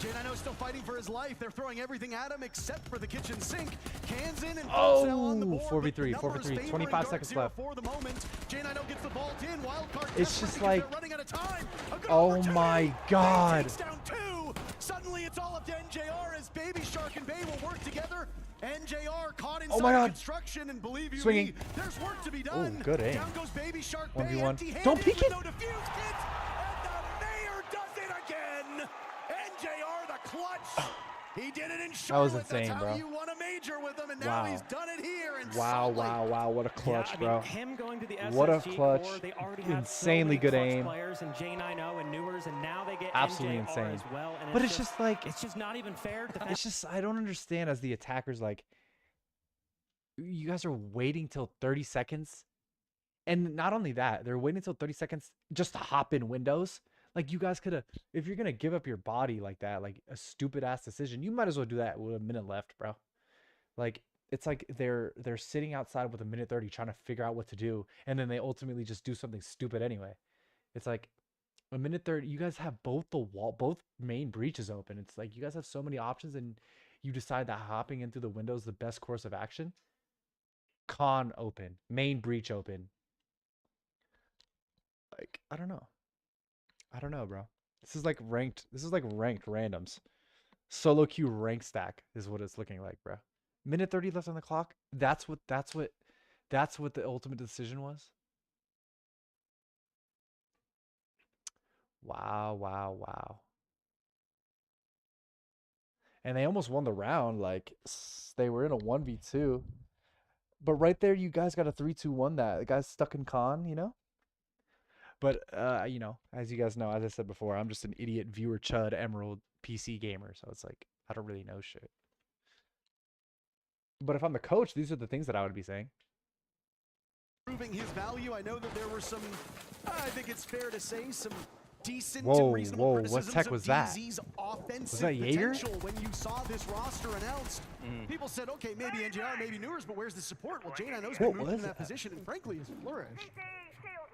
J9O still fighting for his life. They're throwing everything at him except for the kitchen sink. Cans in and on the board, 4v3, 4v3, 25 seconds left. For the moment, J9O gets the vault in. Wildcard it's just like, running out of time. Oh my God. Down 2. Suddenly it's all up to NJR as Baby Shark and Bay will work together. NJR caught inside construction, and believe you me, there's work to be done. Good aim. Down goes Baby Shark. 1v1. Don't peek it. No defuse kit, and the mayor does it again. NJR the clutch. He did it in Charlotte. That was insane, That's bro. how you won a major with him, and now he's done it here. Wow, what a clutch, yeah, I mean, bro. Him going to the SSG What a clutch. core, they already had Insanely so good many aim. players and J9O and Newers, and now they get Absolutely NJR insane. as well. And But it's just like, it's just not even fair. it's just, I don't understand as the attackers, like, you guys are waiting till 30 seconds. And not only that, they're waiting till 30 seconds just to hop in windows. Like, you guys could have, if you're going to give up your body like that, like a stupid ass decision, you might as well do that with a minute left, bro. Like, it's like they're sitting outside with a minute 30 trying to figure out what to do. And then they ultimately just do something stupid anyway. It's like a minute 30, you guys have both main breaches open. It's like you guys have so many options and you decide that hopping in through the window is the best course of action. Con open, main breach open. Like, I don't know, bro. This is like ranked randoms. Solo queue rank stack is what it's looking like, bro. Minute 30 left on the clock. That's what the ultimate decision was. Wow. And they almost won the round. Like, they were in a 1v2. But right there, you guys got a 3-2-1 that. The guy's stuck in con, you know? But, you know, as you guys know, as I said before, I'm just an idiot viewer chud emerald PC gamer. So it's like, I don't really know shit. But if I'm the coach, these are the things that I would be saying. Proving his value. I know that there were some, I think it's fair to say, some decent Whoa, and reasonable what criticisms tech of was that? DZ's offensive Was that Jaeger? potential when you saw this roster announced. People said, okay, maybe NJR, maybe Newers, but where's the support? Well, J9O's been moved in that position and frankly has flourished.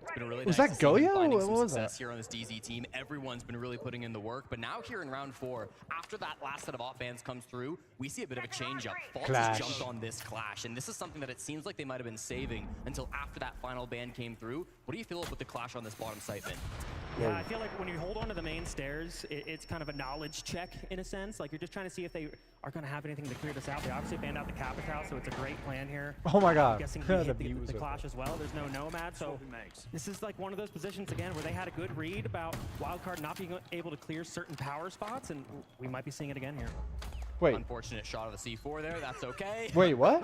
It's been really Was nice that to see them Goyo? finding What some was success that? here on this DZ team. Everyone's been really putting in the work, but now here in round 4, after that last set of off bans comes through, we see a bit of a change-up. Faltz has jumped on this clash, and this is something that it seems like they might have been saving until after that final ban came through. What do you feel with the clash on this bottom site, Vin? Yeah, I feel like when you hold on to the main stairs, it's kind of a knowledge check in a sense. Like, you're just trying to see if they are going to have anything to clear this out. They obviously banned out the Capital, so it's a great plan here. Oh my God. I'm guessing he The hit mute was the over. clash as well. There's no Nomad, so this is like one of those positions, again, where they had a good read about Wildcard not being able to clear certain power spots, and we might be seeing it again here. Wait. Unfortunate shot of the C4 there. That's okay. Wait, what?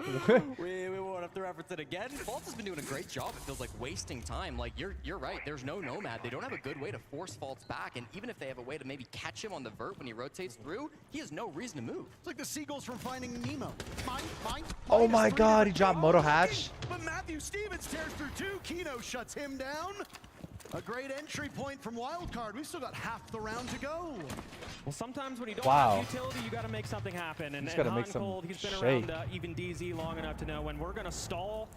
we won't have to reference it again. Faltz has been doing a great job. It feels like wasting time. Like, you're right. There's no Nomad. They don't have a good way to force Faltz back, and even if they have a way to maybe catch him on the vert when he rotates through, he has no reason to move. It's like the seagulls from Finding Nemo. Oh my God, he dropped Moto Hatch. But Matthew Stevens tears through 2. Kino shuts him down. A great entry point from Wildcard. We've still got half the round to go. Well, sometimes when you don't Wow. have utility, you got to make something happen. And Just gotta Hot make and some Cold, he's been shake. around even DZ long enough to know when we're going to stall,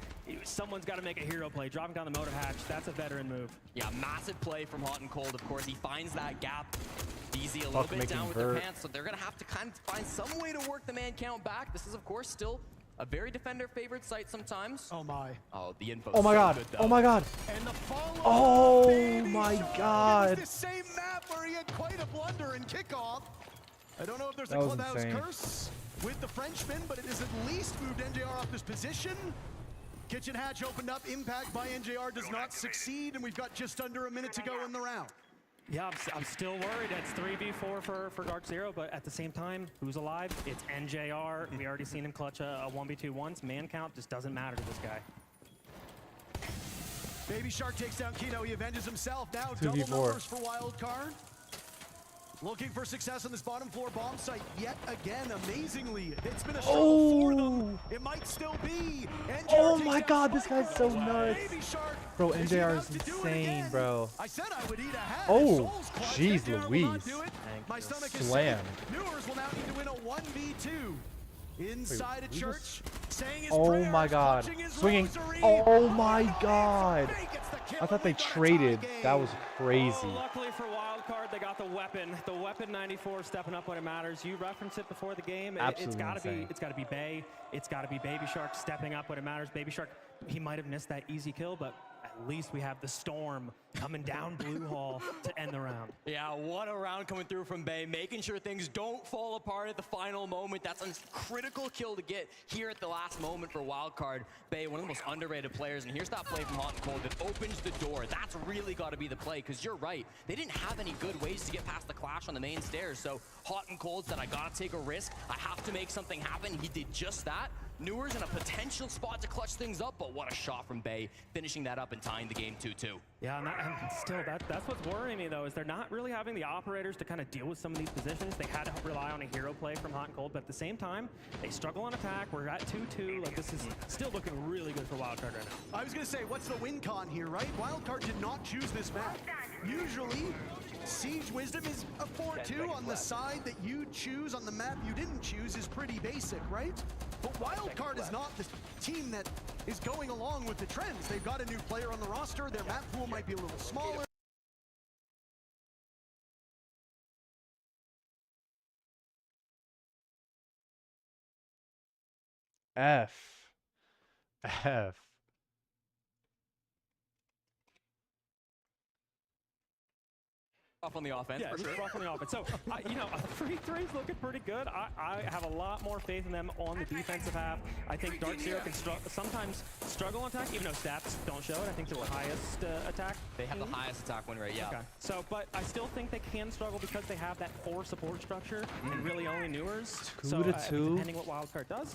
someone's got to make a hero play. Dropping down the motor hatch, that's a veteran move. Yeah, massive play from Hot and Cold, of course. He finds that gap. DZ a little Fuck, bit making down with vert. their pants, so they're going to have to kind of find some way to work the man count back. This is, of course, still a very defender-favored site sometimes. Oh my. Oh, the info. Oh my God. Good, Oh my God. And the follow-up, Oh Baby my Shark. God. It was the same map where he had quite a blunder in kickoff. I don't know if there's a That was clubhouse insane. curse with the Frenchman, but it has at least moved NJR off this position. Kitchen hatch opened up. Impact by NJR does not succeed, and we've got just under a minute to go in the round. Yeah, I'm still worried. It's 3v4 for Dark Zero, but at the same time, who's alive? It's NJR. We already seen him clutch a 1v2 once. Man count just doesn't matter to this guy. Baby Shark takes down Kino. He avenges himself. Now 2v4. double numbers for Wildcard. Looking for success on this bottom floor bomb site yet again. Amazingly, it's been a struggle for them. It might still be. NJR Oh takes my down God, this guy's so Sparkle. nuts. Baby Shark, Bro, is he NJR about is to do it insane, again? bro. I said I would eat a hat. Oh, Souls clutch. jeez NJR will not Louise. do it. My stomach is Slam. sick. Newers will now need to win a 1v2. Inside a church, saying his Oh my god. Swinging. Oh my god. I thought they traded. That was crazy. Oh, luckily for Wildcard, they got the weapon. The weapon 94 stepping up when it matters. You referenced it before the game. It's got to be Bay. It's got to be Baby Shark stepping up when it matters. Baby Shark, he might have missed that easy kill, but at least we have the Storm coming down Blue Hall to end the round. Yeah, what a round coming through from Bay, making sure things don't fall apart at the final moment. That's a critical kill to get here at the last moment for Wildcard. Bay, one of the most underrated players, and here's that play from Hot and Cold that opens the door. That's really got to be the play, because you're right. They didn't have any good ways to get past the clash on the main stairs, so Hot and Cold said, I got to take a risk. I have to make something happen. He did just that. Newer's in a potential spot to clutch things up, but what a shot from Bay, finishing that up and tying the game 2-2. Yeah, and still, that's what's worrying me, though, is they're not really having the operators to kind of deal with some of these positions. They had to rely on a hero play from Hot and Cold, but at the same time, they struggle on attack. We're at 2-2. Like, this is still looking really good for Wildcard right now. I was going to say, what's the win con here, right? Wildcard did not choose this map. Usually, Siege Wisdom is a 4-2 on the side that you choose on the map you didn't choose is pretty basic, right? But Wildcard is not the team that is going along with the trends. They've got a new player on the roster. Their map pool might be a little smaller. F. Off on the offense, yeah, for sure. Rough on the offense. So, you know, 3-3's looking pretty good. I have a lot more faith in them on the defensive half. I think Dark Zero can sometimes struggle on attack, even though stats don't show it. I think they're the highest attack. They have the highest attack win rate, yeah. Okay. So, but I still think they can struggle because they have that 4 support structure and really only Newers. 2-2. Depending what Wildcard does.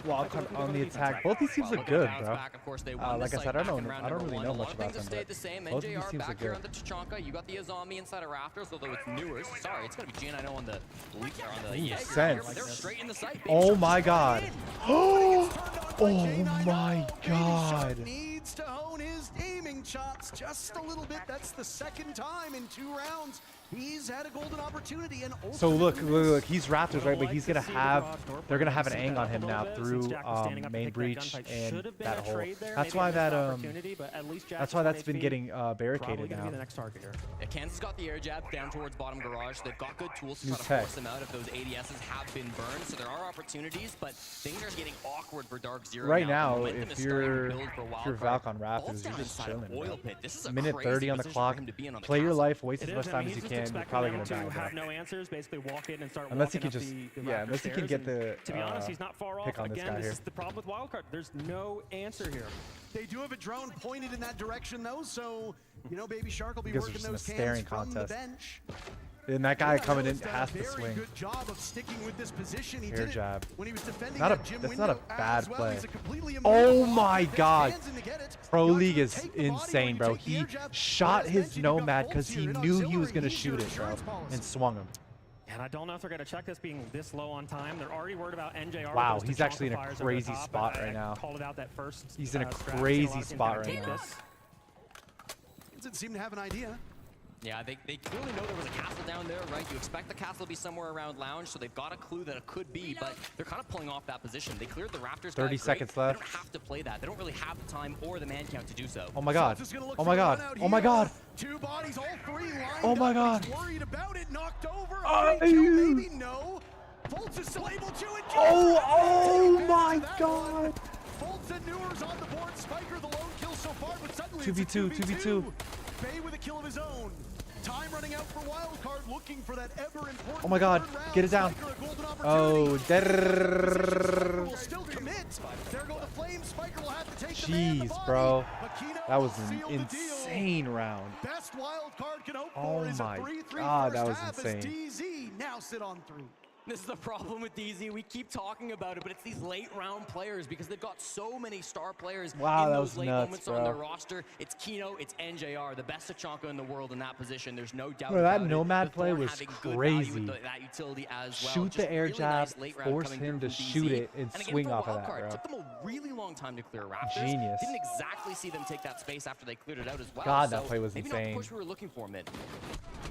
Wildcard on the attack. Both these teams look good, bro. Like I said, I don't really know much about them, but both of these teams look good. On the Tachanka, you got the Azami inside of Rafters, although it's Newers. Sorry, it's gonna be G9O on the Jaeger. Sense. They're straight in the sight. Oh my god. Oh my god. Needs to hone his aiming chops just a little bit. That's the second time in 2 rounds. He's had a golden opportunity and so look, he's Raptors, right? But he's gonna have, they're gonna have an ang on him now through main breach and that hole. That's why that's why that's been getting barricaded now. Yeah, Kansas got the air jab down towards bottom garage. They've got good tools to try to force them out if those ADSs have been burned. So there are opportunities, but things are getting awkward for Dark Zero right now. If you're Valk on Raptors, you're just chilling, bro. Minute 30 on the clock. Play your life, waste as much time as you can. You're probably gonna die. Have no answers, basically walk in and start unless he walking can up just the unless he can get the to be honest, he's not far off. pick on this Again, guy this here. is the problem with Wildcard. There's no answer here. They do have a drone pointed in that direction though, so you know Baby Shark will be Because working there's those a staring cans from the contest. bench. And that guy coming in He's done has a to very swing. good job of sticking with this position. He Air did it jab. when he was defending Not a, that gym that's not a window bad as well. play. He's a completely Oh amazing my blocker. god. Hands in to get it. Pro You League have is to take the body when insane, you bro. take the air He jab. shot Whereas his bench, you've got Nomad Pulse because here he and knew he auxiliary. was going to He's shoot your it, bro, insurance policy. and swung him. And I don't know if they're going to check this being this low on time. They're already worried about NJR. Wow, he's actually in a crazy spot right now. Called it out that first. He's in a scrap. crazy spot right now. Doesn't seem to have an idea. Yeah, they clearly know there was a castle down there, right? You expect the castle to be somewhere around lounge, so they've got a clue that it could be, but they're kind of pulling off that position. They cleared the Raptors. 30 seconds left. They don't have to play that. They don't really have the time or the man count to do so. Oh my god. Oh my god. Oh my god. 2 bodies, all 3 lined Oh my up. god. He's worried about it. Knocked over. Maybe no. Bolts is still able to. Oh my god. Bolts and Newers on the board. Spiker the lone kill so far, but suddenly 2v2, it's a 2v2. Bay with a kill of his own. Time running out for Wildcard, looking for that ever important. Oh my god. Get it down. Oh, Still commit. There go the flames. Spiker will have to take jeez, bro. That was an insane round. Best Wildcard can hope Oh for is a my 3-3 god, that first was half insane. as DZ now sit on 3. This is the problem with DZ. We keep talking about it, but it's these late round players because they've got so many star players Wow, in that those was late nuts, moments bro. on their roster. It's Kino, it's NJR, the best Tachanka in the world in that position. There's no doubt Bro, that about Nomad it. play Thorn was having good value with crazy. that utility as well. Shoot Just the air really jab, nice late round force coming him through to from shoot DZ. it, and again, swing for off of that, Wildcard, bro. Took them a really long time to clear Raptors. Genius. Didn't exactly see them take that space after they cleared it out as well. God, so that play was maybe insane. not the push we were looking for mid.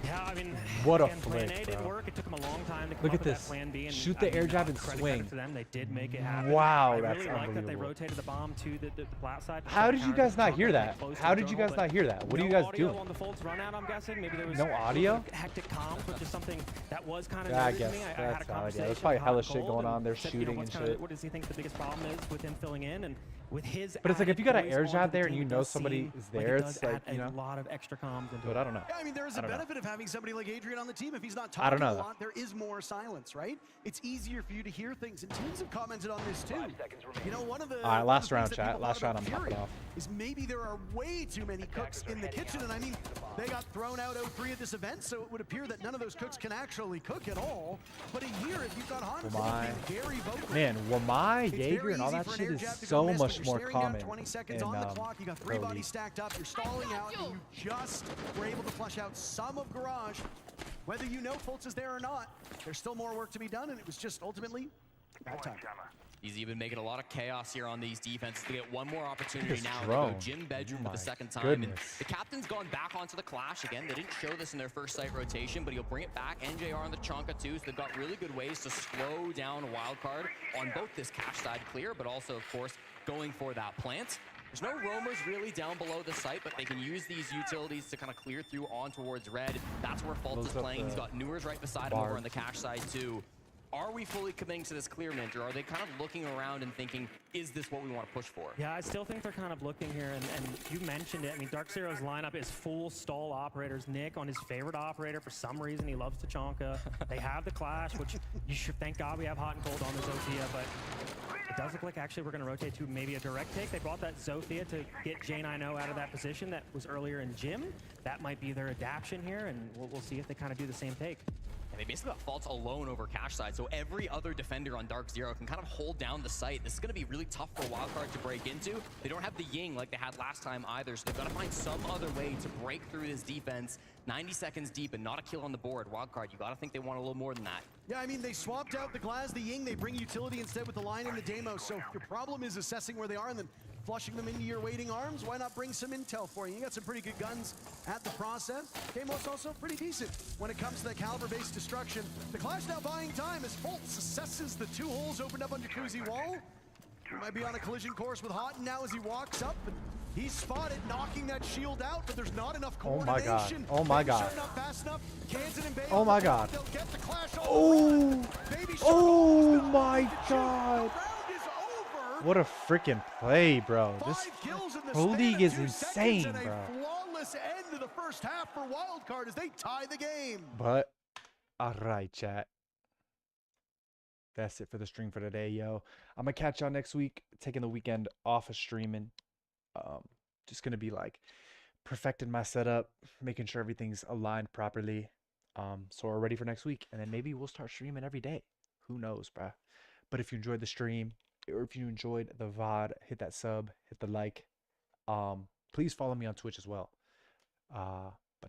Yeah, I mean, What a again, plan flick, A didn't bro. work. It took them a long time to come Look up at with this. that plan B. And Shoot I the mean, air jab and credit swing. to them. They did make it happen. Wow, I that's really like that they unbelievable. rotated the bomb to the flat side. How did you guys not hear that? How did you guys not hear that? What are you guys doing? On the Fultz run out, I'm guessing. Maybe there was No audio? hectic comms, but just something that was kind of Yeah, I noted to guess me. I had a that's how. conversation Yeah, there's probably with hella Hot shit Cold going and on. They're said, you know, shooting what's and kinda- shit. What does he think the biggest problem is with him filling in? And with his But it's like if you got an added air poise jab onto the there and team, you it know does somebody seem is like there, it it's does like, add you know. a lot of extra comms into But it. I don't know. Yeah, I mean, there is I a don't know. benefit of having somebody like Adrian on the team. If he's not I don't talking a know, lot, there is more silence, right? It's easier for you to hear things. And teams have commented on this too. You know, one of the All right, last one round, of the things that chat. people Last thought round, about I'm popping Fury off. is maybe there are way too many cooks in the kitchen. And I mean, they got thrown out 0-3 at this event, so it would appear that none of those cooks can actually cook at all. But a year, if you've got Hans Wamai. being very vocal, Man, Wamai, it's Jaeger, very and all easy that for an shit air is jab to go so miss, but much you're more staring down common 20 seconds in on the clock. You got 3 Pro bodies League. stacked up. You're stalling out, and you just were able to flush out some of Garage. Whether you know Fultz is there or not, there's still more work to be done, and it was just ultimately bad time. He's even making a lot of chaos here on these defenses to get one more opportunity This now. They drone. go Jim Bedroom Oh for the my second time. goodness. And the captain's gone back onto the Clash again. They didn't show this in their first site rotation, but he'll bring it back. NJR on the Chonka too, so they've got really good ways to slow down a wild card on both this cash side clear, but also, of course, going for that plant. There's no roamers really down below the site, but they can use these utilities to kind of clear through on towards red. That's where Fultz is Close up playing. He's the got Newers right beside him over bar. on the cash side too. Are we fully committing to this clear, Mint, or are they kind of looking around and thinking, is this what we want to push for? Yeah, I still think they're kind of looking here, and you mentioned it. I mean, Dark Zero's lineup is full stall operators. Nick on his favorite operator, for some reason, he loves Tachanka. They have the Clash, which you should thank God we have Hot and Cold on the Zofia, but it does look like actually we're going to rotate to maybe a direct take. They brought that Zofia to get J9O out of that position that was earlier in Gym. That might be their adaptation here, and we'll see if they kind of do the same take. And they basically got Fultz alone over cash side, so every other defender on Dark Zero can kind of hold down the site. This is going to be really tough for Wildcard to break into. They don't have the Ying like they had last time either, so they've got to find some other way to break through this defense. 90 seconds deep and not a kill on the board. Wildcard, you got to think they want a little more than that. Yeah, I mean, they swapped out the Glass, the Ying, they bring utility instead with the line and the Demos, so your problem is assessing where they are and then flushing them into your waiting arms. Why not bring some intel for you? You got some pretty good guns at the process. Demos also pretty decent when it comes to that caliber-based destruction. The Clash now buying time as Fultz assesses the 2 holes opened up on Jacuzzi Wall. He might be on a collision course with Houghton now as he walks up, and he's spotted knocking that shield out, but there's not enough Oh my God. coordination. Oh my Baby God. Shark not fast enough. Kansan and Bay Oh on my the God. board. They'll get the Clash all the way. Oh, Baby Shark oh almost my got it. God. The round is over. What a freaking play, bro. This 5 kills in the Pro span League of is 2 insane, seconds and bro. a flawless end to the first half for Wildcard as they tie the game. But, all right, chat. That's it for the stream for today, yo. I'm going to catch y'all next week. Taking the weekend off of streaming. Just going to be like perfecting my setup, making sure everything's aligned properly. So we're ready for next week. And then maybe we'll start streaming every day. Who knows, bro? But if you enjoyed the stream, or if you enjoyed the VOD, hit that sub, hit the like. Please follow me on Twitch as well.